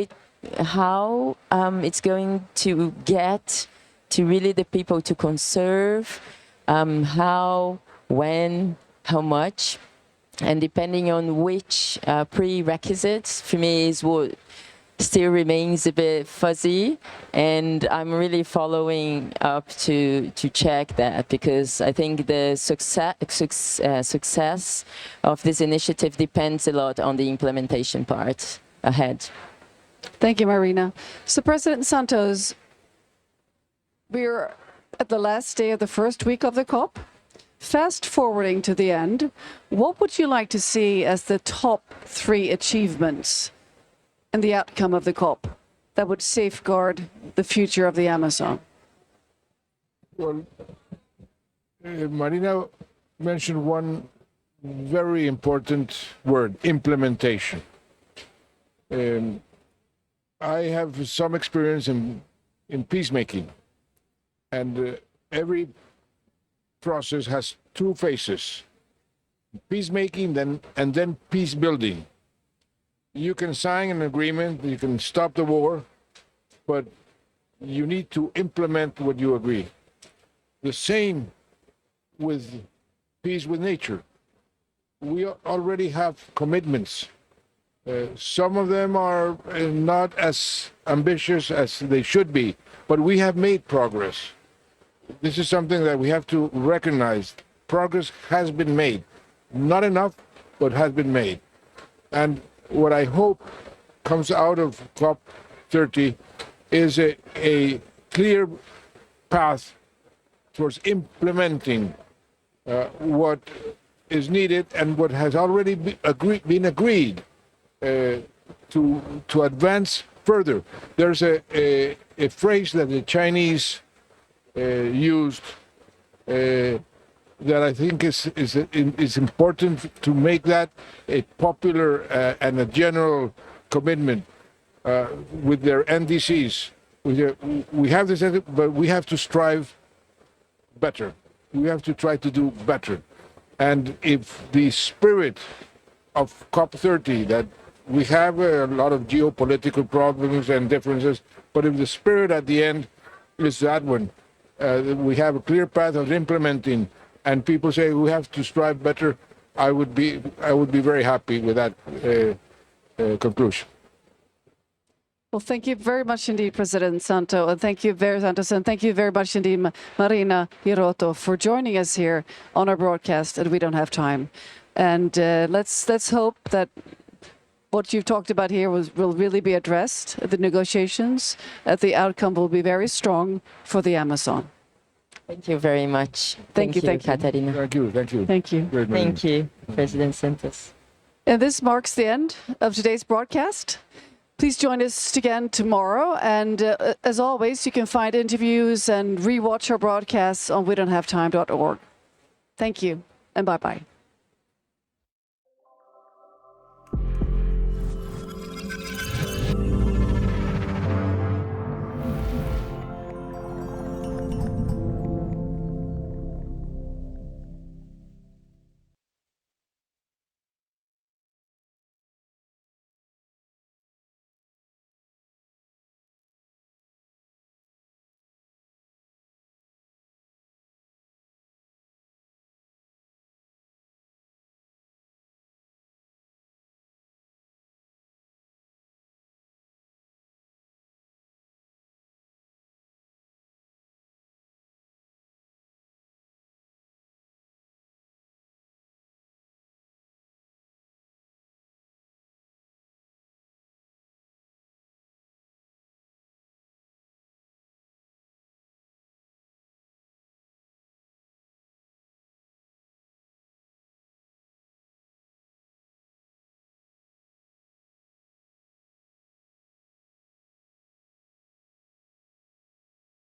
it's going to get to really the people to conserve, how, when, how much. and depending on which prerequisites, for me is what still remains a bit fuzzy, and I'm really following up to check that, because I think the success of this initiative depends a lot on the implementation part ahead. Thank you, Marina. So, President Santos, we're at the last day of the first week of the COP. Fast forwarding to the end, what would you like to see as the top 3 achievements and the outcome of the COP that would safeguard the future of the Amazon? Well, Marina mentioned one very important word: implementation. I have some experience in peacemaking, and every process has 2 phases: peacemaking and then peace building. You can sign an agreement, you can stop the war, but you need to implement what you agree. The same with peace with nature. We already have commitments. Some of them are not as ambitious as they should be, but we have made progress. This is something that we have to recognize. Progress has been made. Not enough, but has been made. And what I hope comes out of COP30 is a clear path towards implementing what is needed and what has already been agreed to advance further. There's a phrase that the Chinese used that I think is important to make that a popular and a general commitment with their NDCs. We have this, but we have to strive better. We have to try to do better. And if the spirit of COP30, that we have a lot of geopolitical problems and differences, but if the spirit at the end is that one, we have a clear path of implementing, and people say we have to strive better, I would be very happy with that conclusion. Well, thank you very much indeed, President Santos, and thank you very much indeed, Marina Hiroto, for joining us here on our broadcast, and we don't have time. And let's hope that what you've talked about here will really be addressed at the negotiations, that the outcome will be very strong for the Amazon. Thank you very much. Thank you, Katarina. Thank you. Thank you. Thank you, President Santos. And this marks the end of today's broadcast. Please join us again tomorrow. And as always, you can find interviews and rewatch our broadcasts on wedon'thavetime.org. Thank you, and bye-bye.